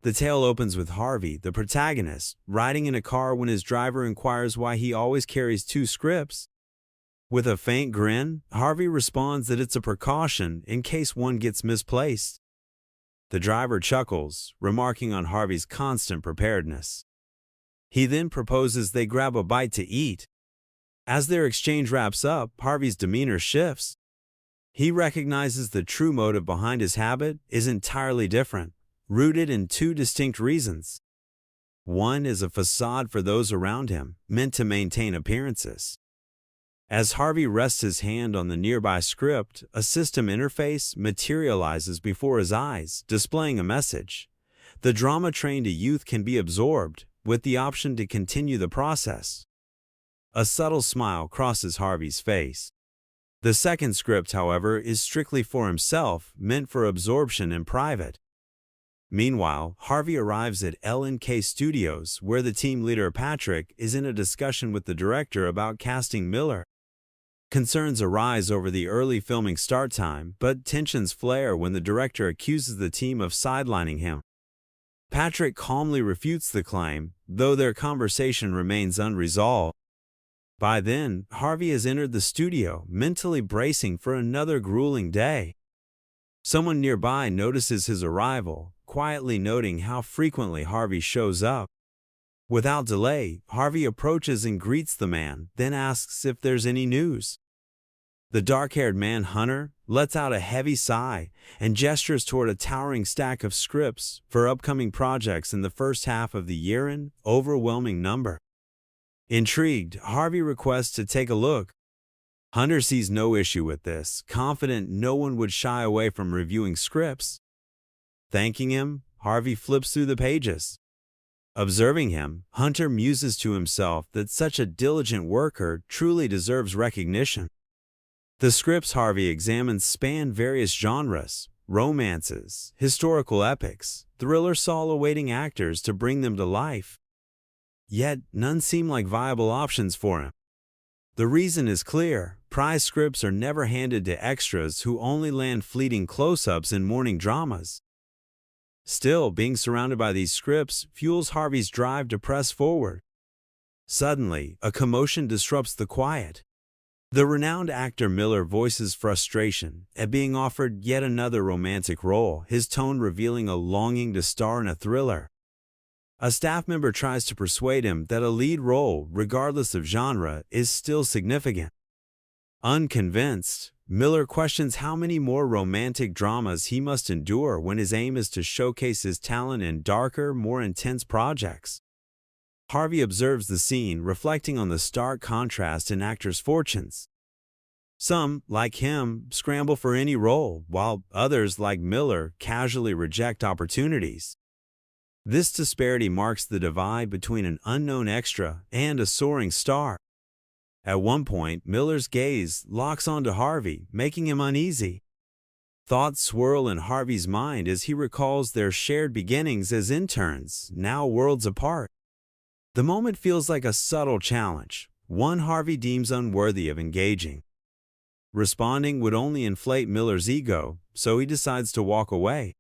The tale opens with Harvey, the protagonist, riding in a car when his driver inquires why he always carries two scripts. With a faint grin, Harvey responds that it's a precaution in case one gets misplaced. The driver chuckles, remarking on Harvey's constant preparedness. He then proposes they grab a bite to eat. As their exchange wraps up, Harvey's demeanor shifts. He recognizes the true motive behind his habit is entirely different, rooted in two distinct reasons. One is a facade for those around him, meant to maintain appearances. As Harvey rests his hand on the nearby script, a system interface materializes before his eyes, displaying a message. The drama trained a youth can be absorbed, with the option to continue the process. A subtle smile crosses Harvey's face. The second script, however, is strictly for himself, meant for absorption in private. Meanwhile, Harvey arrives at LNK Studios, where the team leader Patrick is in a discussion with the director about casting Miller. Concerns arise over the early filming start time, but tensions flare when the director accuses the team of sidelining him. Patrick calmly refutes the claim, though their conversation remains unresolved. By then, Harvey has entered the studio, mentally bracing for another grueling day. Someone nearby notices his arrival, quietly noting how frequently Harvey shows up. Without delay, Harvey approaches and greets the man, then asks if there's any news. The dark-haired man, Hunter, lets out a heavy sigh and gestures toward a towering stack of scripts for upcoming projects in the first half of the year, an overwhelming number. Intrigued, Harvey requests to take a look. Hunter sees no issue with this, confident no one would shy away from reviewing scripts. Thanking him, Harvey flips through the pages. Observing him, Hunter muses to himself that such a diligent worker truly deserves recognition. The scripts Harvey examines span various genres: romances, historical epics, thrillers, all awaiting actors to bring them to life. Yet, none seem like viable options for him. The reason is clear: prize scripts are never handed to extras who only land fleeting close-ups in morning dramas. Still, being surrounded by these scripts fuels Harvey's drive to press forward. Suddenly, a commotion disrupts the quiet. The renowned actor Miller voices frustration at being offered yet another romantic role, his tone revealing a longing to star in a thriller. A staff member tries to persuade him that a lead role, regardless of genre, is still significant. Unconvinced, Miller questions how many more romantic dramas he must endure when his aim is to showcase his talent in darker, more intense projects. Harvey observes the scene, reflecting on the stark contrast in actors' fortunes. Some, like him, scramble for any role, while others, like Miller, casually reject opportunities. This disparity marks the divide between an unknown extra and a soaring star. At one point, Miller's gaze locks onto Harvey, making him uneasy. Thoughts swirl in Harvey's mind as he recalls their shared beginnings as interns, now worlds apart. The moment feels like a subtle challenge, one Harvey deems unworthy of engaging. Responding would only inflate Miller's ego, so he decides to walk away.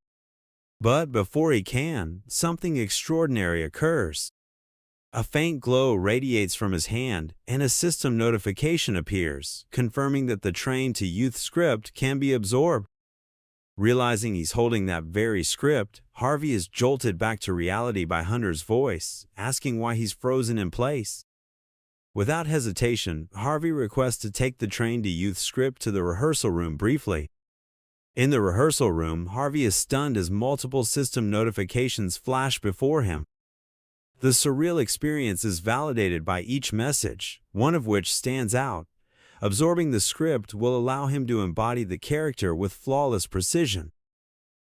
But before he can, something extraordinary occurs. A faint glow radiates from his hand, and a system notification appears, confirming that the trained-to-youth script can be absorbed. Realizing he's holding that very script, Harvey is jolted back to reality by Hunter's voice, asking why he's frozen in place. Without hesitation, Harvey requests to take the trained-to-youth script to the rehearsal room briefly. In the rehearsal room, Harvey is stunned as multiple system notifications flash before him. The surreal experience is validated by each message, one of which stands out. Absorbing the script will allow him to embody the character with flawless precision.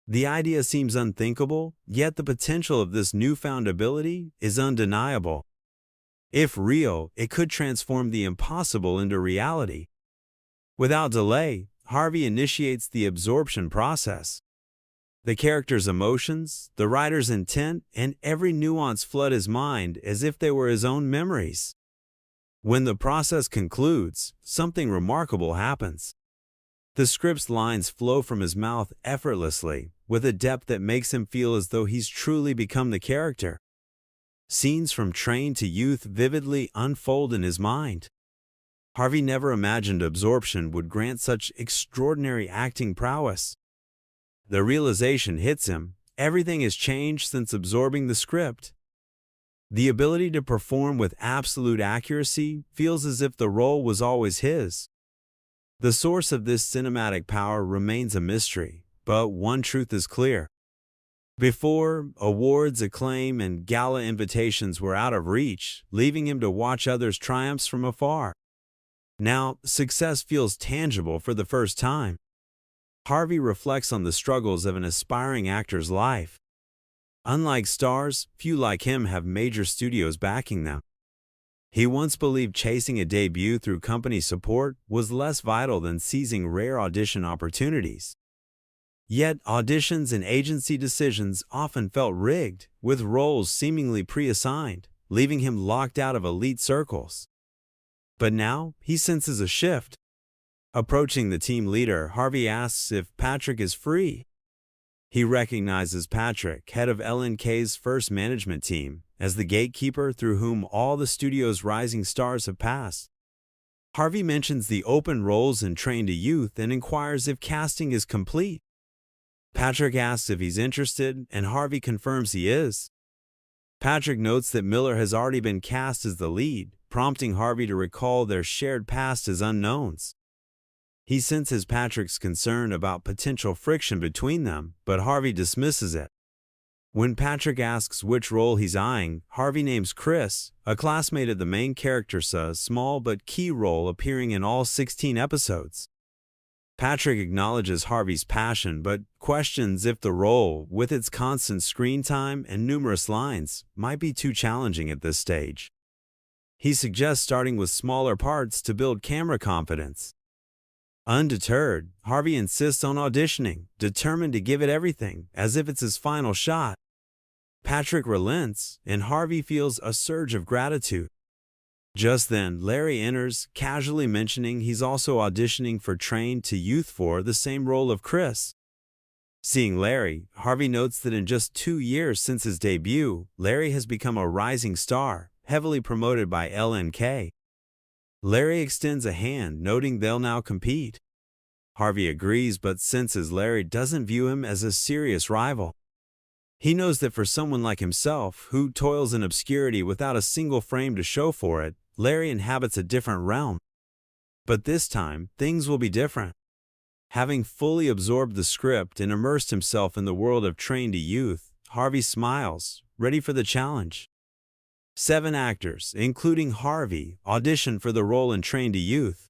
The idea seems unthinkable, yet the potential of this newfound ability is undeniable. If real, it could transform the impossible into reality. Without delay, Harvey initiates the absorption process. The character's emotions, the writer's intent, and every nuance flood his mind as if they were his own memories. When the process concludes, something remarkable happens. The script's lines flow from his mouth effortlessly, with a depth that makes him feel as though he's truly become the character. Scenes from Train to Youth vividly unfold in his mind. Harvey never imagined absorption would grant such extraordinary acting prowess. The realization hits him: everything has changed since absorbing the script. The ability to perform with absolute accuracy feels as if the role was always his. The source of this cinematic power remains a mystery, but one truth is clear. Before, awards, acclaim, and gala invitations were out of reach, leaving him to watch others' triumphs from afar. Now, success feels tangible for the first time. Harvey reflects on the struggles of an aspiring actor's life. Unlike stars, few like him have major studios backing them. He once believed chasing a debut through company support was less vital than seizing rare audition opportunities. Yet, auditions and agency decisions often felt rigged, with roles seemingly pre-assigned, leaving him locked out of elite circles. But now, he senses a shift. Approaching the team leader, Harvey asks if Patrick is free. He recognizes Patrick, head of LNK's first management team, as the gatekeeper through whom all the studio's rising stars have passed. Harvey mentions the open roles in Train to Youth and inquires if casting is complete. Patrick asks if he's interested, and Harvey confirms he is. Patrick notes that Miller has already been cast as the lead, prompting Harvey to recall their shared past as unknowns. He senses Patrick's concern about potential friction between them, but Harvey dismisses it. When Patrick asks which role he's eyeing, Harvey names Chris, a classmate of the main character's small but key role appearing in all 16 episodes. Patrick acknowledges Harvey's passion but questions if the role, with its constant screen time and numerous lines, might be too challenging at this stage. He suggests starting with smaller parts to build camera confidence. Undeterred, Harvey insists on auditioning, determined to give it everything, as if it's his final shot. Patrick relents, and Harvey feels a surge of gratitude. Just then, Larry enters, casually mentioning he's also auditioning for Train to Youth for the same role of Chris. Seeing Larry, Harvey notes that in just 2 years since his debut, Larry has become a rising star, heavily promoted by LNK. Larry extends a hand, noting they'll now compete. Harvey agrees but senses Larry doesn't view him as a serious rival. He knows that for someone like himself, who toils in obscurity without a single frame to show for it, Larry inhabits a different realm. But this time, things will be different. Having fully absorbed the script and immersed himself in the world of Train to Youth, Harvey smiles, ready for the challenge. 7 actors, including Harvey, audition for the role in Train to Youth.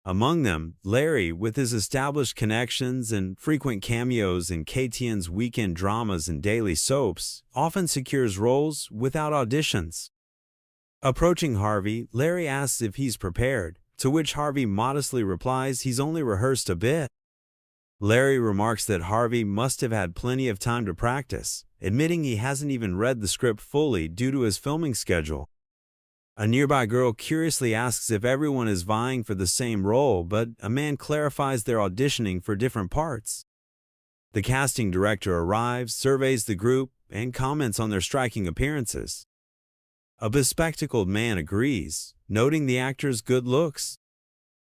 Among them, Larry, with his established connections and frequent cameos in KTN's weekend dramas and daily soaps, often secures roles without auditions. Approaching Harvey, Larry asks if he's prepared, to which Harvey modestly replies he's only rehearsed a bit. Larry remarks that Harvey must have had plenty of time to practice, admitting he hasn't even read the script fully due to his filming schedule. A nearby girl curiously asks if everyone is vying for the same role, but a man clarifies they're auditioning for different parts. The casting director arrives, surveys the group, and comments on their striking appearances. A bespectacled man agrees, noting the actors' good looks.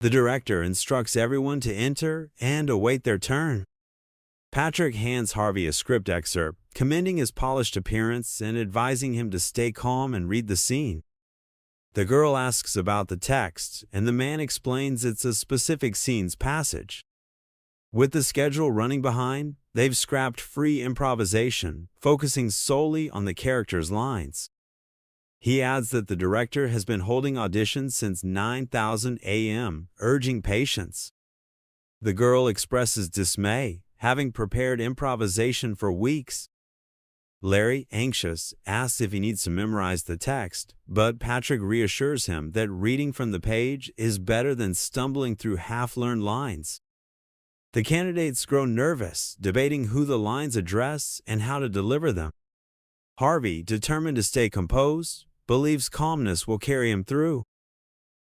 The director instructs everyone to enter and await their turn. Patrick hands Harvey a script excerpt, commending his polished appearance and advising him to stay calm and read the scene. The girl asks about the text, and the man explains it's a specific scene's passage. With the schedule running behind, they've scrapped free improvisation, focusing solely on the characters' lines. He adds that the director has been holding auditions since 9,000 AM, urging patience. The girl expresses dismay, having prepared improvisation for weeks. Larry, anxious, asks if he needs to memorize the text, but Patrick reassures him that reading from the page is better than stumbling through half-learned lines. The candidates grow nervous, debating who the lines address and how to deliver them. Harvey, determined to stay composed, believes calmness will carry him through.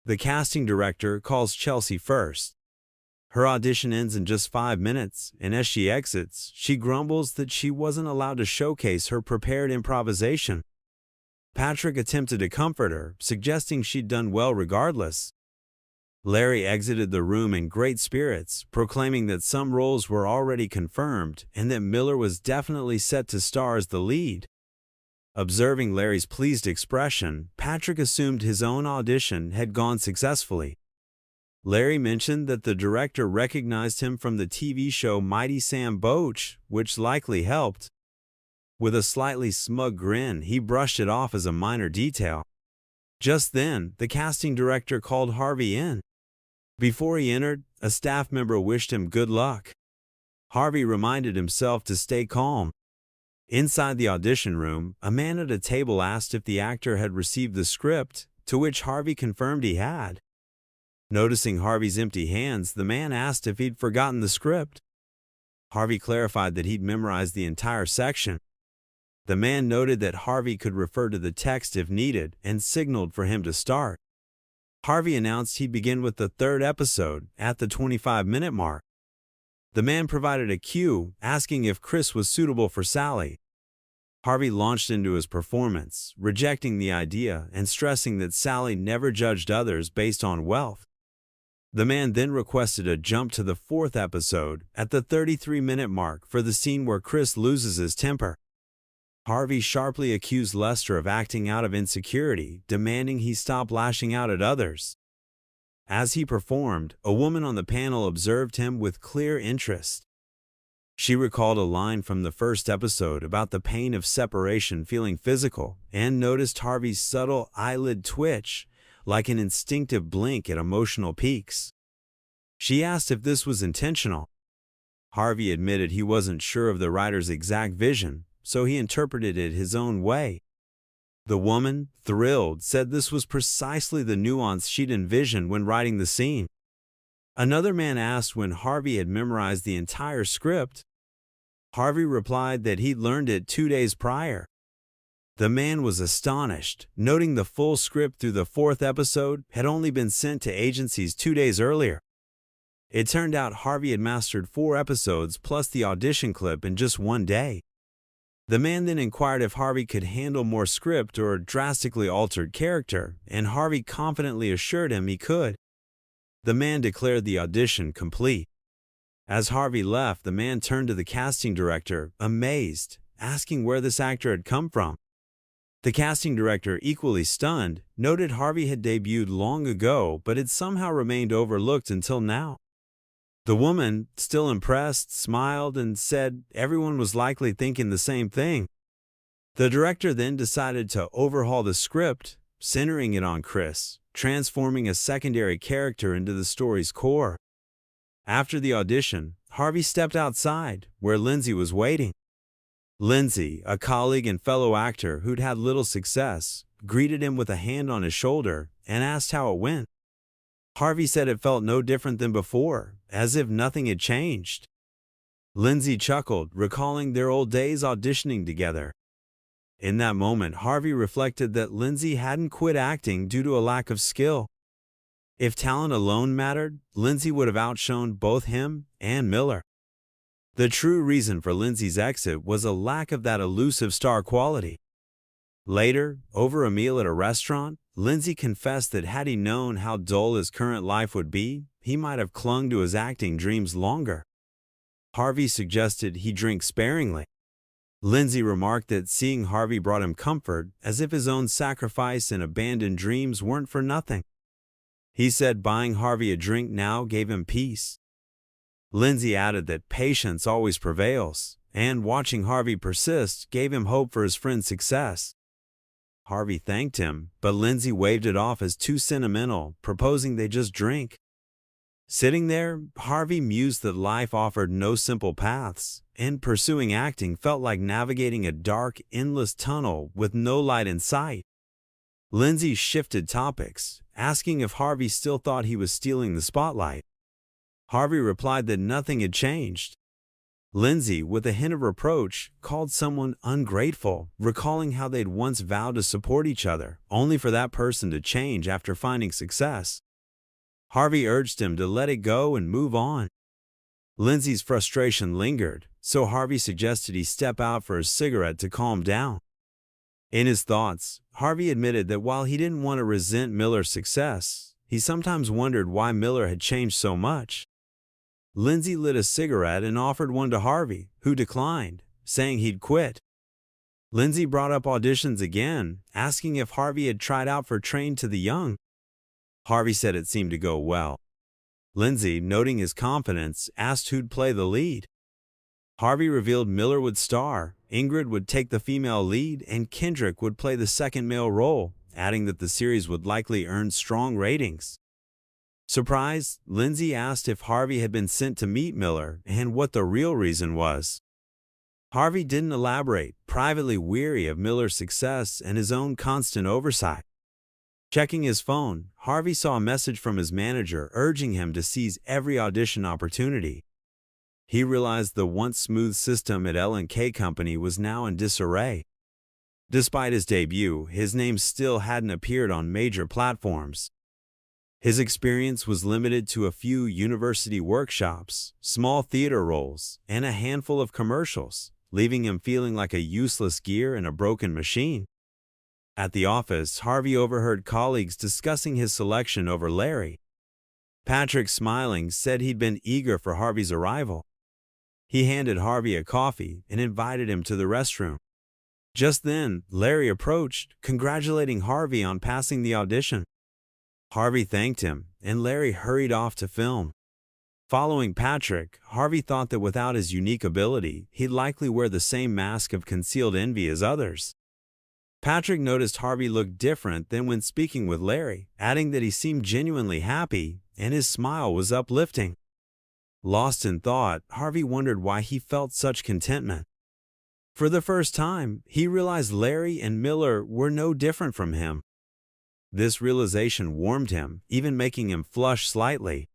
The casting director calls Chelsea first. Her audition ends in just 5 minutes, and as she exits, she grumbles that she wasn't allowed to showcase her prepared improvisation. Patrick attempted to comfort her, suggesting she'd done well regardless. Larry exited the room in great spirits, proclaiming that some roles were already confirmed and that Miller was definitely set to star as the lead. Observing Larry's pleased expression, Patrick assumed his own audition had gone successfully. Larry mentioned that the director recognized him from the TV show Mighty Sam Boach, which likely helped. With a slightly smug grin, he brushed it off as a minor detail. Just then, the casting director called Harvey in. Before he entered, a staff member wished him good luck. Harvey reminded himself to stay calm. Inside the audition room, a man at a table asked if the actor had received the script, to which Harvey confirmed he had. Noticing Harvey's empty hands, the man asked if he'd forgotten the script. Harvey clarified that he'd memorized the entire section. The man noted that Harvey could refer to the text if needed and signaled for him to start. Harvey announced he'd begin with the 3rd episode at the 25-minute mark. The man provided a cue, asking if Chris was suitable for Sally. Harvey launched into his performance, rejecting the idea and stressing that Sally never judged others based on wealth. The man then requested a jump to the 4th episode at the 33-minute mark for the scene where Chris loses his temper. Harvey sharply accused Lester of acting out of insecurity, demanding he stop lashing out at others. As he performed, a woman on the panel observed him with clear interest. She recalled a line from the 1st episode about the pain of separation feeling physical and noticed Harvey's subtle eyelid twitch, like an instinctive blink at emotional peaks. She asked if this was intentional. Harvey admitted he wasn't sure of the writer's exact vision, so he interpreted it his own way. The woman, thrilled, said this was precisely the nuance she'd envisioned when writing the scene. Another man asked when Harvey had memorized the entire script. Harvey replied that he'd learned it 2 days prior. The man was astonished, noting the full script through the 4th episode had only been sent to agencies 2 days earlier. It turned out Harvey had mastered 4 episodes plus the audition clip in just 1 day. The man then inquired if Harvey could handle more script or a drastically altered character, and Harvey confidently assured him he could. The man declared the audition complete. As Harvey left, the man turned to the casting director, amazed, asking where this actor had come from. The casting director, equally stunned, noted Harvey had debuted long ago but had somehow remained overlooked until now. The woman, still impressed, smiled and said everyone was likely thinking the same thing. The director then decided to overhaul the script, centering it on Chris, transforming a secondary character into the story's core. After the audition, Harvey stepped outside, where Lindsay was waiting. Lindsay, a colleague and fellow actor who'd had little success, greeted him with a hand on his shoulder and asked how it went. Harvey said it felt no different than before, as if nothing had changed. Lindsay chuckled, recalling their old days auditioning together. In that moment, Harvey reflected that Lindsay hadn't quit acting due to a lack of skill. If talent alone mattered, Lindsay would have outshone both him and Miller. The true reason for Lindsay's exit was a lack of that elusive star quality. Later, over a meal at a restaurant, Lindsay confessed that had he known how dull his current life would be, he might have clung to his acting dreams longer. Harvey suggested he drink sparingly. Lindsay remarked that seeing Harvey brought him comfort, as if his own sacrifice and abandoned dreams weren't for nothing. He said buying Harvey a drink now gave him peace. Lindsay added that patience always prevails, and watching Harvey persist gave him hope for his friend's success. Harvey thanked him, but Lindsay waved it off as too sentimental, proposing they just drink. Sitting there, Harvey mused that life offered no simple paths, and pursuing acting felt like navigating a dark, endless tunnel with no light in sight. Lindsay shifted topics, asking if Harvey still thought he was stealing the spotlight. Harvey replied that nothing had changed. Lindsay, with a hint of reproach, called someone ungrateful, recalling how they'd once vowed to support each other, only for that person to change after finding success. Harvey urged him to let it go and move on. Lindsay's frustration lingered, so Harvey suggested he step out for a cigarette to calm down. In his thoughts, Harvey admitted that while he didn't want to resent Miller's success, he sometimes wondered why Miller had changed so much. Lindsay lit a cigarette and offered one to Harvey, who declined, saying he'd quit. Lindsay brought up auditions again, asking if Harvey had tried out for Train to the Young. Harvey said it seemed to go well. Lindsay, noting his confidence, asked who'd play the lead. Harvey revealed Miller would star, Ingrid would take the female lead, and Kendrick would play the second male role, adding that the series would likely earn strong ratings. Surprised, Lindsay asked if Harvey had been sent to meet Miller and what the real reason was. Harvey didn't elaborate, privately weary of Miller's success and his own constant oversight. Checking his phone, Harvey saw a message from his manager urging him to seize every audition opportunity. He realized the once smooth system at L&K Company was now in disarray. Despite his debut, his name still hadn't appeared on major platforms. His experience was limited to a few university workshops, small theater roles, and a handful of commercials, leaving him feeling like a useless gear in a broken machine. At the office, Harvey overheard colleagues discussing his selection over Larry. Patrick, smiling, said he'd been eager for Harvey's arrival. He handed Harvey a coffee and invited him to the restroom. Just then, Larry approached, congratulating Harvey on passing the audition. Harvey thanked him, and Larry hurried off to film. Following Patrick, Harvey thought that without his unique ability, he'd likely wear the same mask of concealed envy as others. Patrick noticed Harvey looked different than when speaking with Larry, adding that he seemed genuinely happy, and his smile was uplifting. Lost in thought, Harvey wondered why he felt such contentment. For the first time, he realized Larry and Miller were no different from him. This realization warmed him, even making him flush slightly.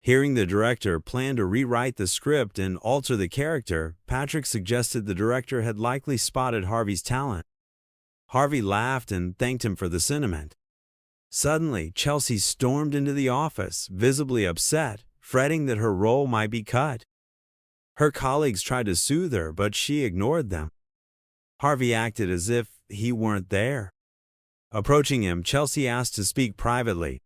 Hearing the director plan to rewrite the script and alter the character, Patrick suggested the director had likely spotted Harvey's talent. Harvey laughed and thanked him for the sentiment. Suddenly, Chelsea stormed into the office, visibly upset, fretting that her role might be cut. Her colleagues tried to soothe her, but she ignored them. Harvey acted as if he weren't there. Approaching him, Chelsea asked to speak privately.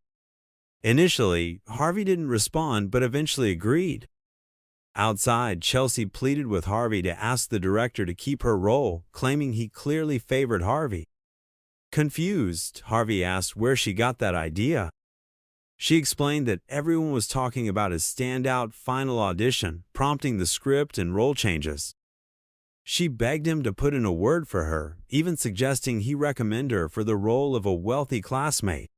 Initially, Harvey didn't respond but eventually agreed. Outside, Chelsea pleaded with Harvey to ask the director to keep her role, claiming he clearly favored Harvey. Confused, Harvey asked where she got that idea. She explained that everyone was talking about his standout final audition, prompting the script and role changes. She begged him to put in a word for her, even suggesting he recommend her for the role of a wealthy classmate.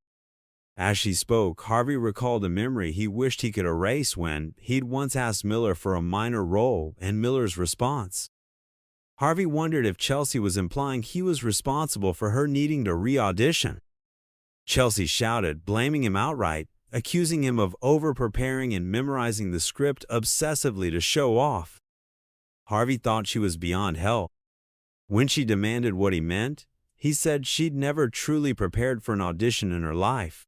As she spoke, Harvey recalled a memory he wished he could erase when he'd once asked Miller for a minor role and Miller's response. Harvey wondered if Chelsea was implying he was responsible for her needing to re-audition. Chelsea shouted, blaming him outright, accusing him of over-preparing and memorizing the script obsessively to show off. Harvey thought she was beyond help. When she demanded what he meant, he said she'd never truly prepared for an audition in her life.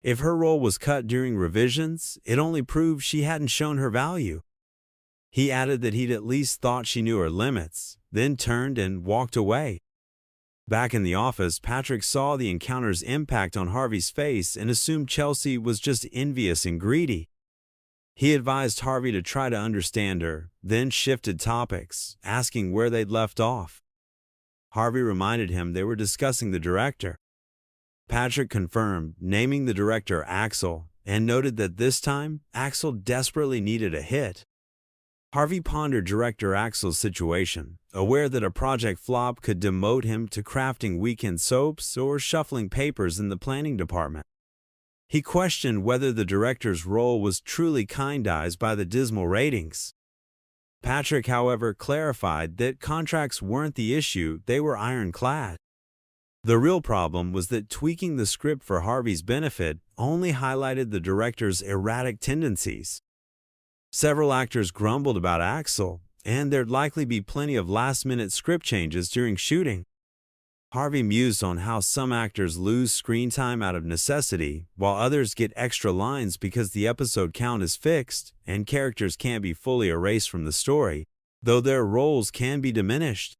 If her role was cut during revisions, it only proved she hadn't shown her value. He added that he'd at least thought she knew her limits, then turned and walked away. Back in the office, Patrick saw the encounter's impact on Harvey's face and assumed Chelsea was just envious and greedy. He advised Harvey to try to understand her, then shifted topics, asking where they'd left off. Harvey reminded him they were discussing the director. Patrick confirmed, naming the director Axel, and noted that this time, Axel desperately needed a hit. Harvey pondered director Axel's situation, aware that a project flop could demote him to crafting weekend soaps or shuffling papers in the planning department. He questioned whether the director's role was truly kindized by the dismal ratings. Patrick, however, clarified that contracts weren't the issue, they were ironclad. The real problem was that tweaking the script for Harvey's benefit only highlighted the director's erratic tendencies. Several actors grumbled about Axel, and there'd likely be plenty of last-minute script changes during shooting. Harvey mused on how some actors lose screen time out of necessity, while others get extra lines because the episode count is fixed and characters can't be fully erased from the story, though their roles can be diminished.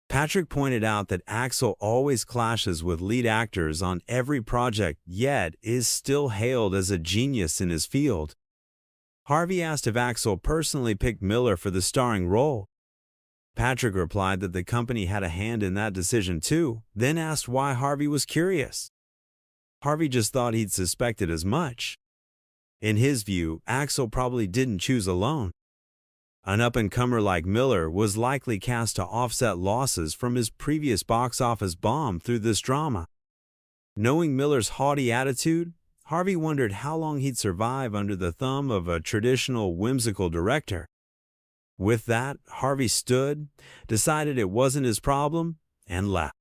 Patrick pointed out that Axel always clashes with lead actors on every project, yet is still hailed as a genius in his field. Harvey asked if Axel personally picked Miller for the starring role. Patrick replied that the company had a hand in that decision too, then asked why Harvey was curious. Harvey just thought he'd suspected as much. In his view, Axel probably didn't choose alone. An up-and-comer like Miller was likely cast to offset losses from his previous box office bomb through this drama. Knowing Miller's haughty attitude, Harvey wondered how long he'd survive under the thumb of a traditional whimsical director. With that, Harvey stood, decided it wasn't his problem, and left.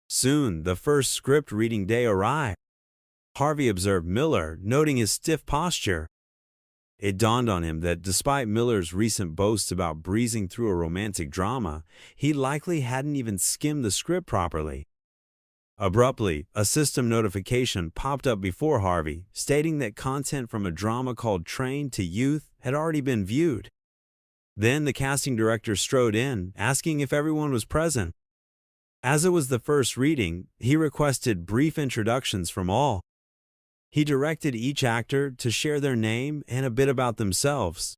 Soon, the first script reading day arrived. Harvey observed Miller, noting his stiff posture. It dawned on him that despite Miller's recent boasts about breezing through a romantic drama, he likely hadn't even skimmed the script properly. Abruptly, a system notification popped up before Harvey, stating that content from a drama called Train to Youth had already been viewed. Then the casting director strode in, asking if everyone was present. As it was the first reading, he requested brief introductions from all. He directed each actor to share their name and a bit about themselves.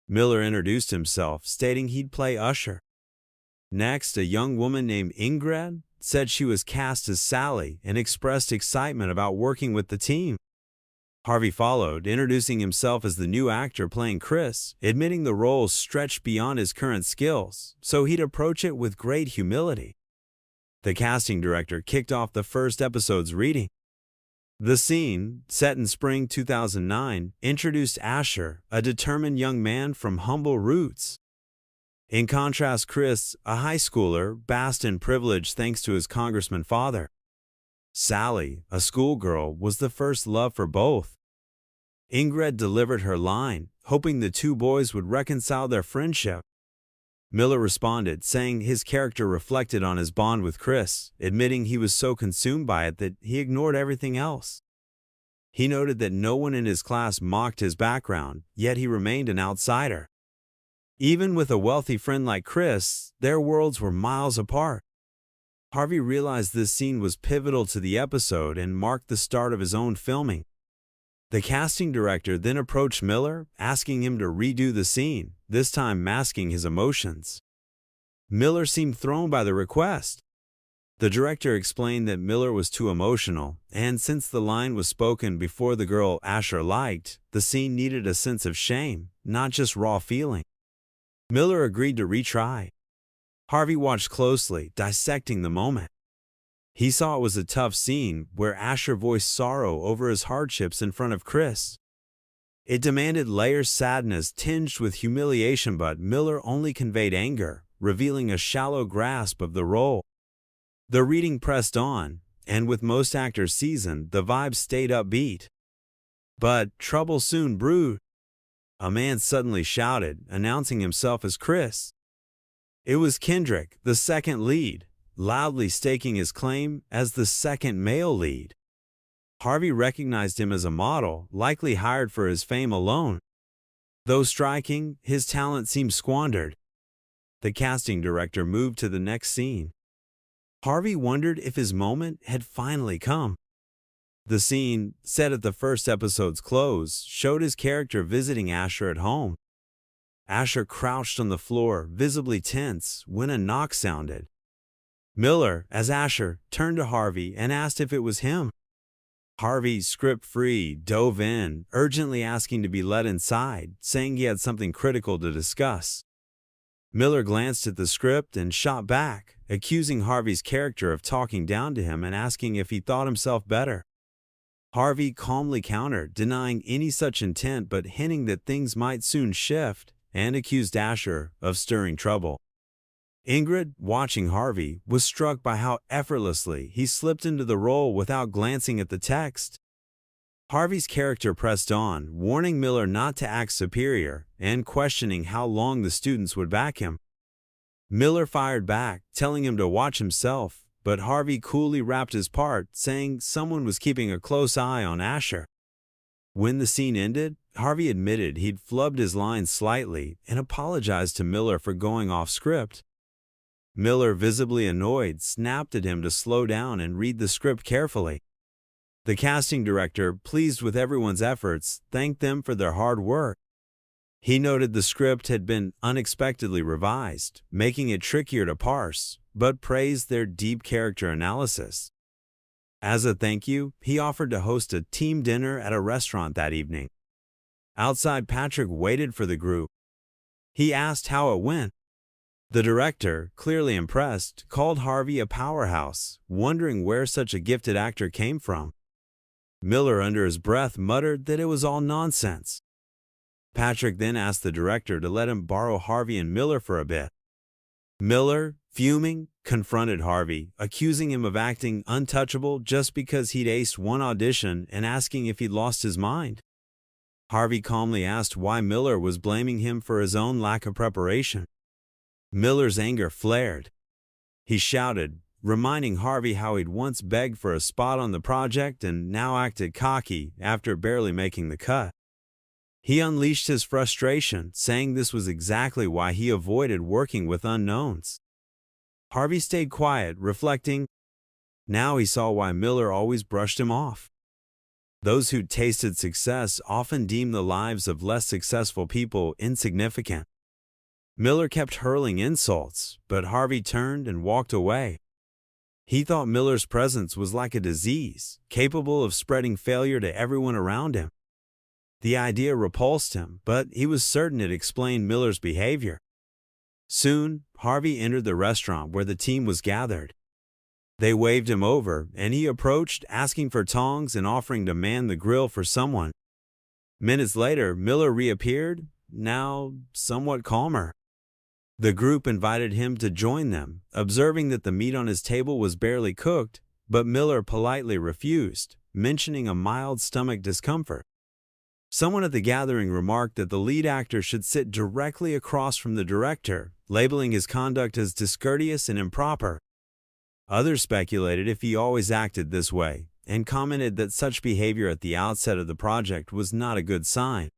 Miller introduced himself, stating he'd play Usher. Next, a young woman named Ingrid said she was cast as Sally and expressed excitement about working with the team. Harvey followed, introducing himself as the new actor playing Chris, admitting the role stretched beyond his current skills, so he'd approach it with great humility. The casting director kicked off the first episode's reading. The scene, set in spring 2009, introduced Asher, a determined young man from humble roots. In contrast, Chris, a high schooler, basked in privilege thanks to his congressman father. Sally, a schoolgirl, was the first love for both. Ingrid delivered her line, hoping the two boys would reconcile their friendship. Miller responded, saying his character reflected on his bond with Chris, admitting he was so consumed by it that he ignored everything else. He noted that no one in his class mocked his background, yet he remained an outsider. Even with a wealthy friend like Chris, their worlds were miles apart. Harvey realized this scene was pivotal to the episode and marked the start of his own filming. The casting director then approached Miller, asking him to redo the scene, this time masking his emotions. Miller seemed thrown by the request. The director explained that Miller was too emotional, and since the line was spoken before the girl Asher liked, the scene needed a sense of shame, not just raw feeling. Miller agreed to retry. Harvey watched closely, dissecting the moment. He saw it was a tough scene where Asher voiced sorrow over his hardships in front of Chris. It demanded layered sadness tinged with humiliation, but Miller only conveyed anger, revealing a shallow grasp of the role. The reading pressed on, and with most actors seasoned, the vibe stayed upbeat. But trouble soon brewed. A man suddenly shouted, announcing himself as Chris. It was Kendrick, the second lead, loudly staking his claim as the second male lead. Harvey recognized him as a model, likely hired for his fame alone. Though striking, his talent seemed squandered. The casting director moved to the next scene. Harvey wondered if his moment had finally come. The scene, set at the first episode's close, showed his character visiting Asher at home. Asher crouched on the floor, visibly tense, when a knock sounded. Miller, as Asher, turned to Harvey and asked if it was him. Harvey, script-free, dove in, urgently asking to be let inside, saying he had something critical to discuss. Miller glanced at the script and shot back, accusing Harvey's character of talking down to him and asking if he thought himself better. Harvey calmly countered, denying any such intent but hinting that things might soon shift, and accused Asher of stirring trouble. Ingrid, watching Harvey, was struck by how effortlessly he slipped into the role without glancing at the text. Harvey's character pressed on, warning Miller not to act superior and questioning how long the students would back him. Miller fired back, telling him to watch himself, but Harvey coolly rapped his part, saying someone was keeping a close eye on Asher. When the scene ended, Harvey admitted he'd flubbed his lines slightly and apologized to Miller for going off script. Miller, visibly annoyed, snapped at him to slow down and read the script carefully. The casting director, pleased with everyone's efforts, thanked them for their hard work. He noted the script had been unexpectedly revised, making it trickier to parse, but praised their deep character analysis. As a thank you, he offered to host a team dinner at a restaurant that evening. Outside, Patrick waited for the group. He asked how it went. The director, clearly impressed, called Harvey a powerhouse, wondering where such a gifted actor came from. Miller, under his breath, muttered that it was all nonsense. Patrick then asked the director to let him borrow Harvey and Miller for a bit. Miller, fuming, confronted Harvey, accusing him of acting untouchable just because he'd aced one audition and asking if he'd lost his mind. Harvey calmly asked why Miller was blaming him for his own lack of preparation. Miller's anger flared. He shouted, reminding Harvey how he'd once begged for a spot on the project and now acted cocky after barely making the cut. He unleashed his frustration, saying this was exactly why he avoided working with unknowns. Harvey stayed quiet, reflecting. Now he saw why Miller always brushed him off. Those who'd tasted success often deem the lives of less successful people insignificant. Miller kept hurling insults, but Harvey turned and walked away. He thought Miller's presence was like a disease, capable of spreading failure to everyone around him. The idea repulsed him, but he was certain it explained Miller's behavior. Soon, Harvey entered the restaurant where the team was gathered. They waved him over, and he approached, asking for tongs and offering to man the grill for someone. Minutes later, Miller reappeared, now somewhat calmer. The group invited him to join them, observing that the meat on his table was barely cooked, but Miller politely refused, mentioning a mild stomach discomfort. Someone at the gathering remarked that the lead actor should sit directly across from the director, labeling his conduct as discourteous and improper. Others speculated if he always acted this way, and commented that such behavior at the outset of the project was not a good sign.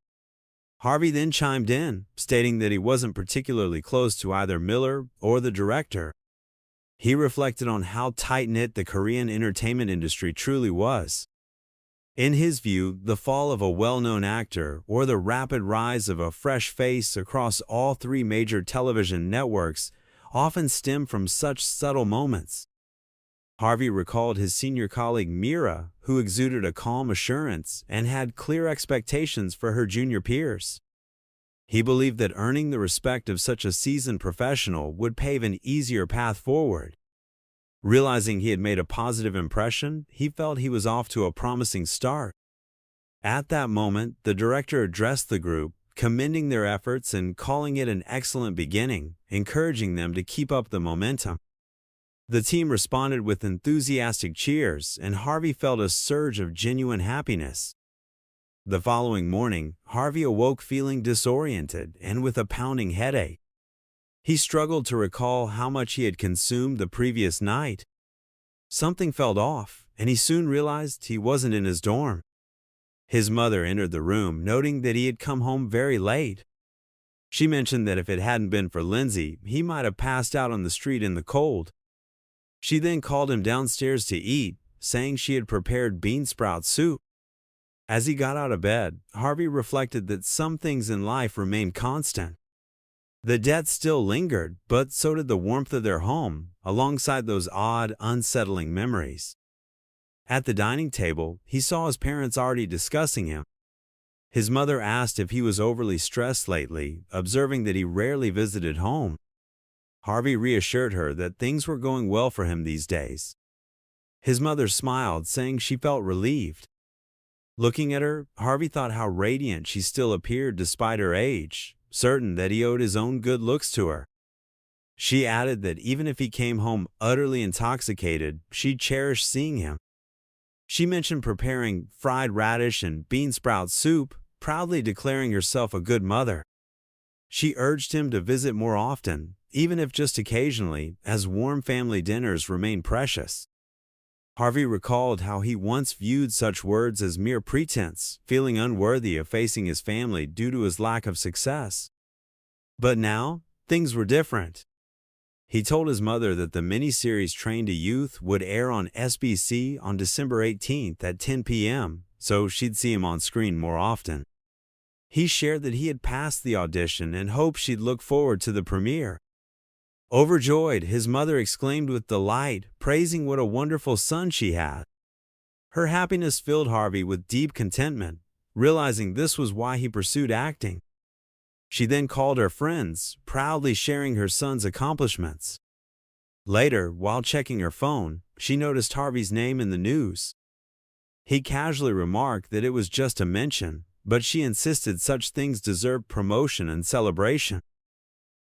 Harvey then chimed in, stating that he wasn't particularly close to either Miller or the director. He reflected on how tight-knit the Korean entertainment industry truly was. In his view, the fall of a well-known actor or the rapid rise of a fresh face across all three major television networks often stem from such subtle moments. Harvey recalled his senior colleague Mira, who exuded a calm assurance and had clear expectations for her junior peers. He believed that earning the respect of such a seasoned professional would pave an easier path forward. Realizing he had made a positive impression, he felt he was off to a promising start. At that moment, the director addressed the group, commending their efforts and calling it an excellent beginning, encouraging them to keep up the momentum. The team responded with enthusiastic cheers, and Harvey felt a surge of genuine happiness. The following morning, Harvey awoke feeling disoriented and with a pounding headache. He struggled to recall how much he had consumed the previous night. Something felt off, and he soon realized he wasn't in his dorm. His mother entered the room, noting that he had come home very late. She mentioned that if it hadn't been for Lindsay, he might have passed out on the street in the cold. She then called him downstairs to eat, saying she had prepared bean sprout soup. As he got out of bed, Harvey reflected that some things in life remain constant. The debt still lingered, but so did the warmth of their home, alongside those odd, unsettling memories. At the dining table, he saw his parents already discussing him. His mother asked if he was overly stressed lately, observing that he rarely visited home. Harvey reassured her that things were going well for him these days. His mother smiled, saying she felt relieved. Looking at her, Harvey thought how radiant she still appeared despite her age, certain that he owed his own good looks to her. She added that even if he came home utterly intoxicated, she'd cherish seeing him. She mentioned preparing fried radish and bean sprout soup, proudly declaring herself a good mother. She urged him to visit more often, even if just occasionally, as warm family dinners remain precious. Harvey recalled how he once viewed such words as mere pretense, feeling unworthy of facing his family due to his lack of success. But now, things were different. He told his mother that the miniseries Train to Youth would air on SBC on December 18th at 10 p.m., so she'd see him on screen more often. He shared that he had passed the audition and hoped she'd look forward to the premiere. Overjoyed, his mother exclaimed with delight, praising what a wonderful son she had. Her happiness filled Harvey with deep contentment, realizing this was why he pursued acting. She then called her friends, proudly sharing her son's accomplishments. Later, while checking her phone, she noticed Harvey's name in the news. He casually remarked that it was just a mention, but she insisted such things deserved promotion and celebration.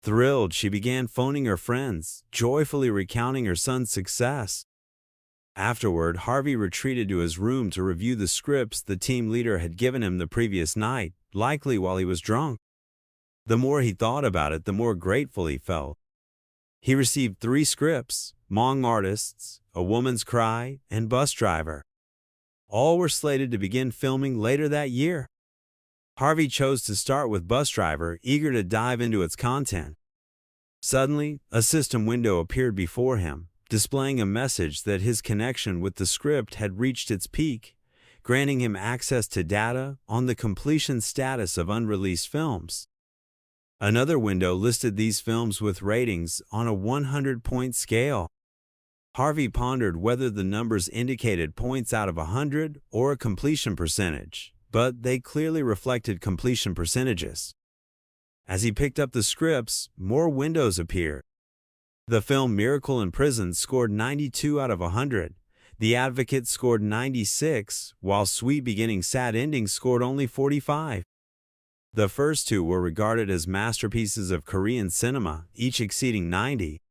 Thrilled, she began phoning her friends, joyfully recounting her son's success. Afterward, Harvey retreated to his room to review the scripts the team leader had given him the previous night, likely while he was drunk. The more he thought about it, the more grateful he felt. He received 3 scripts: Mong Artists, A Woman's Cry, and Bus Driver. All were slated to begin filming later that year. Harvey chose to start with Bus Driver, eager to dive into its content. Suddenly, a system window appeared before him, displaying a message that his connection with the script had reached its peak, granting him access to data on the completion status of unreleased films. Another window listed these films with ratings on a 100-point scale. Harvey pondered whether the numbers indicated points out of 100 or a completion percentage, but they clearly reflected completion percentages. As he picked up the scripts, more windows appeared. The film Miracle in Prison scored 92 out of 100. The Advocate scored 96, while Sweet Beginning Sad Ending scored only 45. The first 2 were regarded as masterpieces of Korean cinema, each exceeding 90.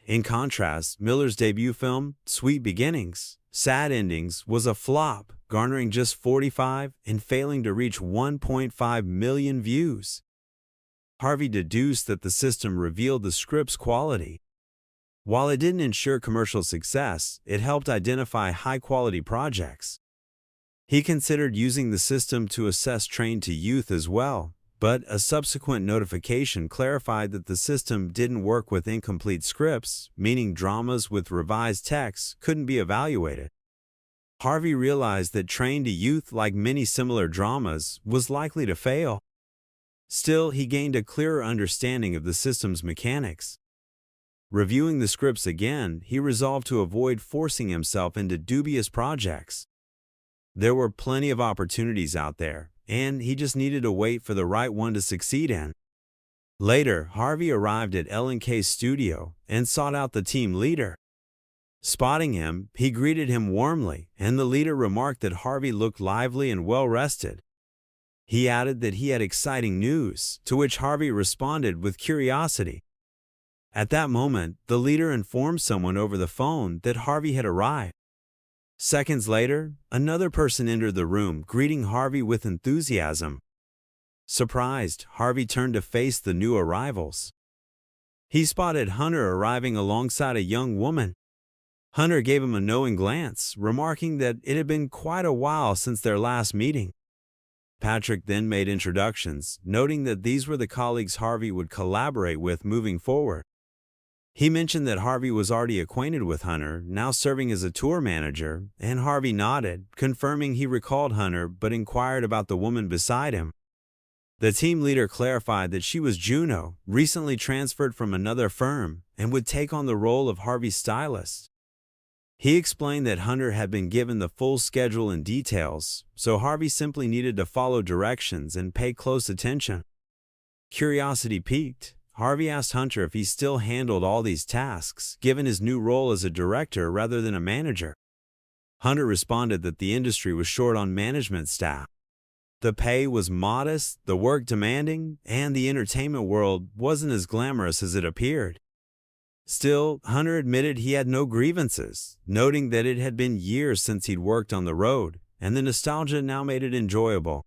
In contrast, Miller's debut film, Sweet Beginnings, Sad Endings, was a flop, garnering just 45 and failing to reach 1.5 million views. Harvey deduced that the system revealed the script's quality. While it didn't ensure commercial success, it helped identify high-quality projects. He considered using the system to assess Train to Youth as well, but a subsequent notification clarified that the system didn't work with incomplete scripts, meaning dramas with revised texts couldn't be evaluated. Harvey realized that Train to Youth, like many similar dramas, was likely to fail. Still, he gained a clearer understanding of the system's mechanics. Reviewing the scripts again, he resolved to avoid forcing himself into dubious projects. There were plenty of opportunities out there, and he just needed to wait for the right one to succeed in. Later, Harvey arrived at L&K's studio and sought out the team leader. Spotting him, he greeted him warmly, and the leader remarked that Harvey looked lively and well-rested. He added that he had exciting news, to which Harvey responded with curiosity. At that moment, the leader informed someone over the phone that Harvey had arrived. Seconds later, another person entered the room, greeting Harvey with enthusiasm. Surprised, Harvey turned to face the new arrivals. He spotted Hunter arriving alongside a young woman. Hunter gave him a knowing glance, remarking that it had been quite a while since their last meeting. Patrick then made introductions, noting that these were the colleagues Harvey would collaborate with moving forward. He mentioned that Harvey was already acquainted with Hunter, now serving as a tour manager, and Harvey nodded, confirming he recalled Hunter but inquired about the woman beside him. The team leader clarified that she was Juno, recently transferred from another firm, and would take on the role of Harvey's stylist. He explained that Hunter had been given the full schedule and details, so Harvey simply needed to follow directions and pay close attention. Curiosity piqued, Harvey asked Hunter if he still handled all these tasks, given his new role as a director rather than a manager. Hunter responded that the industry was short on management staff. The pay was modest, the work demanding, and the entertainment world wasn't as glamorous as it appeared. Still, Hunter admitted he had no grievances, noting that it had been years since he'd worked on the road, and the nostalgia now made it enjoyable.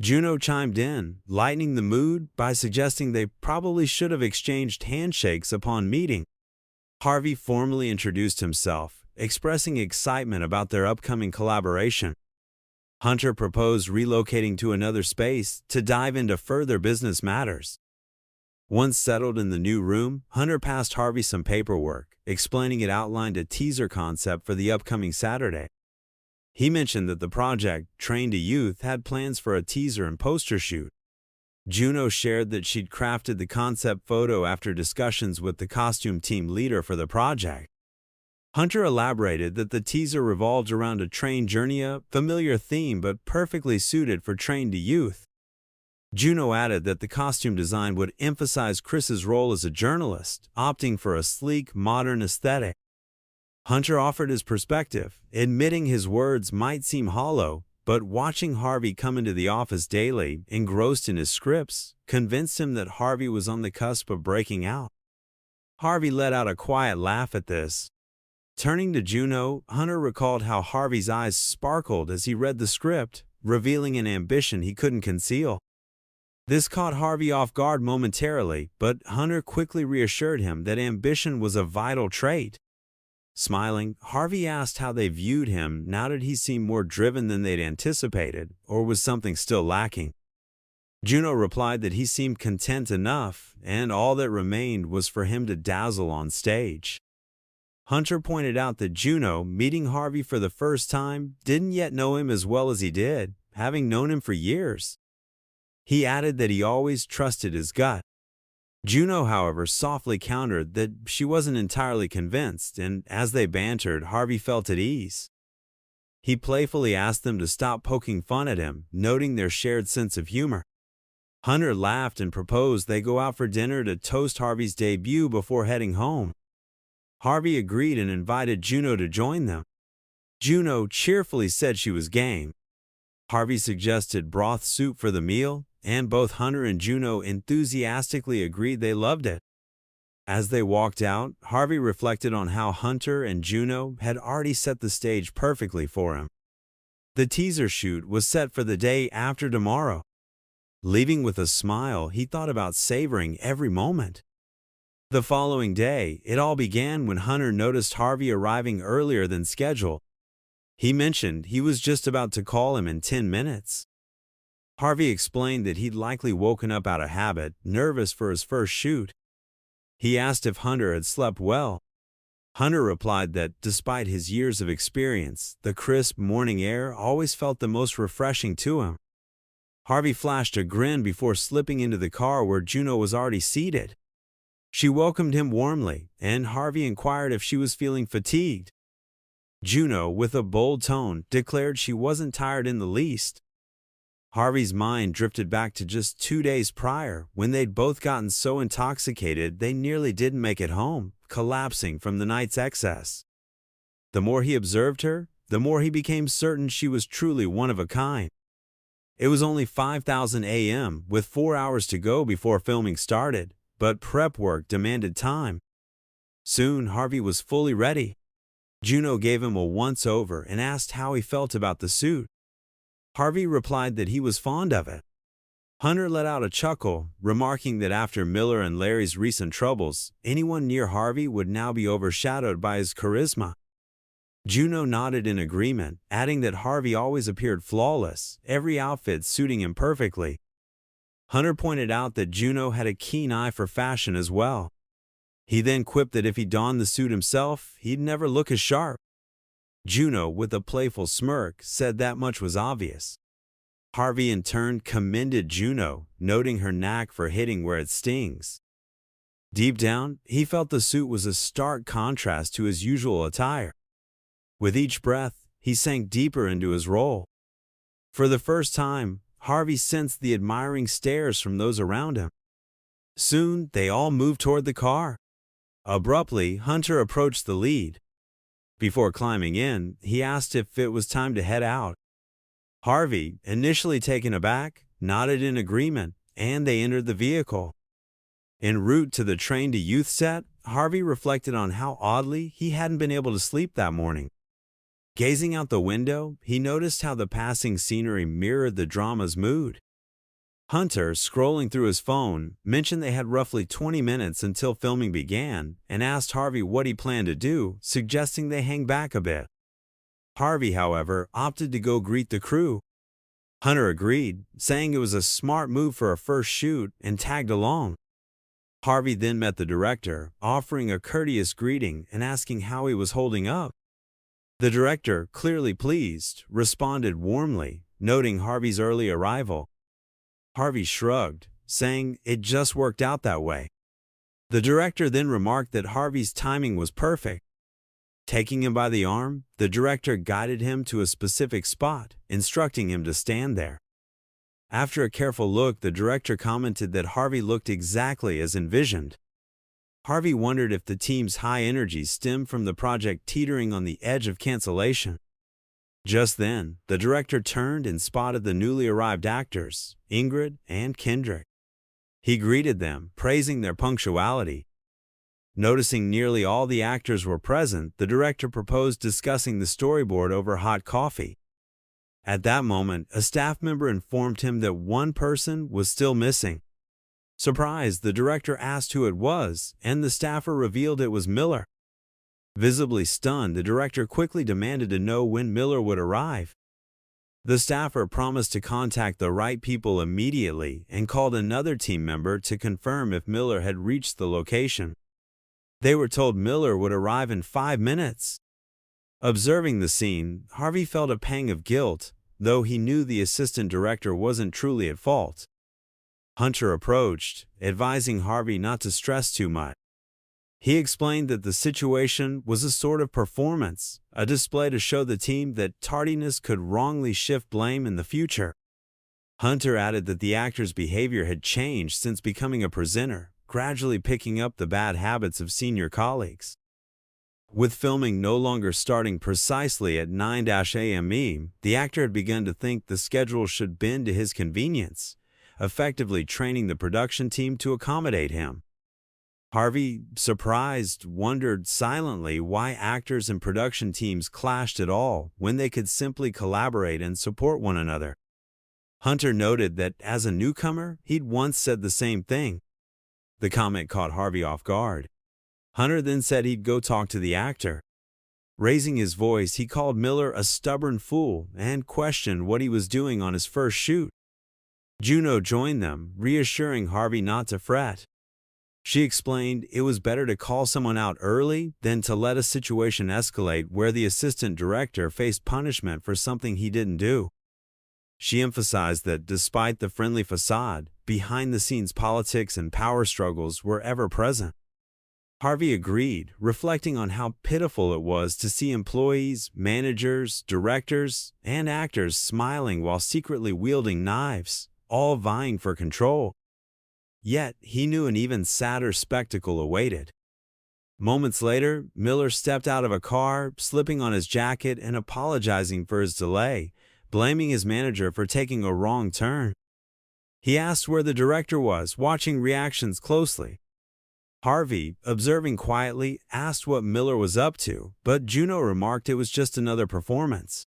Juno chimed in, lightening the mood by suggesting they probably should have exchanged handshakes upon meeting. Harvey formally introduced himself, expressing excitement about their upcoming collaboration. Hunter proposed relocating to another space to dive into further business matters. Once settled in the new room, Hunter passed Harvey some paperwork, explaining it outlined a teaser concept for the upcoming Saturday. He mentioned that the project, Train to Youth, had plans for a teaser and poster shoot. Juno shared that she'd crafted the concept photo after discussions with the costume team leader for the project. Hunter elaborated that the teaser revolved around a train journey, a familiar theme but perfectly suited for Train to Youth. Juno added that the costume design would emphasize Chris's role as a journalist, opting for a sleek, modern aesthetic. Hunter offered his perspective, admitting his words might seem hollow, but watching Harvey come into the office daily, engrossed in his scripts, convinced him that Harvey was on the cusp of breaking out. Harvey let out a quiet laugh at this. Turning to Juno, Hunter recalled how Harvey's eyes sparkled as he read the script, revealing an ambition he couldn't conceal. This caught Harvey off guard momentarily, but Hunter quickly reassured him that ambition was a vital trait. Smiling, Harvey asked how they viewed him now that he seemed more driven than they'd anticipated, or was something still lacking. Juno replied that he seemed content enough, and all that remained was for him to dazzle on stage. Hunter pointed out that Juno, meeting Harvey for the first time, didn't yet know him as well as he did, having known him for years. He added that he always trusted his gut. Juno, however, softly countered that she wasn't entirely convinced, and as they bantered, Harvey felt at ease. He playfully asked them to stop poking fun at him, noting their shared sense of humor. Hunter laughed and proposed they go out for dinner to toast Harvey's debut before heading home. Harvey agreed and invited Juno to join them. Juno cheerfully said she was game. Harvey suggested broth soup for the meal, and both Hunter and Juno enthusiastically agreed they loved it. As they walked out, Harvey reflected on how Hunter and Juno had already set the stage perfectly for him. The teaser shoot was set for the day after tomorrow. Leaving with a smile, he thought about savoring every moment. The following day, it all began when Hunter noticed Harvey arriving earlier than scheduled. He mentioned he was just about to call him in 10 minutes. Harvey explained that he'd likely woken up out of habit, nervous for his first shoot. He asked if Hunter had slept well. Hunter replied that, despite his years of experience, the crisp morning air always felt the most refreshing to him. Harvey flashed a grin before slipping into the car where Juno was already seated. She welcomed him warmly, and Harvey inquired if she was feeling fatigued. Juno, with a bold tone, declared she wasn't tired in the least. Harvey's mind drifted back to just 2 days prior, when they'd both gotten so intoxicated they nearly didn't make it home, collapsing from the night's excess. The more he observed her, the more he became certain she was truly one of a kind. It was only 5:00 a.m., with 4 hours to go before filming started, but prep work demanded time. Soon, Harvey was fully ready. Juno gave him a once-over and asked how he felt about the suit. Harvey replied that he was fond of it. Hunter let out a chuckle, remarking that after Miller and Larry's recent troubles, anyone near Harvey would now be overshadowed by his charisma. Juno nodded in agreement, adding that Harvey always appeared flawless, every outfit suiting him perfectly. Hunter pointed out that Juno had a keen eye for fashion as well. He then quipped that if he donned the suit himself, he'd never look as sharp. Juno, with a playful smirk, said that much was obvious. Harvey in turn commended Juno, noting her knack for hitting where it stings. Deep down, he felt the suit was a stark contrast to his usual attire. With each breath, he sank deeper into his role. For the first time, Harvey sensed the admiring stares from those around him. Soon, they all moved toward the car. Abruptly, Hunter approached the lead. Before climbing in, he asked if it was time to head out. Harvey, initially taken aback, nodded in agreement, and they entered the vehicle. En route to the Train to Youth set, Harvey reflected on how oddly he hadn't been able to sleep that morning. Gazing out the window, he noticed how the passing scenery mirrored the drama's mood. Hunter, scrolling through his phone, mentioned they had roughly 20 minutes until filming began and asked Harvey what he planned to do, suggesting they hang back a bit. Harvey, however, opted to go greet the crew. Hunter agreed, saying it was a smart move for a first shoot, and tagged along. Harvey then met the director, offering a courteous greeting and asking how he was holding up. The director, clearly pleased, responded warmly, noting Harvey's early arrival. Harvey shrugged, saying it just worked out that way. The director then remarked that Harvey's timing was perfect. Taking him by the arm, the director guided him to a specific spot, instructing him to stand there. After a careful look, the director commented that Harvey looked exactly as envisioned. Harvey wondered if the team's high energy stemmed from the project teetering on the edge of cancellation. Just then, the director turned and spotted the newly arrived actors, Ingrid and Kendrick. He greeted them, praising their punctuality. Noticing nearly all the actors were present, the director proposed discussing the storyboard over hot coffee. At that moment, a staff member informed him that one person was still missing. Surprised, the director asked who it was, and the staffer revealed it was Miller. Visibly stunned, the director quickly demanded to know when Miller would arrive. The staffer promised to contact the right people immediately and called another team member to confirm if Miller had reached the location. They were told Miller would arrive in 5 minutes. Observing the scene, Harvey felt a pang of guilt, though he knew the assistant director wasn't truly at fault. Hunter approached, advising Harvey not to stress too much. He explained that the situation was a sort of performance, a display to show the team that tardiness could wrongly shift blame in the future. Hunter added that the actor's behavior had changed since becoming a presenter, gradually picking up the bad habits of senior colleagues. With filming no longer starting precisely at 9 a.m., the actor had begun to think the schedule should bend to his convenience, effectively training the production team to accommodate him. Harvey, surprised, wondered silently why actors and production teams clashed at all when they could simply collaborate and support one another. Hunter noted that as a newcomer, he'd once said the same thing. The comment caught Harvey off guard. Hunter then said he'd go talk to the actor. Raising his voice, he called Miller a stubborn fool and questioned what he was doing on his first shoot. Juno joined them, reassuring Harvey not to fret. She explained it was better to call someone out early than to let a situation escalate where the assistant director faced punishment for something he didn't do. She emphasized that despite the friendly facade, behind-the-scenes politics and power struggles were ever present. Harvey agreed, reflecting on how pitiful it was to see employees, managers, directors, and actors smiling while secretly wielding knives, all vying for control. Yet, he knew an even sadder spectacle awaited. Moments later, Miller stepped out of a car, slipping on his jacket and apologizing for his delay, blaming his manager for taking a wrong turn. He asked where the director was, watching reactions closely. Harvey, observing quietly, asked what Miller was up to, but Juno remarked it was just another performance.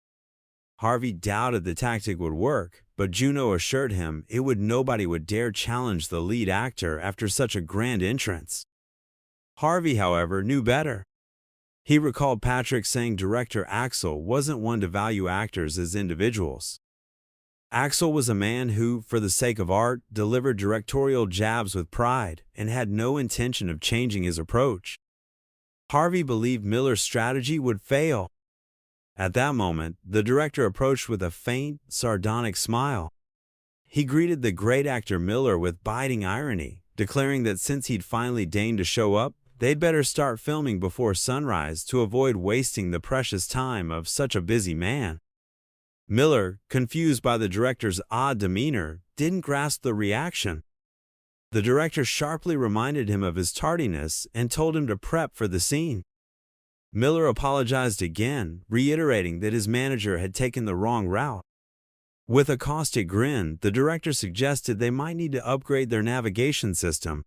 Harvey doubted the tactic would work, but Juno assured him nobody would dare challenge the lead actor after such a grand entrance. Harvey, however, knew better. He recalled Patrick saying director Axel wasn't one to value actors as individuals. Axel was a man who, for the sake of art, delivered directorial jabs with pride and had no intention of changing his approach. Harvey believed Miller's strategy would fail. At that moment, the director approached with a faint, sardonic smile. He greeted the great actor Miller with biting irony, declaring that since he'd finally deigned to show up, they'd better start filming before sunrise to avoid wasting the precious time of such a busy man. Miller, confused by the director's odd demeanor, didn't grasp the reaction. The director sharply reminded him of his tardiness and told him to prep for the scene. Miller apologized again, reiterating that his manager had taken the wrong route. With a caustic grin, the director suggested they might need to upgrade their navigation system.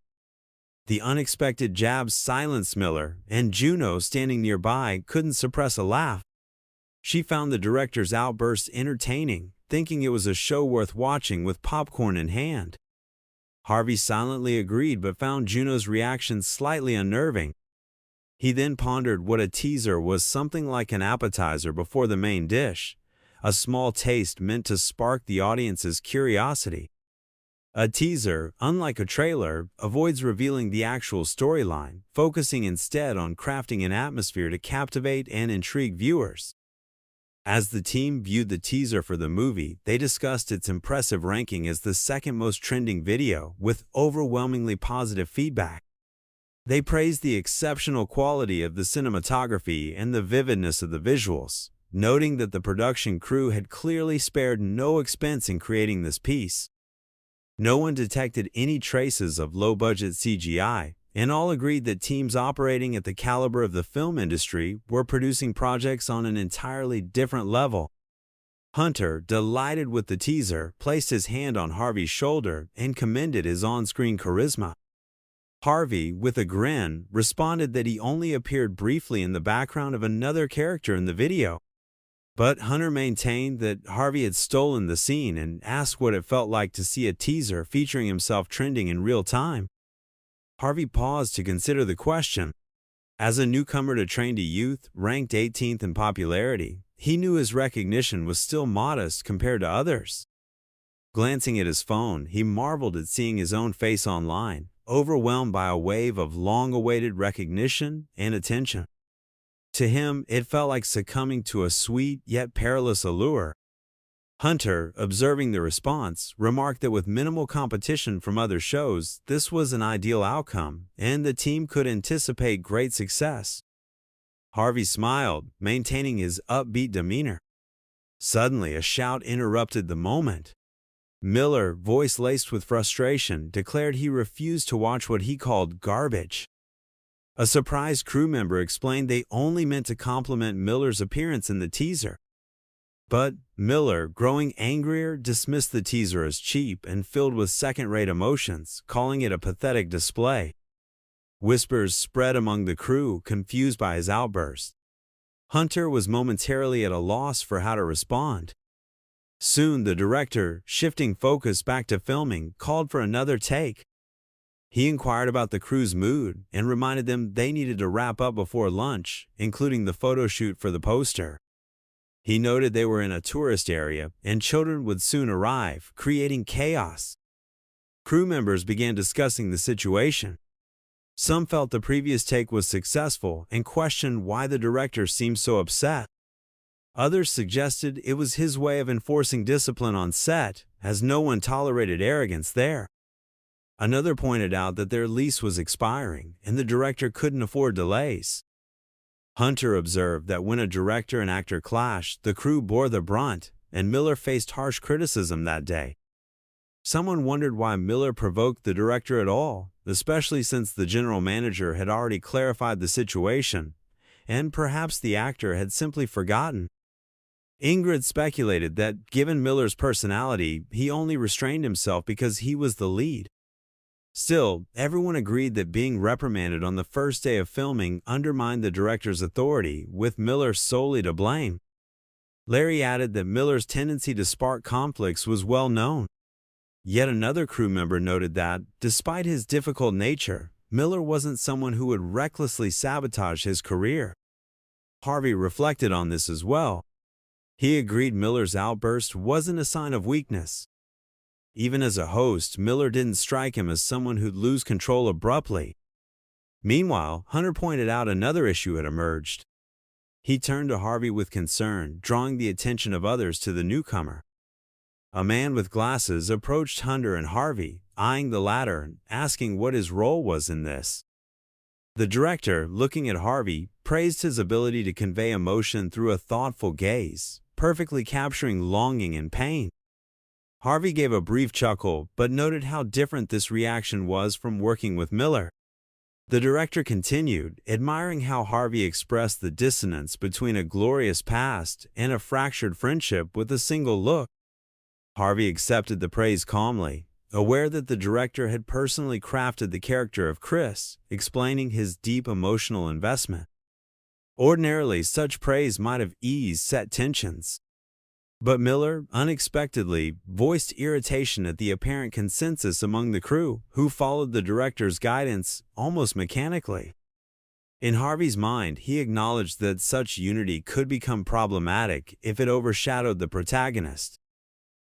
The unexpected jabs silenced Miller, and Juno, standing nearby, couldn't suppress a laugh. She found the director's outburst entertaining, thinking it was a show worth watching with popcorn in hand. Harvey silently agreed but found Juno's reaction slightly unnerving. He then pondered what a teaser was, something like an appetizer before the main dish, a small taste meant to spark the audience's curiosity. A teaser, unlike a trailer, avoids revealing the actual storyline, focusing instead on crafting an atmosphere to captivate and intrigue viewers. As the team viewed the teaser for the movie, they discussed its impressive ranking as the second most trending video, with overwhelmingly positive feedback. They praised the exceptional quality of the cinematography and the vividness of the visuals, noting that the production crew had clearly spared no expense in creating this piece. No one detected any traces of low-budget CGI, and all agreed that teams operating at the caliber of the film industry were producing projects on an entirely different level. Hunter, delighted with the teaser, placed his hand on Harvey's shoulder and commended his on-screen charisma. Harvey, with a grin, responded that he only appeared briefly in the background of another character in the video. But Hunter maintained that Harvey had stolen the scene and asked what it felt like to see a teaser featuring himself trending in real time. Harvey paused to consider the question. As a newcomer to Train to Youth, ranked 18th in popularity, he knew his recognition was still modest compared to others. Glancing at his phone, he marveled at seeing his own face online, overwhelmed by a wave of long-awaited recognition and attention. To him, it felt like succumbing to a sweet yet perilous allure. Hunter, observing the response, remarked that with minimal competition from other shows, this was an ideal outcome, and the team could anticipate great success. Harvey smiled, maintaining his upbeat demeanor. Suddenly, a shout interrupted the moment. Miller, voice laced with frustration, declared he refused to watch what he called garbage. A surprised crew member explained they only meant to compliment Miller's appearance in the teaser. But Miller, growing angrier, dismissed the teaser as cheap and filled with second-rate emotions, calling it a pathetic display. Whispers spread among the crew, confused by his outburst. Hunter was momentarily at a loss for how to respond. Soon, the director, shifting focus back to filming, called for another take. He inquired about the crew's mood and reminded them they needed to wrap up before lunch, including the photo shoot for the poster. He noted they were in a tourist area and children would soon arrive, creating chaos. Crew members began discussing the situation. Some felt the previous take was successful and questioned why the director seemed so upset. Others suggested it was his way of enforcing discipline on set, as no one tolerated arrogance there. Another pointed out that their lease was expiring and the director couldn't afford delays. Hunter observed that when a director and actor clashed, the crew bore the brunt, and Miller faced harsh criticism that day. Someone wondered why Miller provoked the director at all, especially since the general manager had already clarified the situation, and perhaps the actor had simply forgotten. Ingrid speculated that, given Miller's personality, he only restrained himself because he was the lead. Still, everyone agreed that being reprimanded on the first day of filming undermined the director's authority, with Miller solely to blame. Larry added that Miller's tendency to spark conflicts was well known. Yet another crew member noted that, despite his difficult nature, Miller wasn't someone who would recklessly sabotage his career. Harvey reflected on this as well. He agreed Miller's outburst wasn't a sign of weakness. Even as a host, Miller didn't strike him as someone who'd lose control abruptly. Meanwhile, Hunter pointed out another issue had emerged. He turned to Harvey with concern, drawing the attention of others to the newcomer. A man with glasses approached Hunter and Harvey, eyeing the latter and asking what his role was in this. The director, looking at Harvey, praised his ability to convey emotion through a thoughtful gaze, perfectly capturing longing and pain. Harvey gave a brief chuckle, but noted how different this reaction was from working with Miller. The director continued, admiring how Harvey expressed the dissonance between a glorious past and a fractured friendship with a single look. Harvey accepted the praise calmly, aware that the director had personally crafted the character of Chris, explaining his deep emotional investment. Ordinarily, such praise might have eased set tensions. But Miller, unexpectedly, voiced irritation at the apparent consensus among the crew, who followed the director's guidance almost mechanically. In Harvey's mind, he acknowledged that such unity could become problematic if it overshadowed the protagonist.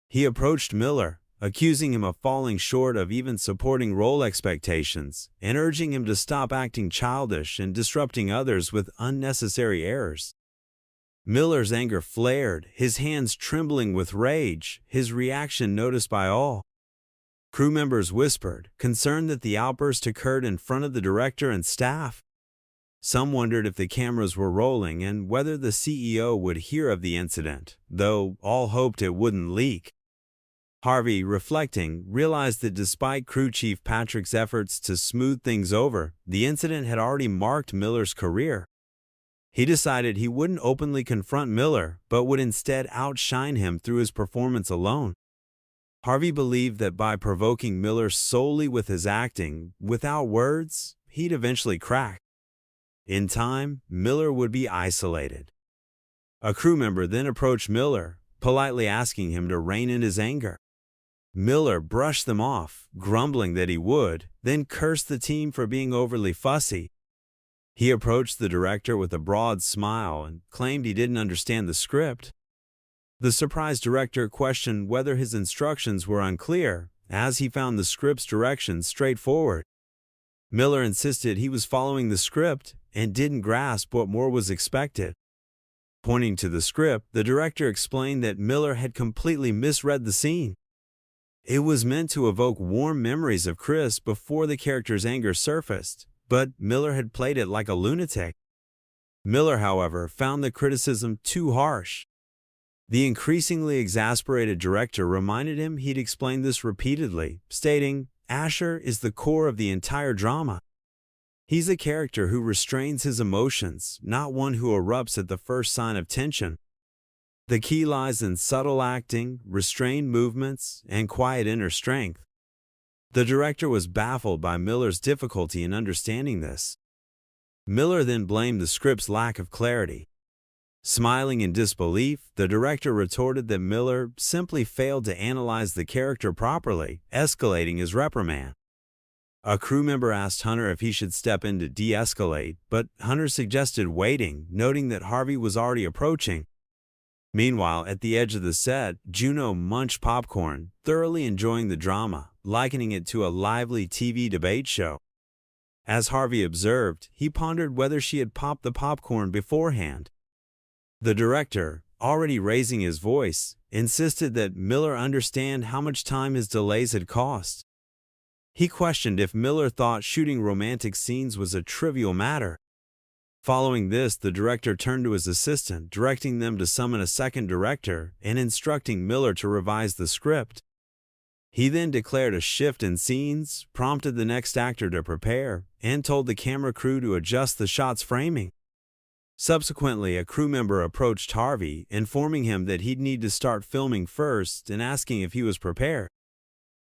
He approached Miller, accusing him of falling short of even supporting role expectations, and urging him to stop acting childish and disrupting others with unnecessary errors. Miller's anger flared, his hands trembling with rage, his reaction noticed by all. Crew members whispered, concerned that the outburst occurred in front of the director and staff. Some wondered if the cameras were rolling and whether the CEO would hear of the incident, though all hoped it wouldn't leak. Harvey, reflecting, realized that despite crew chief Patrick's efforts to smooth things over, the incident had already marked Miller's career. He decided he wouldn't openly confront Miller, but would instead outshine him through his performance alone. Harvey believed that by provoking Miller solely with his acting, without words, he'd eventually crack. In time, Miller would be isolated. A crew member then approached Miller, politely asking him to rein in his anger. Miller brushed them off, grumbling that he would, then cursed the team for being overly fussy. He approached the director with a broad smile and claimed he didn't understand the script. The surprised director questioned whether his instructions were unclear, as he found the script's directions straightforward. Miller insisted he was following the script and didn't grasp what more was expected. Pointing to the script, the director explained that Miller had completely misread the scene. It was meant to evoke warm memories of Chris before the character's anger surfaced, but Miller had played it like a lunatic. Miller, however, found the criticism too harsh. The increasingly exasperated director reminded him he'd explained this repeatedly, stating, "Asher is the core of the entire drama. He's a character who restrains his emotions, not one who erupts at the first sign of tension. The key lies in subtle acting, restrained movements, and quiet inner strength." The director was baffled by Miller's difficulty in understanding this. Miller then blamed the script's lack of clarity. Smiling in disbelief, the director retorted that Miller simply failed to analyze the character properly, escalating his reprimand. A crew member asked Hunter if he should step in to de-escalate, but Hunter suggested waiting, noting that Harvey was already approaching. Meanwhile, at the edge of the set, Juno munched popcorn, thoroughly enjoying the drama, likening it to a lively TV debate show. As Harvey observed, he pondered whether she had popped the popcorn beforehand. The director, already raising his voice, insisted that Miller understand how much time his delays had cost. He questioned if Miller thought shooting romantic scenes was a trivial matter. Following this, the director turned to his assistant, directing them to summon a second director and instructing Miller to revise the script. He then declared a shift in scenes, prompted the next actor to prepare, and told the camera crew to adjust the shot's framing. Subsequently, a crew member approached Harvey, informing him that he'd need to start filming first and asking if he was prepared.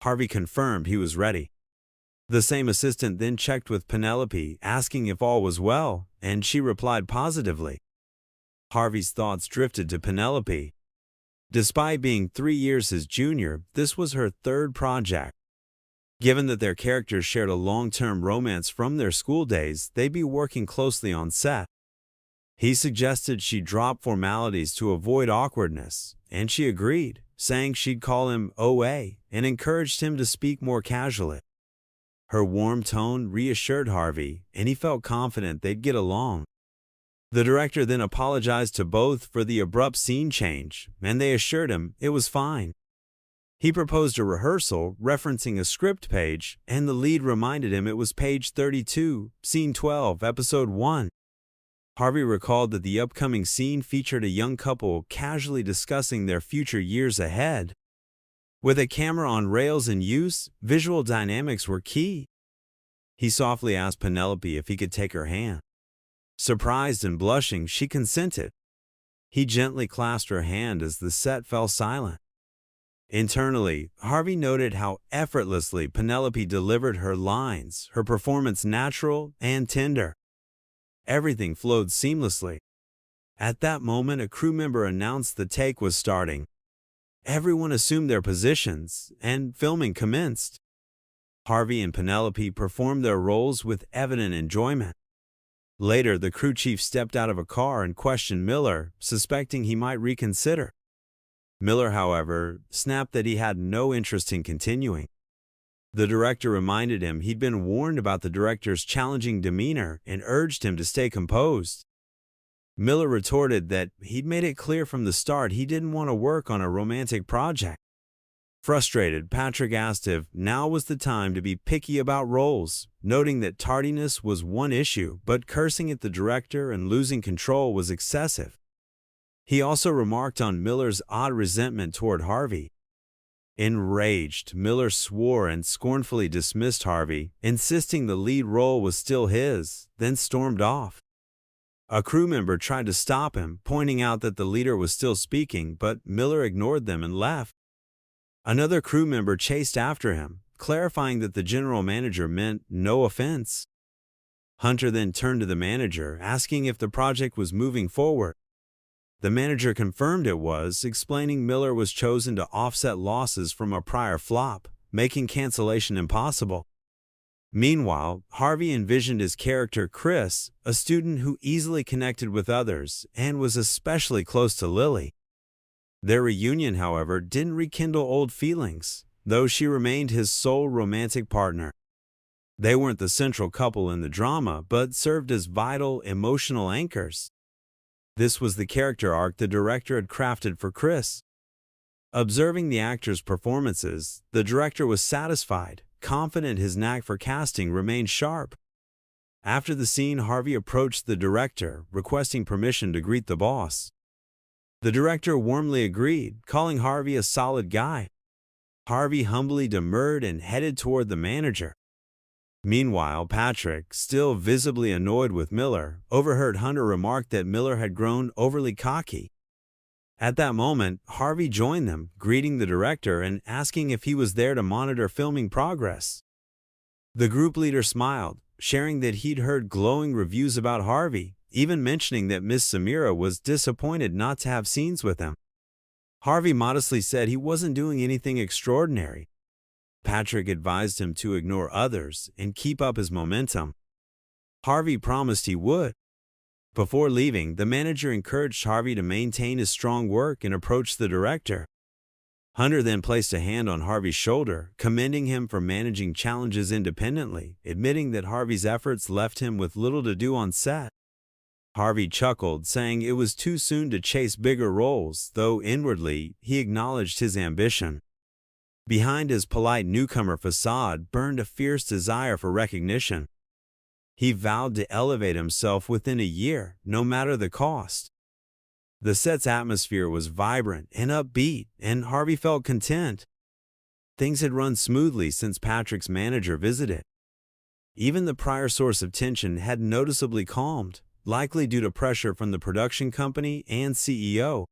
Harvey confirmed he was ready. The same assistant then checked with Penelope, asking if all was well, and she replied positively. Harvey's thoughts drifted to Penelope. Despite being 3 years his junior, this was her third project. Given that their characters shared a long-term romance from their school days, they'd be working closely on set. He suggested she drop formalities to avoid awkwardness, and she agreed, saying she'd call him OA and encouraged him to speak more casually. Her warm tone reassured Harvey, and he felt confident they'd get along. The director then apologized to both for the abrupt scene change, and they assured him it was fine. He proposed a rehearsal referencing a script page, and the lead reminded him it was page 32, scene 12, episode 1. Harvey recalled that the upcoming scene featured a young couple casually discussing their future years ahead. With a camera on rails in use, visual dynamics were key. He softly asked Penelope if he could take her hand. Surprised and blushing, she consented. He gently clasped her hand as the set fell silent. Internally, Harvey noted how effortlessly Penelope delivered her lines, her performance natural and tender. Everything flowed seamlessly. At that moment, a crew member announced the take was starting. Everyone assumed their positions, and filming commenced. Harvey and Penelope performed their roles with evident enjoyment. Later, the crew chief stepped out of a car and questioned Miller, suspecting he might reconsider. Miller, however, snapped that he had no interest in continuing. The director reminded him he'd been warned about the director's challenging demeanor and urged him to stay composed. Miller retorted that he'd made it clear from the start he didn't want to work on a romantic project. Frustrated, Patrick asked if now was the time to be picky about roles, noting that tardiness was one issue, but cursing at the director and losing control was excessive. He also remarked on Miller's odd resentment toward Harvey. Enraged, Miller swore and scornfully dismissed Harvey, insisting the lead role was still his, then stormed off. A crew member tried to stop him, pointing out that the leader was still speaking, but Miller ignored them and left. Another crew member chased after him, clarifying that the general manager meant no offense. Hunter then turned to the manager, asking if the project was moving forward. The manager confirmed it was, explaining Miller was chosen to offset losses from a prior flop, making cancellation impossible. Meanwhile, Harvey envisioned his character Chris, a student who easily connected with others and was especially close to Lily. Their reunion, however, didn't rekindle old feelings, though she remained his sole romantic partner. They weren't the central couple in the drama, but served as vital, emotional anchors. This was the character arc the director had crafted for Chris. Observing the actors' performances, the director was satisfied, confident his knack for casting remained sharp. After the scene, Harvey approached the director, requesting permission to greet the boss. The director warmly agreed, calling Harvey a solid guy. Harvey humbly demurred and headed toward the manager. Meanwhile, Patrick, still visibly annoyed with Miller, overheard Hunter remark that Miller had grown overly cocky. At that moment, Harvey joined them, greeting the director and asking if he was there to monitor filming progress. The group leader smiled, sharing that he'd heard glowing reviews about Harvey, even mentioning that Miss Samira was disappointed not to have scenes with him. Harvey modestly said he wasn't doing anything extraordinary. Patrick advised him to ignore others and keep up his momentum. Harvey promised he would. Before leaving, the manager encouraged Harvey to maintain his strong work and approach the director. Hunter then placed a hand on Harvey's shoulder, commending him for managing challenges independently, admitting that Harvey's efforts left him with little to do on set. Harvey chuckled, saying it was too soon to chase bigger roles, though inwardly he acknowledged his ambition. Behind his polite newcomer facade burned a fierce desire for recognition. He vowed to elevate himself within a year, no matter the cost. The set's atmosphere was vibrant and upbeat, and Harvey felt content. Things had run smoothly since Patrick's manager visited. Even the prior source of tension had noticeably calmed, likely due to pressure from the production company and CEO.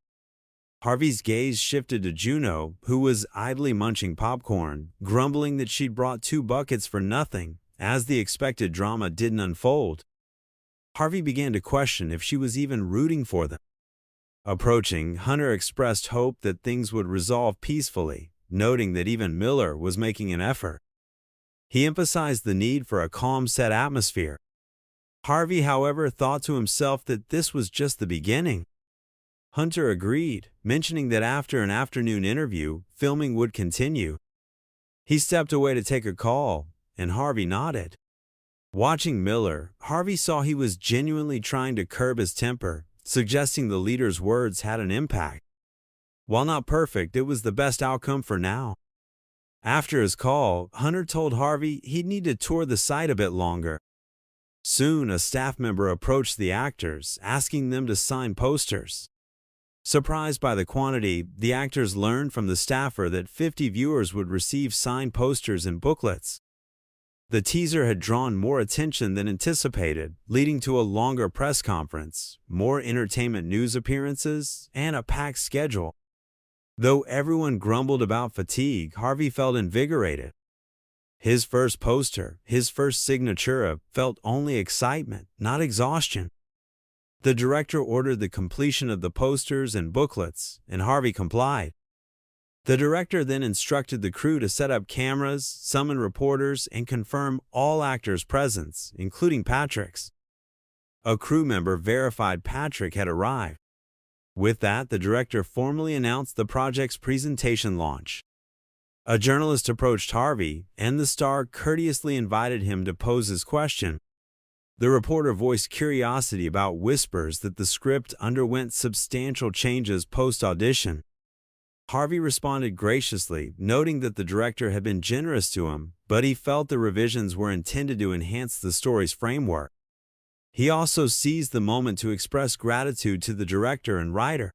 Harvey's gaze shifted to Juno, who was idly munching popcorn, grumbling that she'd brought 2 buckets for nothing, as the expected drama didn't unfold. Harvey began to question if she was even rooting for them. Approaching, Hunter expressed hope that things would resolve peacefully, noting that even Miller was making an effort. He emphasized the need for a calm set atmosphere. Harvey, however, thought to himself that this was just the beginning. Hunter agreed, mentioning that after an afternoon interview, filming would continue. He stepped away to take a call, and Harvey nodded. Watching Miller, Harvey saw he was genuinely trying to curb his temper, suggesting the leader's words had an impact. While not perfect, it was the best outcome for now. After his call, Hunter told Harvey he'd need to tour the site a bit longer. Soon, a staff member approached the actors, asking them to sign posters. Surprised by the quantity, the actors learned from the staffer that 50 viewers would receive signed posters and booklets. The teaser had drawn more attention than anticipated, leading to a longer press conference, more entertainment news appearances, and a packed schedule. Though everyone grumbled about fatigue, Harvey felt invigorated. His first poster, his first signature, felt only excitement, not exhaustion. The director ordered the completion of the posters and booklets, and Harvey complied. The director then instructed the crew to set up cameras, summon reporters, and confirm all actors' presence, including Patrick's. A crew member verified Patrick had arrived. With that, the director formally announced the project's presentation launch. A journalist approached Harvey, and the star courteously invited him to pose his question. The reporter voiced curiosity about whispers that the script underwent substantial changes post-audition. Harvey responded graciously, noting that the director had been generous to him, but he felt the revisions were intended to enhance the story's framework. He also seized the moment to express gratitude to the director and writer.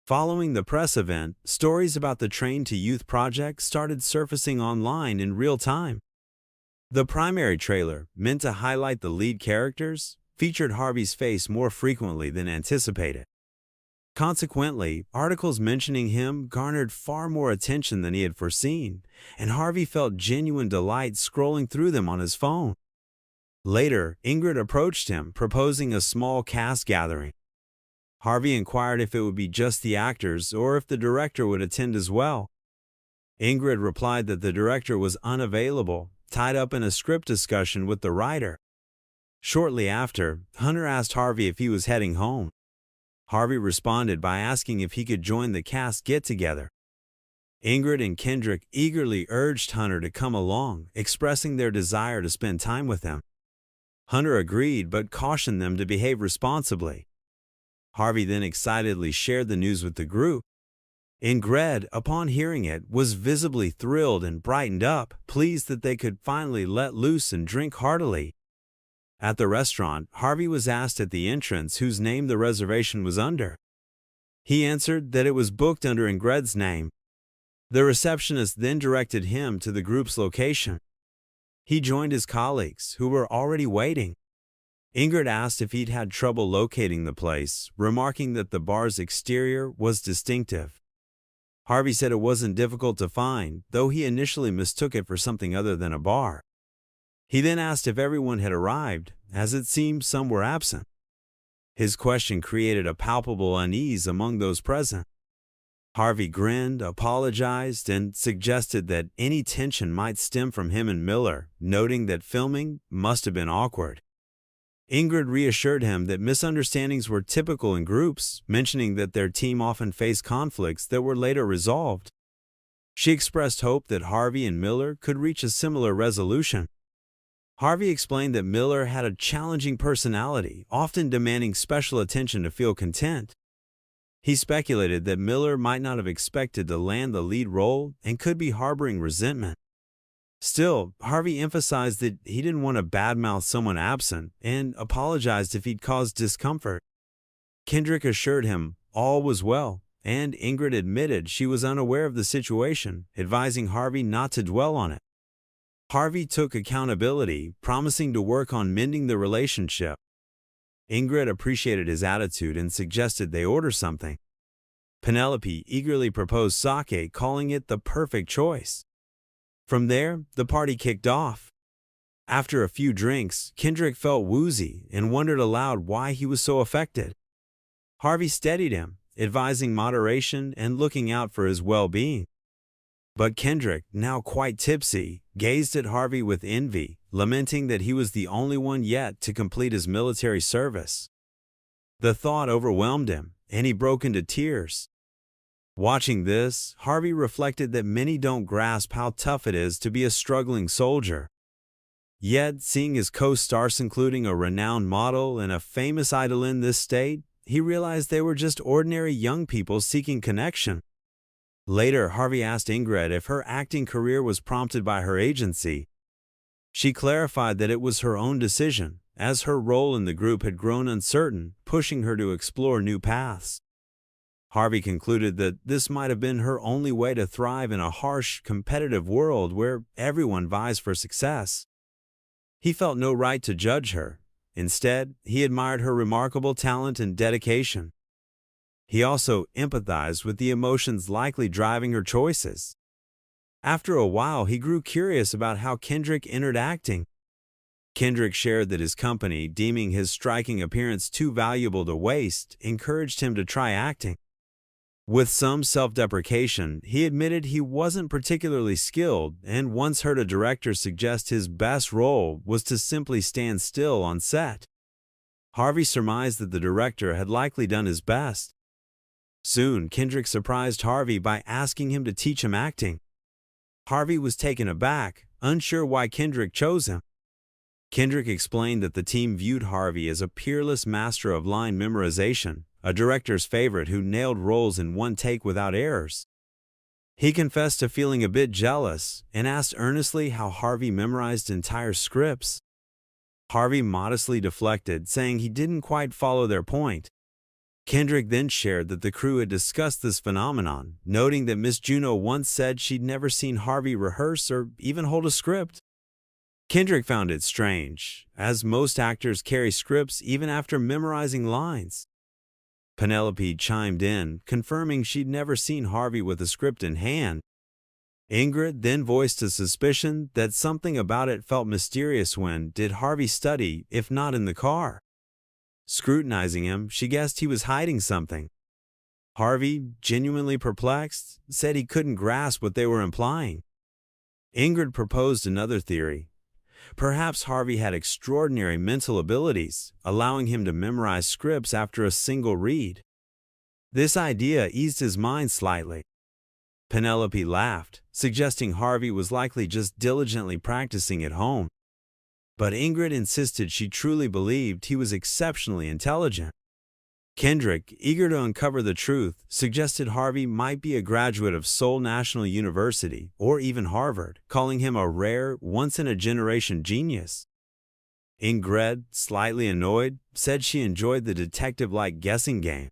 Following the press event, stories about the Train to Youth project started surfacing online in real time. The primary trailer, meant to highlight the lead characters, featured Harvey's face more frequently than anticipated. Consequently, articles mentioning him garnered far more attention than he had foreseen, and Harvey felt genuine delight scrolling through them on his phone. Later, Ingrid approached him, proposing a small cast gathering. Harvey inquired if it would be just the actors or if the director would attend as well. Ingrid replied that the director was unavailable, tied up in a script discussion with the writer. Shortly after, Hunter asked Harvey if he was heading home. Harvey responded by asking if he could join the cast get-together. Ingrid and Kendrick eagerly urged Hunter to come along, expressing their desire to spend time with him. Hunter agreed but cautioned them to behave responsibly. Harvey then excitedly shared the news with the group. Ingrid, upon hearing it, was visibly thrilled and brightened up, pleased that they could finally let loose and drink heartily. At the restaurant, Harvey was asked at the entrance whose name the reservation was under. He answered that it was booked under Ingrid's name. The receptionist then directed him to the group's location. He joined his colleagues, who were already waiting. Ingrid asked if he'd had trouble locating the place, remarking that the bar's exterior was distinctive. Harvey said it wasn't difficult to find, though he initially mistook it for something other than a bar. He then asked if everyone had arrived, as it seemed some were absent. His question created a palpable unease among those present. Harvey grinned, apologized, and suggested that any tension might stem from him and Miller, noting that filming must have been awkward. Ingrid reassured him that misunderstandings were typical in groups, mentioning that their team often faced conflicts that were later resolved. She expressed hope that Harvey and Miller could reach a similar resolution. Harvey explained that Miller had a challenging personality, often demanding special attention to feel content. He speculated that Miller might not have expected to land the lead role and could be harboring resentment. Still, Harvey emphasized that he didn't want to badmouth someone absent and apologized if he'd caused discomfort. Kendrick assured him all was well, and Ingrid admitted she was unaware of the situation, advising Harvey not to dwell on it. Harvey took accountability, promising to work on mending the relationship. Ingrid appreciated his attitude and suggested they order something. Penelope eagerly proposed sake, calling it the perfect choice. From there, the party kicked off. After a few drinks, Kendrick felt woozy and wondered aloud why he was so affected. Harvey steadied him, advising moderation and looking out for his well-being. But Kendrick, now quite tipsy, gazed at Harvey with envy, lamenting that he was the only one yet to complete his military service. The thought overwhelmed him, and he broke into tears. Watching this, Harvey reflected that many don't grasp how tough it is to be a struggling soldier. Yet, seeing his co-stars including a renowned model and a famous idol in this state, he realized they were just ordinary young people seeking connection. Later, Harvey asked Ingrid if her acting career was prompted by her agency. She clarified that it was her own decision, as her role in the group had grown uncertain, pushing her to explore new paths. Harvey concluded that this might have been her only way to thrive in a harsh, competitive world where everyone vies for success. He felt no right to judge her. Instead, he admired her remarkable talent and dedication. He also empathized with the emotions likely driving her choices. After a while, he grew curious about how Kendrick entered acting. Kendrick shared that his company, deeming his striking appearance too valuable to waste, encouraged him to try acting. With some self-deprecation, he admitted he wasn't particularly skilled and once heard a director suggest his best role was to simply stand still on set. Harvey surmised that the director had likely done his best. Soon, Kendrick surprised Harvey by asking him to teach him acting. Harvey was taken aback, unsure why Kendrick chose him. Kendrick explained that the team viewed Harvey as a peerless master of line memorization, a director's favorite who nailed roles in one take without errors. He confessed to feeling a bit jealous and asked earnestly how Harvey memorized entire scripts. Harvey modestly deflected, saying he didn't quite follow their point. Kendrick then shared that the crew had discussed this phenomenon, noting that Miss Juno once said she'd never seen Harvey rehearse or even hold a script. Kendrick found it strange, as most actors carry scripts even after memorizing lines. Penelope chimed in, confirming she'd never seen Harvey with a script in hand. Ingrid then voiced a suspicion that something about it felt mysterious. When did Harvey study, if not in the car? Scrutinizing him, she guessed he was hiding something. Harvey, genuinely perplexed, said he couldn't grasp what they were implying. Ingrid proposed another theory. Perhaps Harvey had extraordinary mental abilities, allowing him to memorize scripts after a single read. This idea eased his mind slightly. Penelope laughed, suggesting Harvey was likely just diligently practicing at home. But Ingrid insisted she truly believed he was exceptionally intelligent. Kendrick, eager to uncover the truth, suggested Harvey might be a graduate of Seoul National University or even Harvard, calling him a rare, once-in-a-generation genius. Ingrid, slightly annoyed, said she enjoyed the detective-like guessing game.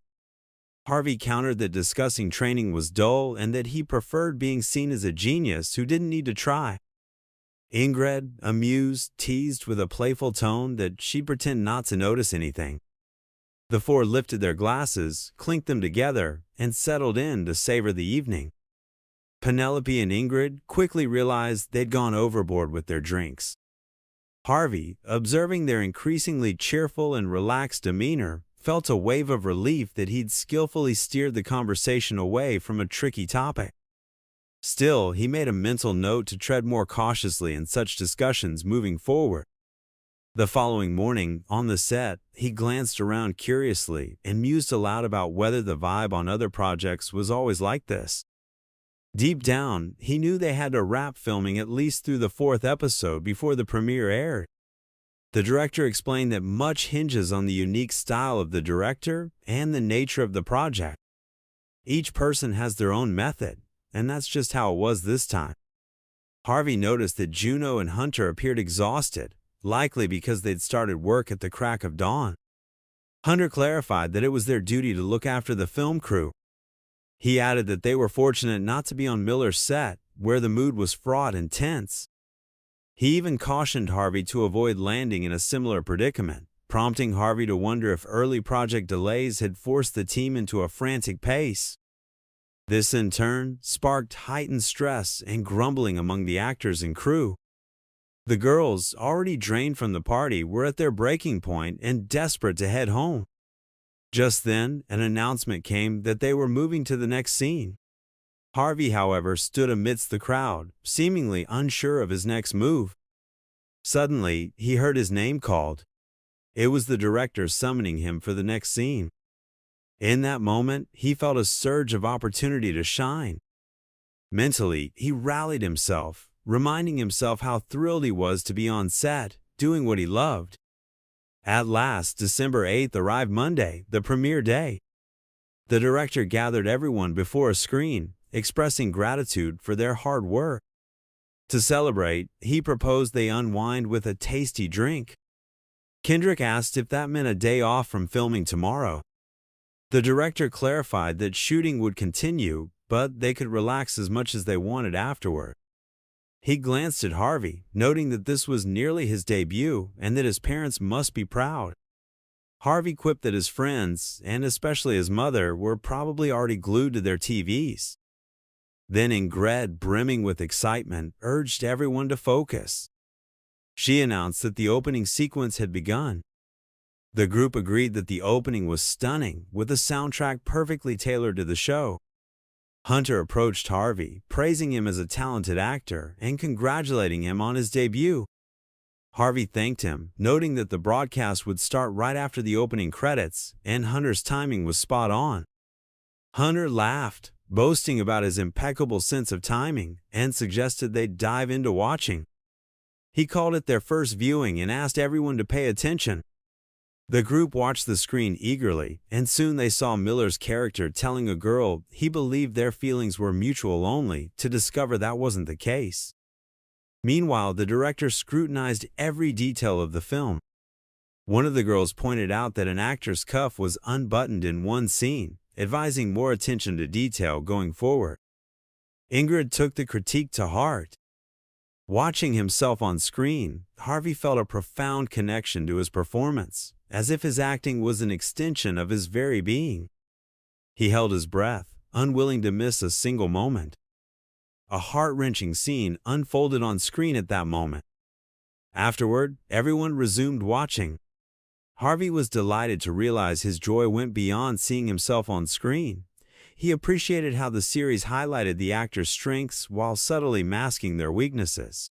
Harvey countered that discussing training was dull and that he preferred being seen as a genius who didn't need to try. Ingrid, amused, teased with a playful tone that she'd pretend not to notice anything. The four lifted their glasses, clinked them together, and settled in to savor the evening. Penelope and Ingrid quickly realized they'd gone overboard with their drinks. Harvey, observing their increasingly cheerful and relaxed demeanor, felt a wave of relief that he'd skillfully steered the conversation away from a tricky topic. Still, he made a mental note to tread more cautiously in such discussions moving forward. The following morning, on the set, he glanced around curiously and mused aloud about whether the vibe on other projects was always like this. Deep down, he knew they had to wrap filming at least through the 4th episode before the premiere aired. The director explained that much hinges on the unique style of the director and the nature of the project. Each person has their own method, and that's just how it was this time. Harvey noticed that Juno and Hunter appeared exhausted, likely because they'd started work at the crack of dawn. Hunter clarified that it was their duty to look after the film crew. He added that they were fortunate not to be on Miller's set, where the mood was fraught and tense. He even cautioned Harvey to avoid landing in a similar predicament, prompting Harvey to wonder if early project delays had forced the team into a frantic pace. This, in turn, sparked heightened stress and grumbling among the actors and crew. The girls, already drained from the party, were at their breaking point and desperate to head home. Just then, an announcement came that they were moving to the next scene. Harvey, however, stood amidst the crowd, seemingly unsure of his next move. Suddenly, he heard his name called. It was the director summoning him for the next scene. In that moment, he felt a surge of opportunity to shine. Mentally, he rallied himself, reminding himself how thrilled he was to be on set, doing what he loved. At last, December 8th arrived Monday, the premiere day. The director gathered everyone before a screen, expressing gratitude for their hard work. To celebrate, he proposed they unwind with a tasty drink. Kendrick asked if that meant a day off from filming tomorrow. The director clarified that shooting would continue, but they could relax as much as they wanted afterward. He glanced at Harvey, noting that this was nearly his debut and that his parents must be proud. Harvey quipped that his friends, and especially his mother, were probably already glued to their TVs. Then Ingrid, brimming with excitement, urged everyone to focus. She announced that the opening sequence had begun. The group agreed that the opening was stunning, with a soundtrack perfectly tailored to the show. Hunter approached Harvey, praising him as a talented actor and congratulating him on his debut. Harvey thanked him, noting that the broadcast would start right after the opening credits, and Hunter's timing was spot on. Hunter laughed, boasting about his impeccable sense of timing, and suggested they dive into watching. He called it their first viewing and asked everyone to pay attention. The group watched the screen eagerly, and soon they saw Miller's character telling a girl he believed their feelings were mutual only to discover that wasn't the case. Meanwhile, the director scrutinized every detail of the film. One of the girls pointed out that an actor's cuff was unbuttoned in one scene, advising more attention to detail going forward. Ingrid took the critique to heart. Watching himself on screen, Harvey felt a profound connection to his performance, as if his acting was an extension of his very being. He held his breath, unwilling to miss a single moment. A heart-wrenching scene unfolded on screen at that moment. Afterward, everyone resumed watching. Harvey was delighted to realize his joy went beyond seeing himself on screen. He appreciated how the series highlighted the actors' strengths while subtly masking their weaknesses.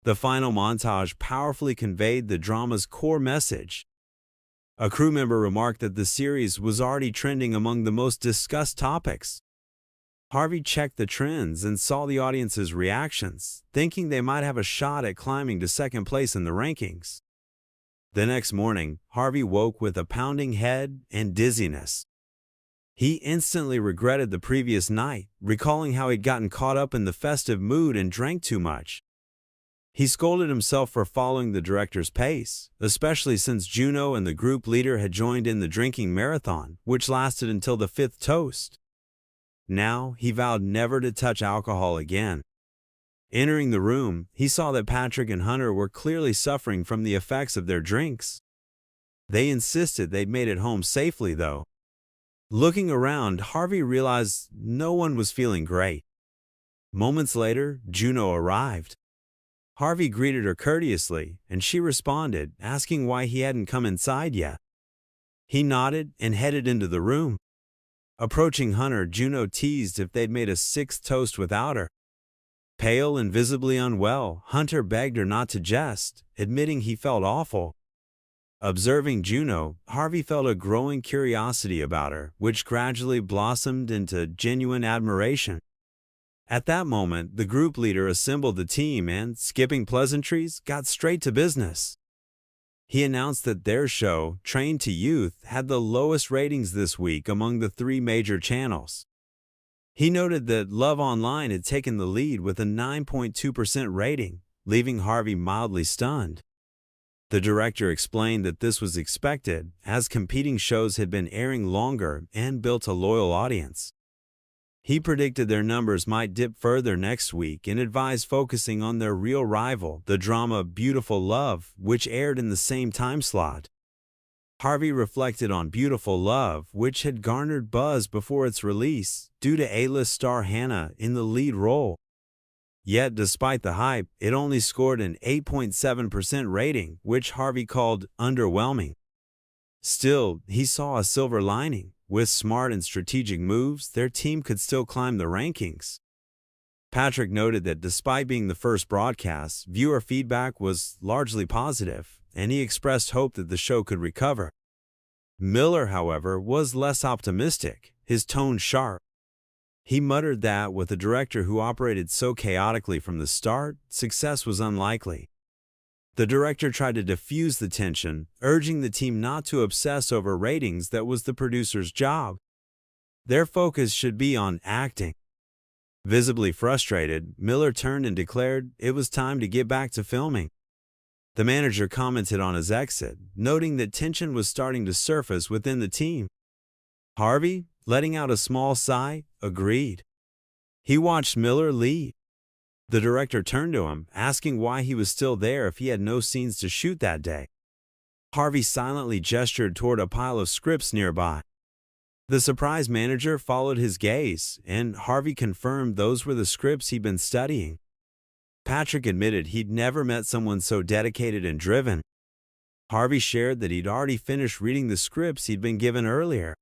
The final montage powerfully conveyed the drama's core message. A crew member remarked that the series was already trending among the most discussed topics. Harvey checked the trends and saw the audience's reactions, thinking they might have a shot at climbing to second place in the rankings. The next morning, Harvey woke with a pounding head and dizziness. He instantly regretted the previous night, recalling how he'd gotten caught up in the festive mood and drank too much. He scolded himself for following the director's pace, especially since Juno and the group leader had joined in the drinking marathon, which lasted until the fifth toast. Now, he vowed never to touch alcohol again. Entering the room, he saw that Patrick and Hunter were clearly suffering from the effects of their drinks. They insisted they'd made it home safely, though. Looking around, Harvey realized no one was feeling great. Moments later, Juno arrived. Harvey greeted her courteously, and she responded, asking why he hadn't come inside yet. He nodded and headed into the room. Approaching Hunter, Juno teased if they'd made a sixth toast without her. Pale and visibly unwell, Hunter begged her not to jest, admitting he felt awful. Observing Juno, Harvey felt a growing curiosity about her, which gradually blossomed into genuine admiration. At that moment, the group leader assembled the team and, skipping pleasantries, got straight to business. He announced that their show, Train to Youth, had the lowest ratings this week among the three major channels. He noted that Love Online had taken the lead with a 9.2% rating, leaving Harvey mildly stunned. The director explained that this was expected, as competing shows had been airing longer and built a loyal audience. He predicted their numbers might dip further next week and advised focusing on their real rival, the drama Beautiful Love, which aired in the same time slot. Harvey reflected on Beautiful Love, which had garnered buzz before its release, due to A-list star Hannah in the lead role. Yet, despite the hype, it only scored an 8.7% rating, which Harvey called underwhelming. Still, he saw a silver lining. With smart and strategic moves, their team could still climb the rankings. Patrick noted that despite being the first broadcast, viewer feedback was largely positive, and he expressed hope that the show could recover. Miller, however, was less optimistic, his tone sharp. He muttered that, with a director who operated so chaotically from the start, success was unlikely. The director tried to diffuse the tension, urging the team not to obsess over ratings that was the producer's job. Their focus should be on acting. Visibly frustrated, Miller turned and declared it was time to get back to filming. The manager commented on his exit, noting that tension was starting to surface within the team. Harvey, letting out a small sigh, agreed. He watched Miller leave. The director turned to him, asking why he was still there if he had no scenes to shoot that day. Harvey silently gestured toward a pile of scripts nearby. The surprised manager followed his gaze, and Harvey confirmed those were the scripts he'd been studying. Patrick admitted he'd never met someone so dedicated and driven. Harvey shared that he'd already finished reading the scripts he'd been given earlier.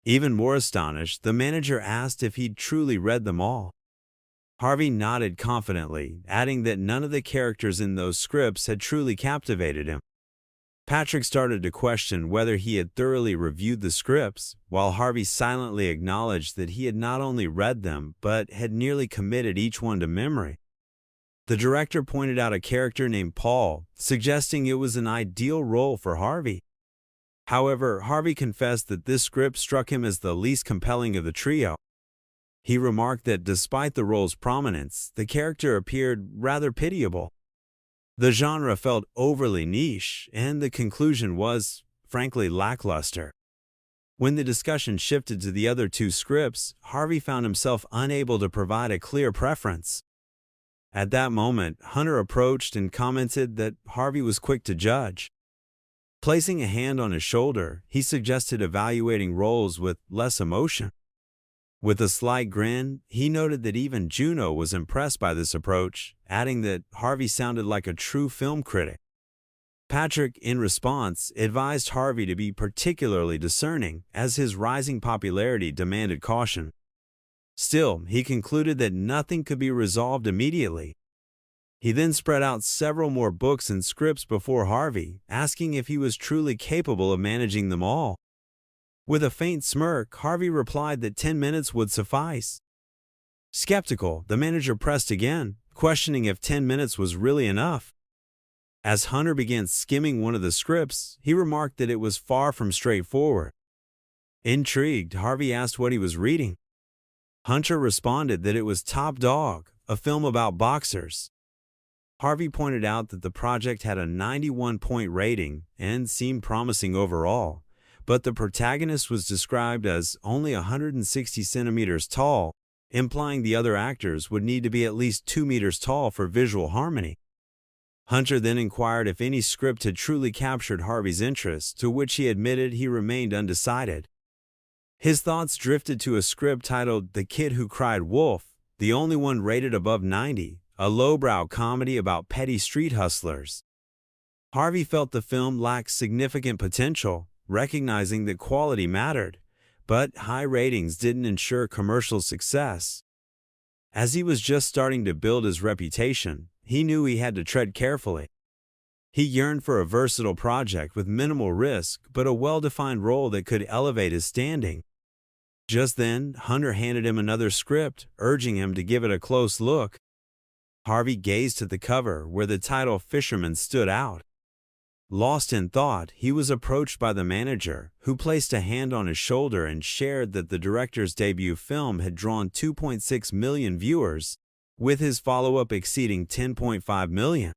Even more astonished, the manager asked if he'd truly read them all. Harvey nodded confidently, adding that none of the characters in those scripts had truly captivated him. Patrick started to question whether he had thoroughly reviewed the scripts, while Harvey silently acknowledged that he had not only read them, but had nearly committed each one to memory. The director pointed out a character named Paul, suggesting it was an ideal role for Harvey. However, Harvey confessed that this script struck him as the least compelling of the trio. He remarked that despite the role's prominence, the character appeared rather pitiable. The genre felt overly niche, and the conclusion was, frankly, lackluster. When the discussion shifted to the other two scripts, Harvey found himself unable to provide a clear preference. At that moment, Hunter approached and commented that Harvey was quick to judge. Placing a hand on his shoulder, he suggested evaluating roles with less emotion. With a slight grin, he noted that even Juno was impressed by this approach, adding that Harvey sounded like a true film critic. Patrick, in response, advised Harvey to be particularly discerning, as his rising popularity demanded caution. Still, he concluded that nothing could be resolved immediately. He then spread out several more books and scripts before Harvey, asking if he was truly capable of managing them all. With a faint smirk, Harvey replied that 10 minutes would suffice. Skeptical, the manager pressed again, questioning if 10 minutes was really enough. As Hunter began skimming one of the scripts, he remarked that it was far from straightforward. Intrigued, Harvey asked what he was reading. Hunter responded that it was Top Dog, a film about boxers. Harvey pointed out that the project had a 91-point rating and seemed promising overall, but the protagonist was described as only 160 centimeters tall, implying the other actors would need to be at least 2 meters tall for visual harmony. Hunter then inquired if any script had truly captured Harvey's interest, to which he admitted he remained undecided. His thoughts drifted to a script titled The Kid Who Cried Wolf, the only one rated above 90, a lowbrow comedy about petty street hustlers. Harvey felt the film lacked significant potential, recognizing that quality mattered, but high ratings didn't ensure commercial success. As he was just starting to build his reputation, he knew he had to tread carefully. He yearned for a versatile project with minimal risk, but a well-defined role that could elevate his standing. Just then, Hunter handed him another script, urging him to give it a close look. Harvey gazed at the cover, where the title Fisherman stood out. Lost in thought, he was approached by the manager, who placed a hand on his shoulder and shared that the director's debut film had drawn 2.6 million viewers, with his follow-up exceeding 10.5 million.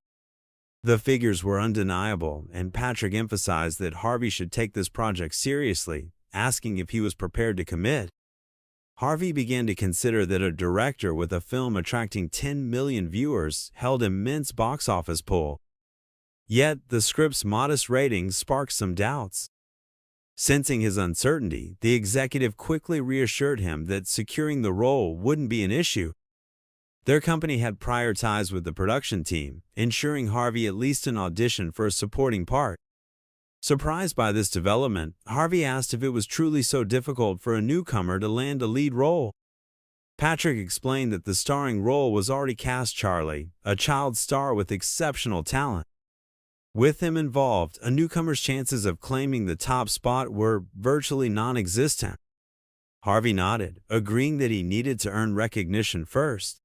The figures were undeniable, and Patrick emphasized that Harvey should take this project seriously, asking if he was prepared to commit. Harvey began to consider that a director with a film attracting 10 million viewers held immense box office pull. Yet, the script's modest ratings sparked some doubts. Sensing his uncertainty, the executive quickly reassured him that securing the role wouldn't be an issue. Their company had prior ties with the production team, ensuring Harvey at least an audition for a supporting part. Surprised by this development, Harvey asked if it was truly so difficult for a newcomer to land a lead role. Patrick explained that the starring role was already cast Charlie, a child star with exceptional talent. With him involved, a newcomer's chances of claiming the top spot were virtually non-existent. Harvey nodded, agreeing that he needed to earn recognition first.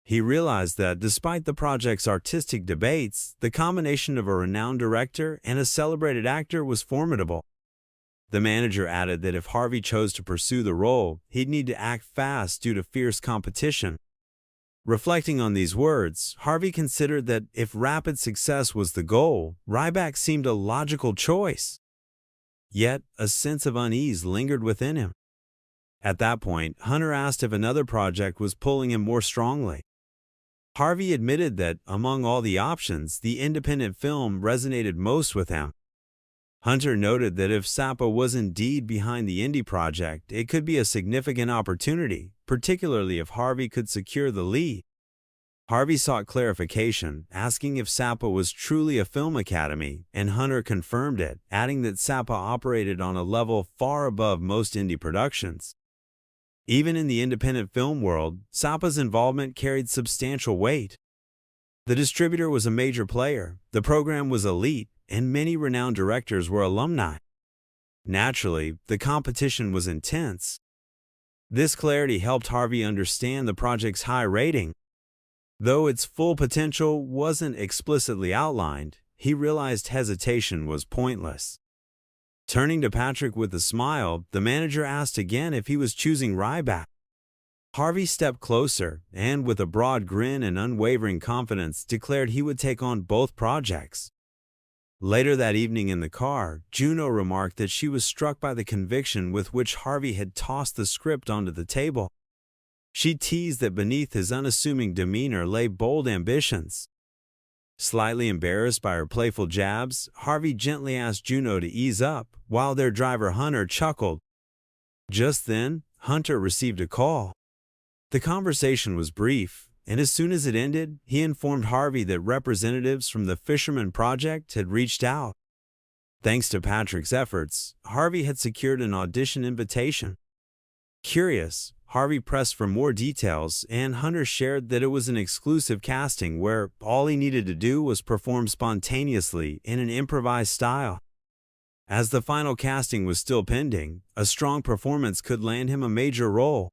He realized that despite the project's artistic debates, the combination of a renowned director and a celebrated actor was formidable. The manager added that if Harvey chose to pursue the role, he'd need to act fast due to fierce competition. Reflecting on these words, Harvey considered that if rapid success was the goal, Ryback seemed a logical choice. Yet, a sense of unease lingered within him. At that point, Hunter asked if another project was pulling him more strongly. Harvey admitted that, among all the options, the independent film resonated most with him. Hunter noted that if Sappa was indeed behind the indie project, it could be a significant opportunity, particularly if Harvey could secure the lead. Harvey sought clarification, asking if SAPA was truly a film academy, and Hunter confirmed it, adding that SAPA operated on a level far above most indie productions. Even in the independent film world, SAPA's involvement carried substantial weight. The distributor was a major player, the program was elite, and many renowned directors were alumni. Naturally, the competition was intense. This clarity helped Harvey understand the project's high rating. Though its full potential wasn't explicitly outlined, he realized hesitation was pointless. Turning to Patrick with a smile, the manager asked again if he was choosing Ryback. Harvey stepped closer and, with a broad grin and unwavering confidence, declared he would take on both projects. Later that evening in the car, Juno remarked that she was struck by the conviction with which Harvey had tossed the script onto the table. She teased that beneath his unassuming demeanor lay bold ambitions. Slightly embarrassed by her playful jabs, Harvey gently asked Juno to ease up, while their driver Hunter chuckled. Just then, Hunter received a call. The conversation was brief, and as soon as it ended, he informed Harvey that representatives from the Fisherman Project had reached out. Thanks to Patrick's efforts, Harvey had secured an audition invitation. Curious, Harvey pressed for more details, and Hunter shared that it was an exclusive casting where all he needed to do was perform spontaneously in an improvised style. As the final casting was still pending, a strong performance could land him a major role.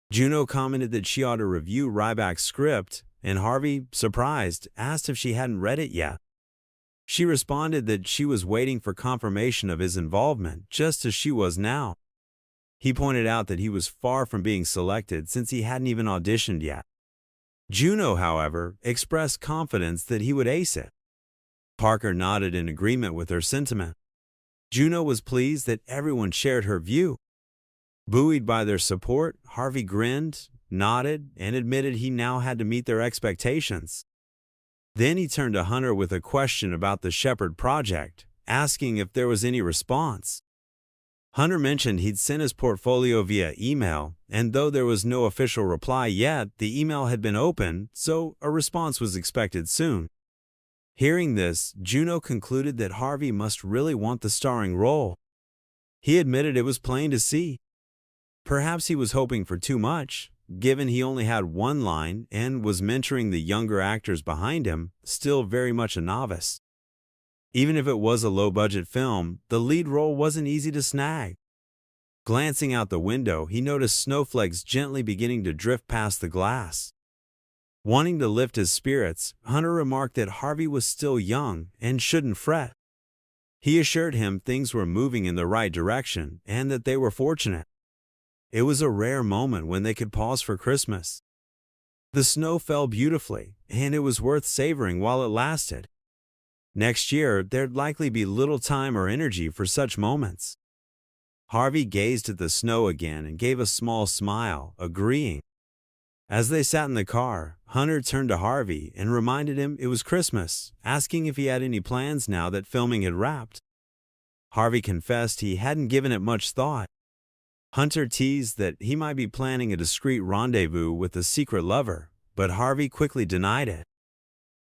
Juno commented that she ought to review Ryback's script, and Harvey, surprised, asked if she hadn't read it yet. She responded that she was waiting for confirmation of his involvement, just as she was now. He pointed out that he was far from being selected since he hadn't even auditioned yet. Juno, however, expressed confidence that he would ace it. Parker nodded in agreement with her sentiment. Juno was pleased that everyone shared her view. Buoyed by their support, Harvey grinned, nodded, and admitted he now had to meet their expectations. Then he turned to Hunter with a question about the Shepherd Project, asking if there was any response. Hunter mentioned he'd sent his portfolio via email, and though there was no official reply yet, the email had been opened, so a response was expected soon. Hearing this, Juno concluded that Harvey must really want the starring role. He admitted it was plain to see. Perhaps he was hoping for too much, given he only had one line and was mentoring the younger actors behind him, still very much a novice. Even if it was a low-budget film, the lead role wasn't easy to snag. Glancing out the window, he noticed snowflakes gently beginning to drift past the glass. Wanting to lift his spirits, Hunter remarked that Harvey was still young and shouldn't fret. He assured him things were moving in the right direction and that they were fortunate. It was a rare moment when they could pause for Christmas. The snow fell beautifully, and it was worth savoring while it lasted. Next year, there'd likely be little time or energy for such moments. Harvey gazed at the snow again and gave a small smile, agreeing. As they sat in the car, Hunter turned to Harvey and reminded him it was Christmas, asking if he had any plans now that filming had wrapped. Harvey confessed he hadn't given it much thought. Hunter teased that he might be planning a discreet rendezvous with a secret lover, but Harvey quickly denied it.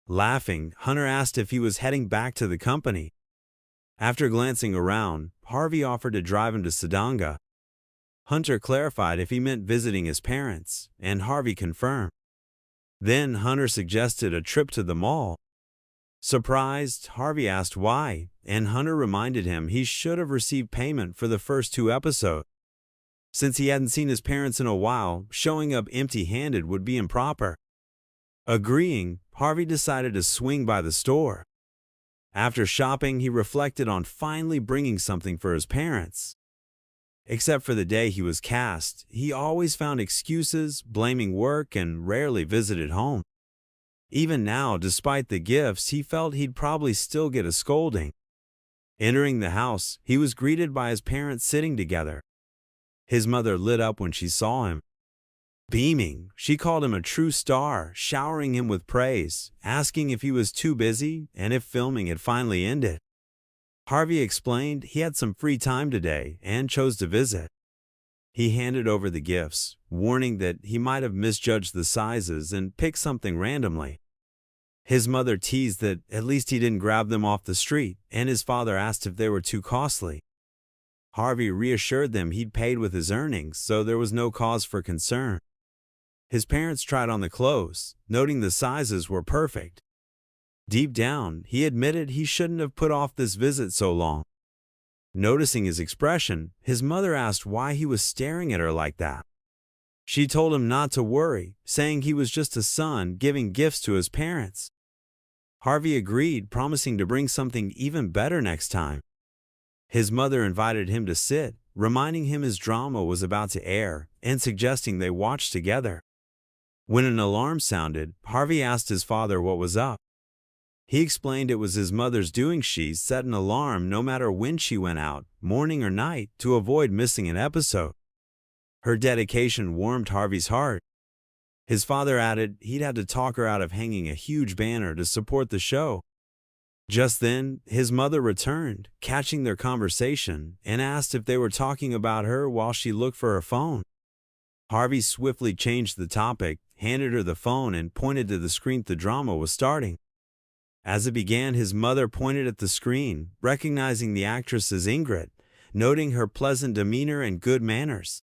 Laughing, Hunter asked if he was heading back to the company. After glancing around, Harvey offered to drive him to Sadanga. Hunter clarified if he meant visiting his parents, and Harvey confirmed. Then Hunter suggested a trip to the mall. Surprised, Harvey asked why, and Hunter reminded him he should have received payment for the first 2 episodes. Since he hadn't seen his parents in a while, showing up empty-handed would be improper. Agreeing, Harvey decided to swing by the store. After shopping, he reflected on finally bringing something for his parents. Except for the day he was cast, he always found excuses, blaming work, and rarely visited home. Even now, despite the gifts, he felt he'd probably still get a scolding. Entering the house, he was greeted by his parents sitting together. His mother lit up when she saw him. Beaming, she called him a true star, showering him with praise, asking if he was too busy and if filming had finally ended. Harvey explained he had some free time today and chose to visit. He handed over the gifts, warning that he might have misjudged the sizes and picked something randomly. His mother teased that at least he didn't grab them off the street, and his father asked if they were too costly. Harvey reassured them he'd paid with his earnings, so there was no cause for concern. His parents tried on the clothes, noting the sizes were perfect. Deep down, he admitted he shouldn't have put off this visit so long. Noticing his expression, his mother asked why he was staring at her like that. She told him not to worry, saying he was just a son giving gifts to his parents. Harvey agreed, promising to bring something even better next time. His mother invited him to sit, reminding him his drama was about to air and suggesting they watch together. When an alarm sounded, Harvey asked his father what was up. He explained it was his mother's doing. She set an alarm no matter when she went out, morning or night, to avoid missing an episode. Her dedication warmed Harvey's heart. His father added he'd had to talk her out of hanging a huge banner to support the show. Just then, his mother returned, catching their conversation, and asked if they were talking about her while she looked for her phone. Harvey swiftly changed the topic, handed her the phone, and pointed to the screen the drama was starting. As it began, his mother pointed at the screen, recognizing the actress as Ingrid, noting her pleasant demeanor and good manners.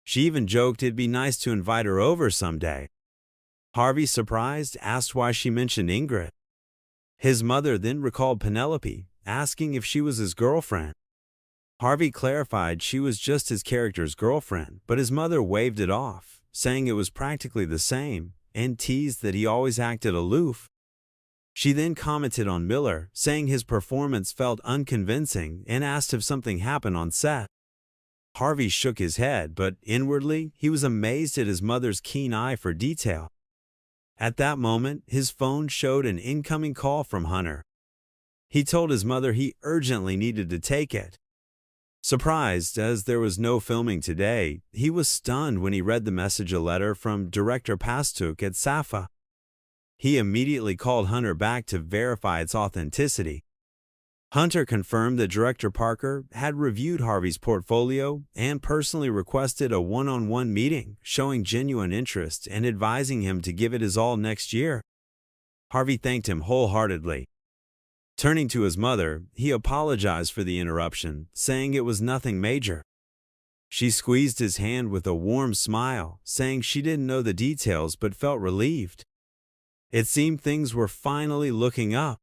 She even joked it'd be nice to invite her over someday. Harvey, surprised, asked why she mentioned Ingrid. His mother then recalled Penelope, asking if she was his girlfriend. Harvey clarified she was just his character's girlfriend, but his mother waved it off, saying it was practically the same, and teased that he always acted aloof. She then commented on Miller, saying his performance felt unconvincing, and asked if something happened on set. Harvey shook his head, but inwardly, he was amazed at his mother's keen eye for detail. At that moment, his phone showed an incoming call from Hunter. He told his mother he urgently needed to take it. Surprised, as there was no filming today, he was stunned when he read the message, a letter from director Pastuk at Safa. He immediately called Hunter back to verify its authenticity. Hunter confirmed that director Parker had reviewed Harvey's portfolio and personally requested a one-on-one meeting, showing genuine interest and advising him to give it his all next year. Harvey thanked him wholeheartedly. Turning to his mother, he apologized for the interruption, saying it was nothing major. She squeezed his hand with a warm smile, saying she didn't know the details but felt relieved. It seemed things were finally looking up.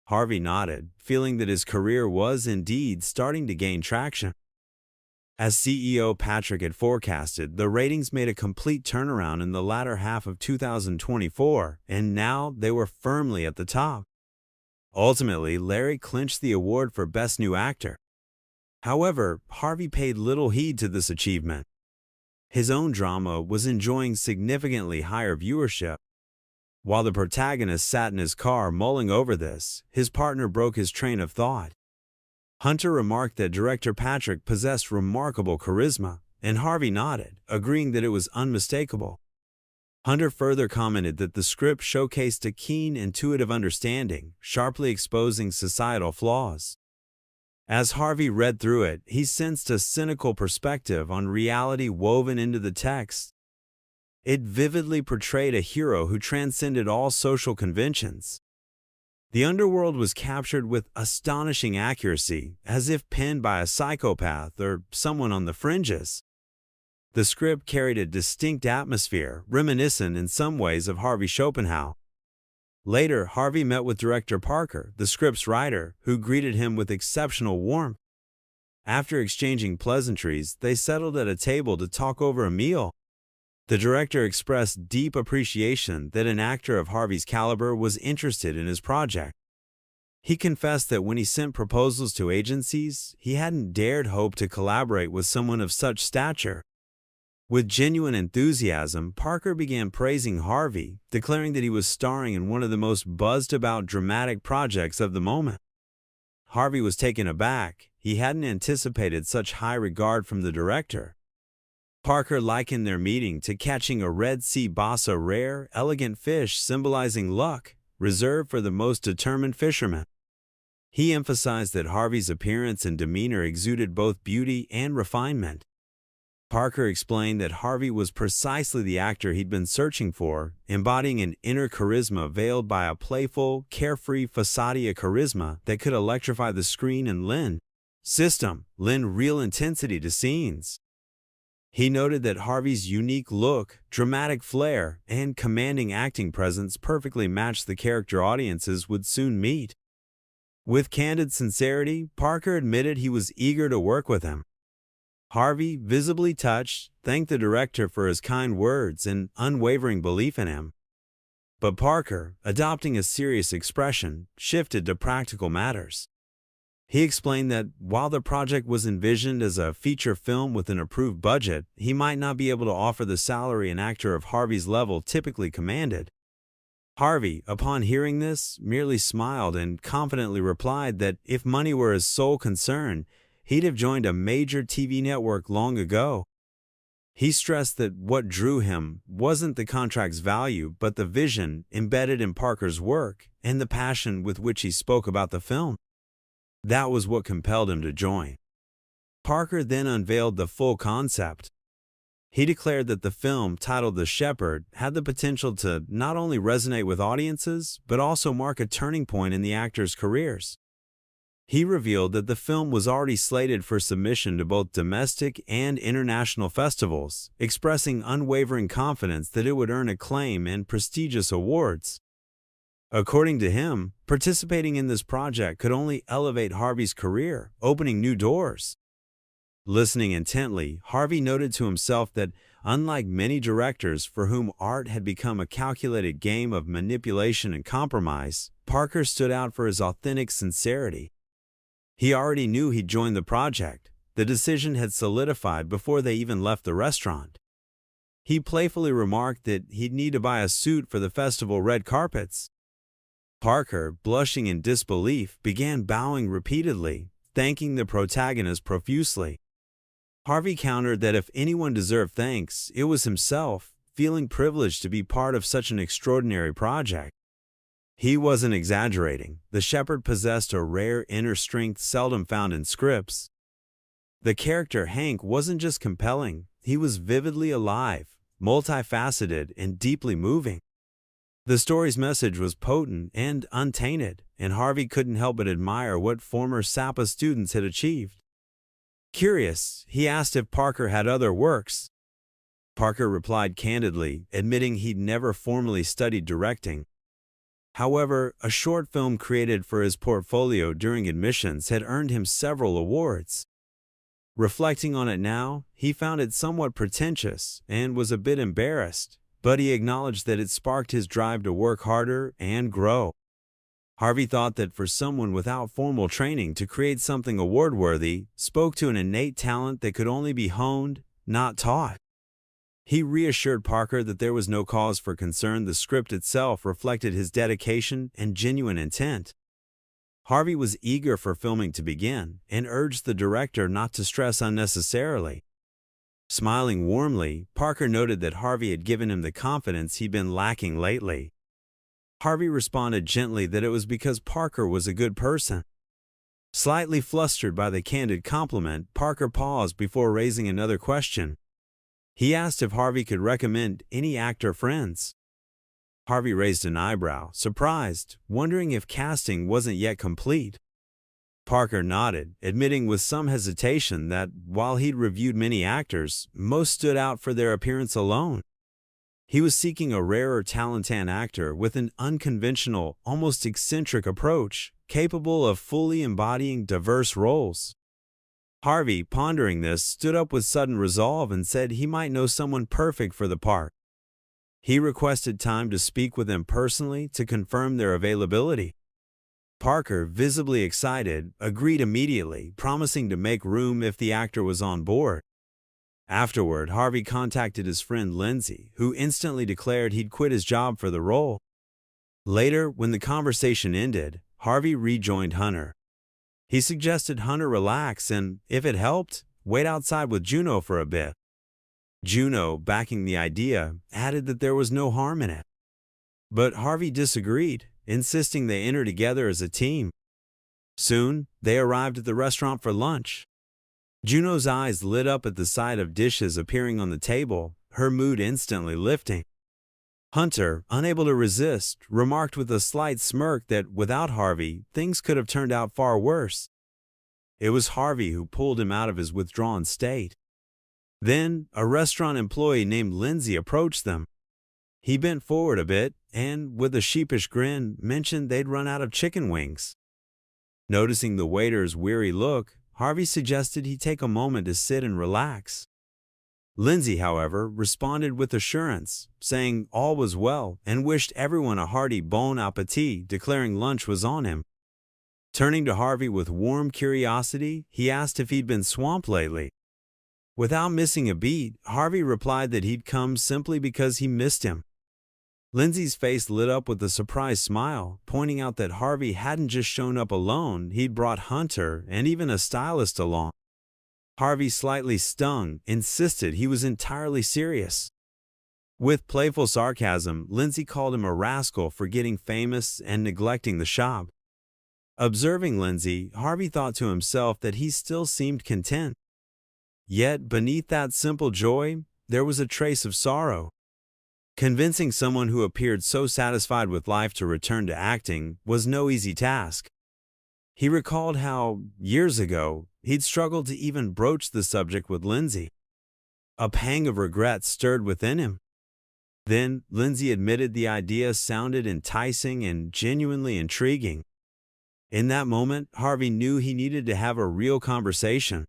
Harvey nodded, feeling that his career was indeed starting to gain traction. As CEO Patrick had forecasted, the ratings made a complete turnaround in the latter half of 2024, and now they were firmly at the top. Ultimately, Larry clinched the award for Best New Actor. However, Harvey paid little heed to this achievement. His own drama was enjoying significantly higher viewership. While the protagonist sat in his car mulling over this, his partner broke his train of thought. Hunter remarked that director Patrick possessed remarkable charisma, and Harvey nodded, agreeing that it was unmistakable. Hunter further commented that the script showcased a keen, intuitive understanding, sharply exposing societal flaws. As Harvey read through it, he sensed a cynical perspective on reality woven into the text. It vividly portrayed a hero who transcended all social conventions. The underworld was captured with astonishing accuracy, as if penned by a psychopath or someone on the fringes. The script carried a distinct atmosphere, reminiscent in some ways of Harvey Schopenhauer. Later, Harvey met with director Parker, the script's writer, who greeted him with exceptional warmth. After exchanging pleasantries, they settled at a table to talk over a meal. The director expressed deep appreciation that an actor of Harvey's caliber was interested in his project. He confessed that when he sent proposals to agencies, he hadn't dared hope to collaborate with someone of such stature. With genuine enthusiasm, Parker began praising Harvey, declaring that he was starring in one of the most buzzed-about dramatic projects of the moment. Harvey was taken aback. He hadn't anticipated such high regard from the director. Parker likened their meeting to catching a Red Sea bass, a rare, elegant fish symbolizing luck, reserved for the most determined fishermen. He emphasized that Harvey's appearance and demeanor exuded both beauty and refinement. Parker explained that Harvey was precisely the actor he'd been searching for, embodying an inner charisma veiled by a playful, carefree facade charisma that could electrify the screen and lend real intensity to scenes. He noted that Harvey's unique look, dramatic flair, and commanding acting presence perfectly matched the character audiences would soon meet. With candid sincerity, Parker admitted he was eager to work with him. Harvey, visibly touched, thanked the director for his kind words and unwavering belief in him. But Parker, adopting a serious expression, shifted to practical matters. He explained that while the project was envisioned as a feature film with an approved budget, he might not be able to offer the salary an actor of Harvey's level typically commanded. Harvey, upon hearing this, merely smiled and confidently replied that if money were his sole concern, he'd have joined a major TV network long ago. He stressed that what drew him wasn't the contract's value, but the vision embedded in Parker's work and the passion with which he spoke about the film. That was what compelled him to join. Parker then unveiled the full concept. He declared that the film, titled The Shepherd, had the potential to not only resonate with audiences, but also mark a turning point in the actors' careers. He revealed that the film was already slated for submission to both domestic and international festivals, expressing unwavering confidence that it would earn acclaim and prestigious awards. According to him, participating in this project could only elevate Harvey's career, opening new doors. Listening intently, Harvey noted to himself that, unlike many directors for whom art had become a calculated game of manipulation and compromise, Parker stood out for his authentic sincerity. He already knew he'd joined the project. The decision had solidified before they even left the restaurant. He playfully remarked that he'd need to buy a suit for the festival red carpets. Parker, blushing in disbelief, began bowing repeatedly, thanking the protagonist profusely. Harvey countered that if anyone deserved thanks, it was himself, feeling privileged to be part of such an extraordinary project. He wasn't exaggerating. The shepherd possessed a rare inner strength seldom found in scripts. The character Hank wasn't just compelling, he was vividly alive, multifaceted, and deeply moving. The story's message was potent and untainted, and Harvey couldn't help but admire what former SAPA students had achieved. Curious, he asked if Parker had other works. Parker replied candidly, admitting he'd never formally studied directing. However, a short film created for his portfolio during admissions had earned him several awards. Reflecting on it now, he found it somewhat pretentious and was a bit embarrassed, but he acknowledged that it sparked his drive to work harder and grow. Harvey thought that for someone without formal training to create something award-worthy spoke to an innate talent that could only be honed, not taught. He reassured Parker that there was no cause for concern. The script itself reflected his dedication and genuine intent. Harvey was eager for filming to begin and urged the director not to stress unnecessarily. Smiling warmly, Parker noted that Harvey had given him the confidence he'd been lacking lately. Harvey responded gently that it was because Parker was a good person. Slightly flustered by the candid compliment, Parker paused before raising another question. He asked if Harvey could recommend any actor friends. Harvey raised an eyebrow, surprised, wondering if casting wasn't yet complete. Parker nodded, admitting with some hesitation that, while he'd reviewed many actors, most stood out for their appearance alone. He was seeking a rarer talented actor with an unconventional, almost eccentric approach, capable of fully embodying diverse roles. Harvey, pondering this, stood up with sudden resolve and said he might know someone perfect for the part. He requested time to speak with them personally to confirm their availability. Parker, visibly excited, agreed immediately, promising to make room if the actor was on board. Afterward, Harvey contacted his friend Lindsay, who instantly declared he'd quit his job for the role. Later, when the conversation ended, Harvey rejoined Hunter. He suggested Hunter relax and, if it helped, wait outside with Juno for a bit. Juno, backing the idea, added that there was no harm in it. But Harvey disagreed, insisting they enter together as a team. Soon, they arrived at the restaurant for lunch. Juno's eyes lit up at the sight of dishes appearing on the table, her mood instantly lifting. Hunter, unable to resist, remarked with a slight smirk that without Harvey, things could have turned out far worse. It was Harvey who pulled him out of his withdrawn state. Then, a restaurant employee named Lindsay approached them. He bent forward a bit and, with a sheepish grin, mentioned they'd run out of chicken wings. Noticing the waiter's weary look, Harvey suggested he take a moment to sit and relax. Lindsay, however, responded with assurance, saying all was well and wished everyone a hearty bon appetit, declaring lunch was on him. Turning to Harvey with warm curiosity, he asked if he'd been swamped lately. Without missing a beat, Harvey replied that he'd come simply because he missed him. Lindsay's face lit up with a surprised smile, pointing out that Harvey hadn't just shown up alone, he'd brought Hunter and even a stylist along. Harvey, slightly stung, insisted he was entirely serious. With playful sarcasm, Lindsay called him a rascal for getting famous and neglecting the shop. Observing Lindsay, Harvey thought to himself that he still seemed content. Yet, beneath that simple joy, there was a trace of sorrow. Convincing someone who appeared so satisfied with life to return to acting was no easy task. He recalled how, years ago, he'd struggled to even broach the subject with Lindsay. A pang of regret stirred within him. Then, Lindsay admitted the idea sounded enticing and genuinely intriguing. In that moment, Harvey knew he needed to have a real conversation.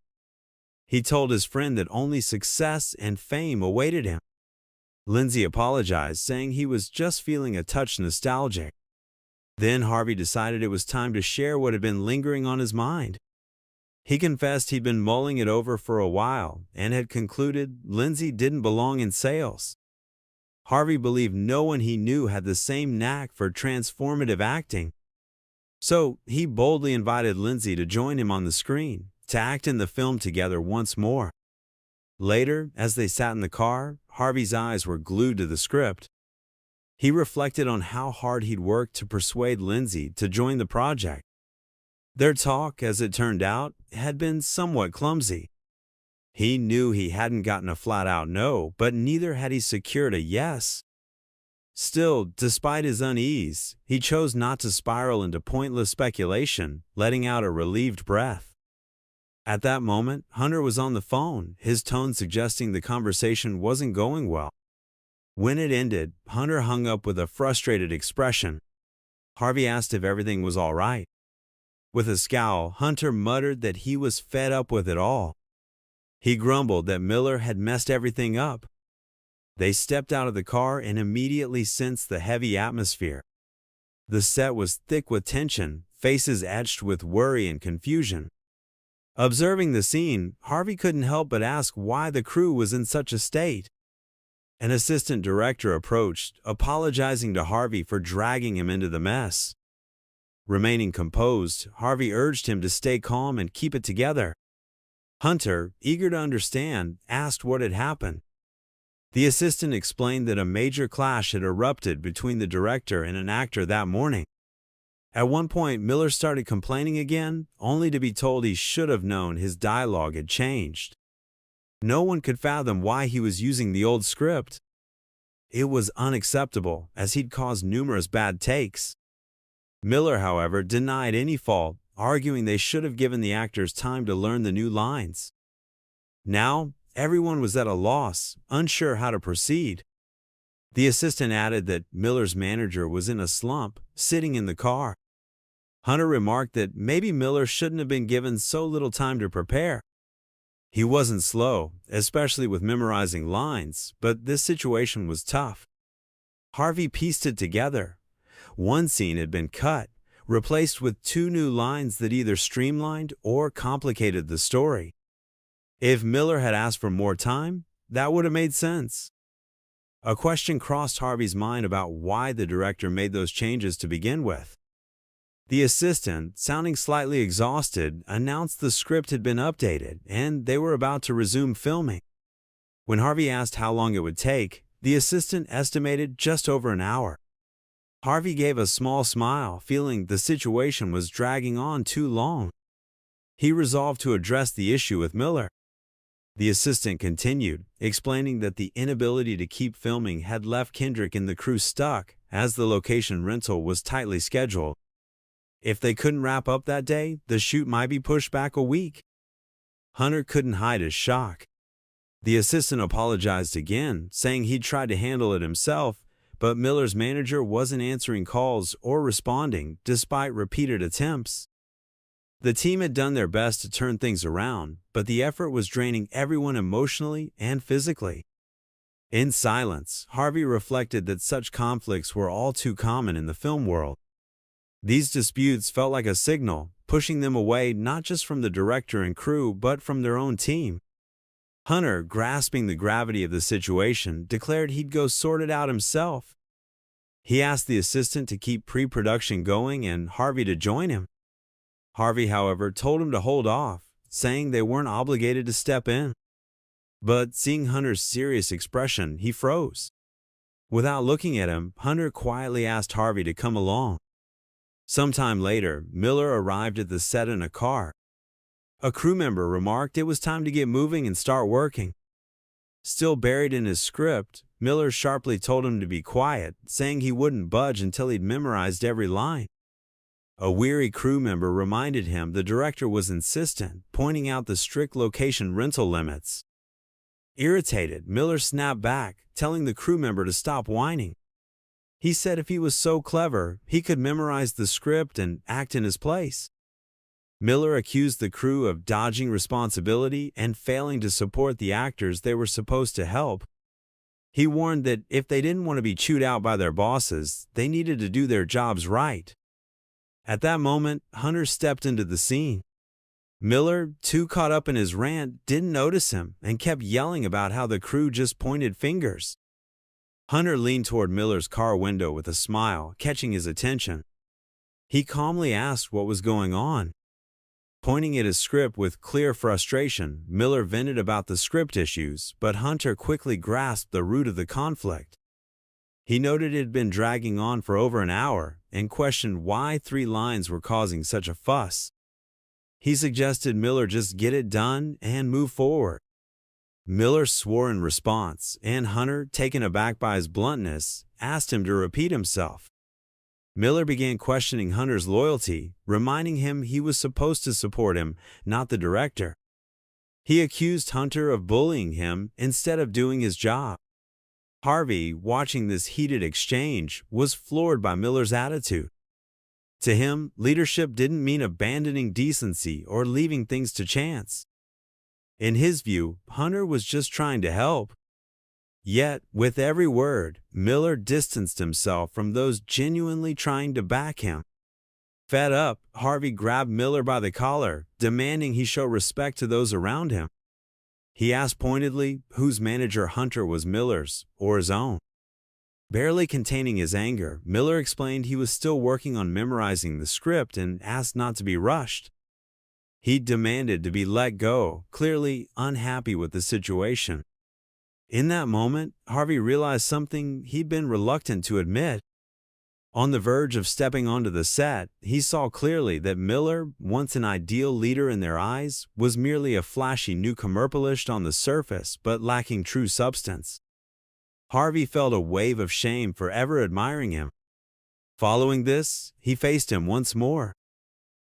He told his friend that only success and fame awaited him. Lindsay apologized, saying he was just feeling a touch nostalgic. Then Harvey decided it was time to share what had been lingering on his mind. He confessed he'd been mulling it over for a while and had concluded Lindsay didn't belong in sales. Harvey believed no one he knew had the same knack for transformative acting. So he boldly invited Lindsay to join him on the screen, to act in the film together once more. Later, as they sat in the car, Harvey's eyes were glued to the script. He reflected on how hard he'd worked to persuade Lindsay to join the project. Their talk, as it turned out, had been somewhat clumsy. He knew he hadn't gotten a flat-out no, but neither had he secured a yes. Still, despite his unease, he chose not to spiral into pointless speculation, letting out a relieved breath. At that moment, Hunter was on the phone, his tone suggesting the conversation wasn't going well. When it ended, Hunter hung up with a frustrated expression. Harvey asked if everything was all right. With a scowl, Hunter muttered that he was fed up with it all. He grumbled that Miller had messed everything up. They stepped out of the car and immediately sensed the heavy atmosphere. The set was thick with tension, faces etched with worry and confusion. Observing the scene, Harvey couldn't help but ask why the crew was in such a state. An assistant director approached, apologizing to Harvey for dragging him into the mess. Remaining composed, Harvey urged him to stay calm and keep it together. Hunter, eager to understand, asked what had happened. The assistant explained that a major clash had erupted between the director and an actor that morning. At one point, Miller started complaining again, only to be told he should have known his dialogue had changed. No one could fathom why he was using the old script. It was unacceptable, as he'd caused numerous bad takes. Miller, however, denied any fault, arguing they should have given the actors time to learn the new lines. Now, everyone was at a loss, unsure how to proceed. The assistant added that Miller's manager was in a slump, sitting in the car. Hunter remarked that maybe Miller shouldn't have been given so little time to prepare. He wasn't slow, especially with memorizing lines, but this situation was tough. Harvey pieced it together. One scene had been cut, replaced with 2 new lines that either streamlined or complicated the story. If Miller had asked for more time, that would have made sense. A question crossed Harvey's mind about why the director made those changes to begin with. The assistant, sounding slightly exhausted, announced the script had been updated and they were about to resume filming. When Harvey asked how long it would take, the assistant estimated just over an hour. Harvey gave a small smile, feeling the situation was dragging on too long. He resolved to address the issue with Miller. The assistant continued, explaining that the inability to keep filming had left Kendrick and the crew stuck, as the location rental was tightly scheduled. If they couldn't wrap up that day, the shoot might be pushed back a week. Hunter couldn't hide his shock. The assistant apologized again, saying he'd tried to handle it himself, but Miller's manager wasn't answering calls or responding, despite repeated attempts. The team had done their best to turn things around, but the effort was draining everyone emotionally and physically. In silence, Harvey reflected that such conflicts were all too common in the film world. These disputes felt like a signal, pushing them away not just from the director and crew but from their own team. Hunter, grasping the gravity of the situation, declared he'd go sort it out himself. He asked the assistant to keep pre-production going and Harvey to join him. Harvey, however, told him to hold off, saying they weren't obligated to step in. But seeing Hunter's serious expression, he froze. Without looking at him, Hunter quietly asked Harvey to come along. Sometime later, Miller arrived at the set in a car. A crew member remarked it was time to get moving and start working. Still buried in his script, Miller sharply told him to be quiet, saying he wouldn't budge until he'd memorized every line. A weary crew member reminded him the director was insistent, pointing out the strict location rental limits. Irritated, Miller snapped back, telling the crew member to stop whining. He said if he was so clever, he could memorize the script and act in his place. Miller accused the crew of dodging responsibility and failing to support the actors they were supposed to help. He warned that if they didn't want to be chewed out by their bosses, they needed to do their jobs right. At that moment, Hunter stepped into the scene. Miller, too caught up in his rant, didn't notice him and kept yelling about how the crew just pointed fingers. Hunter leaned toward Miller's car window with a smile, catching his attention. He calmly asked what was going on. Pointing at his script with clear frustration, Miller vented about the script issues, but Hunter quickly grasped the root of the conflict. He noted it had been dragging on for over an hour and questioned why 3 lines were causing such a fuss. He suggested Miller just get it done and move forward. Miller swore in response, and Hunter, taken aback by his bluntness, asked him to repeat himself. Miller began questioning Hunter's loyalty, reminding him he was supposed to support him, not the director. He accused Hunter of bullying him instead of doing his job. Harvey, watching this heated exchange, was floored by Miller's attitude. To him, leadership didn't mean abandoning decency or leaving things to chance. In his view, Hunter was just trying to help. Yet, with every word, Miller distanced himself from those genuinely trying to back him. Fed up, Harvey grabbed Miller by the collar, demanding he show respect to those around him. He asked pointedly whose manager Hunter was, Miller's or his own. Barely containing his anger, Miller explained he was still working on memorizing the script and asked not to be rushed. He demanded to be let go, clearly unhappy with the situation. In that moment, Harvey realized something he'd been reluctant to admit. On the verge of stepping onto the set, he saw clearly that Miller, once an ideal leader in their eyes, was merely a flashy newcomer polished on the surface but lacking true substance. Harvey felt a wave of shame for ever admiring him. Following this, he faced him once more.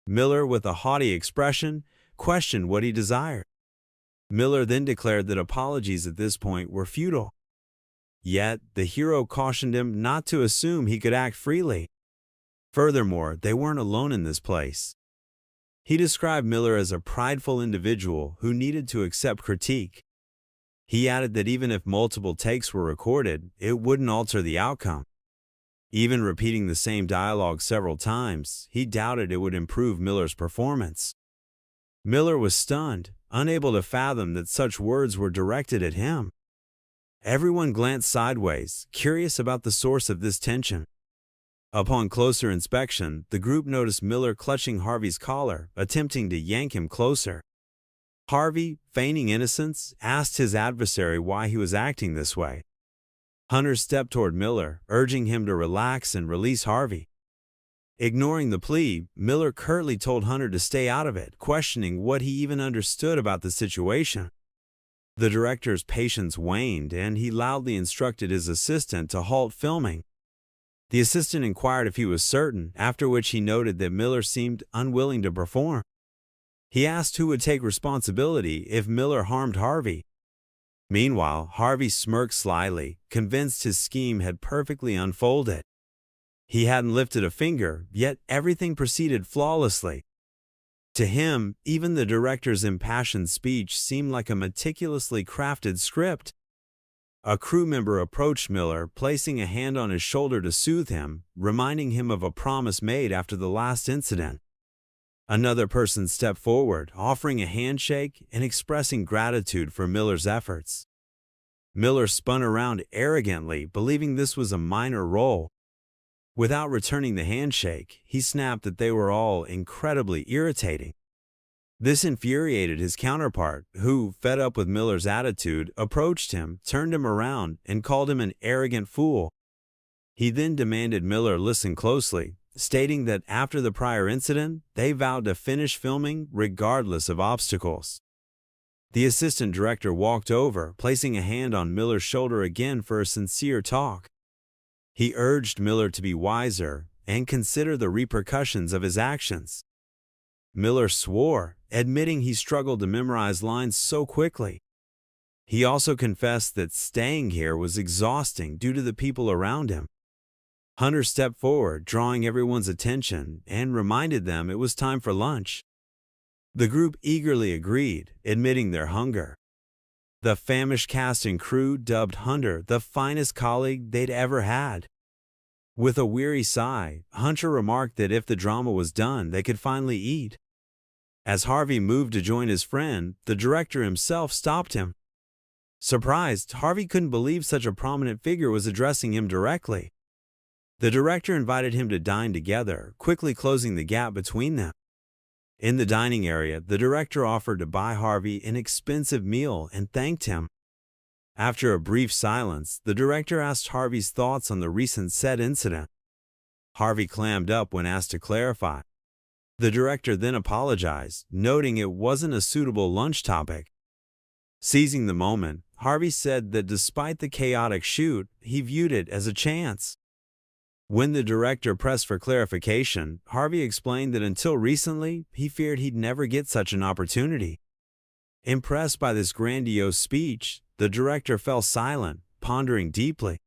Miller, with a haughty expression, questioned what he desired. Miller then declared that apologies at this point were futile. Yet, the hero cautioned him not to assume he could act freely. Furthermore, they weren't alone in this place. He described Miller as a prideful individual who needed to accept critique. He added that even if multiple takes were recorded, it wouldn't alter the outcome. Even repeating the same dialogue several times, he doubted it would improve Miller's performance. Miller was stunned, unable to fathom that such words were directed at him. Everyone glanced sideways, curious about the source of this tension. Upon closer inspection, the group noticed Miller clutching Harvey's collar, attempting to yank him closer. Harvey, feigning innocence, asked his adversary why he was acting this way. Hunter stepped toward Miller, urging him to relax and release Harvey. Ignoring the plea, Miller curtly told Hunter to stay out of it, questioning what he even understood about the situation. The director's patience waned, and he loudly instructed his assistant to halt filming. The assistant inquired if he was certain, after which he noted that Miller seemed unwilling to perform. He asked who would take responsibility if Miller harmed Harvey. Meanwhile, Harvey smirked slyly, convinced his scheme had perfectly unfolded. He hadn't lifted a finger, yet everything proceeded flawlessly. To him, even the director's impassioned speech seemed like a meticulously crafted script. A crew member approached Miller, placing a hand on his shoulder to soothe him, reminding him of a promise made after the last incident. Another person stepped forward, offering a handshake and expressing gratitude for Miller's efforts. Miller spun around arrogantly, believing this was a minor role. Without returning the handshake, he snapped that they were all incredibly irritating. This infuriated his counterpart, who, fed up with Miller's attitude, approached him, turned him around, and called him an arrogant fool. He then demanded Miller listen closely, stating that after the prior incident, they vowed to finish filming regardless of obstacles. The assistant director walked over, placing a hand on Miller's shoulder again for a sincere talk. He urged Miller to be wiser and consider the repercussions of his actions. Miller swore, admitting he struggled to memorize lines so quickly. He also confessed that staying here was exhausting due to the people around him. Hunter stepped forward, drawing everyone's attention, and reminded them it was time for lunch. The group eagerly agreed, admitting their hunger. The famished cast and crew dubbed Hunter the finest colleague they'd ever had. With a weary sigh, Hunter remarked that if the drama was done, they could finally eat. As Harvey moved to join his friend, the director himself stopped him. Surprised, Harvey couldn't believe such a prominent figure was addressing him directly. The director invited him to dine together, quickly closing the gap between them. In the dining area, the director offered to buy Harvey an expensive meal and thanked him. After a brief silence, the director asked Harvey's thoughts on the recent set incident. Harvey clammed up when asked to clarify. The director then apologized, noting it wasn't a suitable lunch topic. Seizing the moment, Harvey said that despite the chaotic shoot, he viewed it as a chance. When the director pressed for clarification, Harvey explained that until recently, he feared he'd never get such an opportunity. Impressed by this grandiose speech, the director fell silent, pondering deeply.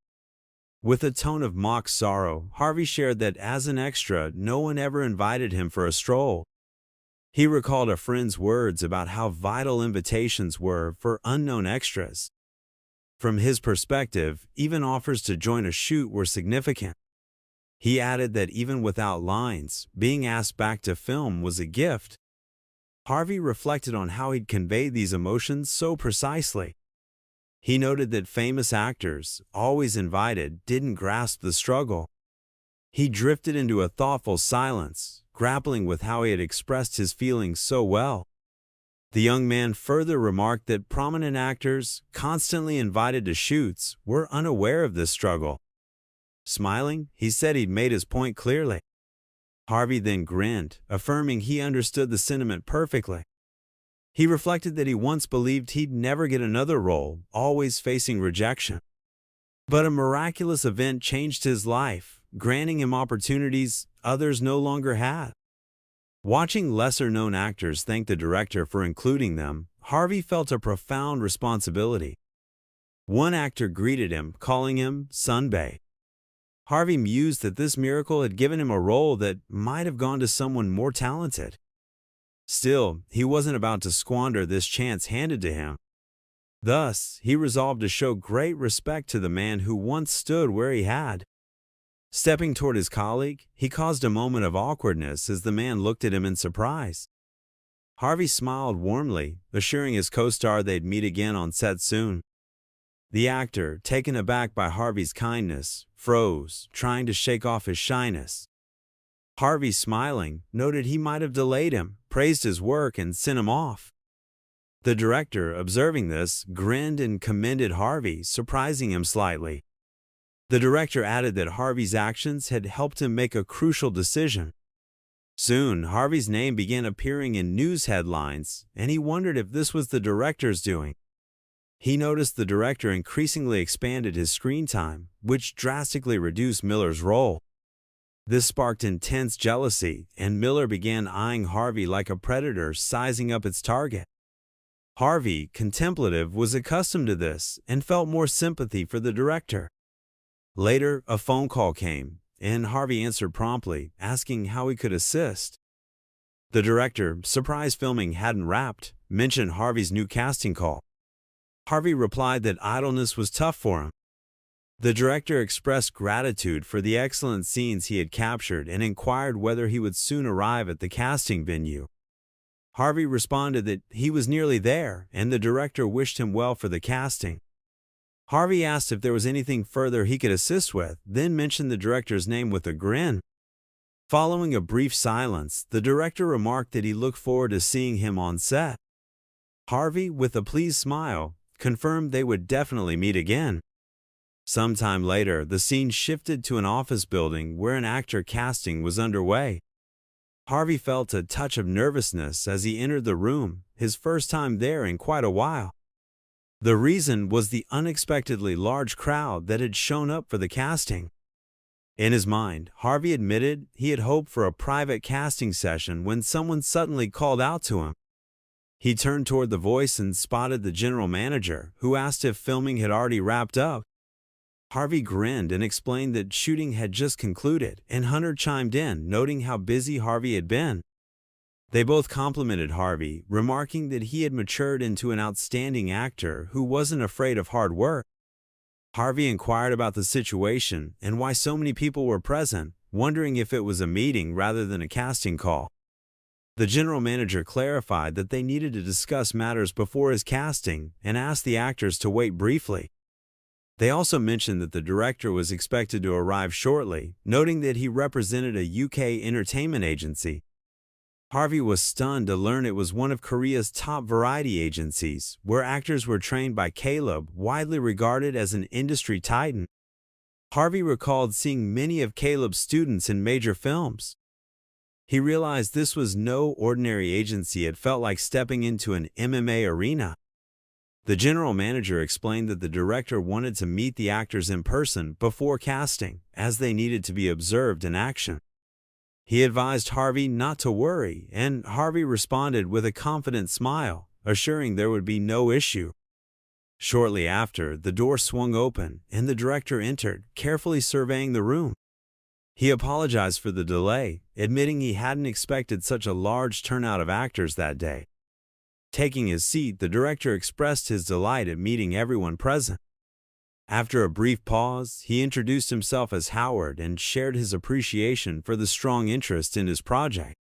With a tone of mock sorrow, Harvey shared that as an extra, no one ever invited him for a stroll. He recalled a friend's words about how vital invitations were for unknown extras. From his perspective, even offers to join a shoot were significant. He added that even without lines, being asked back to film was a gift. Harvey reflected on how he'd conveyed these emotions so precisely. He noted that famous actors, always invited, didn't grasp the struggle. He drifted into a thoughtful silence, grappling with how he had expressed his feelings so well. The young man further remarked that prominent actors, constantly invited to shoots, were unaware of this struggle. Smiling, he said he'd made his point clearly. Harvey then grinned, affirming he understood the sentiment perfectly. He reflected that he once believed he'd never get another role, always facing rejection. But a miraculous event changed his life, granting him opportunities others no longer had. Watching lesser-known actors thank the director for including them, Harvey felt a profound responsibility. One actor greeted him, calling him Sunbae. Harvey mused that this miracle had given him a role that might have gone to someone more talented. Still, he wasn't about to squander this chance handed to him. Thus, he resolved to show great respect to the man who once stood where he had. Stepping toward his colleague, he caused a moment of awkwardness as the man looked at him in surprise. Harvey smiled warmly, assuring his co-star they'd meet again on set soon. The actor, taken aback by Harvey's kindness, froze, trying to shake off his shyness. Harvey, smiling, noted he might have delayed him, praised his work, and sent him off. The director, observing this, grinned and commended Harvey, surprising him slightly. The director added that Harvey's actions had helped him make a crucial decision. Soon, Harvey's name began appearing in news headlines, and he wondered if this was the director's doing. He noticed the director increasingly expanded his screen time, which drastically reduced Miller's role. This sparked intense jealousy, and Miller began eyeing Harvey like a predator sizing up its target. Harvey, contemplative, was accustomed to this and felt more sympathy for the director. Later, a phone call came, and Harvey answered promptly, asking how he could assist. The director, surprised filming hadn't wrapped, mentioned Harvey's new casting call. Harvey replied that idleness was tough for him. The director expressed gratitude for the excellent scenes he had captured and inquired whether he would soon arrive at the casting venue. Harvey responded that he was nearly there, and the director wished him well for the casting. Harvey asked if there was anything further he could assist with, then mentioned the director's name with a grin. Following a brief silence, the director remarked that he looked forward to seeing him on set. Harvey, with a pleased smile, confirmed they would definitely meet again. Sometime later, the scene shifted to an office building where an actor casting was underway. Harvey felt a touch of nervousness as he entered the room, his first time there in quite a while. The reason was the unexpectedly large crowd that had shown up for the casting. In his mind, Harvey admitted he had hoped for a private casting session when someone suddenly called out to him. He turned toward the voice and spotted the general manager, who asked if filming had already wrapped up. Harvey grinned and explained that shooting had just concluded, and Hunter chimed in, noting how busy Harvey had been. They both complimented Harvey, remarking that he had matured into an outstanding actor who wasn't afraid of hard work. Harvey inquired about the situation and why so many people were present, wondering if it was a meeting rather than a casting call. The general manager clarified that they needed to discuss matters before his casting and asked the actors to wait briefly. They also mentioned that the director was expected to arrive shortly, noting that he represented a UK entertainment agency. Harvey was stunned to learn it was one of Korea's top variety agencies, where actors were trained by Caleb, widely regarded as an industry titan. Harvey recalled seeing many of Caleb's students in major films. He realized this was no ordinary agency. It felt like stepping into an MMA arena. The general manager explained that the director wanted to meet the actors in person before casting, as they needed to be observed in action. He advised Harvey not to worry, and Harvey responded with a confident smile, assuring there would be no issue. Shortly after, the door swung open, and the director entered, carefully surveying the room. He apologized for the delay, admitting he hadn't expected such a large turnout of actors that day. Taking his seat, the director expressed his delight at meeting everyone present. After a brief pause, he introduced himself as Howard and shared his appreciation for the strong interest in his project.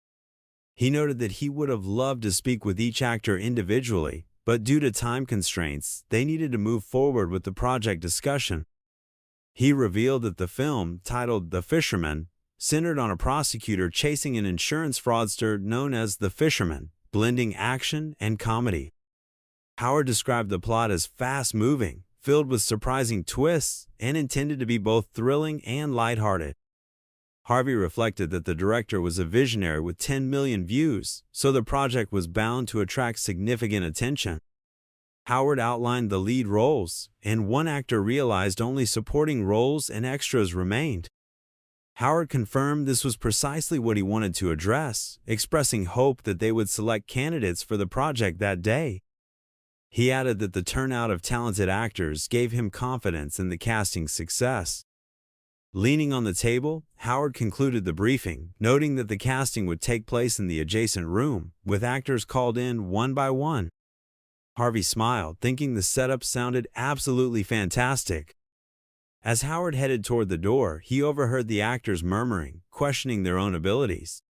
He noted that he would have loved to speak with each actor individually, but due to time constraints, they needed to move forward with the project discussion. He revealed that the film, titled The Fisherman, centered on a prosecutor chasing an insurance fraudster known as the Fisherman, blending action and comedy. Howard described the plot as fast-moving, filled with surprising twists, and intended to be both thrilling and lighthearted. Harvey reflected that the director was a visionary with 10 million views, so the project was bound to attract significant attention. Howard outlined the lead roles, and one actor realized only supporting roles and extras remained. Howard confirmed this was precisely what he wanted to address, expressing hope that they would select candidates for the project that day. He added that the turnout of talented actors gave him confidence in the casting's success. Leaning on the table, Howard concluded the briefing, noting that the casting would take place in the adjacent room, with actors called in one by one. Harvey smiled, thinking the setup sounded absolutely fantastic. As Howard headed toward the door, he overheard the actors murmuring, questioning their own abilities.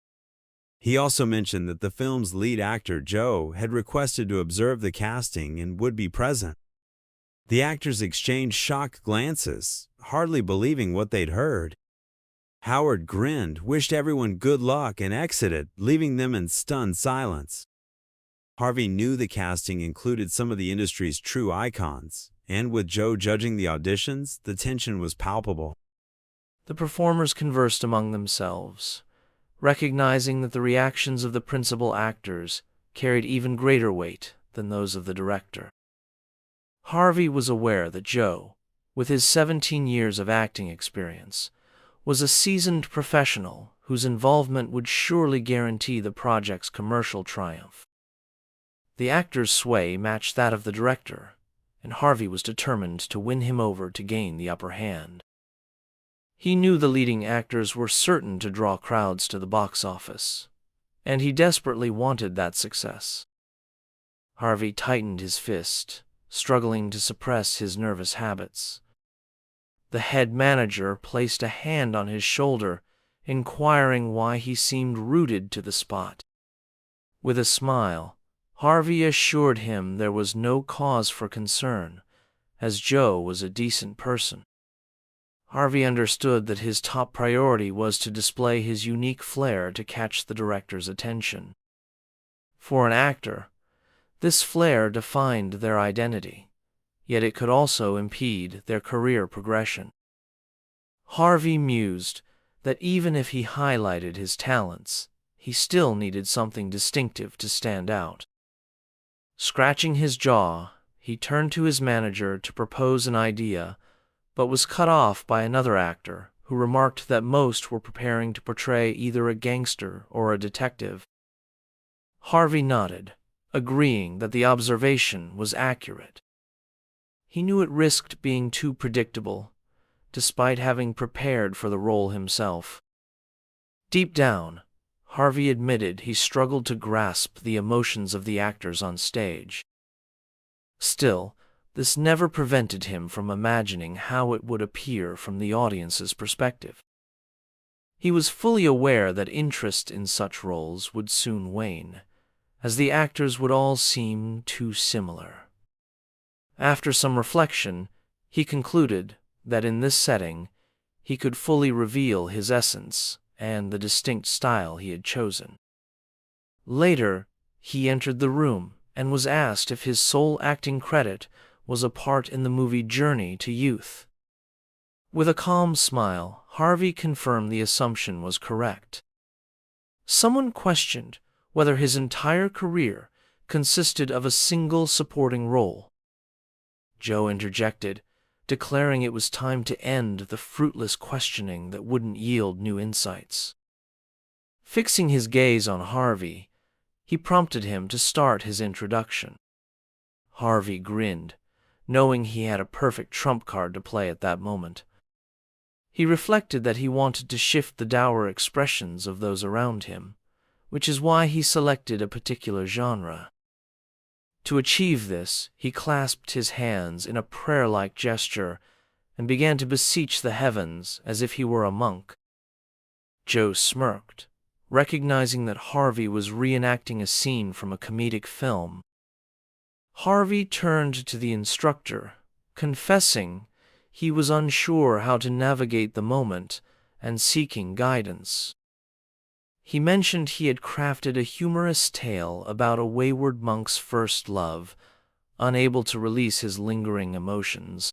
He also mentioned that the film's lead actor, Joe, had requested to observe the casting and would be present. The actors exchanged shocked glances, hardly believing what they'd heard. Howard grinned, wished everyone good luck, and exited, leaving them in stunned silence. Harvey knew the casting included some of the industry's true icons, and with Joe judging the auditions, the tension was palpable. The performers conversed among themselves, recognizing that the reactions of the principal actors carried even greater weight than those of the director. Harvey was aware that Joe, with his 17 years of acting experience, was a seasoned professional whose involvement would surely guarantee the project's commercial triumph. The actor's sway matched that of the director, and Harvey was determined to win him over to gain the upper hand. He knew the leading actors were certain to draw crowds to the box office, and he desperately wanted that success. Harvey tightened his fist, struggling to suppress his nervous habits. The head manager placed a hand on his shoulder, inquiring why he seemed rooted to the spot. With a smile, Harvey assured him there was no cause for concern, as Joe was a decent person. Harvey understood that his top priority was to display his unique flair to catch the director's attention. For an actor, this flair defined their identity, yet it could also impede their career progression. Harvey mused that even if he highlighted his talents, he still needed something distinctive to stand out. Scratching his jaw, he turned to his manager to propose an idea, but was cut off by another actor who remarked that most were preparing to portray either a gangster or a detective. Harvey nodded, agreeing that the observation was accurate. He knew it risked being too predictable, despite having prepared for the role himself. Deep down, Harvey admitted he struggled to grasp the emotions of the actors on stage. Still, this never prevented him from imagining how it would appear from the audience's perspective. He was fully aware that interest in such roles would soon wane, as the actors would all seem too similar. After some reflection, he concluded that in this setting, he could fully reveal his essence and the distinct style he had chosen. Later, he entered the room and was asked if his sole acting credit was a part in the movie Journey to Youth. With a calm smile, Harvey confirmed the assumption was correct. Someone questioned whether his entire career consisted of a single supporting role. Joe interjected, declaring it was time to end the fruitless questioning that wouldn't yield new insights. Fixing his gaze on Harvey, he prompted him to start his introduction. Harvey grinned, knowing he had a perfect trump card to play at that moment. He reflected that he wanted to shift the dour expressions of those around him, which is why he selected a particular genre. To achieve this, he clasped his hands in a prayer-like gesture and began to beseech the heavens as if he were a monk. Joe smirked, recognizing that Harvey was reenacting a scene from a comedic film. Harvey turned to the instructor, confessing he was unsure how to navigate the moment and seeking guidance. He mentioned he had crafted a humorous tale about a wayward monk's first love, unable to release his lingering emotions.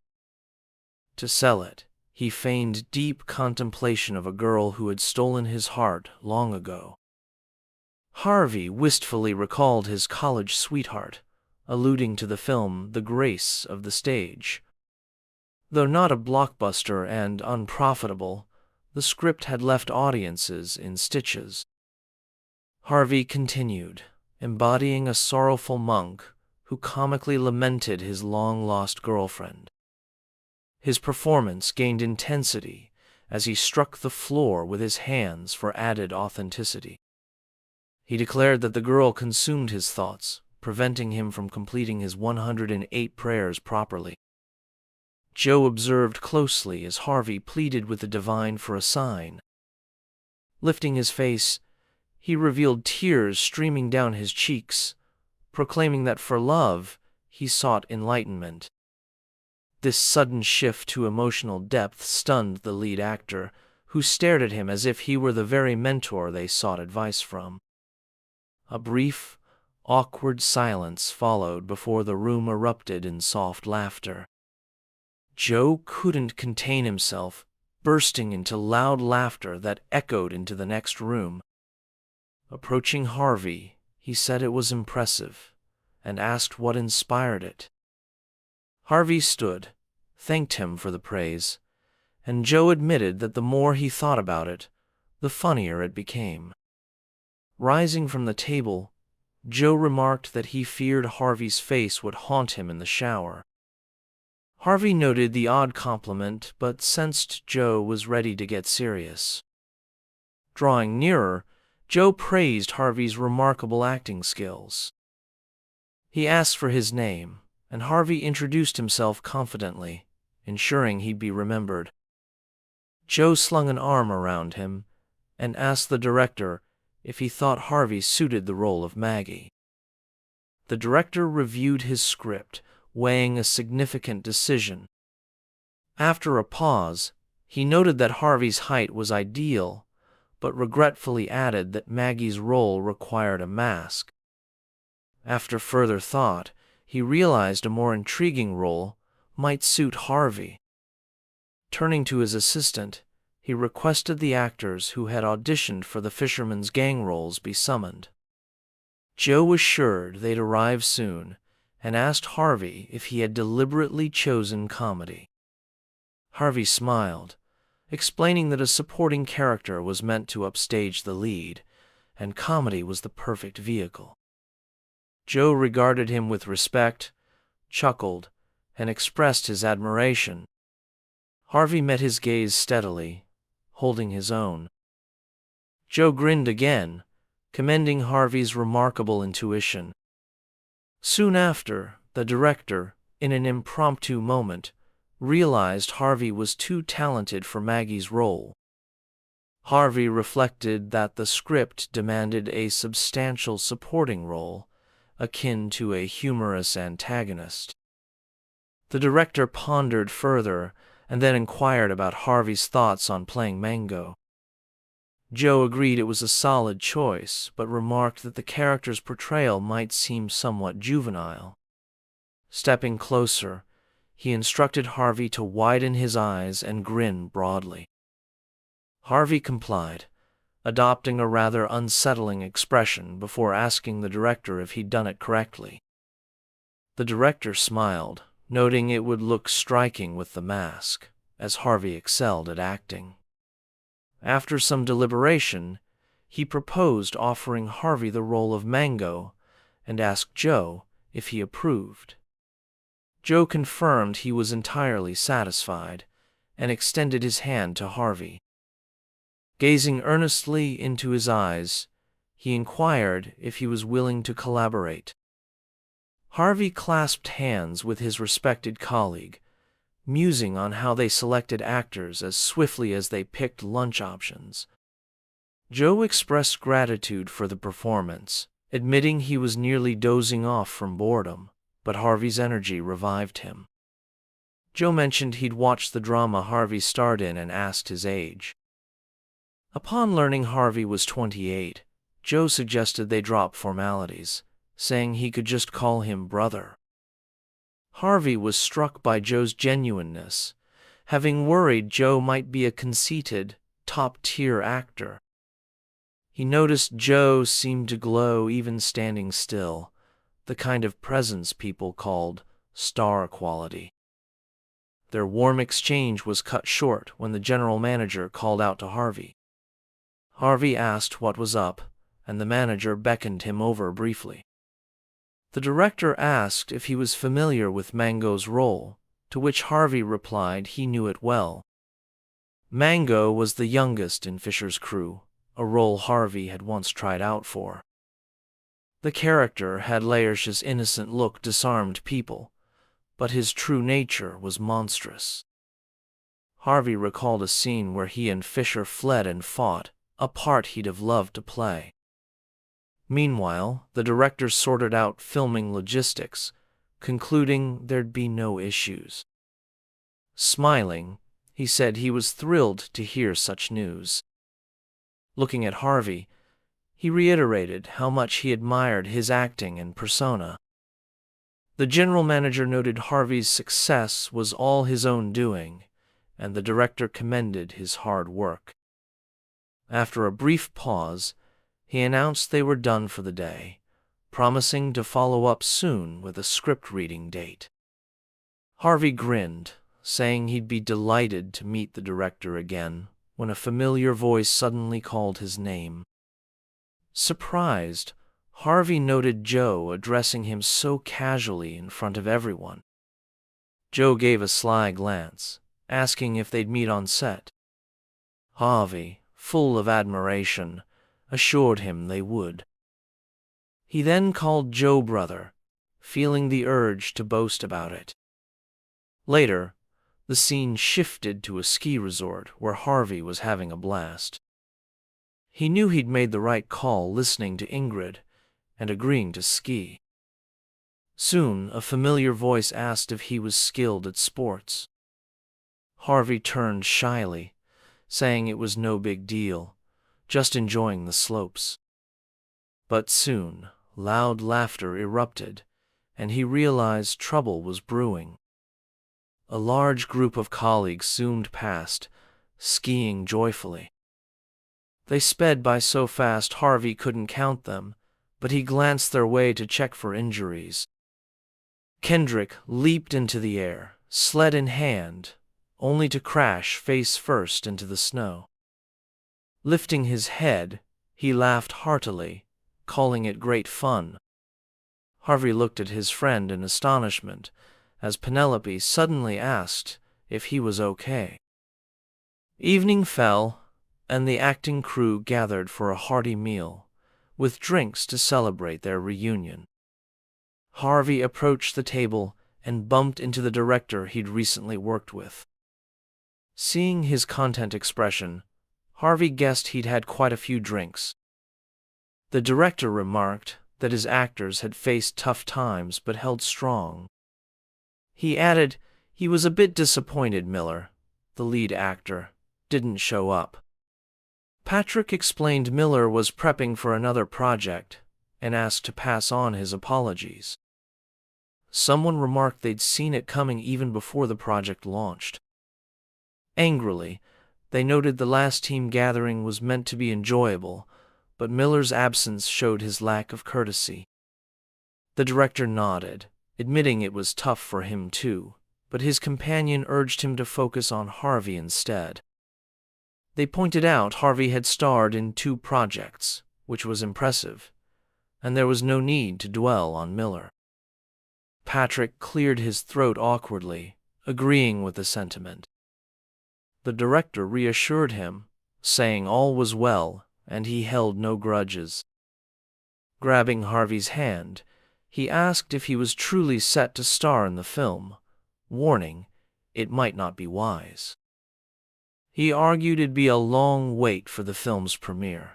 To sell it, he feigned deep contemplation of a girl who had stolen his heart long ago. Harvey wistfully recalled his college sweetheart, alluding to the film The Grace of the Stage. Though not a blockbuster and unprofitable, the script had left audiences in stitches. Harvey continued, embodying a sorrowful monk who comically lamented his long-lost girlfriend. His performance gained intensity as he struck the floor with his hands for added authenticity. He declared that the girl consumed his thoughts, preventing him from completing his 108 prayers properly. Joe observed closely as Harvey pleaded with the divine for a sign. Lifting his face, he revealed tears streaming down his cheeks, proclaiming that for love he sought enlightenment. This sudden shift to emotional depth stunned the lead actor, who stared at him as if he were the very mentor they sought advice from. A brief, awkward silence followed before the room erupted in soft laughter. Joe couldn't contain himself, bursting into loud laughter that echoed into the next room. Approaching Harvey, he said it was impressive, and asked what inspired it. Harvey stood, thanked him for the praise, and Joe admitted that the more he thought about it, the funnier it became. Rising from the table, Joe remarked that he feared Harvey's face would haunt him in the shower. Harvey noted the odd compliment, but sensed Joe was ready to get serious. Drawing nearer, Joe praised Harvey's remarkable acting skills. He asked for his name, and Harvey introduced himself confidently, ensuring he'd be remembered. Joe slung an arm around him and asked the director if he thought Harvey suited the role of Maggie. The director reviewed his script, weighing a significant decision. After a pause, he noted that Harvey's height was ideal, but regretfully added that Maggie's role required a mask. After further thought, he realized a more intriguing role might suit Harvey. Turning to his assistant, he requested the actors who had auditioned for the fisherman's gang roles be summoned. Joe assured they'd arrive soon and asked Harvey if he had deliberately chosen comedy. Harvey smiled, explaining that a supporting character was meant to upstage the lead, and comedy was the perfect vehicle. Joe regarded him with respect, chuckled, and expressed his admiration. Harvey met his gaze steadily, holding his own. Joe grinned again, commending Harvey's remarkable intuition. Soon after, the director, in an impromptu moment, realized Harvey was too talented for Maggie's role. Harvey reflected that the script demanded a substantial supporting role, akin to a humorous antagonist. The director pondered further and then inquired about Harvey's thoughts on playing Mango. Joe agreed it was a solid choice, but remarked that the character's portrayal might seem somewhat juvenile. Stepping closer, he instructed Harvey to widen his eyes and grin broadly. Harvey complied, adopting a rather unsettling expression before asking the director if he'd done it correctly. The director smiled, noting it would look striking with the mask, as Harvey excelled at acting. After some deliberation, he proposed offering Harvey the role of Mango and asked Joe if he approved. Joe confirmed he was entirely satisfied and extended his hand to Harvey. Gazing earnestly into his eyes, he inquired if he was willing to collaborate. Harvey clasped hands with his respected colleague, musing on how they selected actors as swiftly as they picked lunch options. Joe expressed gratitude for the performance, admitting he was nearly dozing off from boredom, but Harvey's energy revived him. Joe mentioned he'd watched the drama Harvey starred in and asked his age. Upon learning Harvey was 28, Joe suggested they drop formalities, saying he could just call him brother. Harvey was struck by Joe's genuineness, having worried Joe might be a conceited, top-tier actor. He noticed Joe seemed to glow even standing still, the kind of presence people called star quality. Their warm exchange was cut short when the general manager called out to Harvey. Harvey asked what was up, and the manager beckoned him over briefly. The director asked if he was familiar with Mango's role, to which Harvey replied he knew it well. Mango was the youngest in Fisher's crew, a role Harvey had once tried out for. The character had Laertius' innocent look disarmed people, but his true nature was monstrous. Harvey recalled a scene where he and Fisher fled and fought, a part he'd have loved to play. Meanwhile, the director sorted out filming logistics, concluding there'd be no issues. Smiling, he said he was thrilled to hear such news. Looking at Harvey, he reiterated how much he admired his acting and persona. The general manager noted Harvey's success was all his own doing, and the director commended his hard work. After a brief pause, he announced they were done for the day, promising to follow up soon with a script reading date. Harvey grinned, saying he'd be delighted to meet the director again when a familiar voice suddenly called his name. Surprised, Harvey noted Joe addressing him so casually in front of everyone. Joe gave a sly glance, asking if they'd meet on set. Harvey, full of admiration, assured him they would. He then called Joe brother, feeling the urge to boast about it. Later, the scene shifted to a ski resort where Harvey was having a blast. He knew he'd made the right call listening to Ingrid and agreeing to ski. Soon, a familiar voice asked if he was skilled at sports. Harvey turned shyly, saying it was no big deal, just enjoying the slopes. But soon, loud laughter erupted, and he realized trouble was brewing. A large group of colleagues zoomed past, skiing joyfully. They sped by so fast Harvey couldn't count them, but he glanced their way to check for injuries. Kendrick leaped into the air, sled in hand, only to crash face first into the snow. Lifting his head, he laughed heartily, calling it great fun. Harvey looked at his friend in astonishment as Penelope suddenly asked if he was okay. Evening fell, and the acting crew gathered for a hearty meal, with drinks to celebrate their reunion. Harvey approached the table and bumped into the director he'd recently worked with. Seeing his content expression, Harvey guessed he'd had quite a few drinks. The director remarked that his actors had faced tough times but held strong. He added he was a bit disappointed Miller, the lead actor, didn't show up. Patrick explained Miller was prepping for another project and asked to pass on his apologies. Someone remarked they'd seen it coming even before the project launched. Angrily, they noted the last team gathering was meant to be enjoyable, but Miller's absence showed his lack of courtesy. The director nodded, admitting it was tough for him too, but his companion urged him to focus on Harvey instead. They pointed out Harvey had starred in 2 projects, which was impressive, and there was no need to dwell on Miller. Patrick cleared his throat awkwardly, agreeing with the sentiment. The director reassured him, saying all was well and he held no grudges. Grabbing Harvey's hand, he asked if he was truly set to star in the film, warning it might not be wise. He argued it'd be a long wait for the film's premiere.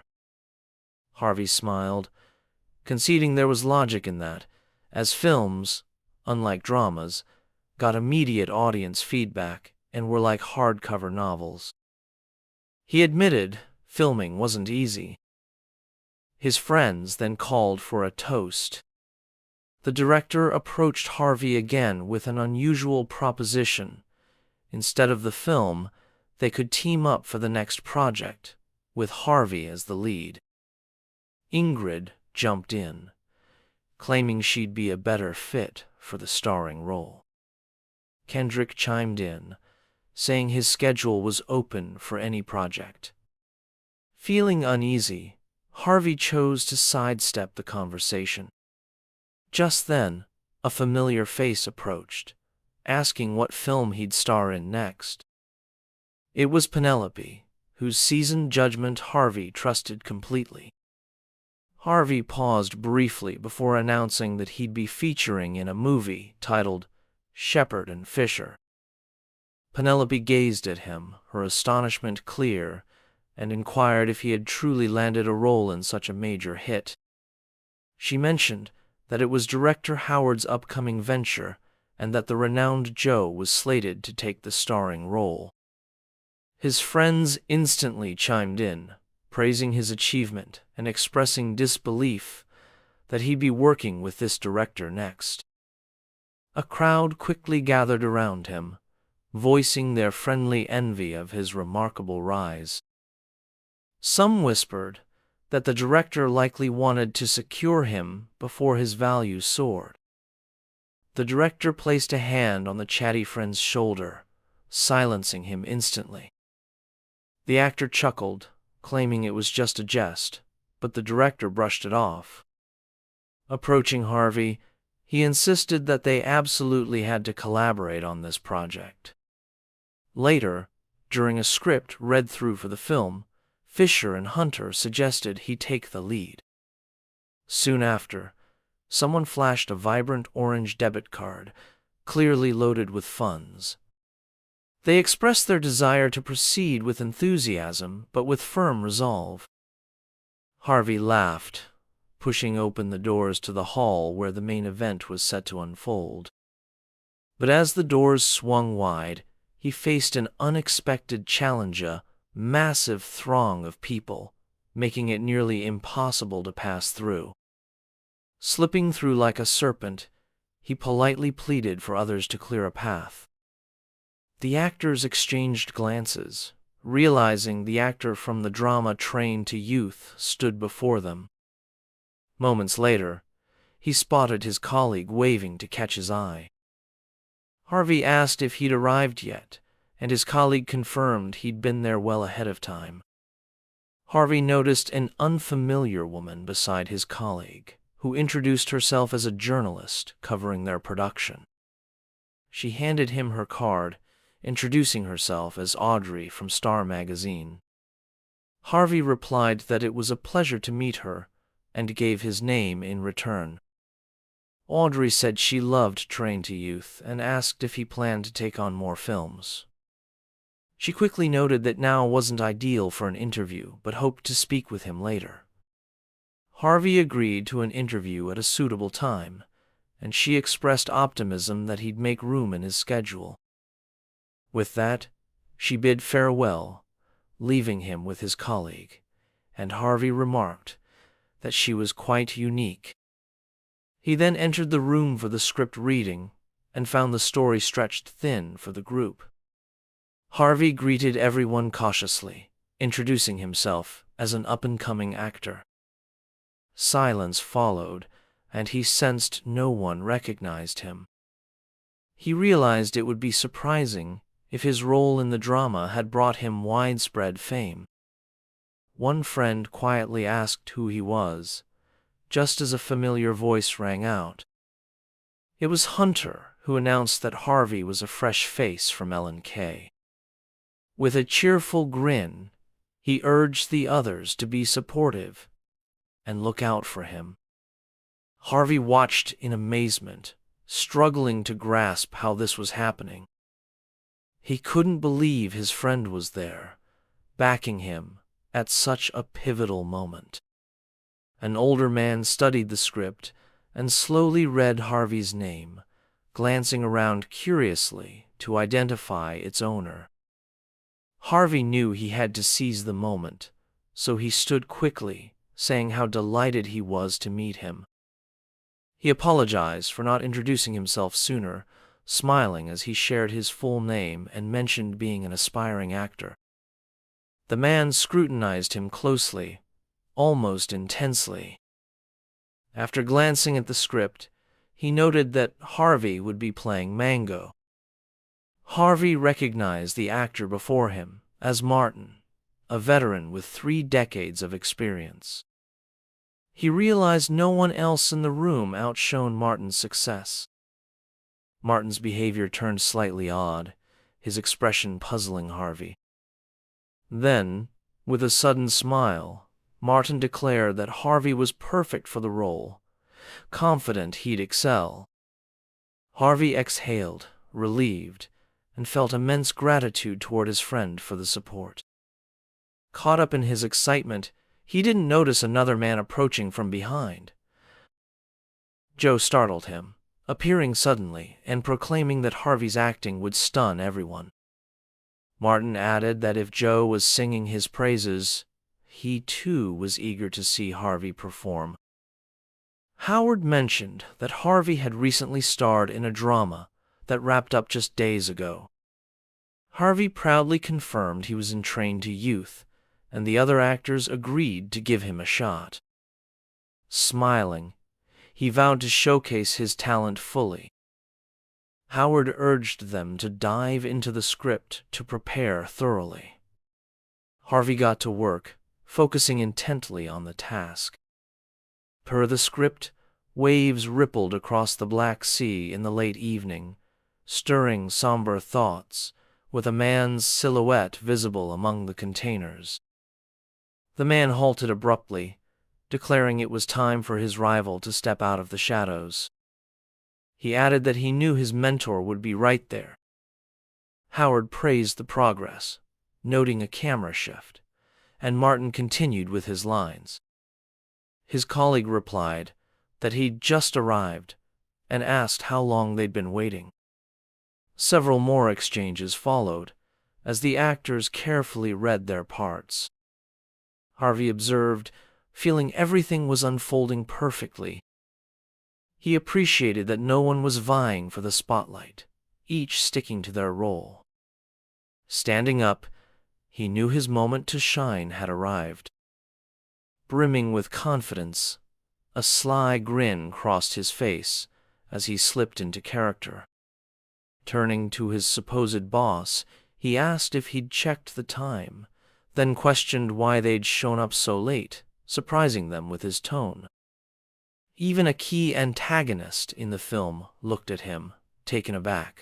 Harvey smiled, conceding there was logic in that, as films, unlike dramas, got immediate audience feedback and were like hardcover novels. He admitted filming wasn't easy. His friends then called for a toast. The director approached Harvey again with an unusual proposition. Instead of the film, they could team up for the next project, with Harvey as the lead. Ingrid jumped in, claiming she'd be a better fit for the starring role. Kendrick chimed in, saying his schedule was open for any project. Feeling uneasy, Harvey chose to sidestep the conversation. Just then, a familiar face approached, asking what film he'd star in next. It was Penelope, whose seasoned judgment Harvey trusted completely. Harvey paused briefly before announcing that he'd be featuring in a movie titled Shepherd and Fisher. Penelope gazed at him, her astonishment clear, and inquired if he had truly landed a role in such a major hit. She mentioned that it was director Howard's upcoming venture and that the renowned Joe was slated to take the starring role. His friends instantly chimed in, praising his achievement and expressing disbelief that he'd be working with this director next. A crowd quickly gathered around him, voicing their friendly envy of his remarkable rise. Some whispered that the director likely wanted to secure him before his value soared. The director placed a hand on the chatty friend's shoulder, silencing him instantly. The actor chuckled, claiming it was just a jest, but the director brushed it off. Approaching Harvey, he insisted that they absolutely had to collaborate on this project. Later, during a script read through for the film, Fisher and Hunter suggested he take the lead. Soon after, someone flashed a vibrant orange debit card, clearly loaded with funds. They expressed their desire to proceed with enthusiasm, but with firm resolve. Harvey laughed, pushing open the doors to the hall where the main event was set to unfold. But as the doors swung wide, he faced an unexpected challenge, a massive throng of people, making it nearly impossible to pass through. Slipping through like a serpent, he politely pleaded for others to clear a path. The actors exchanged glances, realizing the actor from the drama Train to Youth stood before them. Moments later, he spotted his colleague waving to catch his eye. Harvey asked if he'd arrived yet, and his colleague confirmed he'd been there well ahead of time. Harvey noticed an unfamiliar woman beside his colleague, who introduced herself as a journalist covering their production. She handed him her card, introducing herself as Audrey from Star magazine. Harvey replied that it was a pleasure to meet her, and gave his name in return. Audrey said she loved Train to Youth and asked if he planned to take on more films. She quickly noted that now wasn't ideal for an interview, but hoped to speak with him later. Harvey agreed to an interview at a suitable time, and she expressed optimism that he'd make room in his schedule. With that, she bid farewell, leaving him with his colleague, and Harvey remarked that she was quite unique. He then entered the room for the script reading and found the story stretched thin for the group. Harvey greeted everyone cautiously, introducing himself as an up-and-coming actor. Silence followed, and he sensed no one recognized him. He realized it would be surprising if his role in the drama had brought him widespread fame. One friend quietly asked who he was, just as a familiar voice rang out. It was Hunter who announced that Harvey was a fresh face from L&K. With a cheerful grin, he urged the others to be supportive and look out for him. Harvey watched in amazement, struggling to grasp how this was happening. He couldn't believe his friend was there, backing him at such a pivotal moment. An older man studied the script and slowly read Harvey's name, glancing around curiously to identify its owner. Harvey knew he had to seize the moment, so he stood quickly, saying how delighted he was to meet him. He apologized for not introducing himself sooner, smiling as he shared his full name and mentioned being an aspiring actor. The man scrutinized him closely, almost intensely. After glancing at the script, he noted that Harvey would be playing Mango. Harvey recognized the actor before him as Martin, a veteran with 3 decades of experience. He realized no one else in the room outshone Martin's success. Martin's behavior turned slightly odd, his expression puzzling Harvey. Then, with a sudden smile, Martin declared that Harvey was perfect for the role, confident he'd excel. Harvey exhaled, relieved, and felt immense gratitude toward his friend for the support. Caught up in his excitement, he didn't notice another man approaching from behind. Joe startled him, appearing suddenly and proclaiming that Harvey's acting would stun everyone. Martin added that if Joe was singing his praises, he too was eager to see Harvey perform. Howard mentioned that Harvey had recently starred in a drama that wrapped up just days ago. Harvey proudly confirmed he was entrained to youth, and the other actors agreed to give him a shot. Smiling, he vowed to showcase his talent fully. Howard urged them to dive into the script to prepare thoroughly. Harvey got to work, focusing intently on the task. Per the script, waves rippled across the Black Sea in the late evening, stirring somber thoughts, with a man's silhouette visible among the containers. The man halted abruptly, declaring it was time for his rival to step out of the shadows. He added that he knew his mentor would be right there. Howard praised the progress, noting a camera shift, and Martin continued with his lines. His colleague replied that he'd just arrived and asked how long they'd been waiting. Several more exchanges followed, as the actors carefully read their parts. Harvey observed, feeling everything was unfolding perfectly. He appreciated that no one was vying for the spotlight, each sticking to their role. Standing up, he knew his moment to shine had arrived. Brimming with confidence, a sly grin crossed his face as he slipped into character. Turning to his supposed boss, he asked if he'd checked the time, then questioned why they'd shown up so late, surprising them with his tone. Even a key antagonist in the film looked at him, taken aback.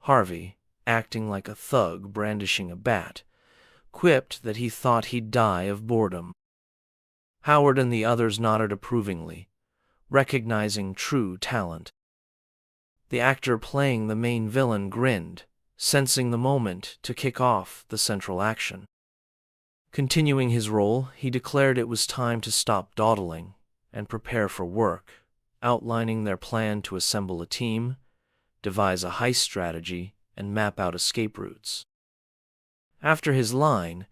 Harvey, acting like a thug brandishing a bat, quipped that he thought he'd die of boredom. Howard and the others nodded approvingly, recognizing true talent. The actor playing the main villain grinned, sensing the moment to kick off the central action. Continuing his role, he declared it was time to stop dawdling and prepare for work, outlining their plan to assemble a team, devise a heist strategy, and map out escape routes. After his line,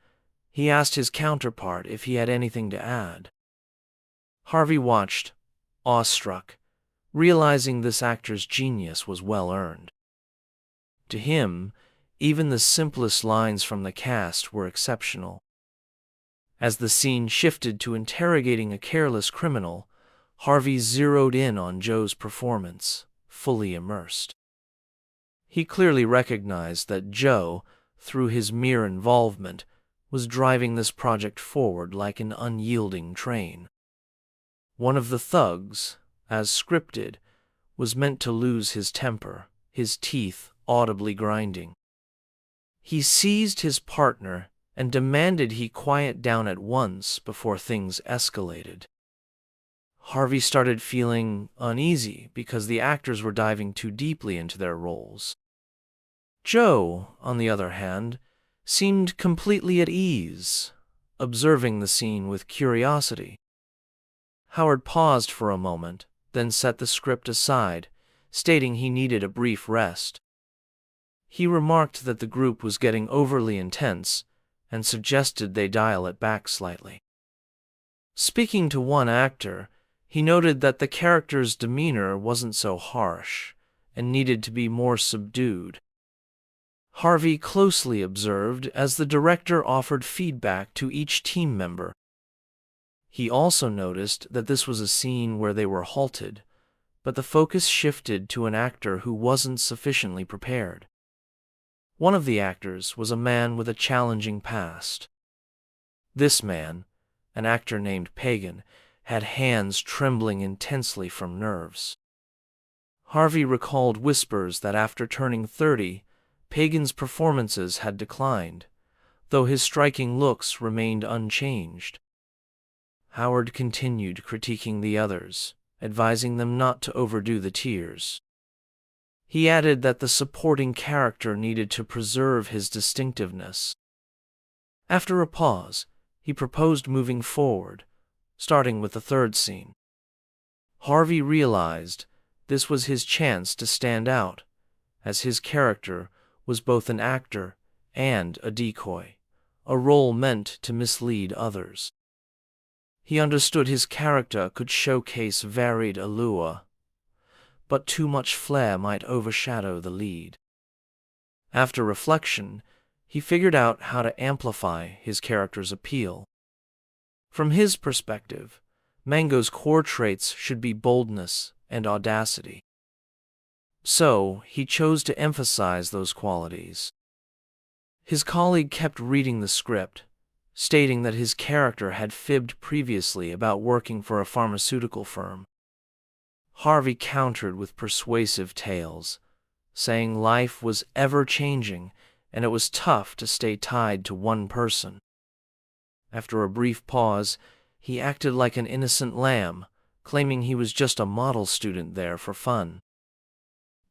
he asked his counterpart if he had anything to add. Harvey watched, awestruck, realizing this actor's genius was well earned. To him, even the simplest lines from the cast were exceptional. As the scene shifted to interrogating a careless criminal, Harvey zeroed in on Joe's performance, fully immersed. He clearly recognized that Joe, through his mere involvement, was driving this project forward like an unyielding train. One of the thugs, as scripted, was meant to lose his temper, his teeth audibly grinding. He seized his partner and demanded he quiet down at once before things escalated. Harvey started feeling uneasy because the actors were diving too deeply into their roles. Joe, on the other hand, seemed completely at ease, observing the scene with curiosity. Howard paused for a moment, then set the script aside, stating he needed a brief rest. He remarked that the group was getting overly intense and suggested they dial it back slightly. Speaking to one actor, he noted that the character's demeanor wasn't so harsh and needed to be more subdued. Harvey closely observed as the director offered feedback to each team member. He also noticed that this was a scene where they were halted, but the focus shifted to an actor who wasn't sufficiently prepared. One of the actors was a man with a challenging past. This man, an actor named Pagan, had hands trembling intensely from nerves. Harvey recalled whispers that after turning 30, Pagan's performances had declined, though his striking looks remained unchanged. Howard continued critiquing the others, advising them not to overdo the tears. He added that the supporting character needed to preserve his distinctiveness. After a pause, he proposed moving forward, starting with the third scene. Harvey realized this was his chance to stand out, as his character was both an actor and a decoy, a role meant to mislead others. He understood his character could showcase varied allure, but too much flair might overshadow the lead. After reflection, he figured out how to amplify his character's appeal. From his perspective, Mango's core traits should be boldness and audacity. So, he chose to emphasize those qualities. His colleague kept reading the script, stating that his character had fibbed previously about working for a pharmaceutical firm. Harvey countered with persuasive tales, saying life was ever-changing and it was tough to stay tied to one person. After a brief pause, he acted like an innocent lamb, claiming he was just a model student there for fun.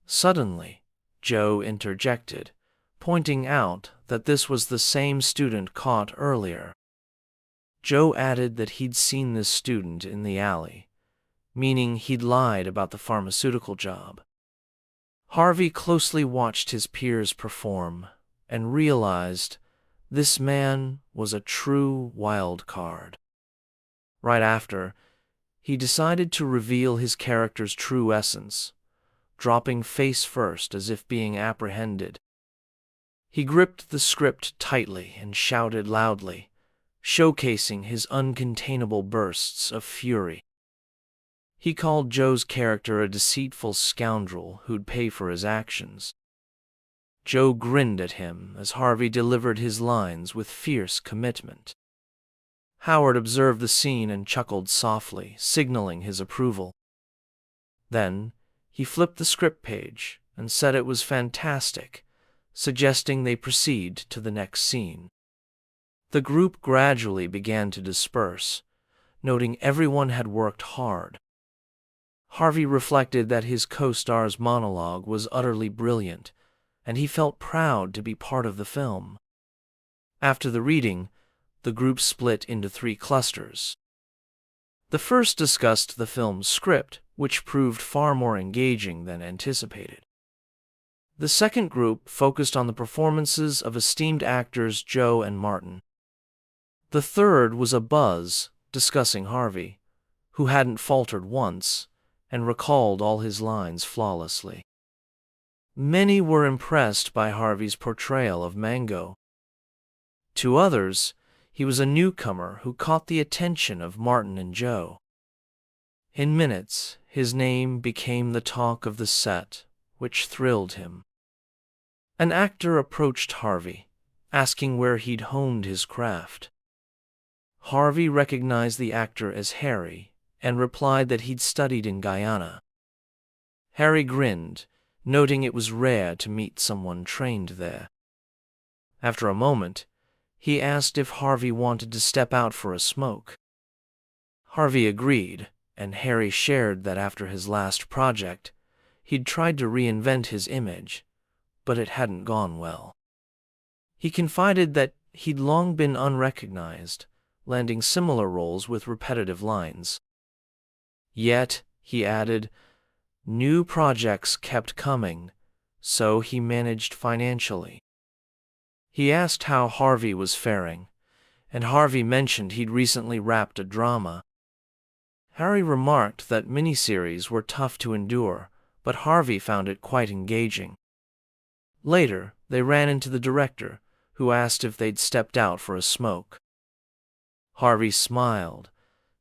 Suddenly, Joe interjected, pointing out that this was the same student caught earlier. Joe added that he'd seen this student in the alley, meaning he'd lied about the pharmaceutical job. Harvey closely watched his peers perform and realized this man was a true wild card. Right after, he decided to reveal his character's true essence, dropping face first as if being apprehended. He gripped the script tightly and shouted loudly, showcasing his uncontainable bursts of fury. He called Joe's character a deceitful scoundrel who'd pay for his actions. Joe grinned at him as Harvey delivered his lines with fierce commitment. Howard observed the scene and chuckled softly, signaling his approval. Then, he flipped the script page and said it was fantastic, suggesting they proceed to the next scene. The group gradually began to disperse, noting everyone had worked hard. Harvey reflected that his co-star's monologue was utterly brilliant, and he felt proud to be part of the film. After the reading, the group split into 3 clusters. The first discussed the film's script, which proved far more engaging than anticipated. The second group focused on the performances of esteemed actors Joe and Martin. The third was a buzz discussing Harvey, who hadn't faltered once and recalled all his lines flawlessly. Many were impressed by Harvey's portrayal of Mango. To others, he was a newcomer who caught the attention of Martin and Joe. In minutes, his name became the talk of the set, which thrilled him. An actor approached Harvey, asking where he'd honed his craft. Harvey recognized the actor as Harry and replied that he'd studied in Guyana. Harry grinned, noting it was rare to meet someone trained there. After a moment, he asked if Harvey wanted to step out for a smoke. Harvey agreed, and Harry shared that after his last project, he'd tried to reinvent his image, but it hadn't gone well. He confided that he'd long been unrecognized, landing similar roles with repetitive lines. Yet, he added, new projects kept coming, so he managed financially. He asked how Harvey was faring, and Harvey mentioned he'd recently wrapped a drama. Harry remarked that miniseries were tough to endure, but Harvey found it quite engaging. Later, they ran into the director, who asked if they'd stepped out for a smoke. Harvey smiled,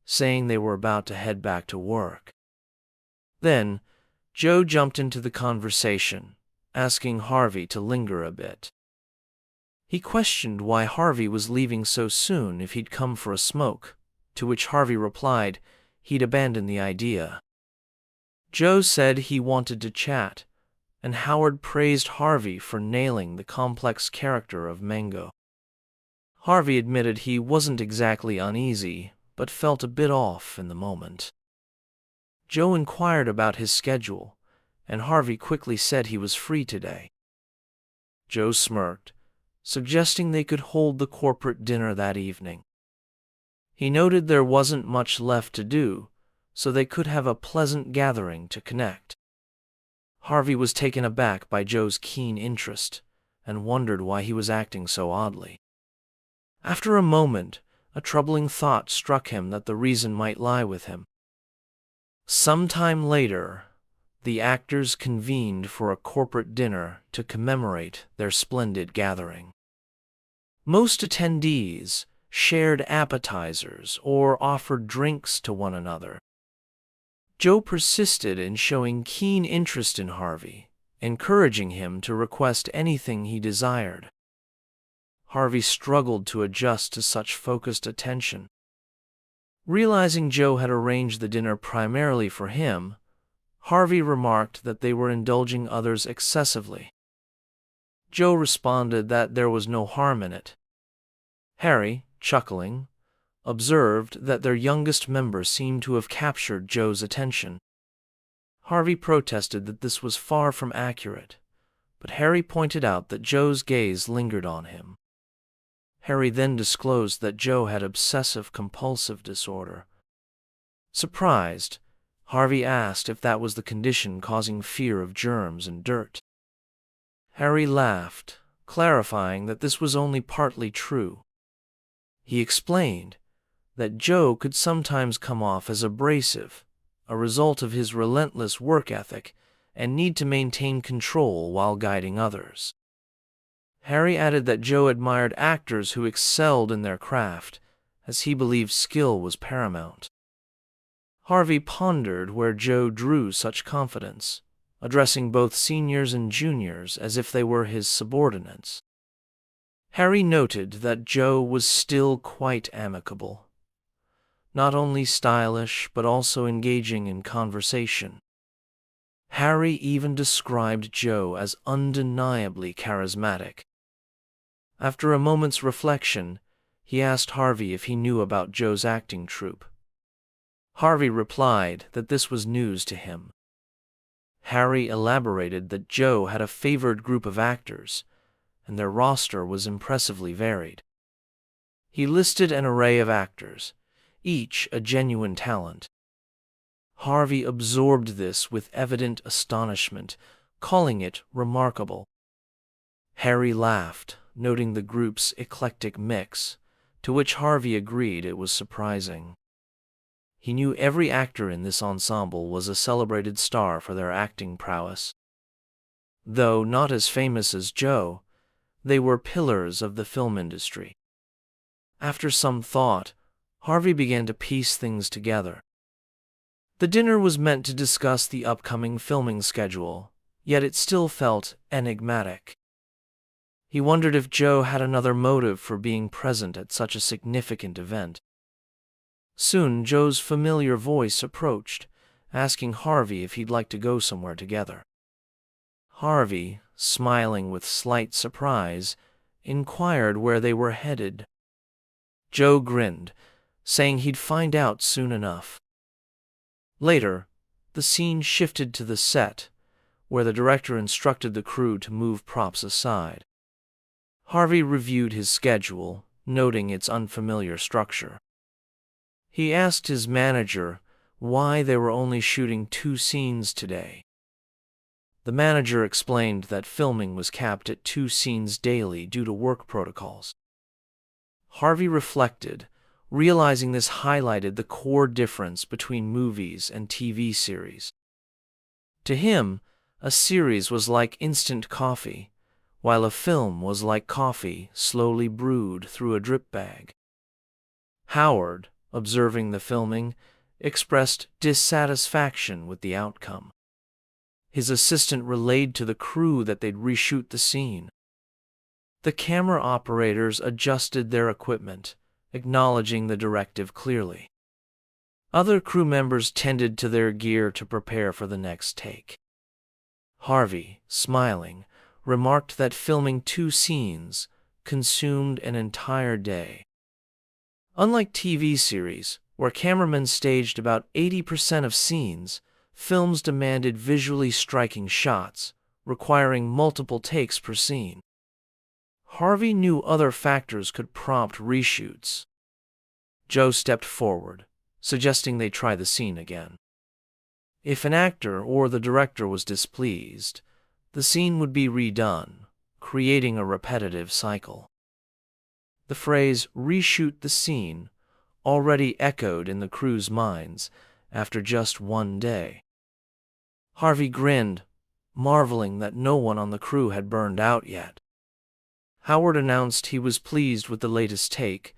saying they were about to head back to work. Then, Joe jumped into the conversation, asking Harvey to linger a bit. He questioned why Harvey was leaving so soon if he'd come for a smoke, to which Harvey replied he'd abandoned the idea. Joe said he wanted to chat, and Howard praised Harvey for nailing the complex character of Mango. Harvey admitted he wasn't exactly uneasy, but felt a bit off in the moment. Joe inquired about his schedule, and Harvey quickly said he was free today. Joe smirked, suggesting they could hold the corporate dinner that evening. He noted there wasn't much left to do, so they could have a pleasant gathering to connect. Harvey was taken aback by Joe's keen interest and wondered why he was acting so oddly. After a moment, a troubling thought struck him that the reason might lie with him. Sometime later, the actors convened for a corporate dinner to commemorate their splendid gathering. Most attendees shared appetizers or offered drinks to one another. Joe persisted in showing keen interest in Harvey, encouraging him to request anything he desired. Harvey struggled to adjust to such focused attention. Realizing Joe had arranged the dinner primarily for him, Harvey remarked that they were indulging others excessively. Joe responded that there was no harm in it. Harry, chuckling, observed that their youngest member seemed to have captured Joe's attention. Harvey protested that this was far from accurate, but Harry pointed out that Joe's gaze lingered on him. Harry then disclosed that Joe had obsessive-compulsive disorder. Surprised, Harvey asked if that was the condition causing fear of germs and dirt. Harry laughed, clarifying that this was only partly true. He explained that Joe could sometimes come off as abrasive, a result of his relentless work ethic and need to maintain control while guiding others. Harry added that Joe admired actors who excelled in their craft, as he believed skill was paramount. Harvey pondered where Joe drew such confidence, addressing both seniors and juniors as if they were his subordinates. Harry noted that Joe was still quite amicable, not only stylish but also engaging in conversation. Harry even described Joe as undeniably charismatic. After a moment's reflection, he asked Harvey if he knew about Joe's acting troupe. Harvey replied that this was news to him. Harry elaborated that Joe had a favored group of actors, and their roster was impressively varied. He listed an array of actors, each a genuine talent. Harvey absorbed this with evident astonishment, calling it remarkable. Harry laughed, noting the group's eclectic mix, to which Harvey agreed it was surprising. He knew every actor in this ensemble was a celebrated star for their acting prowess. Though not as famous as Joe, they were pillars of the film industry. After some thought, Harvey began to piece things together. The dinner was meant to discuss the upcoming filming schedule, yet it still felt enigmatic. He wondered if Joe had another motive for being present at such a significant event. Soon, Joe's familiar voice approached, asking Harvey if he'd like to go somewhere together. Harvey, smiling with slight surprise, inquired where they were headed. Joe grinned, saying he'd find out soon enough. Later, the scene shifted to the set, where the director instructed the crew to move props aside. Harvey reviewed his schedule, noting its unfamiliar structure. He asked his manager why they were only shooting 2 scenes today. The manager explained that filming was capped at 2 scenes daily due to work protocols. Harvey reflected, realizing this highlighted the core difference between movies and TV series. To him, a series was like instant coffee, while a film was like coffee slowly brewed through a drip bag. Howard, observing the filming, expressed dissatisfaction with the outcome. His assistant relayed to the crew that they'd reshoot the scene. The camera operators adjusted their equipment, acknowledging the directive clearly. Other crew members tended to their gear to prepare for the next take. Harvey, smiling, remarked that filming 2 scenes consumed an entire day. Unlike TV series, where cameramen staged about 80% of scenes, films demanded visually striking shots, requiring multiple takes per scene. Harvey knew other factors could prompt reshoots. Joe stepped forward, suggesting they try the scene again. If an actor or the director was displeased, the scene would be redone, creating a repetitive cycle. The phrase reshoot the scene already echoed in the crew's minds after just one day. Harvey grinned, marveling that no one on the crew had burned out yet. Howard announced he was pleased with the latest take,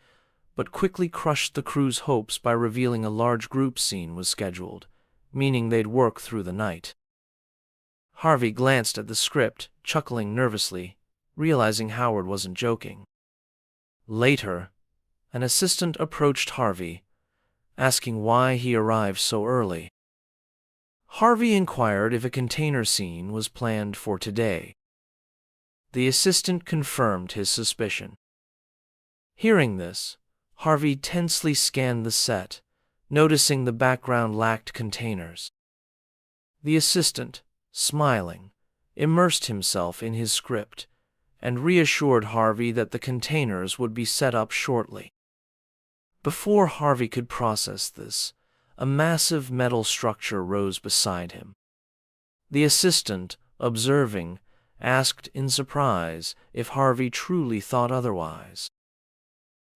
but quickly crushed the crew's hopes by revealing a large group scene was scheduled, meaning they'd work through the night. Harvey glanced at the script, chuckling nervously, realizing Howard wasn't joking. Later, an assistant approached Harvey, asking why he arrived so early. Harvey inquired if a container scene was planned for today. The assistant confirmed his suspicion. Hearing this, Harvey tensely scanned the set, noticing the background lacked containers. The assistant, smiling, immersed himself in his script and reassured Harvey that the containers would be set up shortly. Before Harvey could process this, a massive metal structure rose beside him. The assistant, observing, asked in surprise if Harvey truly thought otherwise.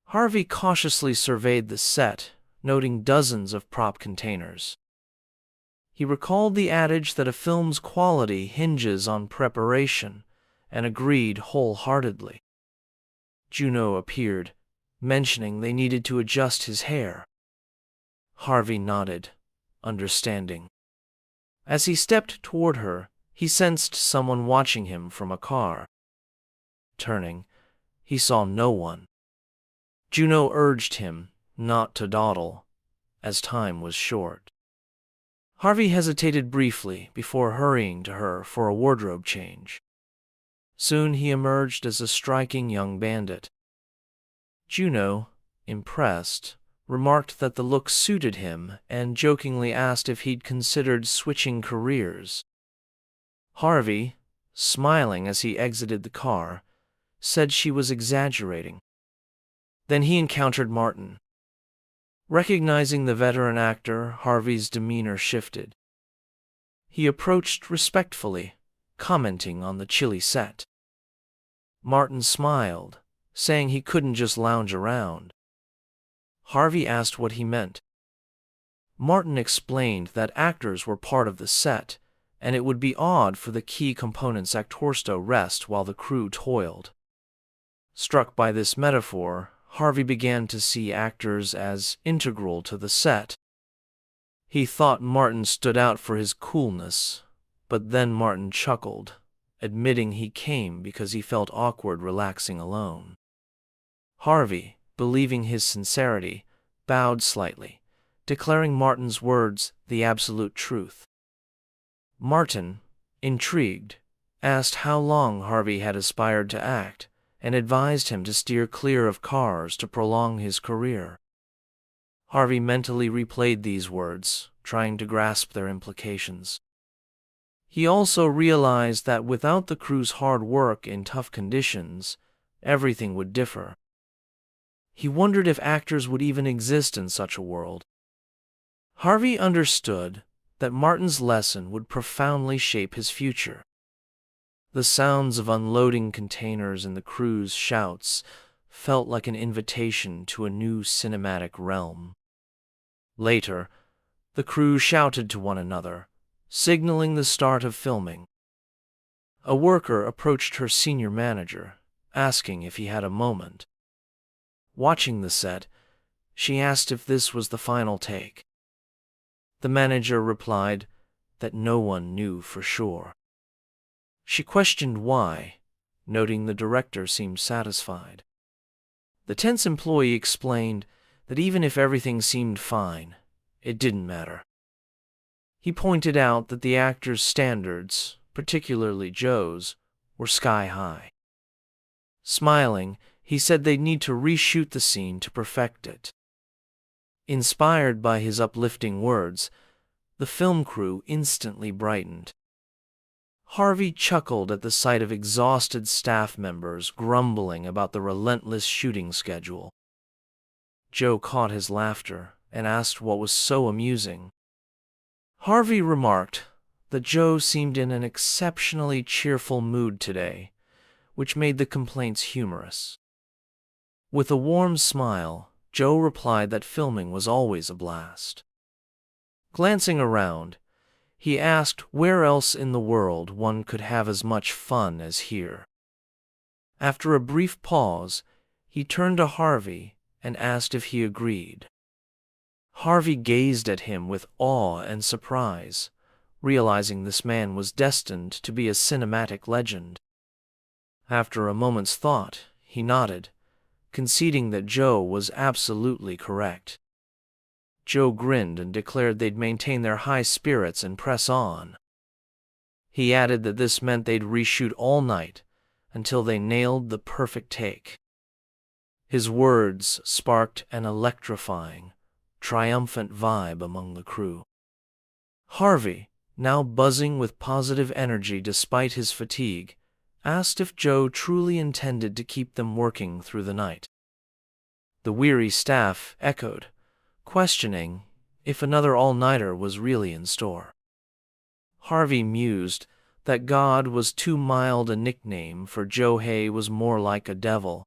Harvey cautiously surveyed the set, noting dozens of prop containers. He recalled the adage that a film's quality hinges on preparation, and agreed wholeheartedly. Juno appeared, mentioning they needed to adjust his hair. Harvey nodded, understanding. As he stepped toward her, he sensed someone watching him from a car. Turning, he saw no one. Juno urged him not to dawdle, as time was short. Harvey hesitated briefly before hurrying to her for a wardrobe change. Soon he emerged as a striking young bandit. Juno, impressed, remarked that the look suited him and jokingly asked if he'd considered switching careers. Harvey, smiling as he exited the car, said she was exaggerating. Then he encountered Martin. Recognizing the veteran actor, Harvey's demeanor shifted. He approached respectfully, commenting on the chilly set. Martin smiled, saying he couldn't just lounge around. Harvey asked what he meant. Martin explained that actors were part of the set, and it would be odd for the key components actors to rest while the crew toiled. Struck by this metaphor, Harvey began to see actors as integral to the set. He thought Martin stood out for his coolness, but then Martin chuckled, admitting he came because he felt awkward relaxing alone. Harvey, believing his sincerity, bowed slightly, declaring Martin's words the absolute truth. Martin, intrigued, asked how long Harvey had aspired to act, and advised him to steer clear of cars to prolong his career. Harvey mentally replayed these words, trying to grasp their implications. He also realized that without the crew's hard work in tough conditions, everything would differ. He wondered if actors would even exist in such a world. Harvey understood that Martin's lesson would profoundly shape his future. The sounds of unloading containers and the crew's shouts felt like an invitation to a new cinematic realm. Later, the crew shouted to one another, signaling the start of filming. A worker approached her senior manager, asking if he had a moment. Watching the set, she asked if this was the final take. The manager replied that no one knew for sure. She questioned why, noting the director seemed satisfied. The tense employee explained that even if everything seemed fine, it didn't matter. He pointed out that the actor's standards, particularly Joe's, were sky high. Smiling, he said they'd need to reshoot the scene to perfect it. Inspired by his uplifting words, the film crew instantly brightened. Harvey chuckled at the sight of exhausted staff members grumbling about the relentless shooting schedule. Joe caught his laughter and asked what was so amusing. Harvey remarked that Joe seemed in an exceptionally cheerful mood today, which made the complaints humorous. With a warm smile, Joe replied that filming was always a blast. Glancing around, he asked where else in the world one could have as much fun as here. After a brief pause, he turned to Harvey and asked if he agreed. Harvey gazed at him with awe and surprise, realizing this man was destined to be a cinematic legend. After a moment's thought, he nodded, conceding that Joe was absolutely correct. Joe grinned and declared they'd maintain their high spirits and press on. He added that this meant they'd reshoot all night until they nailed the perfect take. His words sparked an electrifying, triumphant vibe among the crew. Harvey, now buzzing with positive energy despite his fatigue, asked if Joe truly intended to keep them working through the night. The weary staff echoed, questioning if another all-nighter was really in store. Harvey mused that God was too mild a nickname for Jaehui was more like a devil.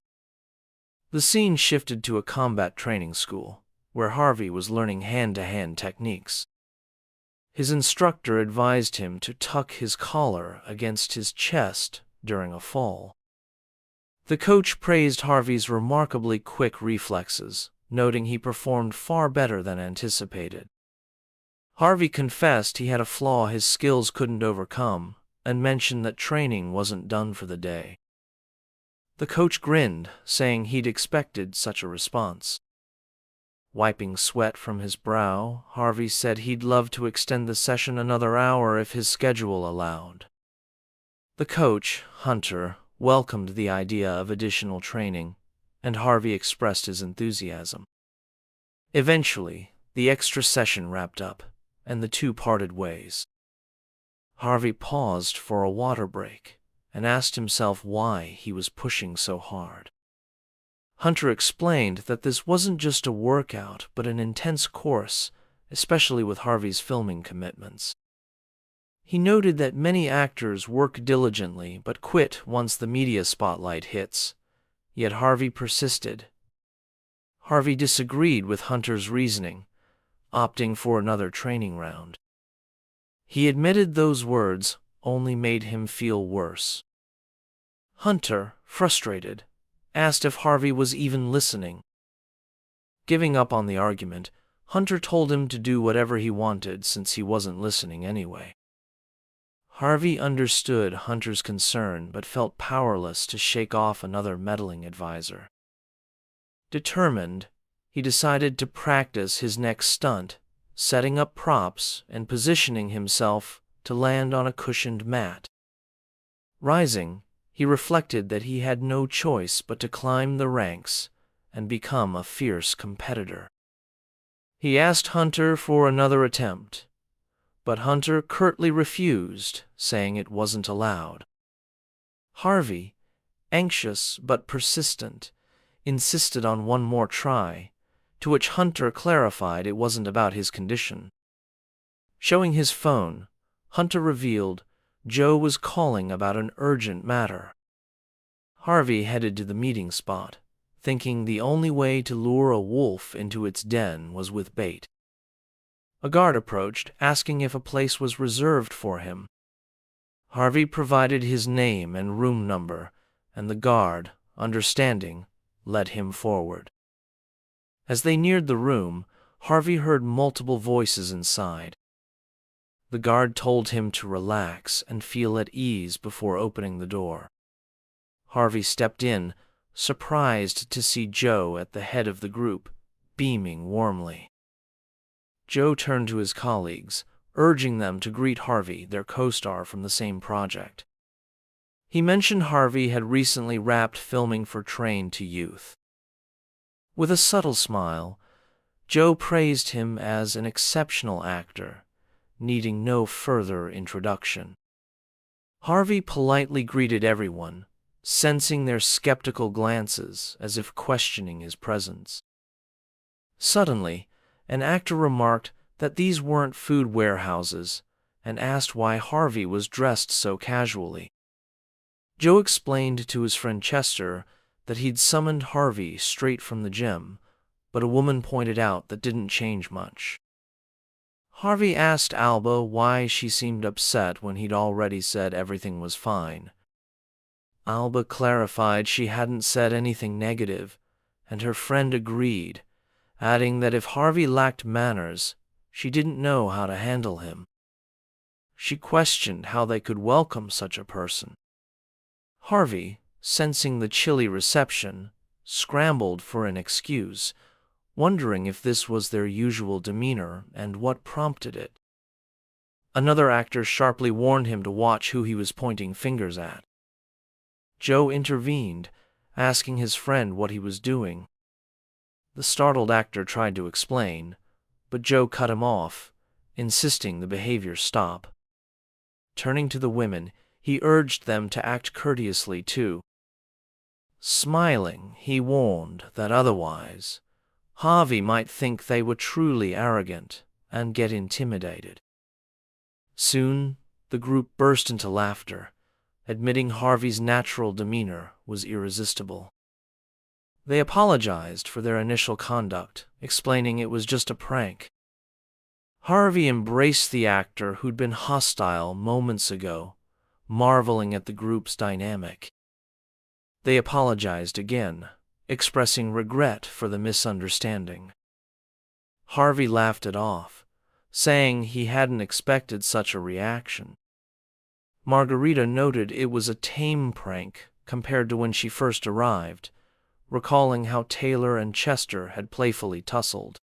The scene shifted to a combat training school, where Harvey was learning hand-to-hand techniques. His instructor advised him to tuck his collar against his chest during a fall. The coach praised Harvey's remarkably quick reflexes, noting he performed far better than anticipated. Harvey confessed he had a flaw his skills couldn't overcome, and mentioned that training wasn't done for the day. The coach grinned, saying he'd expected such a response. Wiping sweat from his brow, Harvey said he'd love to extend the session another hour if his schedule allowed. The coach, Hunter, welcomed the idea of additional training, and Harvey expressed his enthusiasm. Eventually, the extra session wrapped up, and the two parted ways. Harvey paused for a water break and asked himself why he was pushing so hard. Hunter explained that this wasn't just a workout but an intense course, especially with Harvey's filming commitments. He noted that many actors work diligently but quit once the media spotlight hits, yet Harvey persisted. Harvey disagreed with Hunter's reasoning, opting for another training round. He admitted those words only made him feel worse. Hunter, frustrated, asked if Harvey was even listening. Giving up on the argument, Hunter told him to do whatever he wanted since he wasn't listening anyway. Harvey understood Hunter's concern but felt powerless to shake off another meddling advisor. Determined, he decided to practice his next stunt, setting up props and positioning himself to land on a cushioned mat. Rising, he reflected that he had no choice but to climb the ranks and become a fierce competitor. He asked Hunter for another attempt, but Hunter curtly refused, saying it wasn't allowed. Harvey, anxious but persistent, insisted on one more try, to which Hunter clarified it wasn't about his condition. Showing his phone, Hunter revealed Joe was calling about an urgent matter. Harvey headed to the meeting spot, thinking the only way to lure a wolf into its den was with bait. A guard approached, asking if a place was reserved for him. Harvey provided his name and room number, and the guard, understanding, led him forward. As they neared the room, Harvey heard multiple voices inside. The guard told him to relax and feel at ease before opening the door. Harvey stepped in, surprised to see Joe at the head of the group, beaming warmly. Joe turned to his colleagues, urging them to greet Harvey, their co-star from the same project. He mentioned Harvey had recently wrapped filming for Train to Youth. With a subtle smile, Joe praised him as an exceptional actor, needing no further introduction. Harvey politely greeted everyone, sensing their skeptical glances as if questioning his presence. Suddenly, an actor remarked that these weren't food warehouses and asked why Harvey was dressed so casually. Joe explained to his friend Chester that he'd summoned Harvey straight from the gym, but a woman pointed out that didn't change much. Harvey asked Alba why she seemed upset when he'd already said everything was fine. Alba clarified she hadn't said anything negative, and her friend agreed, adding that if Harvey lacked manners, she didn't know how to handle him. She questioned how they could welcome such a person. Harvey, sensing the chilly reception, scrambled for an excuse, wondering if this was their usual demeanor and what prompted it. Another actor sharply warned him to watch who he was pointing fingers at. Joe intervened, asking his friend what he was doing. The startled actor tried to explain, but Joe cut him off, insisting the behavior stop. Turning to the women, he urged them to act courteously too. Smiling, he warned that otherwise, Harvey might think they were truly arrogant and get intimidated. Soon, the group burst into laughter, admitting Harvey's natural demeanor was irresistible. They apologized for their initial conduct, explaining it was just a prank. Harvey embraced the actor who'd been hostile moments ago, marveling at the group's dynamic. They apologized again, expressing regret for the misunderstanding. Harvey laughed it off, saying he hadn't expected such a reaction. Margarita noted it was a tame prank compared to when she first arrived, recalling how Taylor and Chester had playfully tussled.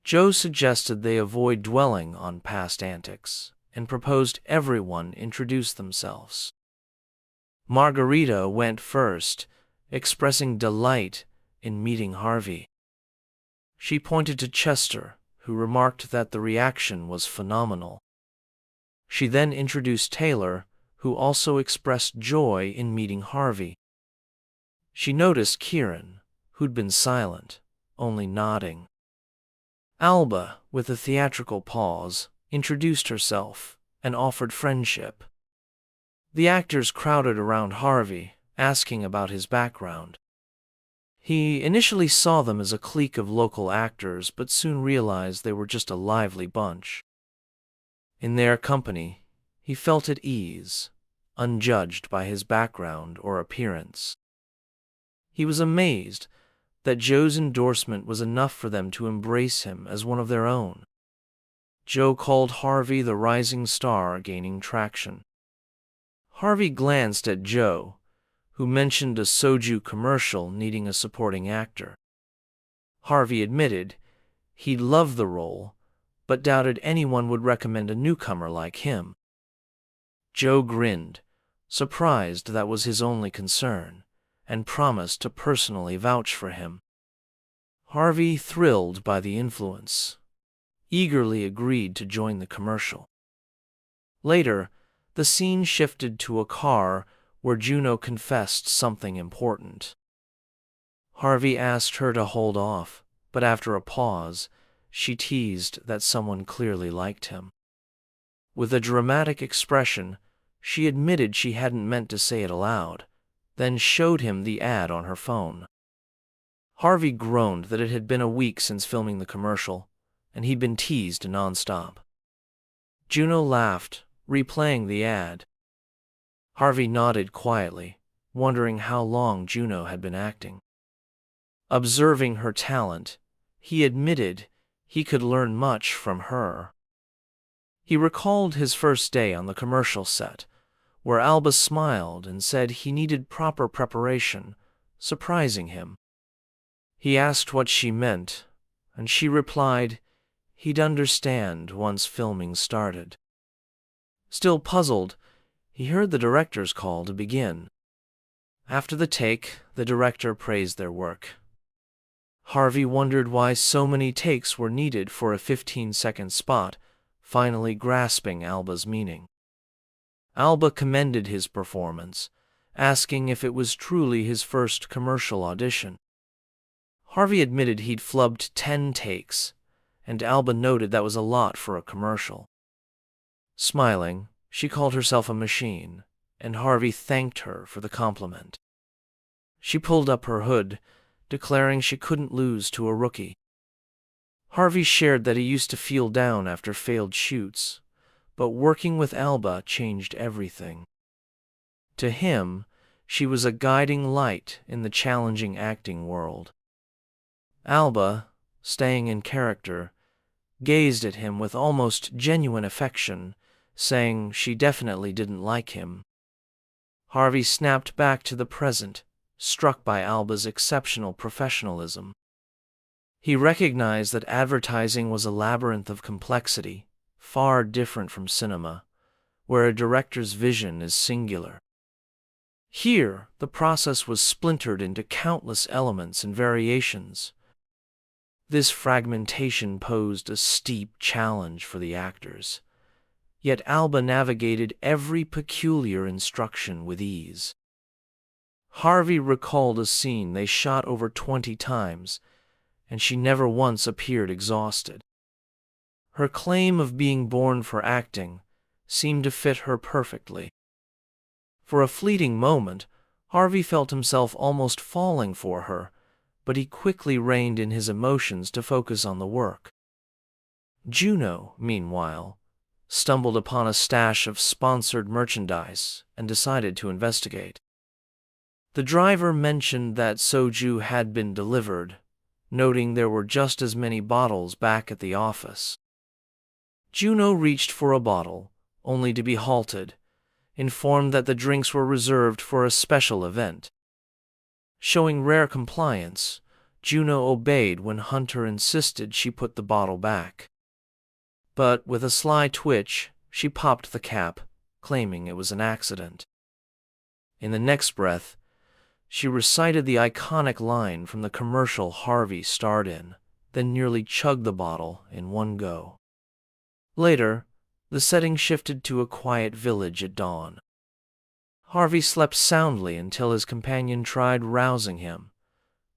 Joe suggested they avoid dwelling on past antics and proposed everyone introduce themselves. Margarita went first, expressing delight in meeting Harvey. She pointed to Chester, who remarked that the reaction was phenomenal. She then introduced Taylor, who also expressed joy in meeting Harvey. She noticed Kieran, who'd been silent, only nodding. Alba, with a theatrical pause, introduced herself and offered friendship. The actors crowded around Harvey, asking about his background. He initially saw them as a clique of local actors, but soon realized they were just a lively bunch. In their company, he felt at ease, unjudged by his background or appearance. He was amazed that Joe's endorsement was enough for them to embrace him as one of their own. Joe called Harvey the rising star gaining traction. Harvey glanced at Joe, who mentioned a soju commercial needing a supporting actor. Harvey admitted he'd love the role, but doubted anyone would recommend a newcomer like him. Joe grinned, surprised that was his only concern, and promised to personally vouch for him. Harvey, thrilled by the influence, eagerly agreed to join the commercial. Later, the scene shifted to a car where Juno confessed something important. Harvey asked her to hold off, but after a pause, she teased that someone clearly liked him. With a dramatic expression, she admitted she hadn't meant to say it aloud, then showed him the ad on her phone. Harvey groaned that it had been a week since filming the commercial, and he'd been teased nonstop. Juno laughed, replaying the ad. Harvey nodded quietly, wondering how long Juno had been acting. Observing her talent, he admitted he could learn much from her. He recalled his first day on the commercial set, where Alba smiled and said he needed proper preparation, surprising him. He asked what she meant, and she replied he'd understand once filming started. Still puzzled, he heard the director's call to begin. After the take, the director praised their work. Harvey wondered why so many takes were needed for a 15-second spot, finally grasping Alba's meaning. Alba commended his performance, asking if it was truly his first commercial audition. Harvey admitted he'd flubbed 10 takes, and Alba noted that was a lot for a commercial. Smiling, she called herself a machine, and Harvey thanked her for the compliment. She pulled up her hood, declaring she couldn't lose to a rookie. Harvey shared that he used to feel down after failed shoots, but working with Alba changed everything. To him, she was a guiding light in the challenging acting world. Alba, staying in character, gazed at him with almost genuine affection, saying she definitely didn't like him. Harvey snapped back to the present, struck by Alba's exceptional professionalism. He recognized that advertising was a labyrinth of complexity, far different from cinema, where a director's vision is singular. Here, the process was splintered into countless elements and variations. This fragmentation posed a steep challenge for the actors, yet Alba navigated every peculiar instruction with ease. Harvey recalled a scene they shot over 20 times, and she never once appeared exhausted. Her claim of being born for acting seemed to fit her perfectly. For a fleeting moment, Harvey felt himself almost falling for her, but he quickly reined in his emotions to focus on the work. Juno, meanwhile, stumbled upon a stash of sponsored merchandise and decided to investigate. The driver mentioned that soju had been delivered, noting there were just as many bottles back at the office. Juno reached for a bottle, only to be halted, informed that the drinks were reserved for a special event. Showing rare compliance, Juno obeyed when Hunter insisted she put the bottle back. But with a sly twitch, she popped the cap, claiming it was an accident. In the next breath, she recited the iconic line from the commercial Harvey starred in, then nearly chugged the bottle in one go. Later, the setting shifted to a quiet village at dawn. Harvey slept soundly until his companion tried rousing him,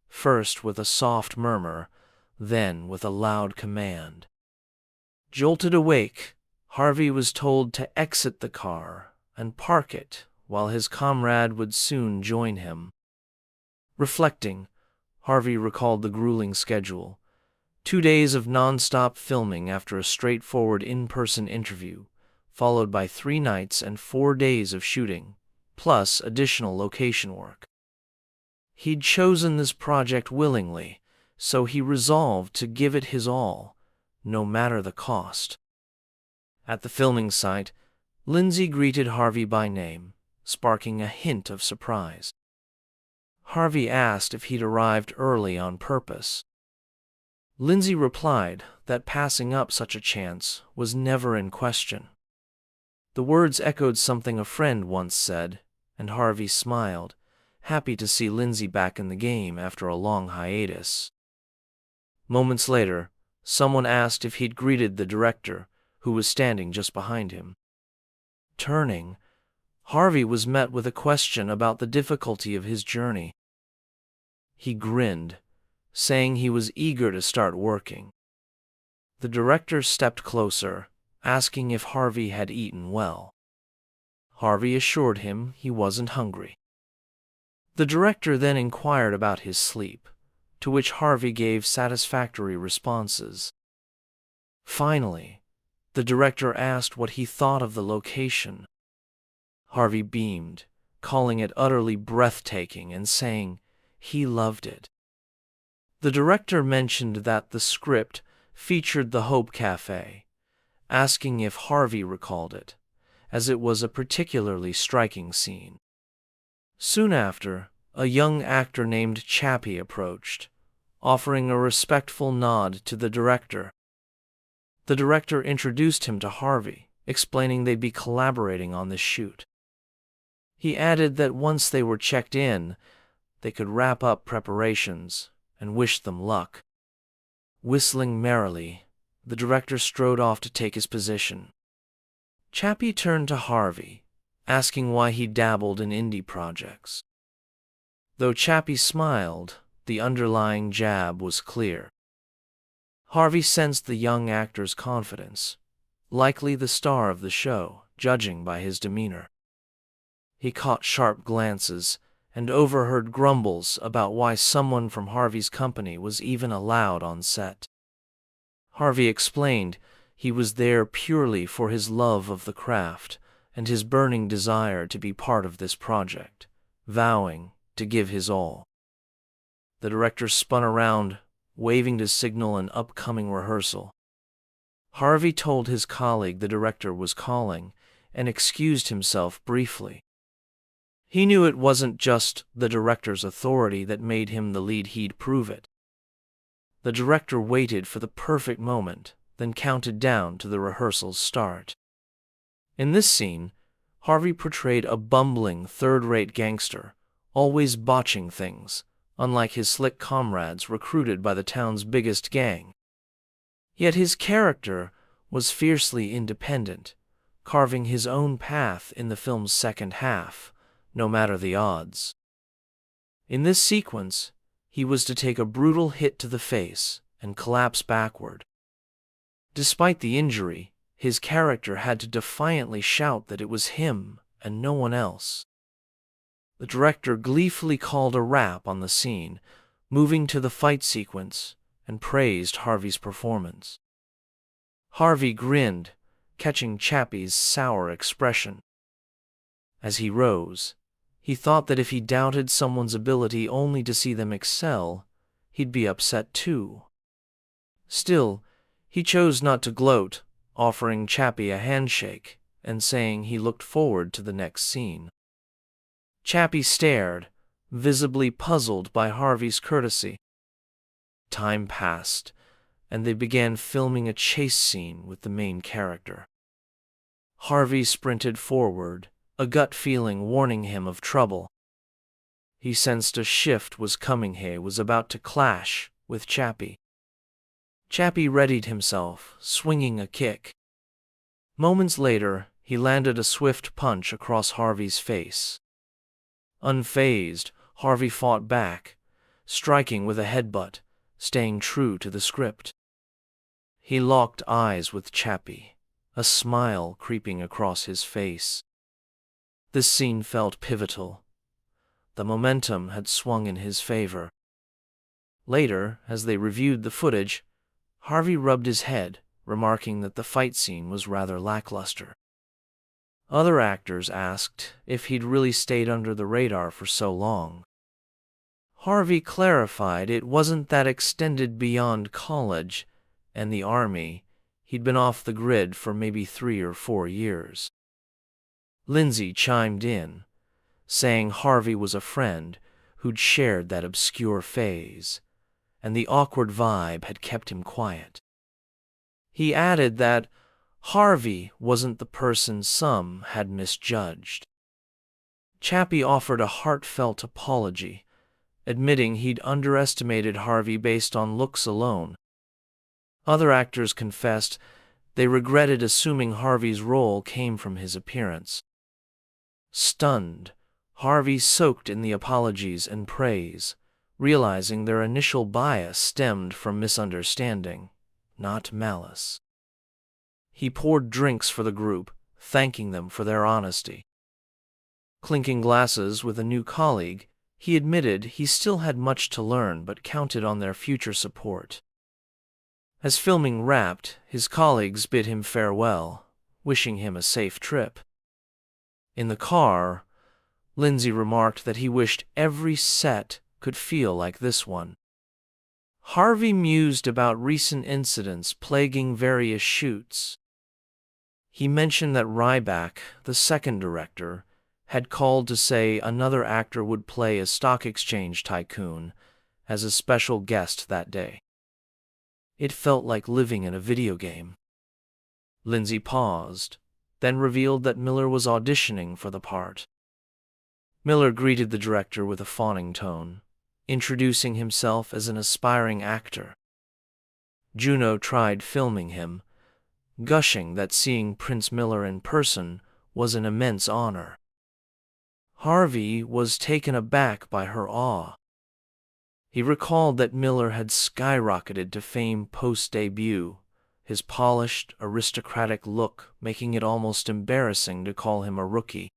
first with a soft murmur, then with a loud command. Jolted awake, Harvey was told to exit the car and park it while his comrade would soon join him. Reflecting, Harvey recalled the grueling schedule. 2 days of non-stop filming after a straightforward in-person interview, followed by 3 nights and 4 days of shooting, plus additional location work. He'd chosen this project willingly, so he resolved to give it his all, no matter the cost. At the filming site, Lindsay greeted Harvey by name, sparking a hint of surprise. Harvey asked if he'd arrived early on purpose. Lindsay replied that passing up such a chance was never in question. The words echoed something a friend once said, and Harvey smiled, happy to see Lindsay back in the game after a long hiatus. Moments later, someone asked if he'd greeted the director, who was standing just behind him. Turning, Harvey was met with a question about the difficulty of his journey. He grinned, saying he was eager to start working. The director stepped closer, asking if Harvey had eaten well. Harvey assured him he wasn't hungry. The director then inquired about his sleep, to which Harvey gave satisfactory responses. Finally, the director asked what he thought of the location. Harvey beamed, calling it utterly breathtaking and saying he loved it. The director mentioned that the script featured the Hope Cafe, asking if Harvey recalled it, as it was a particularly striking scene. Soon after, a young actor named Chappie approached, offering a respectful nod to the director. The director introduced him to Harvey, explaining they'd be collaborating on this shoot. He added that once they were checked in, they could wrap up preparations and wished them luck. Whistling merrily, the director strode off to take his position. Chappie turned to Harvey, asking why he dabbled in indie projects. Though Chappie smiled, the underlying jab was clear. Harvey sensed the young actor's confidence, likely the star of the show, judging by his demeanor. He caught sharp glances and overheard grumbles about why someone from Harvey's company was even allowed on set. Harvey explained he was there purely for his love of the craft and his burning desire to be part of this project, vowing to give his all. The director spun around, waving to signal an upcoming rehearsal. Harvey told his colleague the director was calling and excused himself briefly. He knew it wasn't just the director's authority that made him the lead, he'd prove it. The director waited for the perfect moment, then counted down to the rehearsal's start. In this scene, Harvey portrayed a bumbling, third-rate gangster, always botching things, unlike his slick comrades recruited by the town's biggest gang. Yet his character was fiercely independent, carving his own path in the film's second half, no matter the odds. In this sequence, he was to take a brutal hit to the face and collapse backward. Despite the injury, his character had to defiantly shout that it was him and no one else. The director gleefully called a wrap on the scene, moving to the fight sequence, and praised Harvey's performance. Harvey grinned, catching Chappie's sour expression. As he rose, he thought that if he doubted someone's ability only to see them excel, he'd be upset too. Still, he chose not to gloat, offering Chappie a handshake and saying he looked forward to the next scene. Chappie stared, visibly puzzled by Harvey's courtesy. Time passed, and they began filming a chase scene with the main character. Harvey sprinted forward, a gut feeling warning him of trouble. He sensed a shift was coming. He was about to clash with Chappie. Chappie readied himself, swinging a kick. Moments later, he landed a swift punch across Harvey's face. Unfazed, Harvey fought back, striking with a headbutt, staying true to the script. He locked eyes with Chappie, a smile creeping across his face. This scene felt pivotal. The momentum had swung in his favor. Later, as they reviewed the footage, Harvey rubbed his head, remarking that the fight scene was rather lackluster. Other actors asked if he'd really stayed under the radar for so long. Harvey clarified it wasn't that extended beyond college and the army. He'd been off the grid for maybe 3 or 4 years. Lindsay chimed in, saying Harvey was a friend who'd shared that obscure phase, and the awkward vibe had kept him quiet. He added that Harvey wasn't the person some had misjudged. Chappie offered a heartfelt apology, admitting he'd underestimated Harvey based on looks alone. Other actors confessed they regretted assuming Harvey's role came from his appearance. Stunned, Harvey soaked in the apologies and praise, realizing their initial bias stemmed from misunderstanding, not malice. He poured drinks for the group, thanking them for their honesty. Clinking glasses with a new colleague, he admitted he still had much to learn but counted on their future support. As filming wrapped, his colleagues bid him farewell, wishing him a safe trip. In the car, Lindsay remarked that he wished every set could feel like this one. Harvey mused about recent incidents plaguing various shoots. He mentioned that Ryback, the second director, had called to say another actor would play a stock exchange tycoon as a special guest that day. It felt like living in a video game. Lindsay paused, then revealed that Miller was auditioning for the part. Miller greeted the director with a fawning tone, introducing himself as an aspiring actor. Juno tried filming him, gushing that seeing Prince Miller in person was an immense honor. Harvey was taken aback by her awe. He recalled that Miller had skyrocketed to fame post-debut, his polished, aristocratic look making it almost embarrassing to call him a rookie.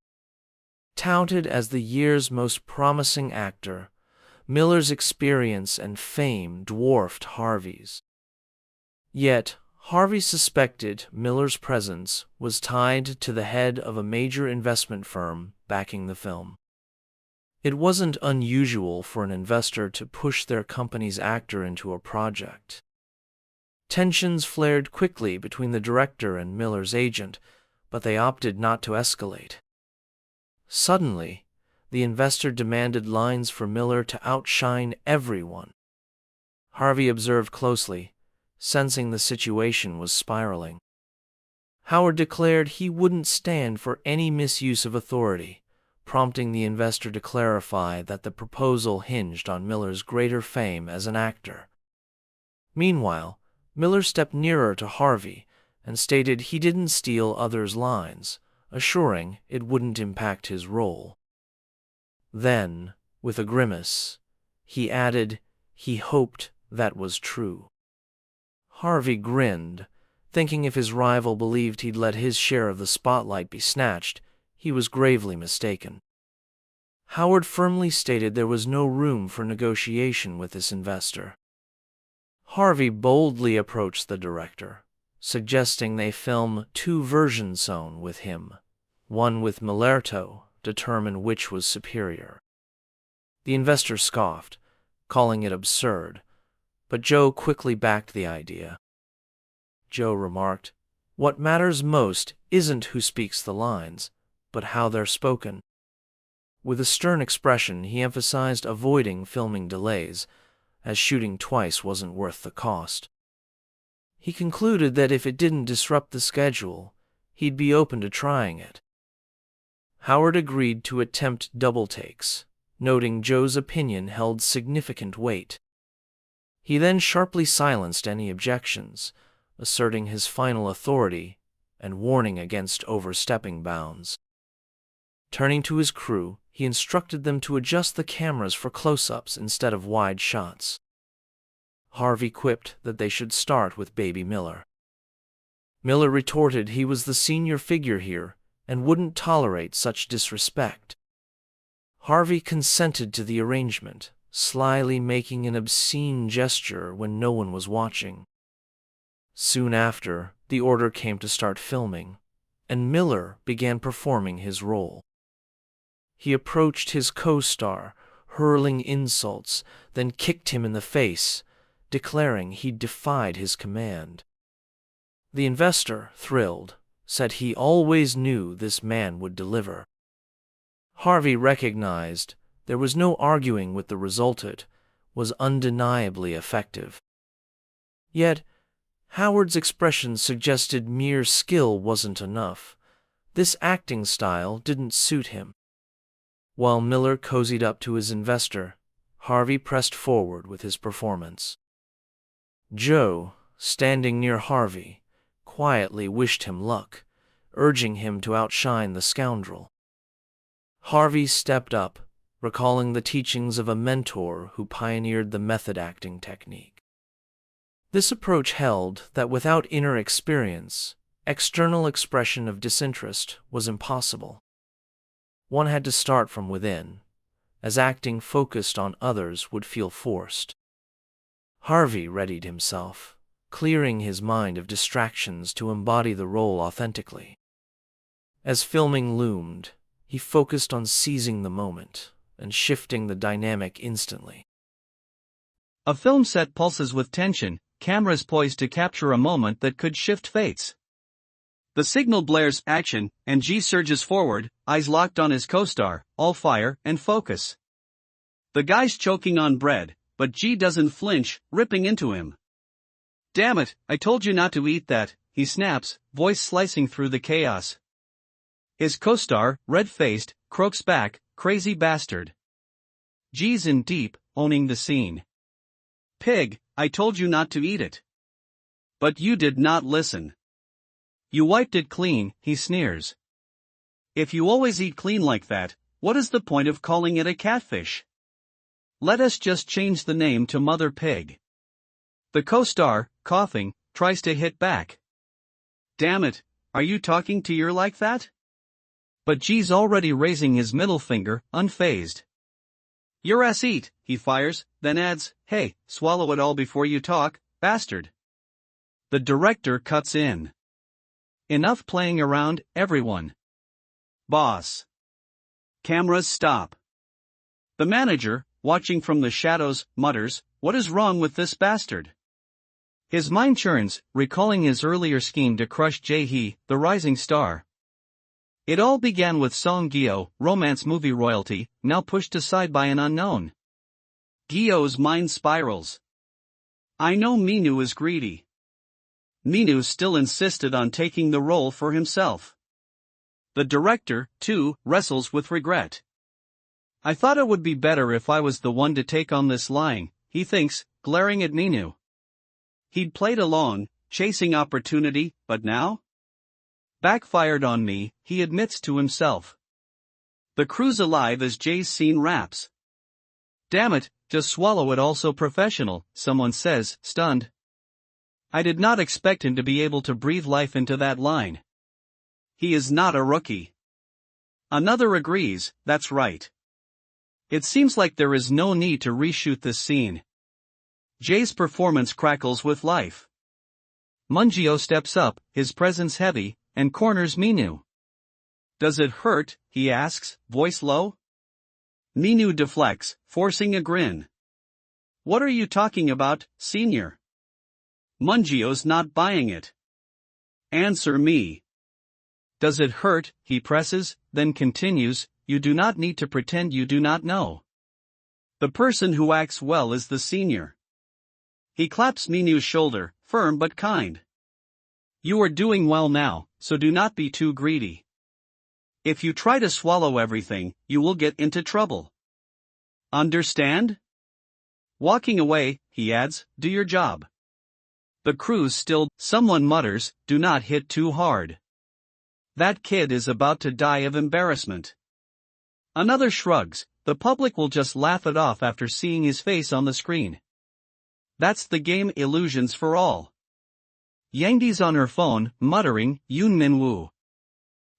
Touted as the year's most promising actor, Miller's experience and fame dwarfed Harvey's. Yet, Harvey suspected Miller's presence was tied to the head of a major investment firm backing the film. It wasn't unusual for an investor to push their company's actor into a project. Tensions flared quickly between the director and Miller's agent, but they opted not to escalate. Suddenly, the investor demanded lines for Miller to outshine everyone. Harvey observed closely, sensing the situation was spiraling. Howard declared he wouldn't stand for any misuse of authority, prompting the investor to clarify that the proposal hinged on Miller's greater fame as an actor. Meanwhile, Miller stepped nearer to Harvey and stated he didn't steal others' lines, assuring it wouldn't impact his role. Then, with a grimace, he added he hoped that was true. Harvey grinned, thinking if his rival believed he'd let his share of the spotlight be snatched, he was gravely mistaken. Howard firmly stated there was no room for negotiation with this investor. Harvey boldly approached the director, suggesting they film 2 version zone with him, one with Miller to determine which was superior. The investor scoffed, calling it absurd, but Joe quickly backed the idea. Joe remarked, "What matters most isn't who speaks the lines, but how they're spoken." With a stern expression, he emphasized avoiding filming delays, as shooting twice wasn't worth the cost. He concluded that if it didn't disrupt the schedule, he'd be open to trying it. Howard agreed to attempt double takes, noting Joe's opinion held significant weight. He then sharply silenced any objections, asserting his final authority and warning against overstepping bounds. Turning to his crew, he instructed them to adjust the cameras for close-ups instead of wide shots. Harvey quipped that they should start with Baby Miller. Miller retorted he was the senior figure here and wouldn't tolerate such disrespect. Harvey consented to the arrangement, slyly making an obscene gesture when no one was watching. Soon after, the order came to start filming, and Miller began performing his role. He approached his co-star, hurling insults, then kicked him in the face, declaring he'd defied his command. The investor, thrilled, said he always knew this man would deliver. Harvey recognized there was no arguing with the result. It was undeniably effective. Yet, Howard's expression suggested mere skill wasn't enough. This acting style didn't suit him. While Miller cozied up to his investor, Harvey pressed forward with his performance. Joe, standing near Harvey, quietly wished him luck, urging him to outshine the scoundrel. Harvey stepped up, recalling the teachings of a mentor who pioneered the method acting technique. This approach held that without inner experience, external expression of disinterest was impossible. One had to start from within, as acting focused on others would feel forced. Harvey readied himself, clearing his mind of distractions to embody the role authentically. As filming loomed, he focused on seizing the moment and shifting the dynamic instantly. A film set pulses with tension, cameras poised to capture a moment that could shift fates. The signal blares action, and G surges forward, eyes locked on his co-star, all fire and focus. The guy's choking on bread, but G doesn't flinch, ripping into him. "Damn it, I told you not to eat that," he snaps, voice slicing through the chaos. His co-star, red-faced, croaks back, "Crazy bastard." G's in deep, owning the scene. "Pig, I told you not to eat it. But you did not listen. You wiped it clean," he sneers. "If you always eat clean like that, what is the point of calling it a catfish? Let us just change the name to Mother Pig." The co-star, coughing, tries to hit back. "Damn it, are you talking to your like that? But G's already raising his middle finger, unfazed. Your ass eat, he fires, then adds, hey, swallow it all before you talk, bastard. The director cuts in. Enough playing around, everyone. Boss. Cameras stop. The manager, watching from the shadows, mutters, what is wrong with this bastard? His mind churns, recalling his earlier scheme to crush Jaehui, the rising star. It all began with Song Gyo, romance movie royalty, now pushed aside by an unknown. Gyo's mind spirals. I know Minu is greedy. Minu still insisted on taking the role for himself. The director, too, wrestles with regret. I thought it would be better if I was the one to take on this lying, he thinks, glaring at Minu. He'd played along, chasing opportunity, but now? Backfired on me, he admits to himself. The crew's alive as Jay's scene wraps. Damn it, just swallow it all so professional, someone says, stunned. I did not expect him to be able to breathe life into that line. He is not a rookie. Another agrees, that's right. It seems like there is no need to reshoot this scene. Jay's performance crackles with life. Mungyo steps up, his presence heavy, and corners Minu. Does it hurt, he asks, voice low? Minu deflects, forcing a grin. What are you talking about, senior? Mungyo's not buying it. Answer me. Does it hurt, he presses, then continues, you do not need to pretend you do not know. The person who acts well is the senior. He claps Minu's shoulder, firm but kind. You are doing well now, so do not be too greedy. If you try to swallow everything, you will get into trouble. Understand? Walking away, he adds, do your job. The crew's still, someone mutters, do not hit too hard. That kid is about to die of embarrassment. Another shrugs, the public will just laugh it off after seeing his face on the screen. That's the game, illusions for all. Yangdi's on her phone, muttering, Yoon Min-woo.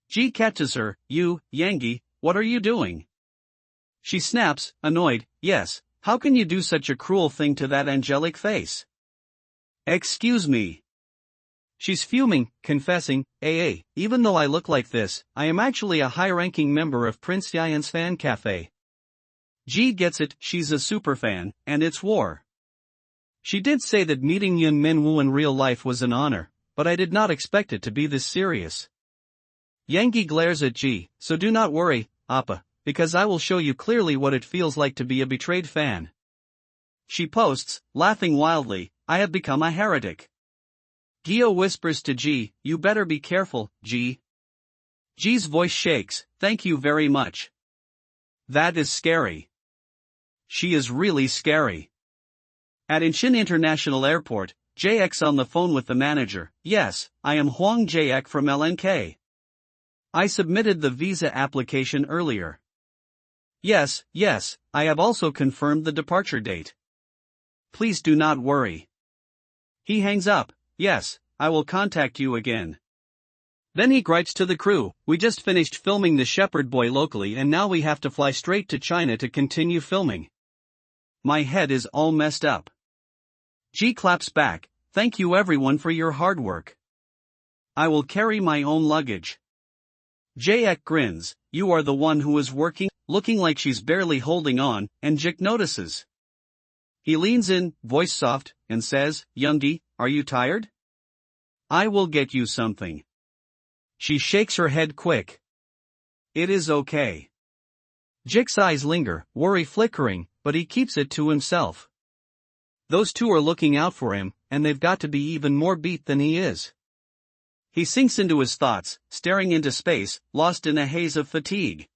Ji catches her, you, Yangi, what are you doing? She snaps, annoyed, yes, how can you do such a cruel thing to that angelic face? Excuse me. She's fuming, confessing, even though I look like this, I am actually a high-ranking member of Prince Yayan's fan cafe. Ji gets it, she's a superfan, and it's war. She did say that meeting Yoon Min-woo in real life was an honor, but I did not expect it to be this serious. Yangi glares at Ji, so do not worry, Appa, because I will show you clearly what it feels like to be a betrayed fan. She posts, laughing wildly, I have become a heretic. Gyo whispers to Ji, you better be careful, Ji. Ji's voice shakes, thank you very much. That is scary. She is really scary. At Incheon International Airport, JX on the phone with the manager, yes, I am Hwang JX from LNK. I submitted the visa application earlier. Yes, I have also confirmed the departure date. Please do not worry. He hangs up, yes, I will contact you again. Then he gripes to the crew, we just finished filming The Shepherd Boy locally and now we have to fly straight to China to continue filming. My head is all messed up. Ji claps back, thank you everyone for your hard work. I will carry my own luggage. Jaek grins, you are the one who is working, looking like she's barely holding on, and Jik notices. He leans in, voice soft, and says, Youngie, are you tired? I will get you something. She shakes her head quick. It is okay. Jik's eyes linger, worry flickering, but he keeps it to himself. Those two are looking out for him, and they've got to be even more beat than he is. He sinks into his thoughts, staring into space, lost in a haze of fatigue.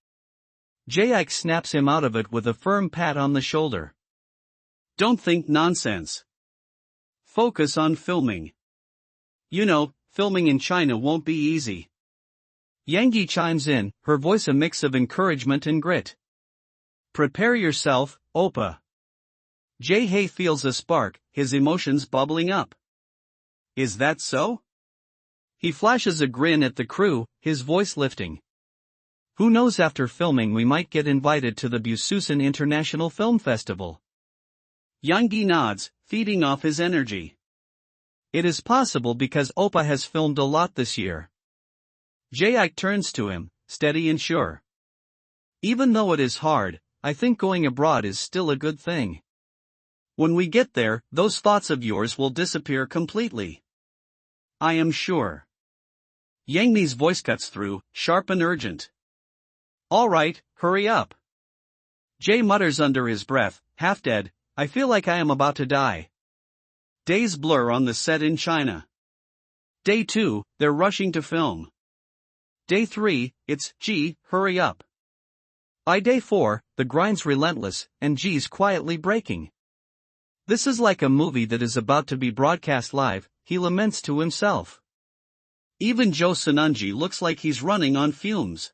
Jaek snaps him out of it with a firm pat on the shoulder. Don't think nonsense. Focus on filming. You know, filming in China won't be easy. Yangi chimes in, her voice a mix of encouragement and grit. Prepare yourself, Oppa. Jaehui feels a spark, his emotions bubbling up. Is that so? He flashes a grin at the crew, his voice lifting. Who knows, after filming we might get invited to the Busan International Film Festival. Yoongi nods, feeding off his energy. It is possible because Oppa has filmed a lot this year. Jaehyuk turns to him, steady and sure. Even though it is hard, I think going abroad is still a good thing. When we get there, those thoughts of yours will disappear completely. I am sure. Yangmi's voice cuts through, sharp and urgent. Alright, hurry up. Jae mutters under his breath, half dead, I feel like I am about to die. Days blur on the set in China. Day 2, they're rushing to film. Day 3, it's, gee, hurry up. By day 4, the grind's relentless, and G's quietly breaking. This is like a movie that is about to be broadcast live, he laments to himself. Even Jo Sununji looks like he's running on fumes.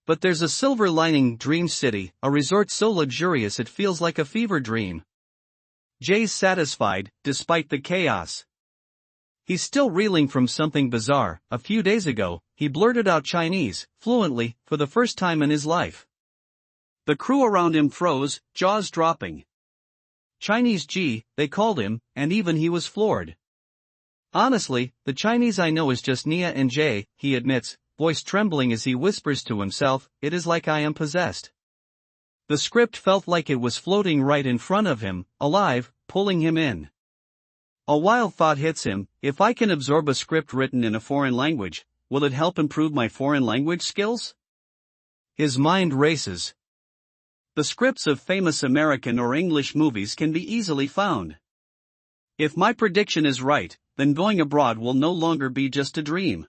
But there's a silver lining, Dream City, a resort so luxurious it feels like a fever dream. Jae's satisfied, despite the chaos. He's still reeling from something bizarre. A few days ago, he blurted out Chinese, fluently, for the first time in his life. The crew around him froze, jaws dropping. Chinese G, they called him, and even he was floored. Honestly, the Chinese I know is just Nia and Jae, he admits, voice trembling as he whispers to himself, it is like I am possessed. The script felt like it was floating right in front of him, alive, pulling him in. A wild thought hits him, if I can absorb a script written in a foreign language, will it help improve my foreign language skills? His mind races. The scripts of famous American or English movies can be easily found. If my prediction is right, then going abroad will no longer be just a dream.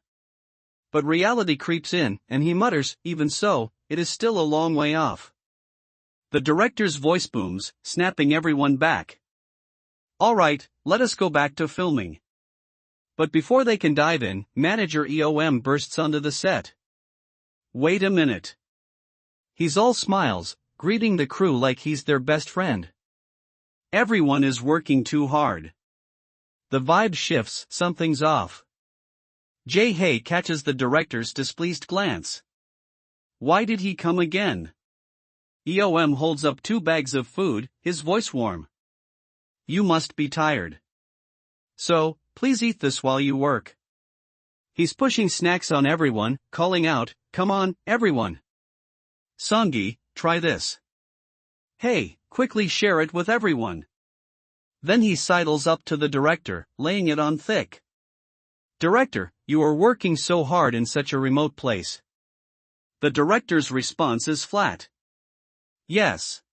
But reality creeps in, and he mutters, even so, it is still a long way off. The director's voice booms, snapping everyone back. Alright, let us go back to filming. But before they can dive in, manager EOM bursts onto the set. Wait a minute. He's all smiles, greeting the crew like he's their best friend. Everyone is working too hard. The vibe shifts, something's off. Jaehui catches the director's displeased glance. Why did he come again? EOM holds up 2 bags of food, his voice warm. You must be tired. So, please eat this while you work. He's pushing snacks on everyone, calling out, come on, everyone. Songi, try this. Hey, quickly share it with everyone. Then he sidles up to the director, laying it on thick. Director, you are working so hard in such a remote place. The director's response is flat. Yes.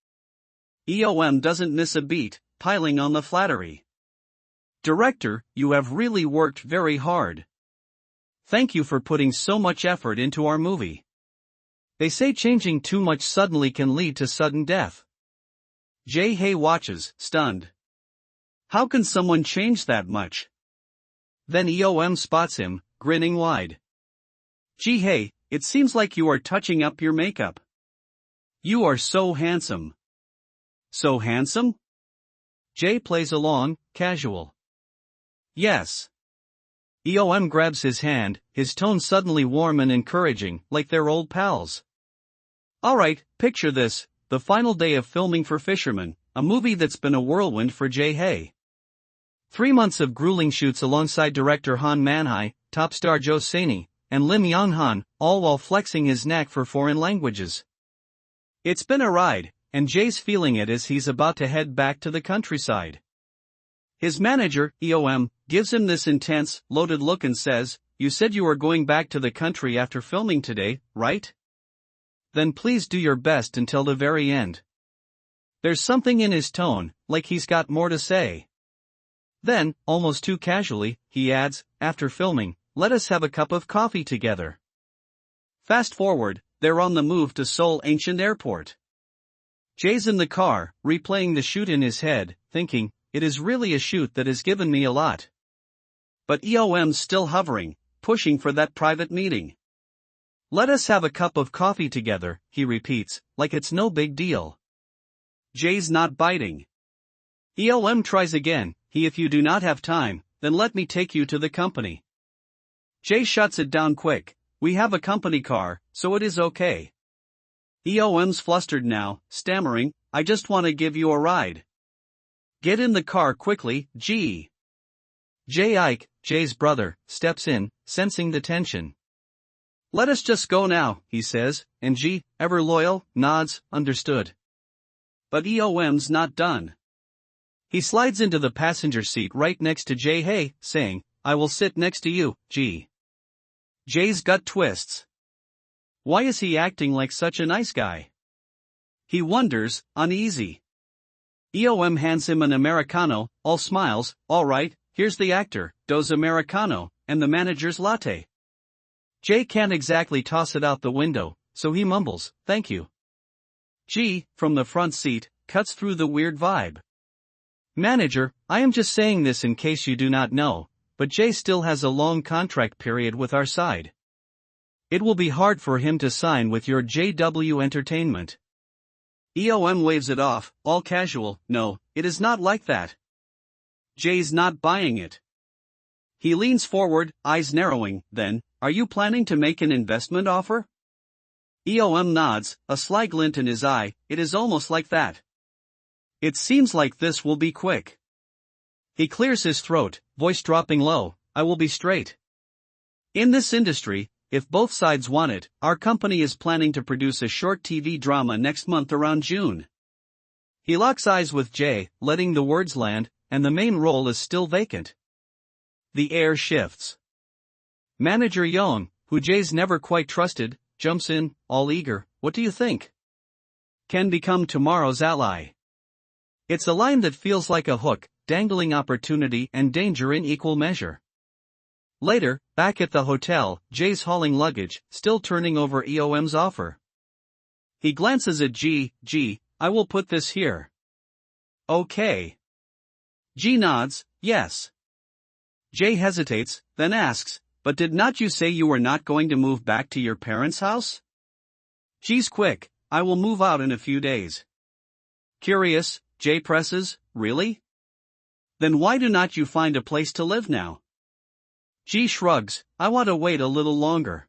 EOM doesn't miss a beat, piling on the flattery. Director, you have really worked very hard. Thank you for putting so much effort into our movie. They say changing too much suddenly can lead to sudden death. Jaehui watches, stunned. How can someone change that much? Then EOM spots him, grinning wide. Jaehui, it seems like you are touching up your makeup. You are so handsome. So handsome? Jae plays along, casual. Yes. EOM grabs his hand, his tone suddenly warm and encouraging, like they're old pals. Alright, picture this, the final day of filming for Fisherman, a movie that's been a whirlwind for Jaehui. 3 months of grueling shoots alongside director Han Man-hye, top star Jo Saini, and Lim Yong-han, all while flexing his knack for foreign languages. It's been a ride, and Jae's feeling it as he's about to head back to the countryside. His manager, EOM, gives him this intense, loaded look and says, you said you were going back to the country after filming today, right? Then please do your best until the very end. There's something in his tone, like he's got more to say. Then, almost too casually, he adds, after filming, let us have a cup of coffee together. Fast forward, they're on the move to Seoul Ancient Airport. Jae's in the car, replaying the shoot in his head, thinking, it is really a shoot that has given me a lot. But EOM's still hovering, pushing for that private meeting. Let us have a cup of coffee together, he repeats, like it's no big deal. Jae's not biting. EOM tries again, if you do not have time, then let me take you to the company. Jae shuts it down quick, we have a company car, so it is okay. EOM's flustered now, stammering, I just want to give you a ride. Get in the car quickly, G. Jaeik, Jay's brother, steps in, sensing the tension. Let us just go now, he says, and G, ever loyal, nods, understood. But EOM's not done. He slides into the passenger seat right next to Jaehui, saying, I will sit next to you, G. Jay's gut twists. Why is he acting like such a nice guy? He wonders, uneasy. EOM hands him an Americano, all smiles, all right, here's the actor, dos Americano, and the manager's latte. Jay can't exactly toss it out the window, so he mumbles, thank you. G, from the front seat, cuts through the weird vibe. Manager, I am just saying this in case you do not know, but Jay still has a long contract period with our side. It will be hard for him to sign with your JW Entertainment. EOM waves it off, all casual, no, it is not like that. Jay's not buying it. He leans forward, eyes narrowing, then, are you planning to make an investment offer? EOM nods, a sly glint in his eye, it is almost like that. It seems like this will be quick. He clears his throat, voice dropping low, I will be straight. In this industry, if both sides want it, our company is planning to produce a short TV drama next month around June. He locks eyes with Jay, letting the words land, and the main role is still vacant. The air shifts. Manager Young, who Jay's never quite trusted, jumps in, all eager, what do you think? Can become tomorrow's ally. It's a line that feels like a hook, dangling opportunity and danger in equal measure. Later, back at the hotel, Jay's hauling luggage, still turning over EOM's offer. He glances at G, I will put this here. Okay. G nods, yes. Jay hesitates, then asks, but did not you say you were not going to move back to your parents' house? G's quick, I will move out in a few days. Curious, Jay presses, really? Then why do not you find a place to live now? G shrugs, I want to wait a little longer.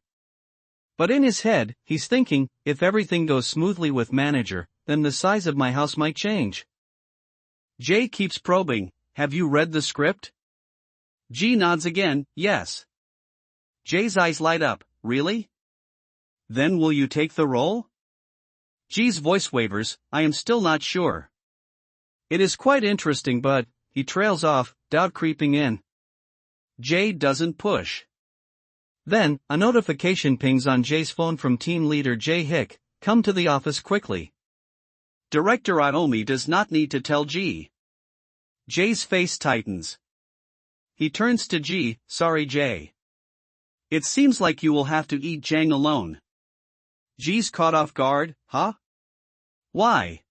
But in his head, he's thinking, if everything goes smoothly with manager, then the size of my house might change. Jay keeps probing, have you read the script? G nods again, yes. Jay's eyes light up, really? Then will you take the role? G's voice wavers, I am still not sure. It is quite interesting but, he trails off, doubt creeping in. Jay doesn't push. Then, a notification pings on Jay's phone from team leader Jaehui, come to the office quickly. Director Aomi does not need to tell G. Jay's face tightens. He turns to G, sorry Jay. It seems like you will have to eat Jang alone. G's caught off guard, huh? Why?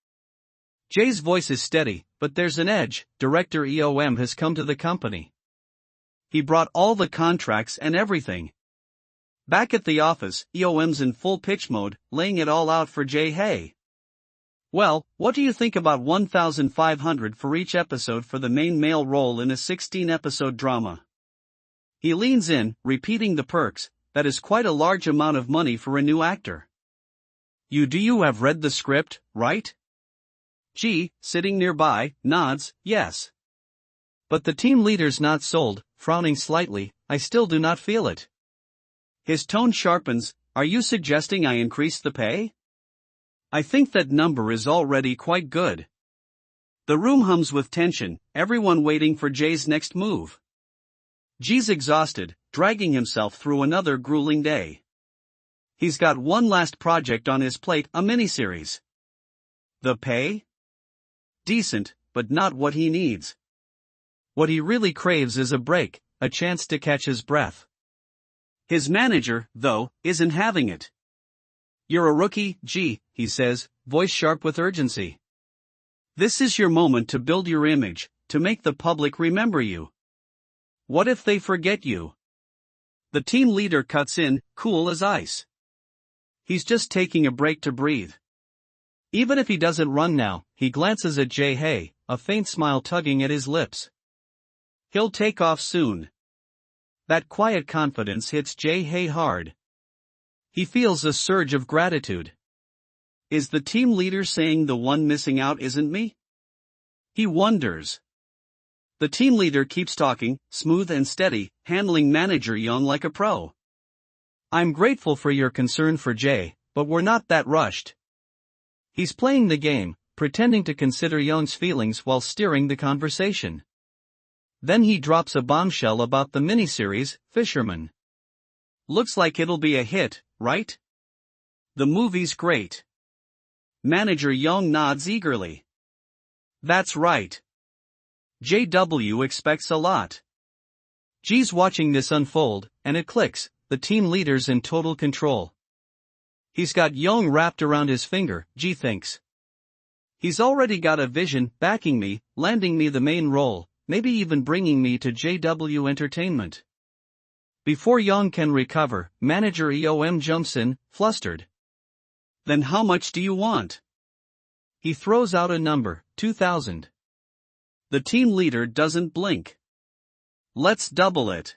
Jay's voice is steady, but there's an edge, Director EOM has come to the company. He brought all the contracts and everything. Back at the office, EOM's in full pitch mode, laying it all out for Jaehui. Well, what do you think about 1,500 for each episode for the main male role in a 16-episode drama? He leans in, repeating the perks, that is quite a large amount of money for a new actor. You have read the script, right? G, sitting nearby, nods, yes. But the team leader's not sold, frowning slightly, I still do not feel it. His tone sharpens, are you suggesting I increase the pay? I think that number is already quite good. The room hums with tension, everyone waiting for Jay's next move. G's exhausted, dragging himself through another grueling day. He's got one last project on his plate, a miniseries. The pay? Decent, but not what he needs. What he really craves is a break, a chance to catch his breath. His manager, though, isn't having it. You're a rookie, G, he says, voice sharp with urgency. This is your moment to build your image, to make the public remember you. What if they forget you? The team leader cuts in, cool as ice. He's just taking a break to breathe. Even if he doesn't run now, he glances at Jaehui, a faint smile tugging at his lips. He'll take off soon. That quiet confidence hits Jaehui hard. He feels a surge of gratitude. Is the team leader saying the one missing out isn't me? He wonders. The team leader keeps talking, smooth and steady, handling Manager Young like a pro. I'm grateful for your concern for Jay, but we're not that rushed. He's playing the game, pretending to consider Young's feelings while steering the conversation. Then he drops a bombshell about the miniseries, Fisherman. Looks like it'll be a hit, right? The movie's great. Manager Young nods eagerly. That's right. JW expects a lot. G's watching this unfold, and it clicks, the team leader's in total control. He's got Young wrapped around his finger, G thinks. He's already got a vision, backing me, landing me the main role, maybe even bringing me to JW Entertainment. Before Young can recover, Manager EOM jumps in, flustered. Then how much do you want? He throws out a number, 2,000. The team leader doesn't blink. Let's double it.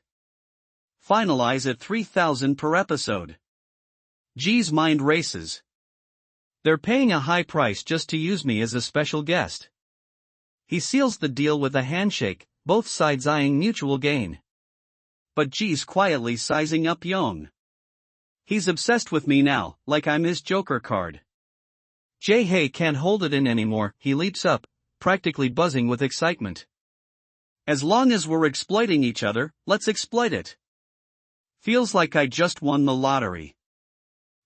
Finalize at 3,000 per episode. G's mind races. They're paying a high price just to use me as a special guest. He seals the deal with a handshake, both sides eyeing mutual gain. But G's quietly sizing up Young. He's obsessed with me now, like I'm his Joker card. Jaehui can't hold it in anymore, he leaps up, practically buzzing with excitement. As long as we're exploiting each other, let's exploit it. Feels like I just won the lottery.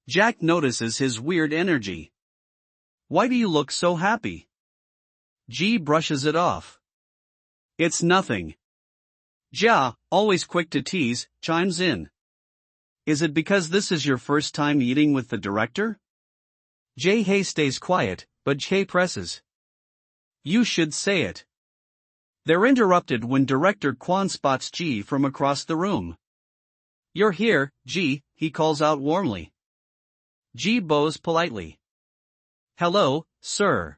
Jack notices his weird energy. Why do you look so happy? G brushes it off. It's nothing. Ja, always quick to tease, chimes in. Is it because this is your first time eating with the director? Jaehui stays quiet, but Jae presses. You should say it. They're interrupted when director Kwon spots G from across the room. You're here, G, he calls out warmly. G bows politely. Hello, sir.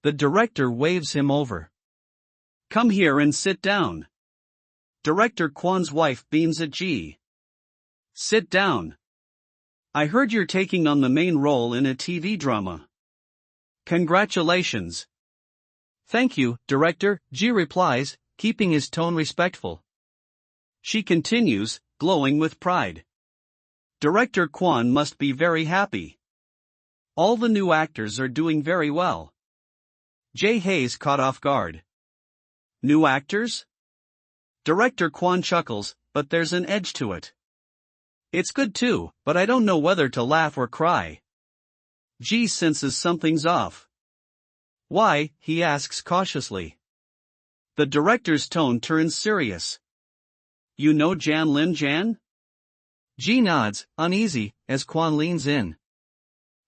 The director waves him over. Come here and sit down. Director Kwon's wife beams at G. Sit down. I heard you're taking on the main role in a TV drama. Congratulations. Thank you, director, G replies, keeping his tone respectful. She continues, glowing with pride. Director Kwon must be very happy. All the new actors are doing very well. Jaehui's caught off guard. New actors? Director Kwon chuckles, but there's an edge to it. It's good too, but I don't know whether to laugh or cry. G senses something's off. Why, he asks cautiously. The director's tone turns serious. You know Jan Lin Jan? G nods, uneasy, as Kwon leans in.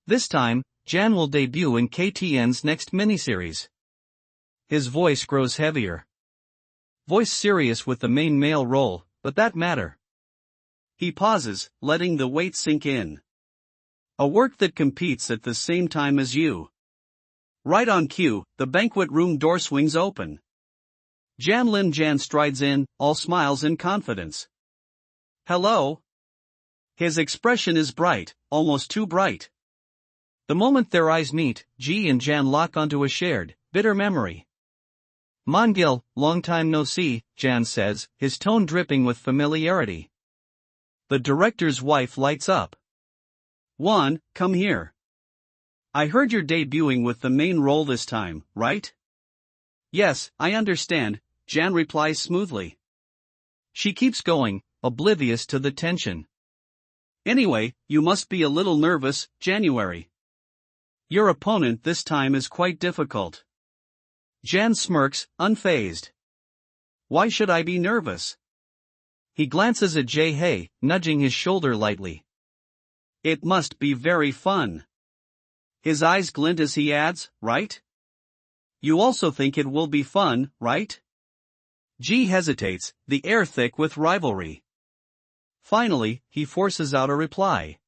This time, Jan will debut in KTN's next miniseries. His voice grows heavier. Voice serious with the main male role, but that matter. He pauses, letting the weight sink in. A work that competes at the same time as you. Right on cue, the banquet room door swings open. Jan Lin Jan strides in, all smiles and confidence. Hello? His expression is bright, almost too bright. The moment their eyes meet, G and Jan lock onto a shared, bitter memory. Mongil, long time no see, Jan says, his tone dripping with familiarity. The director's wife lights up. Won, come here. I heard you're debuting with the main role this time, right? Yes, I understand, Jan replies smoothly. She keeps going, oblivious to the tension. Anyway, you must be a little nervous, January. Your opponent this time is quite difficult. Jan smirks, unfazed. Why should I be nervous? He glances at Jaehui, nudging his shoulder lightly. It must be very fun. His eyes glint as he adds, right? You also think it will be fun, right? G hesitates, the air thick with rivalry. Finally, he forces out a reply.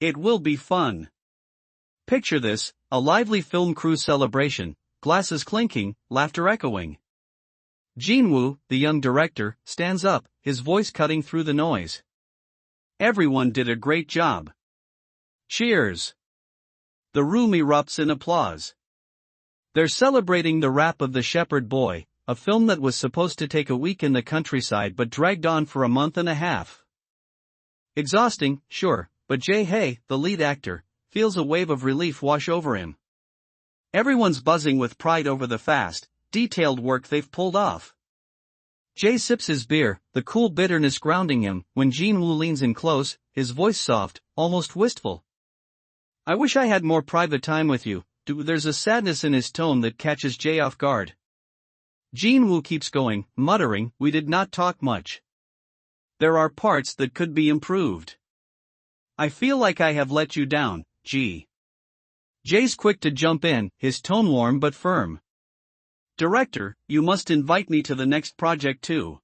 It will be fun. Picture this, a lively film crew celebration, glasses clinking, laughter echoing. Jinwoo, the young director, stands up, his voice cutting through the noise. Everyone did a great job. Cheers. The room erupts in applause. They're celebrating the rap of The Shepherd Boy, a film that was supposed to take a week in the countryside but dragged on for a month and a half. Exhausting, sure, but Jaehui, the lead actor, feels a wave of relief wash over him. Everyone's buzzing with pride over the fast, detailed work they've pulled off. Jae sips his beer, the cool bitterness grounding him, when Jin-woo leans in close, his voice soft, almost wistful. I wish I had more private time with you. There's a sadness in his tone that catches Jae off guard. Jin-woo keeps going, muttering, we did not talk much. There are parts that could be improved. I feel like I have let you down, G. Jae's quick to jump in, his tone warm but firm. Director, you must invite me to the next project too.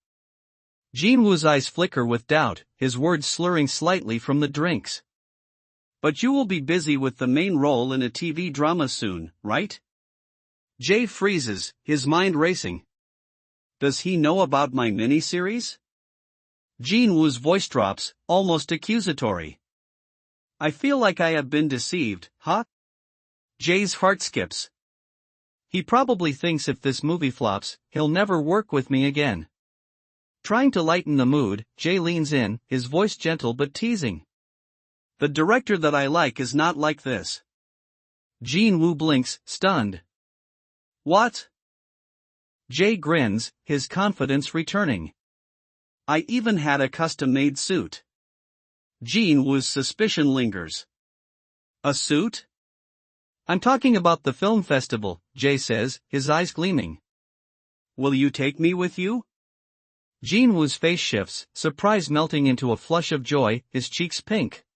Jin-woo's eyes flicker with doubt, his words slurring slightly from the drinks. But you will be busy with the main role in a TV drama soon, right? Jae freezes, his mind racing. Does he know about my miniseries? Jin-woo's voice drops, almost accusatory. I feel like I have been deceived, huh? Jae's heart skips. He probably thinks if this movie flops, he'll never work with me again. Trying to lighten the mood, Jae leans in, his voice gentle but teasing. The director that I like is not like this. Jin-woo blinks, stunned. What? Jae grins, his confidence returning. I even had a custom-made suit. Jin-woo's suspicion lingers. A suit? I'm talking about the film festival, Jae says, his eyes gleaming. Will you take me with you? Jin-woo's face shifts, surprise melting into a flush of joy, his cheeks pink.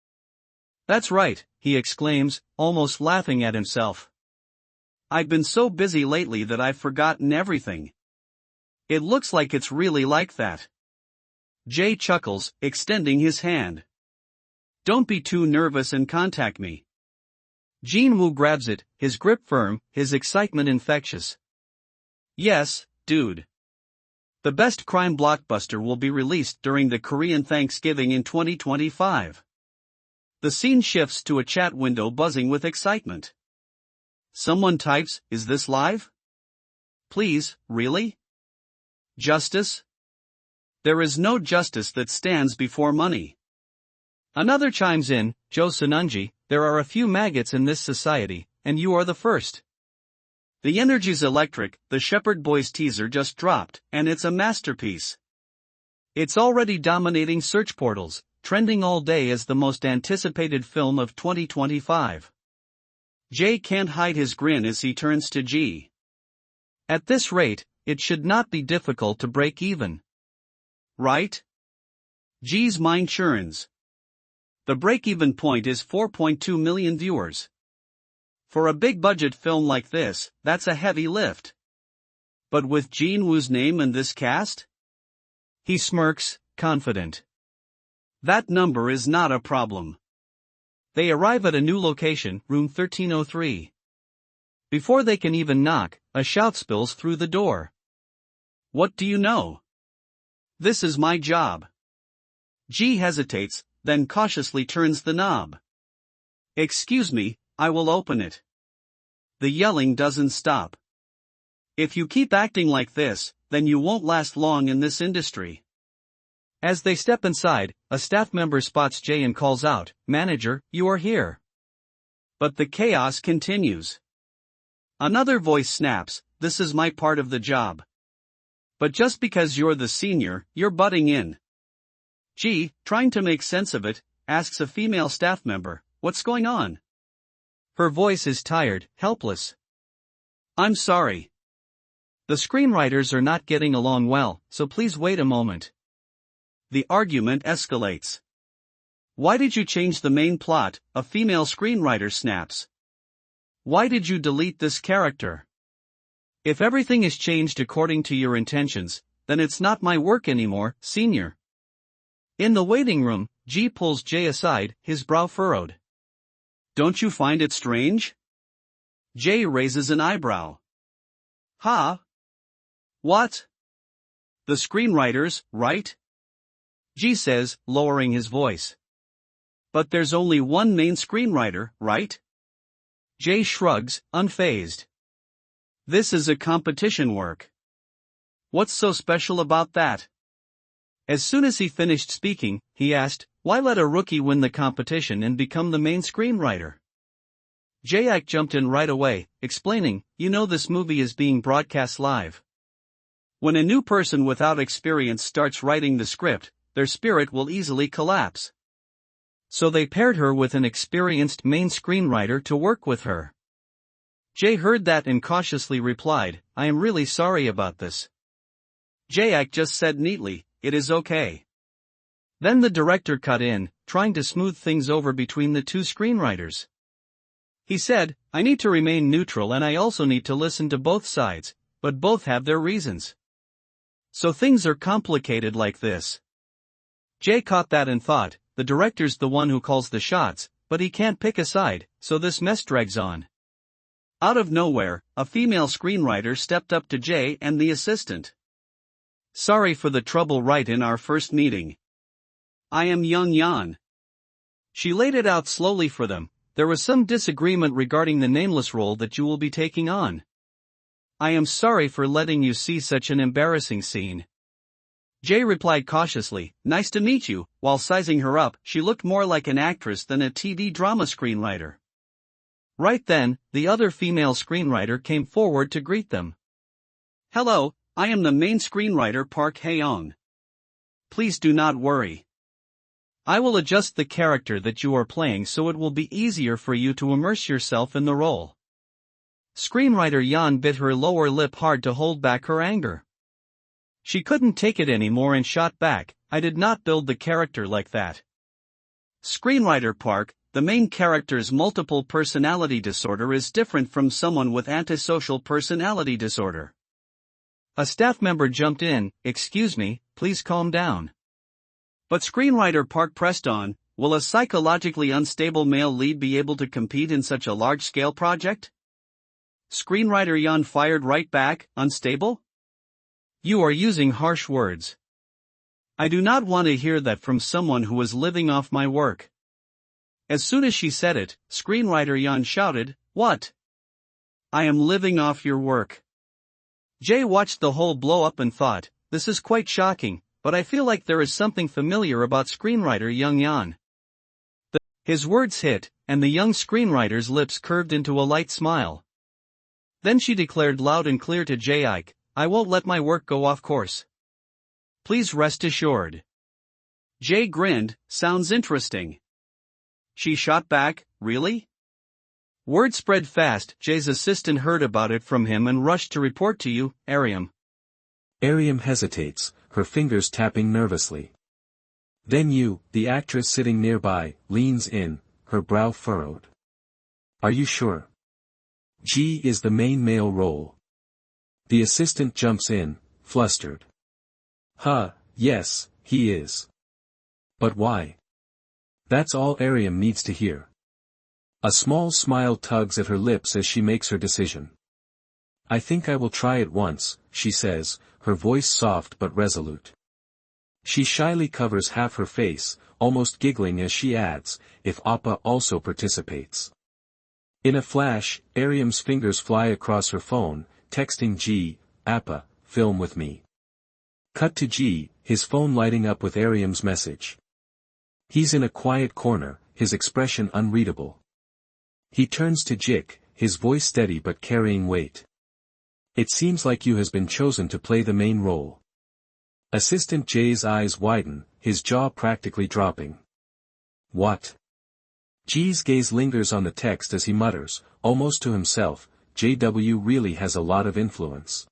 That's right, he exclaims, almost laughing at himself. I've been so busy lately that I've forgotten everything. It looks like it's really like that. Jae chuckles, extending his hand. Don't be too nervous and contact me. Jin-woo grabs it, his grip firm, his excitement infectious. Yes, dude. The best crime blockbuster will be released during the Korean Thanksgiving in 2025. The scene shifts to a chat window buzzing with excitement. Someone types, is this live? Please, really? Justice? There is no justice that stands before money. Another chimes in, Joe Sununji, there are a few maggots in this society, and you are the first. The energy's electric, the Shepherd Boys teaser just dropped, and it's a masterpiece. It's already dominating search portals, trending all day as the most anticipated film of 2025. Jae can't hide his grin as he turns to G. At this rate, it should not be difficult to break even. Right? G's mind churns. The break-even point is 4.2 million viewers. For a big-budget film like this, that's a heavy lift. But with Jin-woo's name in this cast? He smirks, confident. That number is not a problem. They arrive at a new location, room 1303. Before they can even knock, a shout spills through the door. What do you know? This is my job. G hesitates, then cautiously turns the knob. Excuse me, I will open it. The yelling doesn't stop. If you keep acting like this, then you won't last long in this industry. As they step inside, a staff member spots Jae and calls out, Manager, you are here. But the chaos continues. Another voice snaps, this is my part of the job. But just because you're the senior, you're butting in. G, trying to make sense of it, asks a female staff member, what's going on? Her voice is tired, helpless. I'm sorry. The screenwriters are not getting along well, so please wait a moment. The argument escalates. Why did you change the main plot? A female screenwriter snaps. Why did you delete this character? If everything is changed according to your intentions, then it's not my work anymore, senior. In the waiting room, G pulls Jae aside, his brow furrowed. Don't you find it strange? Jae raises an eyebrow. Huh? What? The screenwriters, right? G says, lowering his voice. But there's only one main screenwriter, right? Jay shrugs, unfazed. This is a competition work. What's so special about that? As soon as he finished speaking, he asked, why let a rookie win the competition and become the main screenwriter? Jaehyuk jumped in right away, explaining, you know this movie is being broadcast live. When a new person without experience starts writing the script, their spirit will easily collapse. So they paired her with an experienced main screenwriter to work with her. Jay heard that and cautiously replied, I am really sorry about this. Jaehyuk just said neatly, it is okay. Then the director cut in, trying to smooth things over between the two screenwriters. He said, I need to remain neutral and I also need to listen to both sides, but both have their reasons. So things are complicated like this. Jay caught that and thought, the director's the one who calls the shots, but he can't pick a side, so this mess drags on. Out of nowhere, a female screenwriter stepped up to Jay and the assistant. Sorry for the trouble right in our first meeting. I am Young Yan. She laid it out slowly for them. There was some disagreement regarding the nameless role that you will be taking on. I am sorry for letting you see such an embarrassing scene. Jay replied cautiously, nice to meet you. While sizing her up, she looked more like an actress than a TV drama screenwriter. Right then, the other female screenwriter came forward to greet them. Hello, I am the main screenwriter Park Hae-young. Please do not worry. I will adjust the character that you are playing so it will be easier for you to immerse yourself in the role. Screenwriter Yan bit her lower lip hard to hold back her anger. She couldn't take it anymore and shot back, I did not build the character like that. Screenwriter Park, the main character's multiple personality disorder is different from someone with antisocial personality disorder. A staff member jumped in, excuse me, please calm down. But screenwriter Park pressed on, will a psychologically unstable male lead be able to compete in such a large-scale project? Screenwriter Yan fired right back, unstable? You are using harsh words. I do not want to hear that from someone who is living off my work. As soon as she said it, screenwriter Yan shouted, what? I am living off your work. Jay watched the whole blow up and thought, this is quite shocking, but I feel like there is something familiar about screenwriter Young Yan. His words hit, and the young screenwriter's lips curved into a light smile. Then she declared loud and clear to Jaehyuk, I won't let my work go off course. Please rest assured. Jay grinned, sounds interesting. She shot back, really? Word spread fast, Jay's assistant heard about it from him and rushed to report to you, Ariam. Ariam hesitates, her fingers tapping nervously. Then you, the actress sitting nearby, leans in, her brow furrowed. Are you sure? G is the main male role. The assistant jumps in, flustered. Yes, he is. But why? That's all Ariam needs to hear. A small smile tugs at her lips as she makes her decision. I think I will try it once, she says, her voice soft but resolute. She shyly covers half her face, almost giggling as she adds, if Appa also participates. In a flash, Ariam's fingers fly across her phone, texting G, Appa, film with me. Cut to G, his phone lighting up with Ariam's message. He's in a quiet corner, his expression unreadable. He turns to Jik, his voice steady but carrying weight. It seems like you has been chosen to play the main role. Assistant Jay's eyes widen, his jaw practically dropping. What? G's gaze lingers on the text as he mutters, almost to himself, JW really has a lot of influence.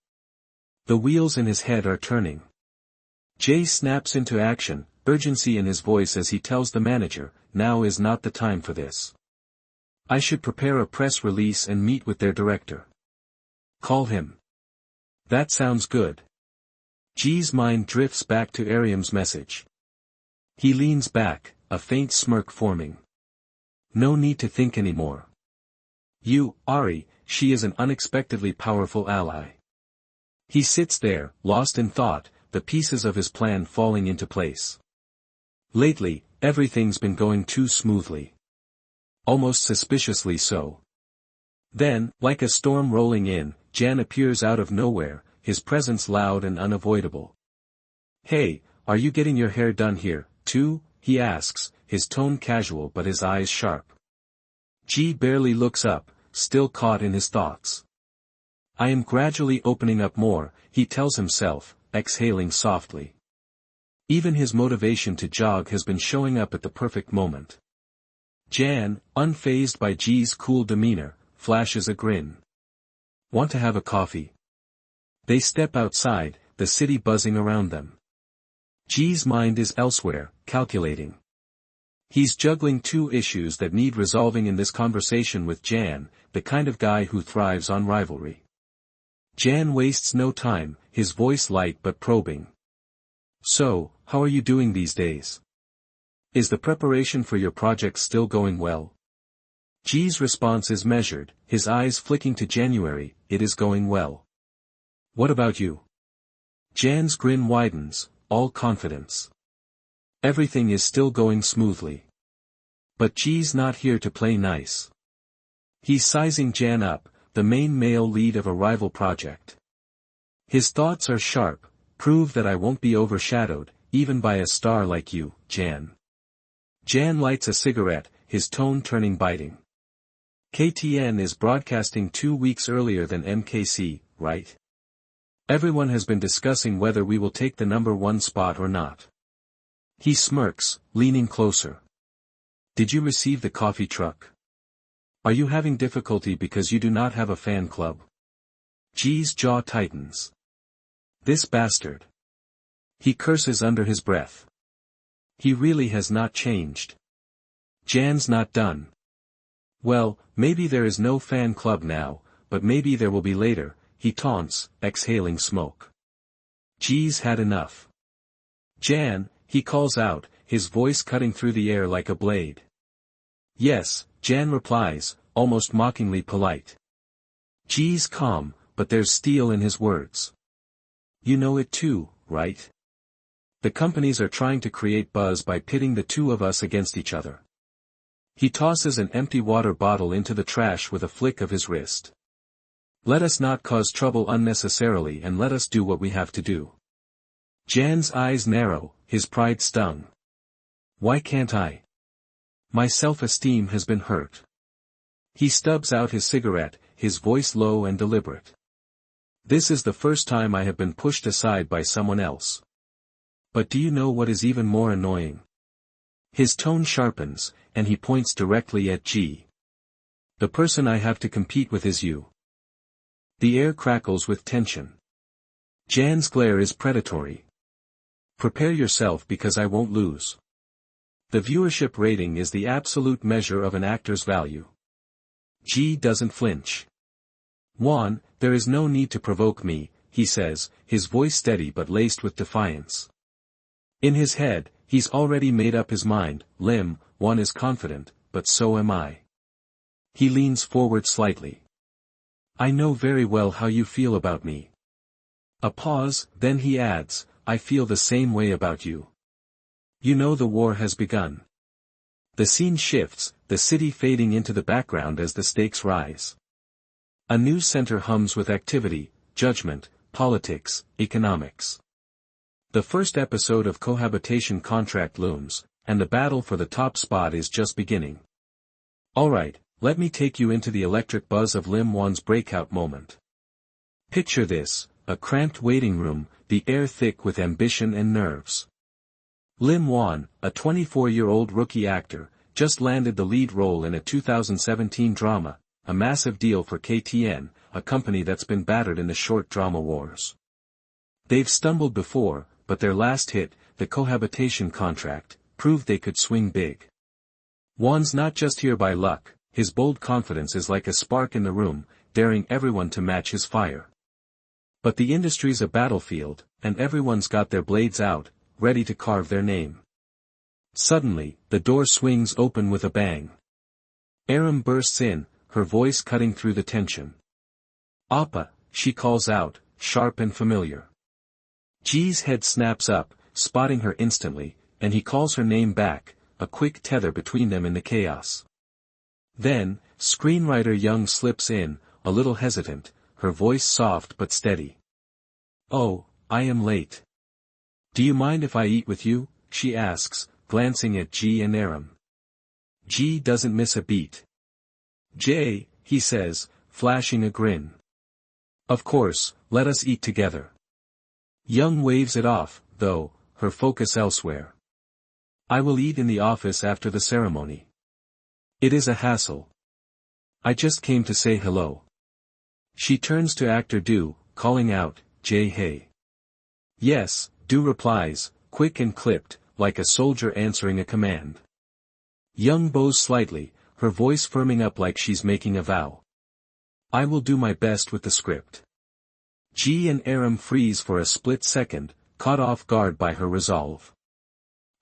The wheels in his head are turning. Jay snaps into action, urgency in his voice as he tells the manager, now is not the time for this. I should prepare a press release and meet with their director. Call him. That sounds good. G's mind drifts back to Ariam's message. He leans back, a faint smirk forming. No need to think anymore. You, Ari, she is an unexpectedly powerful ally. He sits there, lost in thought, the pieces of his plan falling into place. Lately, Everything's been going too smoothly. Almost suspiciously so. Then, like a storm rolling in, Jan appears out of nowhere, his presence loud and unavoidable. "Hey, are you getting your hair done here, too?" he asks, his tone casual but his eyes sharp. Ji barely looks up, still caught in his thoughts. "I am gradually opening up more," he tells himself, exhaling softly. Even his motivation to jog has been showing up at the perfect moment. Jan, unfazed by Ji's cool demeanor, flashes a grin. "Want to have a coffee?" They step outside, the city buzzing around them. Ji's mind is elsewhere, calculating. He's juggling two issues that need resolving in this conversation with Jan, the kind of guy who thrives on rivalry. Jan wastes no time, his voice light but probing. "So, how are you doing these days? Is the preparation for your project still going well?" Ji's response is measured, his eyes flicking to January. "It is going well. What about you?" Jan's grin widens, all confidence. Everything is still going smoothly. But Ji's not here to play nice. He's sizing Jan up, the main male lead of a rival project. His thoughts are sharp. "Prove that I won't be overshadowed, even by a star like you, Jan." Jan lights a cigarette, his tone turning biting. "KTN is broadcasting 2 weeks earlier than MKC, right? Everyone has been discussing whether we will take the #1 spot or not." He smirks, leaning closer. "Did you receive the coffee truck? Are you having difficulty because you do not have a fan club?" Ji's jaw tightens. This bastard. He curses under his breath. He really has not changed. Jan's not done. "Well, maybe there is no fan club now, but maybe there will be later," he taunts, exhaling smoke. Ji's had enough. "Jan," he calls out, his voice cutting through the air like a blade. "Yes," Jan replies, almost mockingly polite. Ji's calm, but there's steel in his words. "You know it too, right? The companies are trying to create buzz by pitting the two of us against each other." He tosses an empty water bottle into the trash with a flick of his wrist. "Let us not cause trouble unnecessarily and let us do what we have to do." Jan's eyes narrow, his pride stung. "Why can't I? My self-esteem has been hurt." He stubs out his cigarette, his voice low and deliberate. "This is the first time I have been pushed aside by someone else. But do you know what is even more annoying?" His tone sharpens, and he points directly at Ji. "The person I have to compete with is you." The air crackles with tension. Jan's glare is predatory. "Prepare yourself because I won't lose." The viewership rating is the absolute measure of an actor's value. Ji doesn't flinch. "Juan, there is no need to provoke me," he says, his voice steady but laced with defiance. In his head, he's already made up his mind. Juan is confident, but so am I. He leans forward slightly. "I know very well how you feel about me." A pause, then he adds, "I feel the same way about you. You know the war has begun." The scene shifts, the city fading into the background as the stakes rise. A news center hums with activity, judgment, politics, economics. The first episode of Cohabitation Contract looms, and the battle for the top spot is just beginning. Alright, let me take you into the electric buzz of Lim Wan's breakout moment. Picture this, a cramped waiting room, the air thick with ambition and nerves. Lim Wan, a 24-year-old rookie actor, just landed the lead role in a 2017 drama, a massive deal for KTN, a company that's been battered in the short drama wars. They've stumbled before, but their last hit, The Cohabitation Contract, proved they could swing big. Wan's not just here by luck, his bold confidence is like a spark in the room, daring everyone to match his fire. But the industry's a battlefield, and everyone's got their blades out, ready to carve their name. Suddenly, the door swings open with a bang. Aram bursts in, her voice cutting through the tension. "Appa," she calls out, sharp and familiar. Ji's head snaps up, spotting her instantly, and he calls her name back, a quick tether between them in the chaos. Then, screenwriter Young slips in, a little hesitant, her voice soft but steady. "Oh, I am late. Do you mind if I eat with you?" she asks, glancing at G and Aram. G doesn't miss a beat. "Jay," he says, flashing a grin. "Of course, let us eat together." Young waves it off, though, her focus elsewhere. "I will eat in the office after the ceremony. It is a hassle. I just came to say hello." She turns to actor Do, calling out, "Jaehui." "Yes," Do replies, quick and clipped, like a soldier answering a command. Young bows slightly, her voice firming up like she's making a vow. "I will do my best with the script." G and Aram freeze for a split second, caught off guard by her resolve.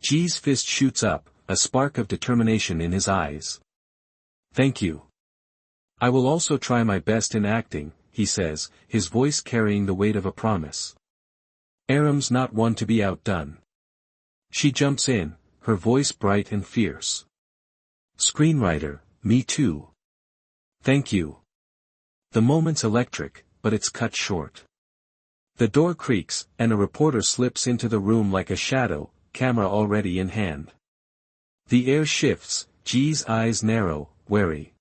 G's fist shoots up, a spark of determination in his eyes. "Thank you. I will also try my best in acting," he says, his voice carrying the weight of a promise. Aram's not one to be outdone. She jumps in, her voice bright and fierce. "Screenwriter, me too. Thank you." The moment's electric, but it's cut short. The door creaks, and a reporter slips into the room like a shadow, camera already in hand. The air shifts, G's eyes narrow, wary.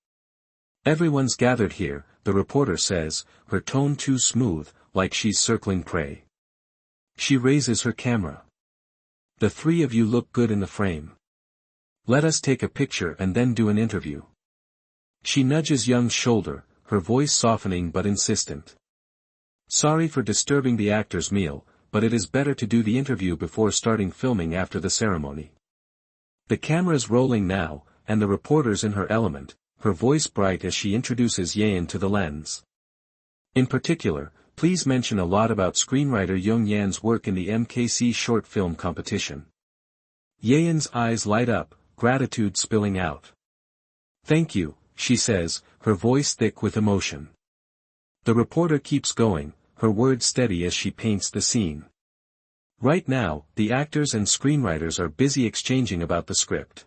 "Everyone's gathered here," the reporter says, her tone too smooth, like she's circling prey. She raises her camera. "The three of you look good in the frame. Let us take a picture and then do an interview." She nudges Young's shoulder, her voice softening but insistent. "Sorry for disturbing the actor's meal, but it is better to do the interview before starting filming after the ceremony." The camera's rolling now, and the reporter's in her element, her voice bright as she introduces Yan to the lens. "In particular, please mention a lot about screenwriter Young Yan's work in the MKC short film competition." Yan's eyes light up, gratitude spilling out. "Thank you," she says, her voice thick with emotion. The reporter keeps going, her words steady as she paints the scene. Right now, the actors and screenwriters are busy exchanging about the script.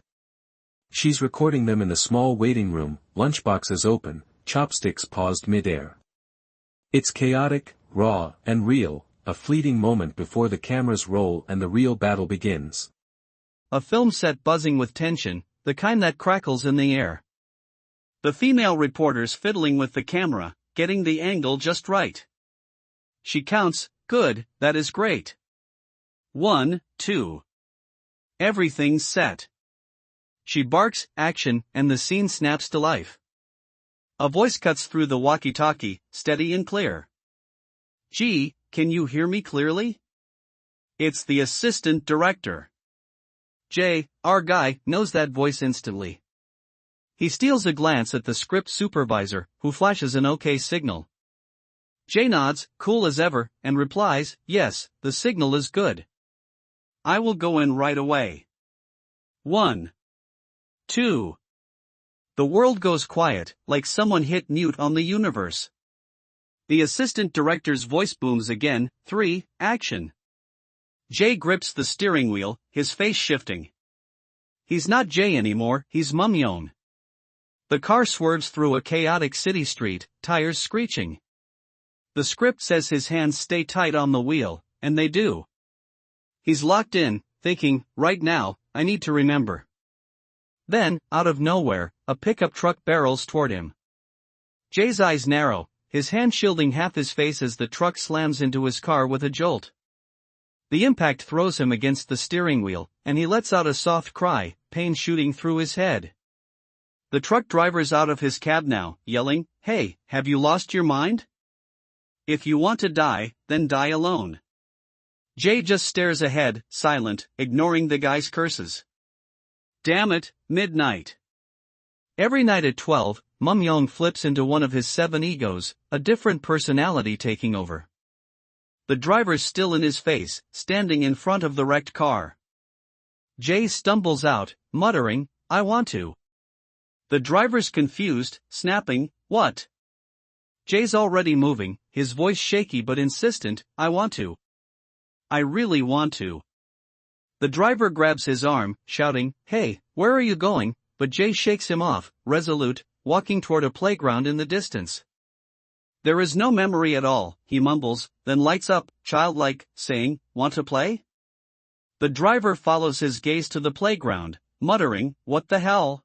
She's recording them in the small waiting room, lunchboxes open, chopsticks paused mid-air. It's chaotic, raw, and real, a fleeting moment before the cameras roll and the real battle begins. A film set buzzing with tension, the kind that crackles in the air. The female reporter's fiddling with the camera, getting the angle just right. She counts, "Good, that is great. 1, 2. Everything's set." She barks, "Action," and the scene snaps to life. A voice cuts through the walkie-talkie, steady and clear. "Gee, can you hear me clearly?" It's the assistant director. Jay, our guy, knows that voice instantly. He steals a glance at the script supervisor, who flashes an OK signal. Jay nods, cool as ever, and replies, "Yes, the signal is good. I will go in right away. 1, 2. The world goes quiet, like someone hit mute on the universe. The assistant director's voice booms again, 3, action. Jay grips the steering wheel, his face shifting. He's not Jay anymore, he's Mumyon. The car swerves through a chaotic city street, tires screeching. The script says his hands stay tight on the wheel, and they do. He's locked in, thinking, right now, I need to remember. Then, out of nowhere, a pickup truck barrels toward him. Jay's eyes narrow, his hand shielding half his face as the truck slams into his car with a jolt. The impact throws him against the steering wheel, and he lets out a soft cry, pain shooting through his head. The truck driver's out of his cab now, yelling, "Hey, have you lost your mind? If you want to die, then die alone." Jay just stares ahead, silent, ignoring the guy's curses. Damn it, midnight. Every night at 12, Mumyon flips into one of his 7 egos, a different personality taking over. The driver's still in his face, standing in front of the wrecked car. Jay stumbles out, muttering, "I want to." The driver's confused, snapping, "What?" Jay's already moving, his voice shaky but insistent, "I want to. I really want to." The driver grabs his arm, shouting, "Hey, where are you going?" But Jay shakes him off, resolute, walking toward a playground in the distance. "There is no memory at all," he mumbles, then lights up, childlike, saying, "Want to play?" The driver follows his gaze to the playground, muttering, "What the hell?"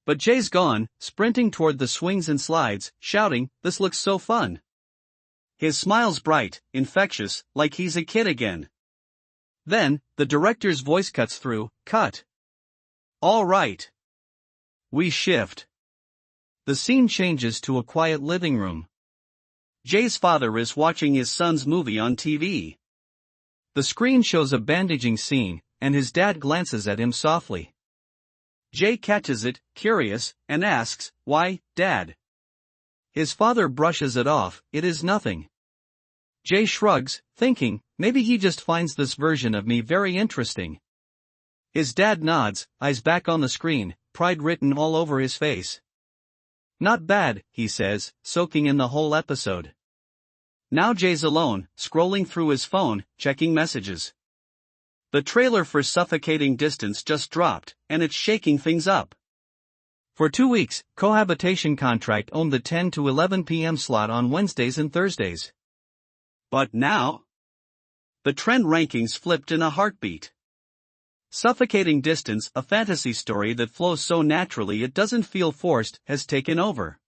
But Jay's gone, sprinting toward the swings and slides, shouting, "This looks so fun." His smile's bright, infectious, like he's a kid again. Then, the director's voice cuts through, "Cut. All right. We shift." The scene changes to a quiet living room. Jay's father is watching his son's movie on TV. The screen shows a bandaging scene, and his dad glances at him softly. Jay catches it, curious, and asks, "Why, Dad?" His father brushes it off, "It is nothing." Jay shrugs, thinking, maybe he just finds this version of me very interesting. His dad nods, eyes back on the screen, pride written all over his face. "Not bad," he says, soaking in the whole episode. Now Jay's alone, scrolling through his phone, checking messages. The trailer for Suffocating Distance just dropped, and it's shaking things up. For 2 weeks, Cohabitation Contract owned the 10 to 11 p.m. slot on Wednesdays and Thursdays. But now, the trend rankings flipped in a heartbeat. Suffocating Distance, a fantasy story that flows so naturally it doesn't feel forced, has taken over.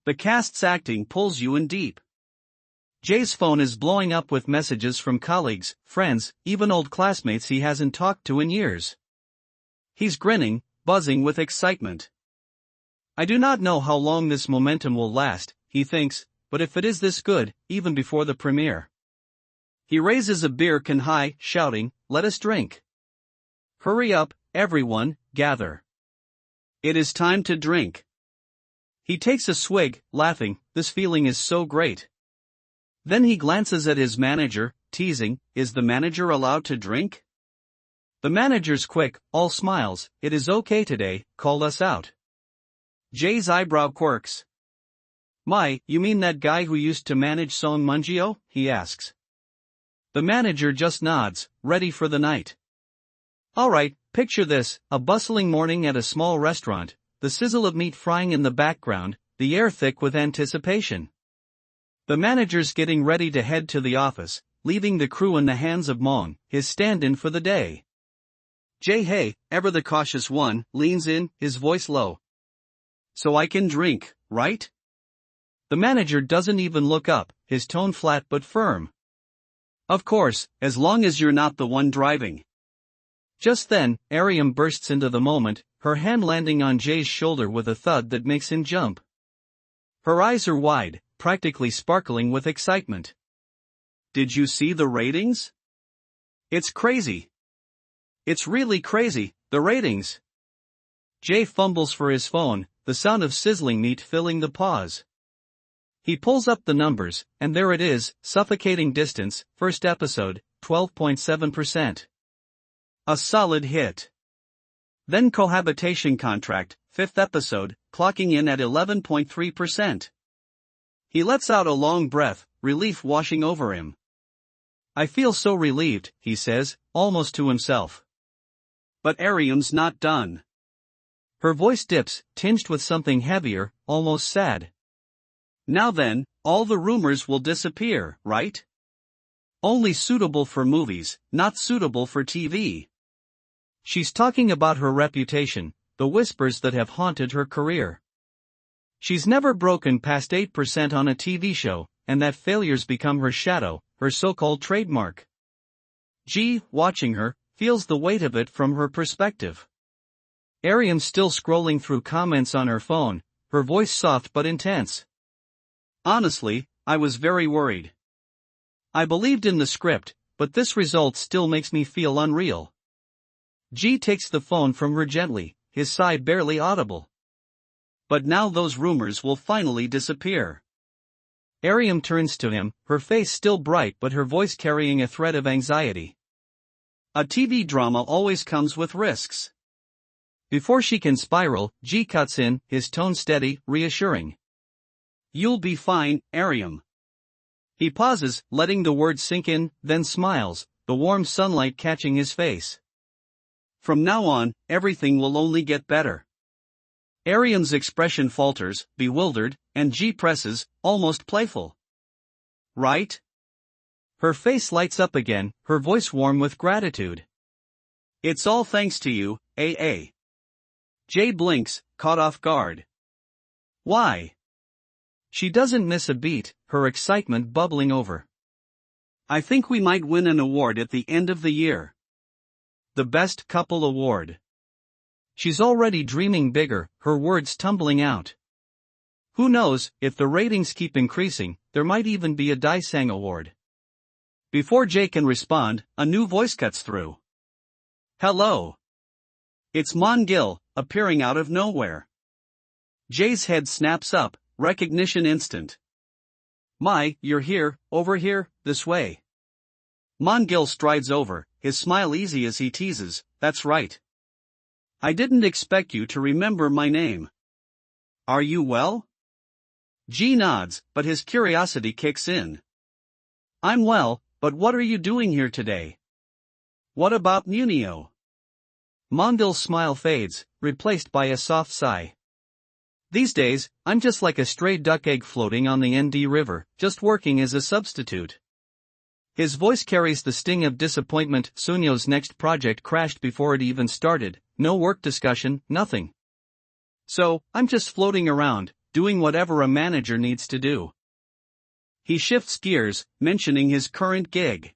The cast's acting pulls you in deep. Jay's phone is blowing up with messages from colleagues, friends, even old classmates he hasn't talked to in years. He's grinning, buzzing with excitement. I do not know how long this momentum will last, he thinks, but if it is this good, even before the premiere. He raises a beer can high, shouting, "Let us drink. Hurry up, everyone, gather. It is time to drink." He takes a swig, laughing, this feeling is so great. Then he glances at his manager, teasing, "Is the manager allowed to drink?" The manager's quick, all smiles, "It is okay today, called us out." Jay's eyebrow quirks. "My, you mean that guy who used to manage Song Munjio?" he asks. The manager just nods, ready for the night. Alright, picture this, a bustling morning at a small restaurant, the sizzle of meat frying in the background, the air thick with anticipation. The manager's getting ready to head to the office, leaving the crew in the hands of Mong, his stand-in for the day. Jaehui, ever the cautious one, leans in, his voice low. "So I can drink, right?" The manager doesn't even look up, his tone flat but firm. "Of course, as long as you're not the one driving." Just then, Ariam bursts into the moment, her hand landing on Jay's shoulder with a thud that makes him jump. Her eyes are wide, practically sparkling with excitement. "Did you see the ratings? It's crazy. It's really crazy, the ratings." Jay fumbles for his phone, the sound of sizzling meat filling the pause. He pulls up the numbers, and there it is, Suffocating Distance, first episode, 12.7%. A solid hit. Then Cohabitation Contract, fifth episode, clocking in at 11.3%. He lets out a long breath, relief washing over him. "I feel so relieved," he says, almost to himself. But Ariam's not done. Her voice dips, tinged with something heavier, almost sad. "Now then, all the rumors will disappear, right? Only suitable for movies, not suitable for TV." She's talking about her reputation, the whispers that have haunted her career. She's never broken past 8% on a TV show, and that failure's become her shadow, her so-called trademark. G, watching her, feels the weight of it from her perspective. Ariam's still scrolling through comments on her phone, her voice soft but intense. "Honestly, I was very worried. I believed in the script, but this result still makes me feel unreal." G takes the phone from her gently, his sigh barely audible. "But now those rumors will finally disappear." Ariam turns to him, her face still bright but her voice carrying a thread of anxiety. "A TV drama always comes with risks." Before she can spiral, G cuts in, his tone steady, reassuring. "You'll be fine, Ariam." He pauses, letting the words sink in, then smiles, the warm sunlight catching his face. From now on, everything will only get better. Ariam's expression falters, bewildered, and G presses, almost playful. Right? Her face lights up again, her voice warm with gratitude. It's all thanks to you, AA. J blinks, caught off guard. Why? She doesn't miss a beat, her excitement bubbling over. I think we might win an award at the end of the year. The Best Couple Award. She's already dreaming bigger, her words tumbling out. Who knows, if the ratings keep increasing, there might even be a Daisang Award. Before Jay can respond, a new voice cuts through. Hello. It's Mon-gil, appearing out of nowhere. Jay's head snaps up, recognition instant. My, you're here, over here, this way. Mon-gil strides over, his smile easy as he teases, that's right. I didn't expect you to remember my name. Are you well? G nods, but his curiosity kicks in. I'm well, but what are you doing here today? What about Munio? Mon-gil's smile fades, replaced by a soft sigh. These days, I'm just like a stray duck egg floating on the ND River, just working as a substitute. His voice carries the sting of disappointment. Sunyo's next project crashed before it even started, no work discussion, nothing. So, I'm just floating around, doing whatever a manager needs to do. He shifts gears, mentioning his current gig.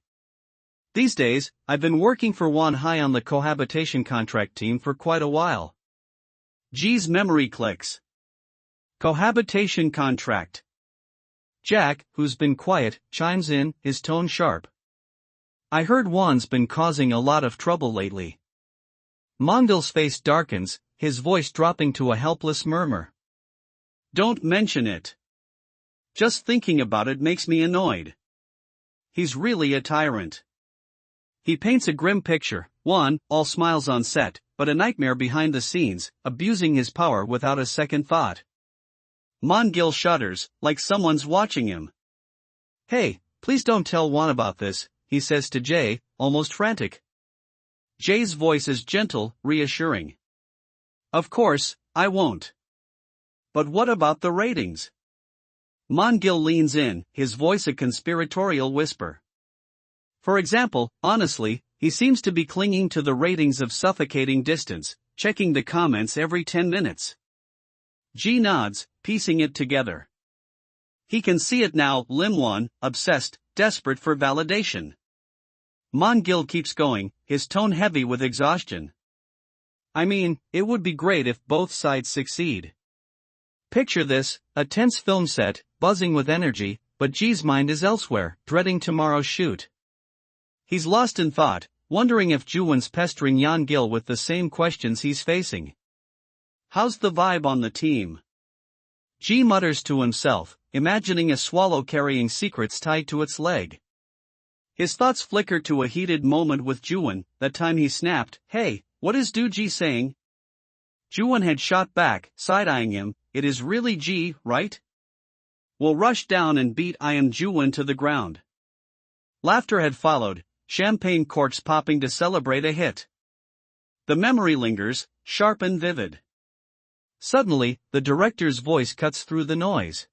These days, I've been working for Wan Hai on the cohabitation contract team for quite a while. G's memory clicks. Cohabitation contract. Jack, who's been quiet, chimes in, his tone sharp. I heard Wan's been causing a lot of trouble lately. Mon-gil's face darkens, his voice dropping to a helpless murmur. Don't mention it. Just thinking about it makes me annoyed. He's really a tyrant. He paints a grim picture, Wan, all smiles on set, but a nightmare behind the scenes, abusing his power without a second thought. Mon-gil shudders, like someone's watching him. Hey, please don't tell Wan about this, he says to Jay, almost frantic. Jay's voice is gentle, reassuring. Of course, I won't. But what about the ratings? Mon-gil leans in, his voice a conspiratorial whisper. For example, honestly, he seems to be clinging to the ratings of suffocating distance, checking the comments every 10 minutes. G nods, piecing it together. He can see it now, Limwan, obsessed, desperate for validation. Mon-gil keeps going, his tone heavy with exhaustion. I mean, it would be great if both sides succeed. Picture this, a tense film set, buzzing with energy, but G's mind is elsewhere, dreading tomorrow's shoot. He's lost in thought, wondering if Juwon's pestering Yeon-gil with the same questions he's facing. How's the vibe on the team? G mutters to himself, imagining a swallow carrying secrets tied to its leg. His thoughts flicker to a heated moment with Juwon, that time he snapped, hey, what is G saying? Juwon had shot back, side-eyeing him, it is really G, right? We'll rush down and beat I am Juwon to the ground. Laughter had followed, champagne corks popping to celebrate a hit. The memory lingers, sharp and vivid. Suddenly, the director's voice cuts through the noise.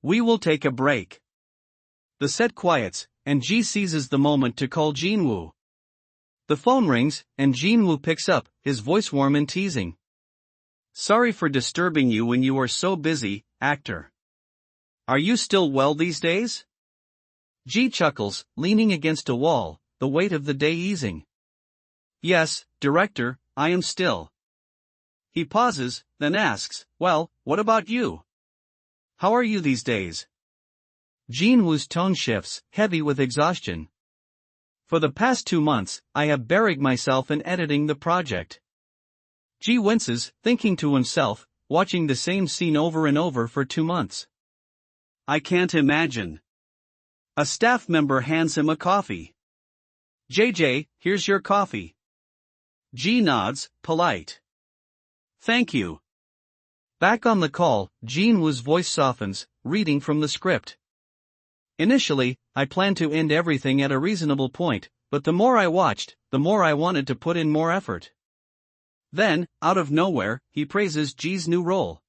We will take a break. The set quiets, and G seizes the moment to call Jinwoo. The phone rings, and Jinwoo picks up, his voice warm and teasing. Sorry for disturbing you when you are so busy, actor. Are you still well these days? G chuckles, leaning against a wall, the weight of the day easing. Yes, director, I am still. He pauses, then asks, well, what about you? How are you these days? Jinwoo's tone shifts, heavy with exhaustion. For the past 2 months, I have buried myself in editing the project. G winces, thinking to himself, watching the same scene over and over for 2 months. I can't imagine. A staff member hands him a coffee. JJ, here's your coffee. G nods, polite. Thank you. Back on the call, Jinwoo's voice softens, reading from the script. Initially, I planned to end everything at a reasonable point, but the more I watched, the more I wanted to put in more effort. Then, out of nowhere, he praises G's new role.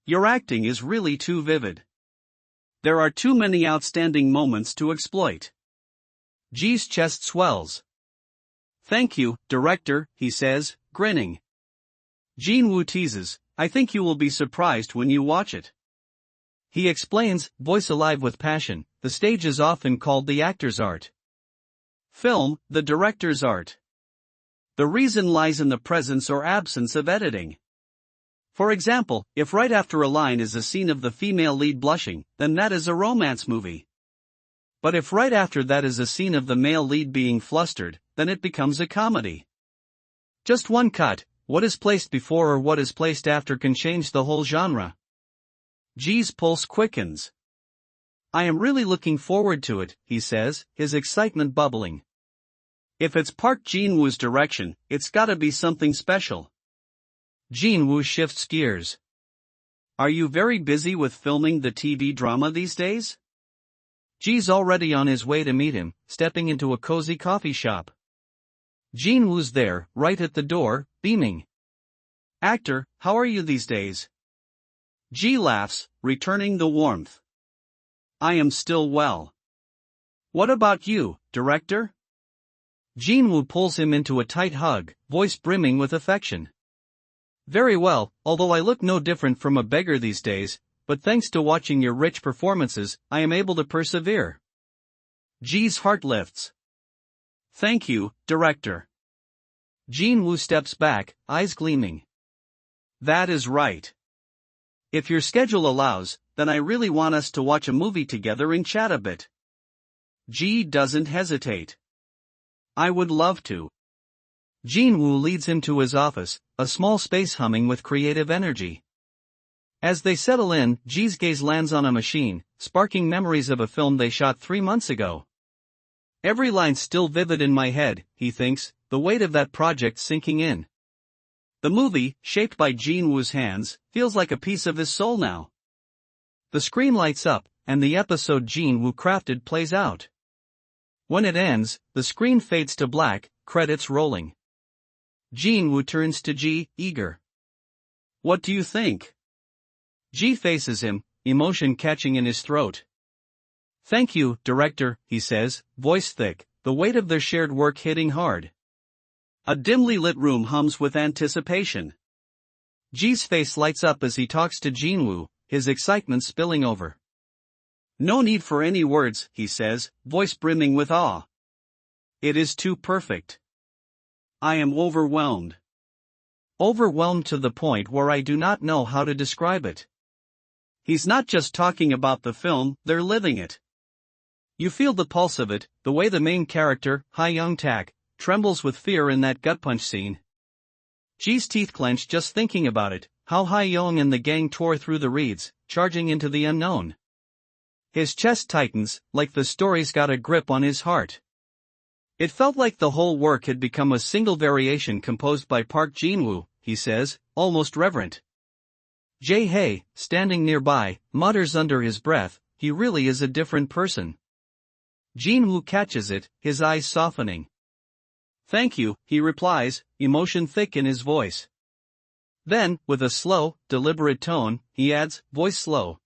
Your acting is really too vivid. There are too many outstanding moments to exploit. G's chest swells. Thank you, director, he says, grinning. Jinwoo teases, I think you will be surprised when you watch it. He explains, voice alive with passion, the stage is often called the actor's art. Film, the director's art. The reason lies in the presence or absence of editing. For example, if right after a line is a scene of the female lead blushing, then that is a romance movie. But if right after that is a scene of the male lead being flustered, then it becomes a comedy. Just one cut, what is placed before or what is placed after can change the whole genre. G's pulse quickens. I am really looking forward to it, he says, his excitement bubbling. If it's Park Jin-woo's direction, it's gotta be something special. Jin-woo shifts gears. Are you very busy with filming the TV drama these days? G's already on his way to meet him, stepping into a cozy coffee shop. Jin-woo's there, right at the door, beaming. Actor, how are you these days? G laughs, returning the warmth. I am still well. What about you, director? Jin-woo pulls him into a tight hug, voice brimming with affection. Very well, although I look no different from a beggar these days, but thanks to watching your rich performances, I am able to persevere. G's heart lifts. Thank you, director. Jin-woo steps back, eyes gleaming. That is right. If your schedule allows, then I really want us to watch a movie together and chat a bit. G doesn't hesitate. I would love to. Jin-woo leads him to his office, a small space humming with creative energy. As they settle in, G's gaze lands on a machine, sparking memories of a film they shot 3 months ago. Every line's still vivid in my head, he thinks, the weight of that project sinking in. The movie, shaped by Jin-woo's hands, feels like a piece of his soul now. The screen lights up, and the episode Jin-woo crafted plays out. When it ends, the screen fades to black, credits rolling. Jin-woo turns to G, eager. What do you think? G faces him, emotion catching in his throat. Thank you, director, he says, voice thick, the weight of their shared work hitting hard. A dimly lit room hums with anticipation. G's face lights up as he talks to Jin-woo, his excitement spilling over. No need for any words, he says, voice brimming with awe. It is too perfect. I am overwhelmed. Overwhelmed to the point where I do not know how to describe it. He's not just talking about the film, they're living it. You feel the pulse of it, the way the main character, Ha-young-tak, trembles with fear in that gut punch scene. G's teeth clench just thinking about it, how Ha-young and the gang tore through the reeds, charging into the unknown. His chest tightens, like the story's got a grip on his heart. It felt like the whole work had become a single variation composed by Park Jin-woo, he says, almost reverent. Jaehui, standing nearby, mutters under his breath, he really is a different person. Jin-woo catches it, his eyes softening. Thank you, he replies, emotion thick in his voice. Then, with a slow, deliberate tone, he adds, voice slow.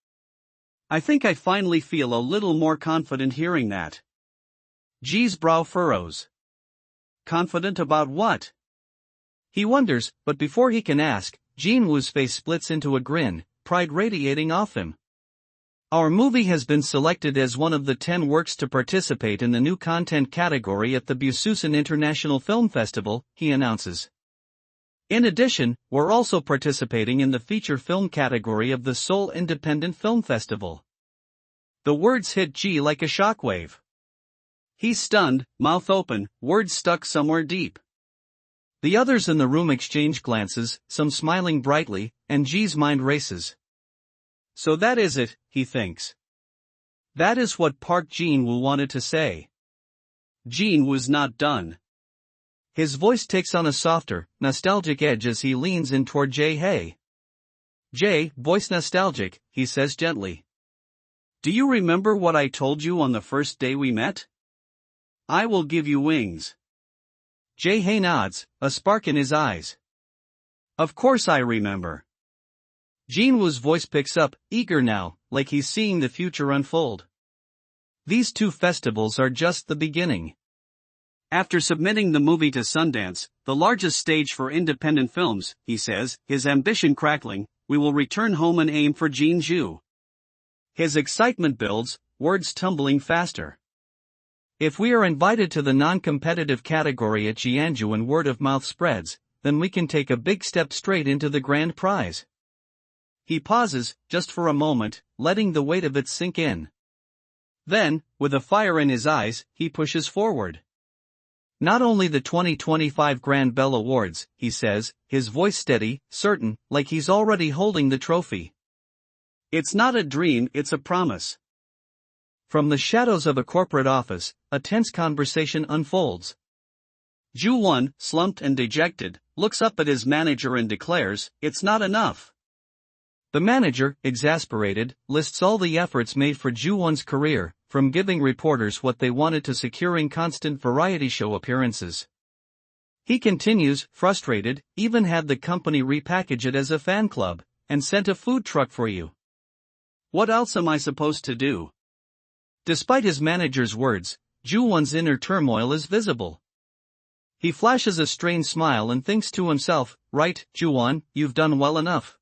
I think I finally feel a little more confident hearing that. G's brow furrows. Confident about what? He wonders, but before he can ask, Jin-woo's face splits into a grin, pride radiating off him. Our movie has been selected as one of the 10 works to participate in the new content category at the Busan International Film Festival, he announces. In addition, we're also participating in the feature film category of the Seoul Independent Film Festival. The words hit G like a shockwave. He's stunned, mouth open, words stuck somewhere deep. The others in the room exchange glances, some smiling brightly, and G's mind races. So that is it, he thinks. That is what Park Jin-woo wanted to say. Jin was not done. His voice takes on a softer, nostalgic edge as he leans in toward Jaehui. Jay, voice nostalgic, he says gently. Do you remember what I told you on the first day we met? I will give you wings. Jaehui nods, a spark in his eyes. Of course I remember. Jinwoo's voice picks up, eager now, like he's seeing the future unfold. These two festivals are just the beginning. After submitting the movie to Sundance, the largest stage for independent films, he says, his ambition crackling, we will return home and aim for Jinju. His excitement builds, words tumbling faster. If we are invited to the non-competitive category at Jianju and word of mouth spreads, then we can take a big step straight into the grand prize. He pauses, just for a moment, letting the weight of it sink in. Then, with a fire in his eyes, he pushes forward. Not only the 2025 Grand Bell Awards, he says, his voice steady, certain, like he's already holding the trophy. It's not a dream, it's a promise. From the shadows of a corporate office, a tense conversation unfolds. Ju-won, slumped and dejected, looks up at his manager and declares, it's not enough. The manager, exasperated, lists all the efforts made for Ju-won's career, from giving reporters what they wanted to securing constant variety show appearances. He continues, frustrated, even had the company repackage it as a fan club, and sent a food truck for you. What else am I supposed to do? Despite his manager's words, Ju-won's inner turmoil is visible. He flashes a strained smile and thinks to himself, right, Ju-won, you've done well enough.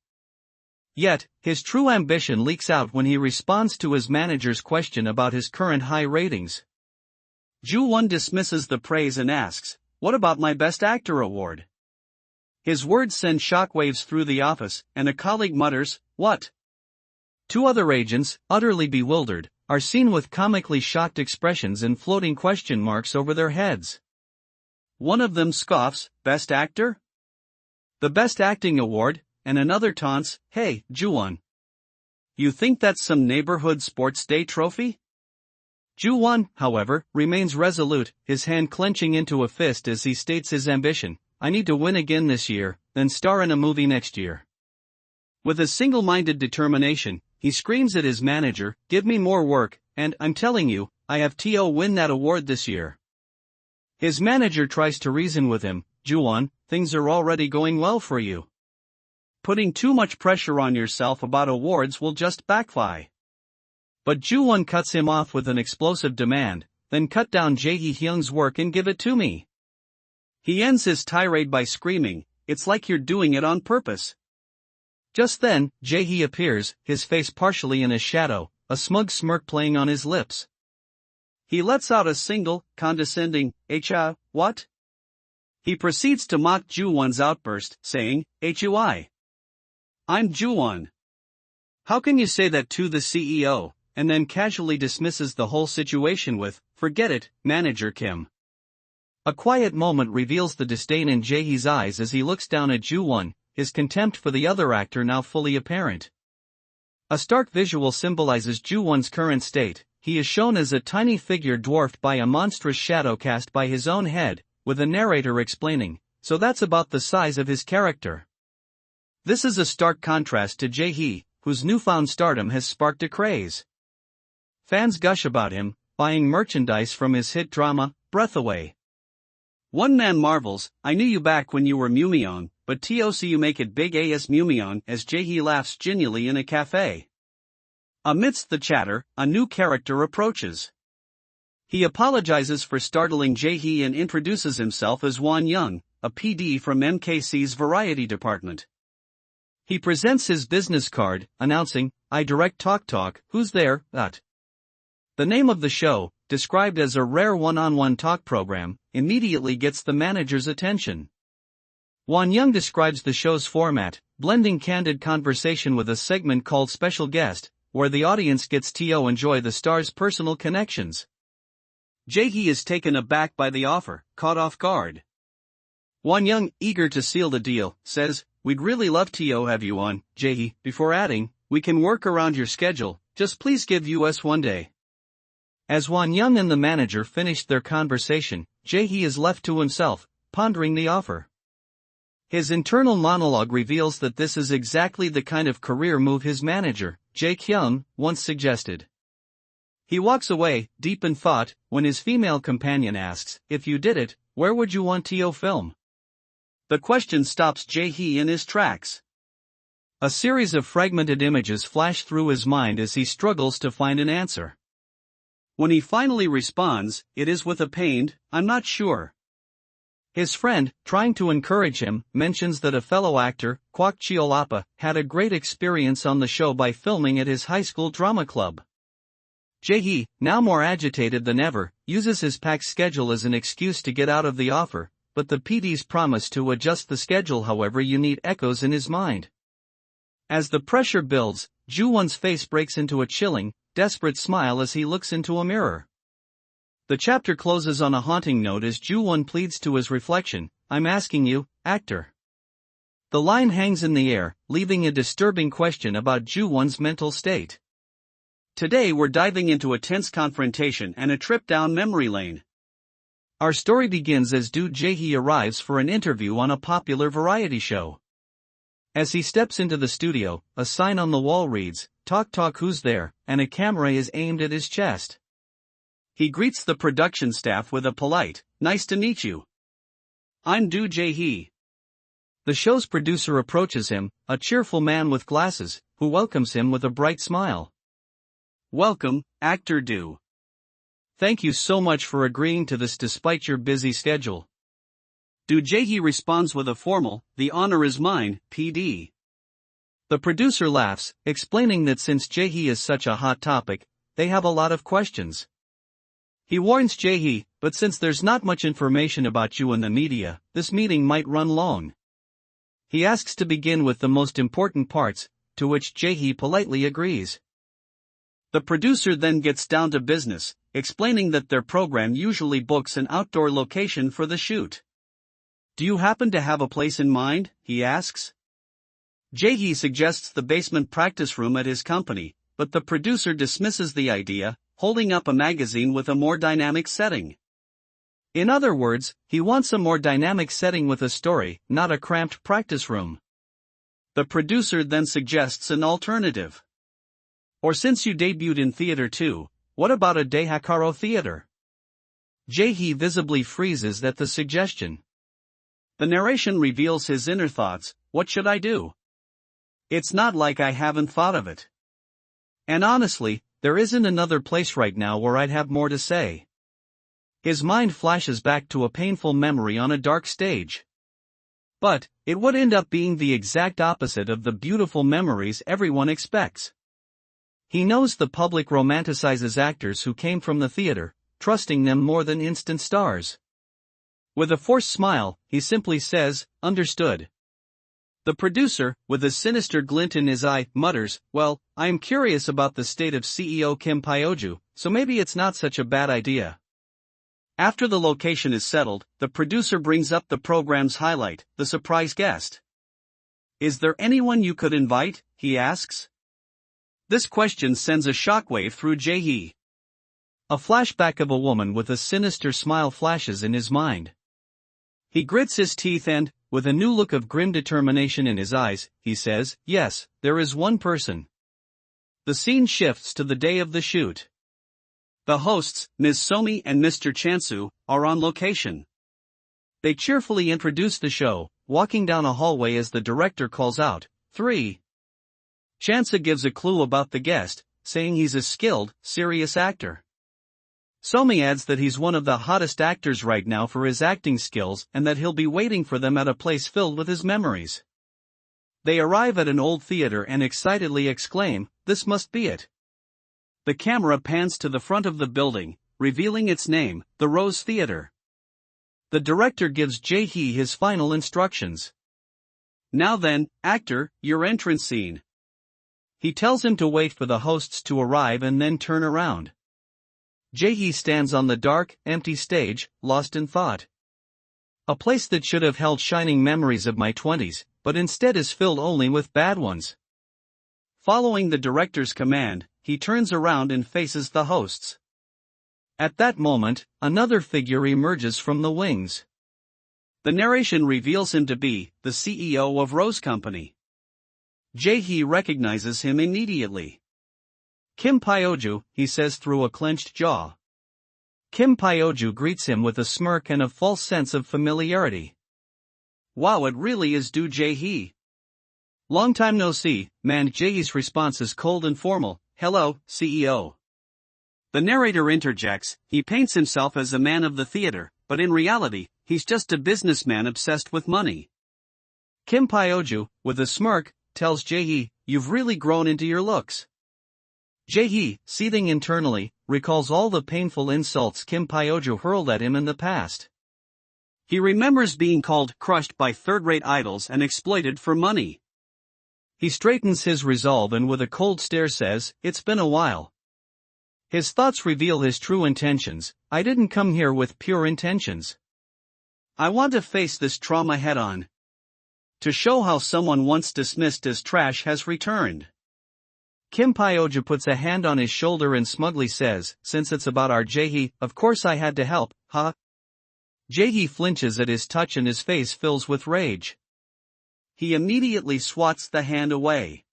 Yet, his true ambition leaks out when he responds to his manager's question about his current high ratings. Ju-won dismisses the praise and asks, what about my Best Actor award? His words send shockwaves through the office, and a colleague mutters, what? Two other agents, utterly bewildered, are seen with comically shocked expressions and floating question marks over their heads. One of them scoffs, Best Actor? The Best Acting award, and another taunts, hey, Ju-won. You think that's some neighborhood sports day trophy? Ju-won, however, remains resolute, his hand clenching into a fist as he states his ambition, I need to win again this year, then star in a movie next year. With a single-minded determination, he screams at his manager, give me more work, and, I'm telling you, I have T.O. win that award this year. His manager tries to reason with him, Ju-won, things are already going well for you. Putting too much pressure on yourself about awards will just backfire. But Ju-won cuts him off with an explosive demand, then cut down Jae-hyung's work and give it to me. He ends his tirade by screaming, it's like you're doing it on purpose. Just then, Jaehui appears, his face partially in a shadow, a smug smirk playing on his lips. He lets out a single, condescending, what? He proceeds to mock Ju-won's outburst, saying, HUI. I'm Ju-won. How can you say that to the CEO, and then casually dismisses the whole situation with, forget it, Manager Kim. A quiet moment reveals the disdain in Jaehy's eyes as he looks down at Ju-won, his contempt for the other actor now fully apparent. A stark visual symbolizes Ju-won's current state, he is shown as a tiny figure dwarfed by a monstrous shadow cast by his own head, with a narrator explaining, so that's about the size of his character. This is a stark contrast to Jaehui, whose newfound stardom has sparked a craze. Fans gush about him, buying merchandise from his hit drama, Breath Away. One man marvels, I knew you back when you were Mumyeon, but TOC you make it big as Mumyeon as Jaehui laughs genially in a cafe. Amidst the chatter, a new character approaches. He apologizes for startling Jaehui and introduces himself as Won Young, a PD from MKC's variety department. He presents his business card, announcing, I direct Talk, who's there, at. The name of the show, described as a rare one-on-one talk program, immediately gets the manager's attention. Won Young describes the show's format, blending candid conversation with a segment called Special Guest, where the audience gets to enjoy the star's personal connections. Jaehui is taken aback by the offer, caught off guard. Won Young, eager to seal the deal, says, we'd really love to have you on, Jaehui, before adding, we can work around your schedule, just please give us one day. As Won Young and the manager finished their conversation, Jaehui is left to himself, pondering the offer. His internal monologue reveals that this is exactly the kind of career move his manager, Jae Kyung, once suggested. He walks away, deep in thought, when his female companion asks, "If you did it, where would you want to film?" The question stops Jaehui in his tracks. A series of fragmented images flash through his mind as he struggles to find an answer. When he finally responds, it is with a pained, "I'm not sure." His friend, trying to encourage him, mentions that a fellow actor, Kwak Chiolapa, had a great experience on the show by filming at his high school drama club. Jaehui, now more agitated than ever, uses his packed schedule as an excuse to get out of the offer, but the PD's promise to adjust the schedule, however unique, echoes in his mind. As the pressure builds, Ju-won's face breaks into a chilling, desperate smile as he looks into a mirror. The chapter closes on a haunting note as Ju-won pleads to his reflection, "I'm asking you, actor." The line hangs in the air, leaving a disturbing question about Ju-won's mental state. Today we're diving into a tense confrontation and a trip down memory lane. Our story begins as Jaehui arrives for an interview on a popular variety show. As he steps into the studio, a sign on the wall reads, "Talk Talk, who's there?" and a camera is aimed at his chest. He greets the production staff with a polite, "Nice to meet you. I'm Jaehui." The show's producer approaches him, a cheerful man with glasses, who welcomes him with a bright smile. "Welcome, actor Du. Thank you so much for agreeing to this despite your busy schedule." Jaehui responds with a formal, "The honor is mine, PD." The producer laughs, explaining that since Jaehui is such a hot topic, they have a lot of questions. He warns Jaehui, "But since there's not much information about you in the media, this meeting might run long." He asks to begin with the most important parts, to which Jaehui politely agrees. The producer then gets down to business, explaining that their program usually books an outdoor location for the shoot. "Do you happen to have a place in mind?" he asks. Jaehui suggests the basement practice room at his company, but the producer dismisses the idea, holding up a magazine with a more dynamic setting. In other words, he wants a more dynamic setting with a story, not a cramped practice room. The producer then suggests an alternative. "Or since you debuted in theater too, what about a Daihakaro theater?" Jaehui visibly freezes at the suggestion. The narration reveals his inner thoughts, "What should I do? It's not like I haven't thought of it. And honestly, there isn't another place right now where I'd have more to say." His mind flashes back to a painful memory on a dark stage. But, it would end up being the exact opposite of the beautiful memories everyone expects. He knows the public romanticizes actors who came from the theater, trusting them more than instant stars. With a forced smile, he simply says, "Understood." The producer, with a sinister glint in his eye, mutters, "Well, I am curious about the state of CEO Kim Pyoju, so maybe it's not such a bad idea." After the location is settled, the producer brings up the program's highlight, the surprise guest. "Is there anyone you could invite?" he asks. This question sends a shockwave through Jaehui. A flashback of a woman with a sinister smile flashes in his mind. He grits his teeth and, with a new look of grim determination in his eyes, he says, "Yes, there is one person." The scene shifts to the day of the shoot. The hosts, Ms. Somi and Mr. Chansu, are on location. They cheerfully introduce the show, walking down a hallway as the director calls out, "3." Chansu gives a clue about the guest, saying he's a skilled, serious actor. Somi adds that he's one of the hottest actors right now for his acting skills and that he'll be waiting for them at a place filled with his memories. They arrive at an old theater and excitedly exclaim, "This must be it." The camera pans to the front of the building, revealing its name, the Rose Theater. The director gives Jaehui his final instructions. "Now then, actor, your entrance scene." He tells him to wait for the hosts to arrive and then turn around. Jaehui stands on the dark, empty stage, lost in thought. A place that should have held shining memories of my 20s, but instead is filled only with bad ones. Following the director's command, he turns around and faces the hosts. At that moment, another figure emerges from the wings. The narration reveals him to be the CEO of Rose Company. Jaehui recognizes him immediately. Kim Pyeoju, he says through a clenched jaw. Kim Pyeoju greets him with a smirk and a false sense of familiarity. Wow, it really is Do Jaehui. Long time no see, man. Jaehi's response is cold and formal. Hello, CEO. The narrator interjects, he paints himself as a man of the theater, but in reality, he's just a businessman obsessed with money. Kim Pyeoju, with a smirk, tells Jaehui, you've really grown into your looks. Jaehui, seething internally, recalls all the painful insults Kim Pyeoju hurled at him in the past. He remembers being called crushed by third-rate idols and exploited for money. He straightens his resolve and with a cold stare says, it's been a while. His thoughts reveal his true intentions. I didn't come here with pure intentions. I want to face this trauma head-on. To show how someone once dismissed as trash has returned. Kim Pyeoju puts a hand on his shoulder and smugly says, since it's about our Jaehui, of course I had to help, huh? Jaehui flinches at his touch and his face fills with rage. He immediately swats the hand away.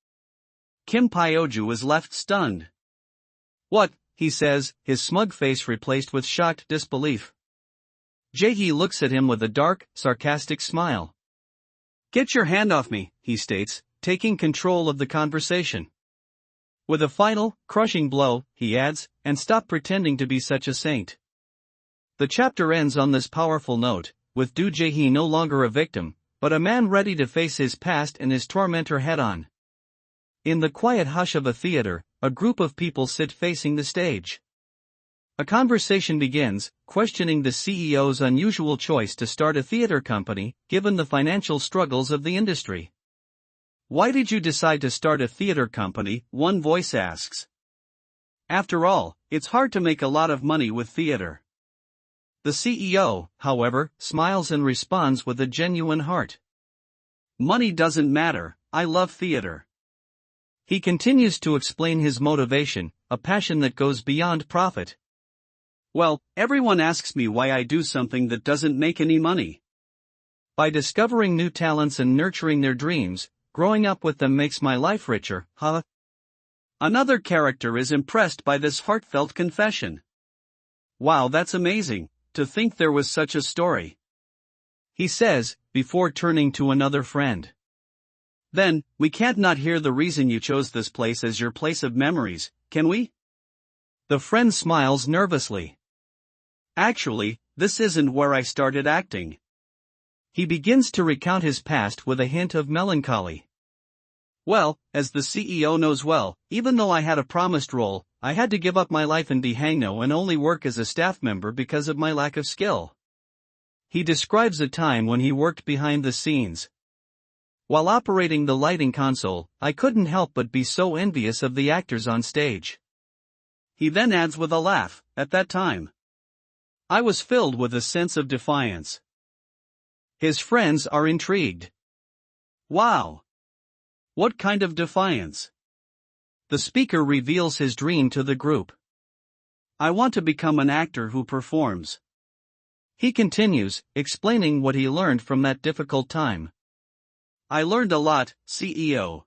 Kim Pyeoju is left stunned. What? He says, his smug face replaced with shocked disbelief. Jaehui looks at him with a dark, sarcastic smile. Get your hand off me, he states, taking control of the conversation. With a final, crushing blow, he adds, and stop pretending to be such a saint. The chapter ends on this powerful note, with Do Jaehui no longer a victim, but a man ready to face his past and his tormentor head-on. In the quiet hush of a theater, a group of people sit facing the stage. A conversation begins, questioning the CEO's unusual choice to start a theater company, given the financial struggles of the industry. Why did you decide to start a theater company? One voice asks. After all, it's hard to make a lot of money with theater. The CEO, however, smiles and responds with a genuine heart. Money doesn't matter, I love theater. He continues to explain his motivation, a passion that goes beyond profit. Well, everyone asks me why I do something that doesn't make any money. By discovering new talents and nurturing their dreams, growing up with them makes my life richer, huh? Another character is impressed by this heartfelt confession. Wow, that's amazing, to think there was such a story. He says, before turning to another friend. Then, we can't not hear the reason you chose this place as your place of memories, can we? The friend smiles nervously. Actually, this isn't where I started acting. He begins to recount his past with a hint of melancholy. Well, as the CEO knows well, even though I had a promised role, I had to give up my life in Dehangno and only work as a staff member because of my lack of skill. He describes a time when he worked behind the scenes. While operating the lighting console, I couldn't help but be so envious of the actors on stage. He then adds with a laugh, at that time, I was filled with a sense of defiance. His friends are intrigued. Wow! What kind of defiance? The speaker reveals his dream to the group. I want to become an actor who performs. He continues, explaining what he learned from that difficult time. I learned a lot, CEO.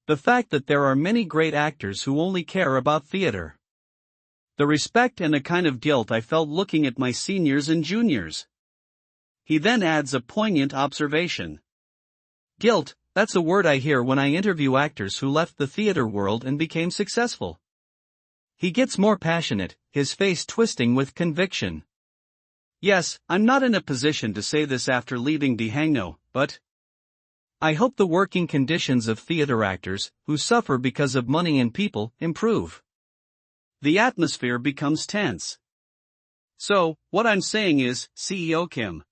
The fact that there are many great actors who only care about theater. The respect and a kind of guilt I felt looking at my seniors and juniors. He then adds a poignant observation. Guilt, that's a word I hear when I interview actors who left the theater world and became successful. He gets more passionate, his face twisting with conviction. Yes, I'm not in a position to say this after leaving Dehangno, but I hope the working conditions of theater actors, who suffer because of money and people, improve. The atmosphere becomes tense. So, what I'm saying is, CEO Kim.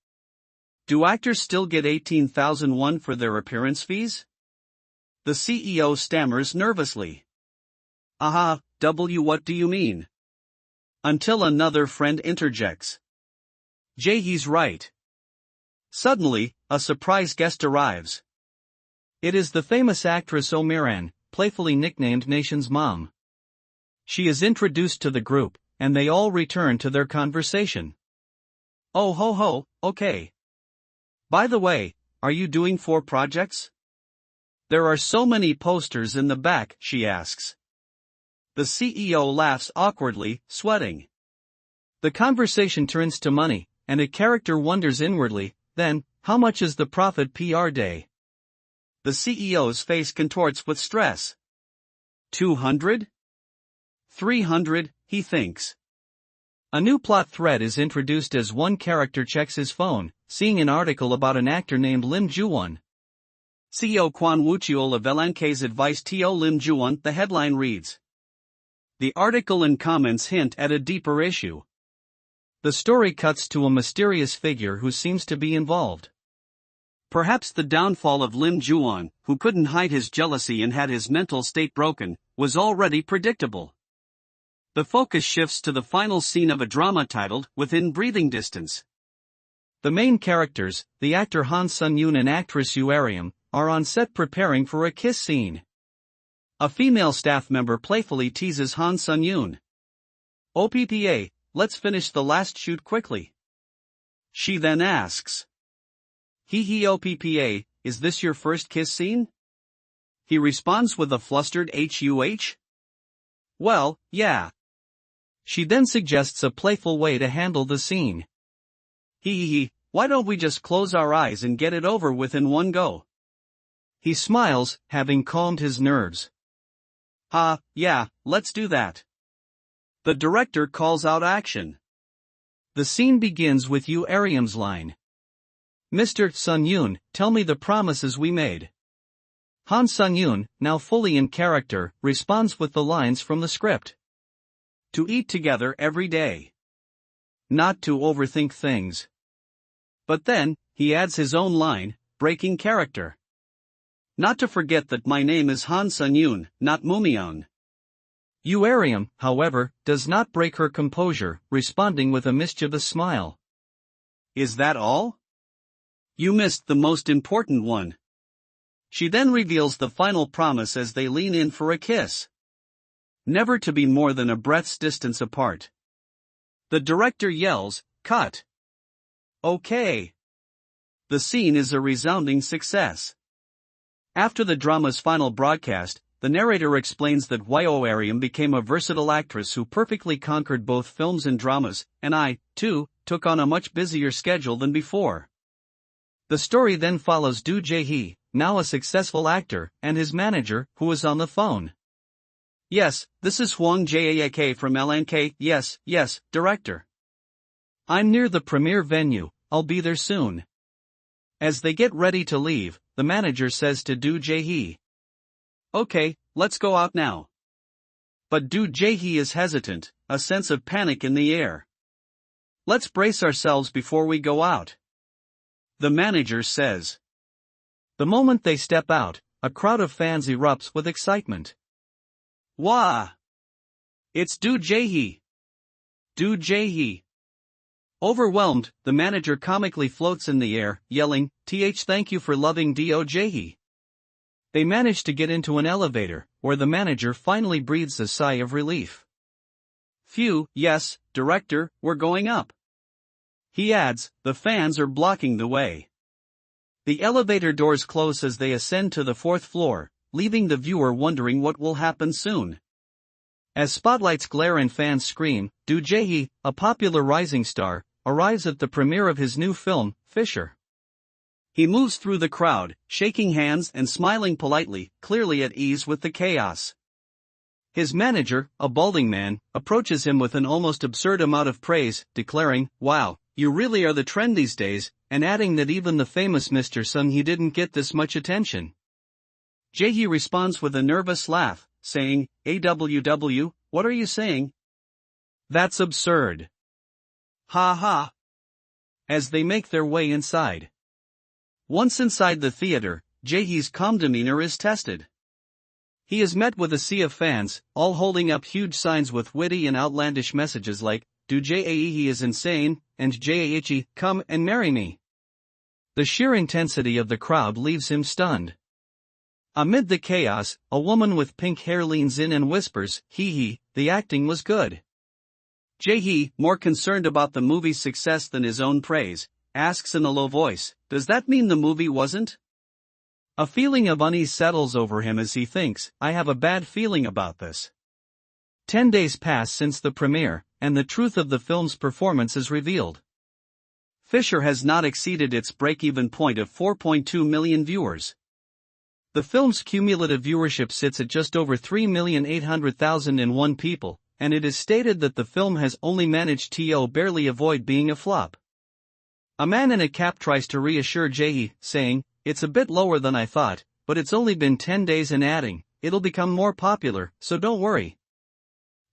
Do actors still get 18,001 for their appearance fees? The CEO stammers nervously. Aha, what do you mean? Until another friend interjects. Jaehi's right. Suddenly, a surprise guest arrives. It is the famous actress Omiran, playfully nicknamed Nation's Mom. She is introduced to the group, and they all return to their conversation. Oh ho ho, okay. By the way, are you doing 4 projects? There are so many posters in the back, she asks. The CEO laughs awkwardly, sweating. The conversation turns to money, and a character wonders inwardly, then, how much is the profit PR day? The CEO's face contorts with stress. 200? 300, he thinks. A new plot thread is introduced as one character checks his phone, seeing an article about an actor named Lim Ju-won. CEO Kwan Wuchiola Velanke's advice to Lim Ju-won, the headline reads. The article and comments hint at a deeper issue. The story cuts to a mysterious figure who seems to be involved. Perhaps the downfall of Lim Ju-won, who couldn't hide his jealousy and had his mental state broken, was already predictable. The focus shifts to the final scene of a drama titled, Within Breathing Distance. The main characters, the actor Han Sun-yoon and actress Yoo Arim, are on set preparing for a kiss scene. A female staff member playfully teases Han Sun-yoon. OPPA, let's finish the last shoot quickly. She then asks. OPPA, is this your first kiss scene? He responds with a flustered HUH. Well, yeah. She then suggests a playful way to handle the scene. Why don't we just close our eyes and get it over with in one go? He smiles, having calmed his nerves. Yeah, let's do that. The director calls out action. The scene begins with Yoo Arim's line. Mr. Sun-yoon, tell me the promises we made. Han Sun-yoon, now fully in character, responds with the lines from the script. To eat together every day. Not to overthink things. But then, he adds his own line, breaking character. Not to forget that my name is Han Sun-yoon, not Mumyeon. Yoo Arim, however, does not break her composure, responding with a mischievous smile. Is that all? You missed the most important one. She then reveals the final promise as they lean in for a kiss. Never to be more than a breath's distance apart. The director yells, cut. Okay. The scene is a resounding success. After the drama's final broadcast, the narrator explains that Yoo Arim became a versatile actress who perfectly conquered both films and dramas, and I, too, took on a much busier schedule than before. The story then follows Do Jae-hee, now a successful actor, and his manager, who is on the phone. Yes, this is Hwang Jae-ak from LNK, yes, director. I'm near the premiere venue, I'll be there soon. As they get ready to leave, the manager says to Do Jae-hee. Okay, let's go out now. But Do Jae-hee is hesitant, a sense of panic in the air. Let's brace ourselves before we go out. The manager says. The moment they step out, a crowd of fans erupts with excitement. Wah! It's Do Jae-hee! Do Jae-hee! Overwhelmed, the manager comically floats in the air, yelling, thank you for loving Do Jae-hee. They manage to get into an elevator, where the manager finally breathes a sigh of relief. Phew, yes, director, we're going up. He adds, the fans are blocking the way. The elevator doors close as they ascend to the 4th floor, leaving the viewer wondering what will happen soon. As spotlights glare and fans scream, Do Jae-hee, a popular rising star, arrives at the premiere of his new film, Fisher. He moves through the crowd, shaking hands and smiling politely, clearly at ease with the chaos. His manager, a balding man, approaches him with an almost absurd amount of praise, declaring, wow, you really are the trend these days, and adding that even the famous Mr. Sun-hee didn't get this much attention. Jae-hee responds with a nervous laugh, saying, AWW, what are you saying? That's absurd. Ha ha. As they make their way inside. Once inside the theater, Jae-hee's calm demeanor is tested. He is met with a sea of fans, all holding up huge signs with witty and outlandish messages like, Do Jae-hee is insane, and Jae-hee, come and marry me. The sheer intensity of the crowd leaves him stunned. Amid the chaos, a woman with pink hair leans in and whispers, the acting was good. Jae-hee, more concerned about the movie's success than his own praise, asks in a low voice, does that mean the movie wasn't? A feeling of unease settles over him as he thinks, I have a bad feeling about this. 10 days pass since the premiere, and the truth of the film's performance is revealed. Fisher has not exceeded its break-even point of 4.2 million viewers. The film's cumulative viewership sits at just over 3,800,001 people, and it is stated that the film has only managed to barely avoid being a flop. A man in a cap tries to reassure Jaehui, saying, "It's a bit lower than I thought, but it's only been 10 days and adding, it'll become more popular, so don't worry."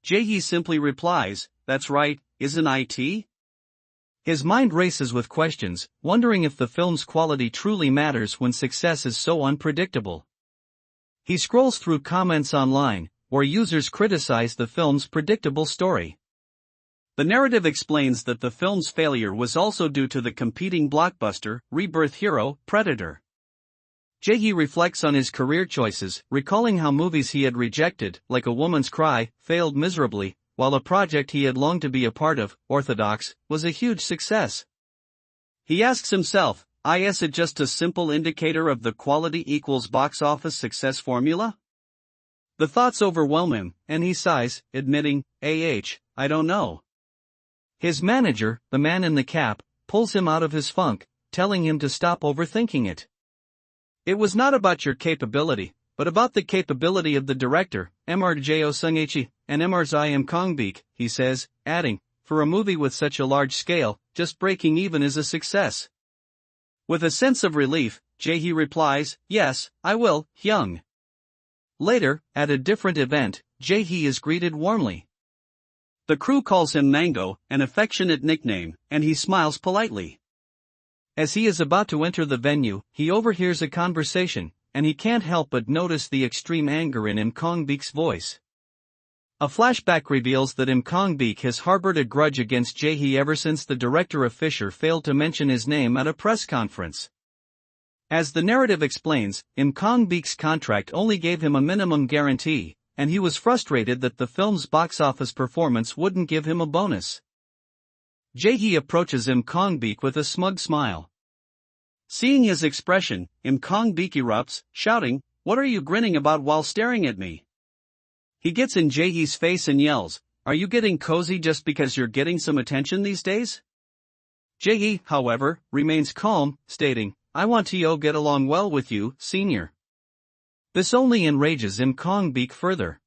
Jaehui simply replies, "That's right, isn't it?" His mind races with questions, wondering if the film's quality truly matters when success is so unpredictable. He scrolls through comments online, where users criticize the film's predictable story. The narrative explains that the film's failure was also due to the competing blockbuster, rebirth hero, Predator. Jaehui reflects on his career choices, recalling how movies he had rejected, like A Woman's Cry, failed miserably, while a project he had longed to be a part of, Orthodox, was a huge success. He asks himself, is it just a simple indicator of the quality equals box office success formula? The thoughts overwhelm him, and he sighs, admitting, I don't know. His manager, the man in the cap, pulls him out of his funk, telling him to stop overthinking it. It was not about your capability, but about the capability of the director, Mr. Jo Sung-H, and Mr's I am Kong-beek, he says, adding, for a movie with such a large scale, just breaking even is a success. With a sense of relief, Jaehui replies, yes, I will, Hyung. Later, at a different event, Jaehui is greeted warmly. The crew calls him Mango, an affectionate nickname, and he smiles politely. As he is about to enter the venue, he overhears a conversation, and he can't help but notice the extreme anger in Kong-beek's voice. A flashback reveals that Kong-beek has harbored a grudge against Jaehui ever since the director of Fisher failed to mention his name at a press conference. As the narrative explains, Kong-beek's contract only gave him a minimum guarantee, and he was frustrated that the film's box office performance wouldn't give him a bonus. Jaehui approaches Kong-beek with a smug smile. Seeing his expression, Kong-beek erupts, shouting, "What are you grinning about while staring at me?" He gets in Jaehui's face and yells, "Are you getting cozy just because you're getting some attention these days?" Jaehui, however, remains calm, stating, "I want to get along well with you, senior." This only enrages Kong-beek further.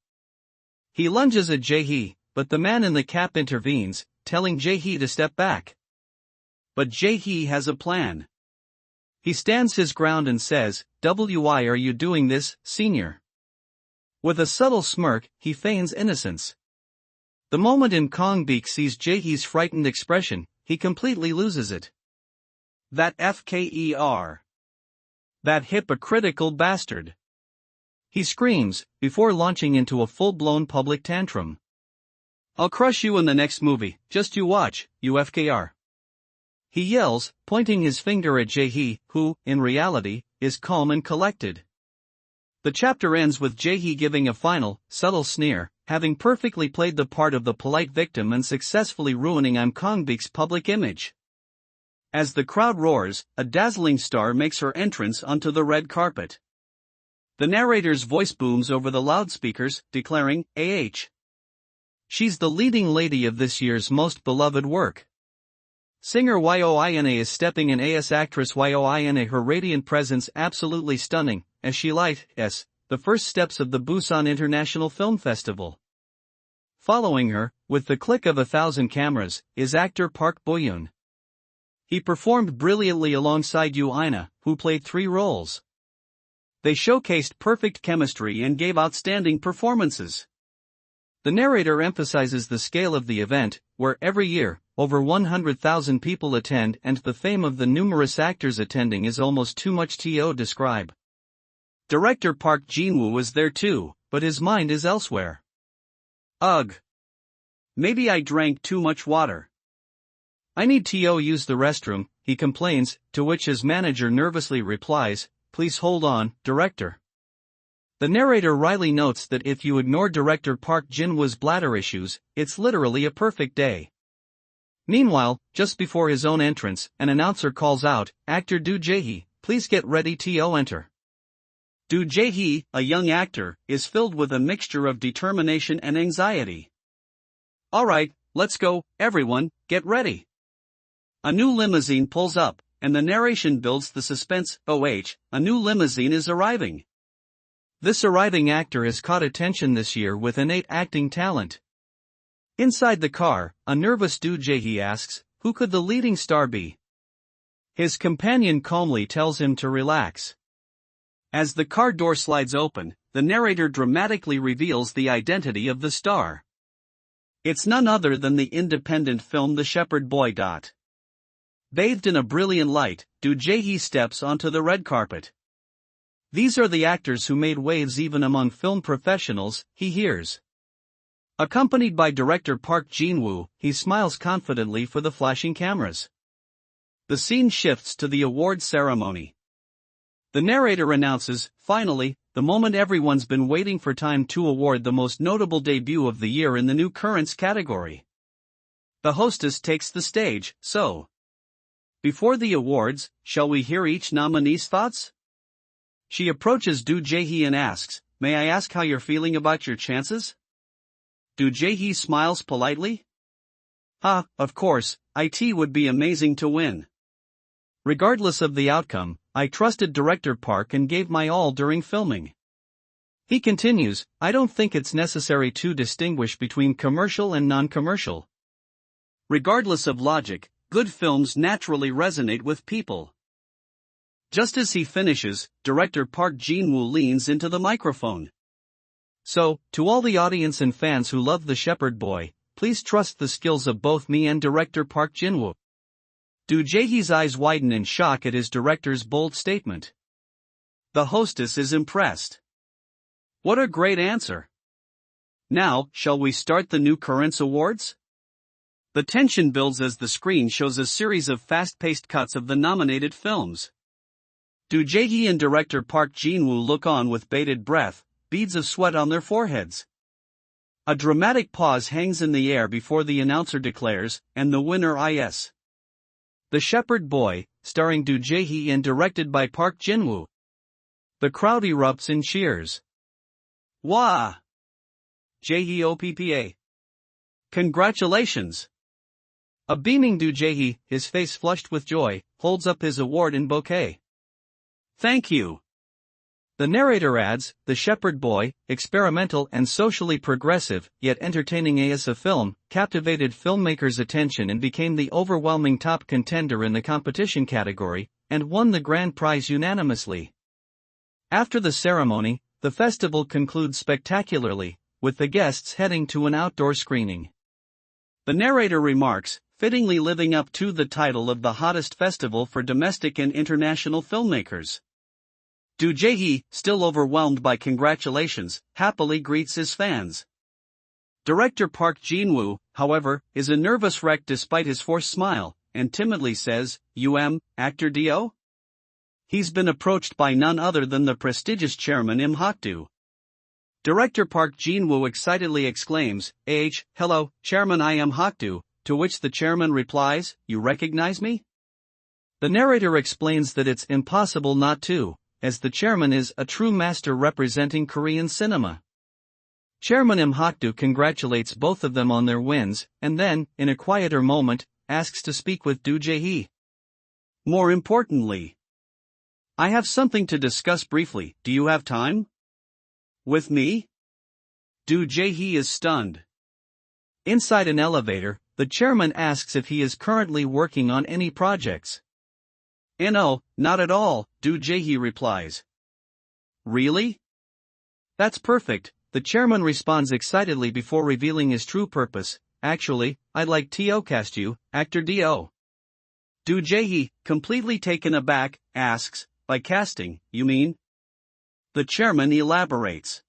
He lunges at Jaehui, but the man in the cap intervenes, telling Jaehui to step back. But Jaehui has a plan. He stands his ground and says, "Why are you doing this, senior?" With a subtle smirk, he feigns innocence. The moment Kong-beek sees Jaehui's frightened expression, he completely loses it. That FKER. That hypocritical bastard. He screams, before launching into a full-blown public tantrum. "I'll crush you in the next movie, just you watch, you FKR." He yells, pointing his finger at Jaehui, who, in reality, is calm and collected. The chapter ends with Jaehui giving a final, subtle sneer, having perfectly played the part of the polite victim and successfully ruining Kong-beek's public image. As the crowd roars, a dazzling star makes her entrance onto the red carpet. The narrator's voice booms over the loudspeakers, declaring, She's the leading lady of this year's most beloved work. Singer Yoina is stepping in as actress Yoina, her radiant presence absolutely stunning, as she lights the first steps of the Busan International Film Festival. Following her, with the click of 1,000 cameras, is actor Park Bo-yoon. He performed brilliantly alongside Yoina, who played 3 roles. They showcased perfect chemistry and gave outstanding performances. The narrator emphasizes the scale of the event, where every year, over 100,000 people attend, and the fame of the numerous actors attending is almost too much to describe. Director Park Jin-woo is there too, but his mind is elsewhere. Ugh. Maybe I drank too much water. I need to use the restroom, he complains, to which his manager nervously replies, "Please hold on, director." The narrator wryly notes that if you ignore director Park Jin-woo's bladder issues, it's literally a perfect day. Meanwhile, just before his own entrance, an announcer calls out, "Actor Do Jaehui, please get ready to enter." Do Jaehui, a young actor, is filled with a mixture of determination and anxiety. Alright, let's go, everyone, get ready. A new limousine pulls up, and the narration builds the suspense. A new limousine is arriving. This arriving actor has caught attention this year with innate acting talent. Inside the car, a nervous Do Jaehui asks, who could the leading star be? His companion calmly tells him to relax. As the car door slides open, the narrator dramatically reveals the identity of the star. It's none other than the independent film The Shepherd Boy. Bathed in a brilliant light, Do Jaehui steps onto the red carpet. These are the actors who made waves even among film professionals, he hears. Accompanied by director Park Jin-woo, he smiles confidently for the flashing cameras. The scene shifts to the award ceremony. The narrator announces, finally, the moment everyone's been waiting for, time to award the most notable debut of the year in the new currents category. The hostess takes the stage, so. Before the awards, shall we hear each nominee's thoughts? She approaches Do Jaehui and asks, may I ask how you're feeling about your chances? Do Jaehui smiles politely. Of course, it would be amazing to win. Regardless of the outcome, I trusted director Park and gave my all during filming. He continues, I don't think it's necessary to distinguish between commercial and non-commercial. Regardless of logic, good films naturally resonate with people. Just as he finishes, director Park Jin-woo leans into the microphone. So, to all the audience and fans who love The Shepherd Boy, please trust the skills of both me and director Park Jin-woo. Do Jaehui's eyes widen in shock at his director's bold statement. The hostess is impressed. What a great answer. Now, shall we start the new currents awards? The tension builds as the screen shows a series of fast-paced cuts of the nominated films. Do Jaehui and director Park Jin-woo look on with bated breath, beads of sweat on their foreheads. A dramatic pause hangs in the air before the announcer declares, and the winner is The Shepherd Boy, starring Do Jaehui and directed by Park Jin-woo. The crowd erupts in cheers. Wah! Jaehui OPPA. Congratulations! A beaming Do Jaehui, his face flushed with joy, holds up his award and bouquet. Thank you. The narrator adds, The Shepherd Boy, experimental and socially progressive, yet entertaining as a film, captivated filmmakers' attention and became the overwhelming top contender in the competition category, and won the grand prize unanimously. After the ceremony, the festival concludes spectacularly, with the guests heading to an outdoor screening. The narrator remarks, fittingly living up to the title of the hottest festival for domestic and international filmmakers. Do Jaehui, still overwhelmed by congratulations, happily greets his fans. Director Park Jin-woo, however, is a nervous wreck despite his forced smile, and timidly says, actor Do? He's been approached by none other than the prestigious chairman Im Hak-do. Director Park Jin-woo excitedly exclaims, hello, Chairman I am Hak-do, to which the chairman replies, you recognize me? The narrator explains that it's impossible not to, as the chairman is a true master representing Korean cinema. Chairman Im Hak-do congratulates both of them on their wins, and then, in a quieter moment, asks to speak with Do Jaehui. More importantly, I have something to discuss briefly, do you have time? With me? Do Jaehui is stunned. Inside an elevator, the chairman asks if he is currently working on any projects. No, not at all, Do Jaehui replies. Really? That's perfect, the chairman responds excitedly before revealing his true purpose. Actually, I'd like to cast you, actor Do. Do Jaehui, completely taken aback, asks, by casting, you mean? The chairman elaborates.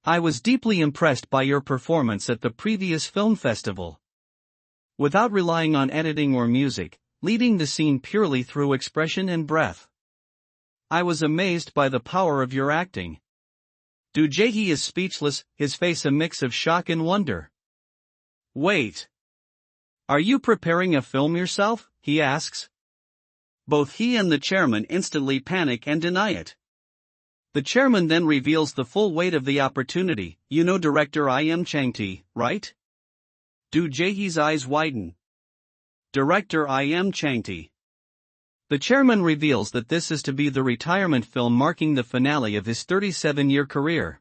I was deeply impressed by your performance at the previous film festival. Without relying on editing or music, leading the scene purely through expression and breath. I was amazed by the power of your acting. Do Jaehui is speechless, his face a mix of shock and wonder. Wait. Are you preparing a film yourself? He asks. Both he and the chairman instantly panic and deny it. The chairman then reveals the full weight of the opportunity. You know director I am Changti, right? Do Jaehi's eyes widen? Director I am Changti. The chairman reveals that this is to be the retirement film marking the finale of his 37-year career.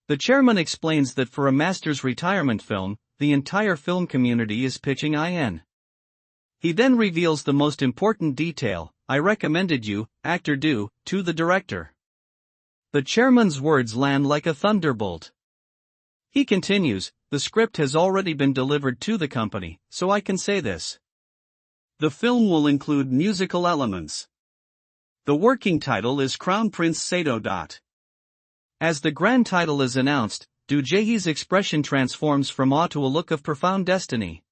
The chairman explains that for a master's retirement film, the entire film community is pitching IN. He then reveals the most important detail: I recommended you, actor Do, to the director. The chairman's words land like a thunderbolt. He continues, the script has already been delivered to the company, so I can say this. The film will include musical elements. The working title is Crown Prince Sato. As the grand title is announced, Do Jaehi's expression transforms from awe to a look of profound destiny.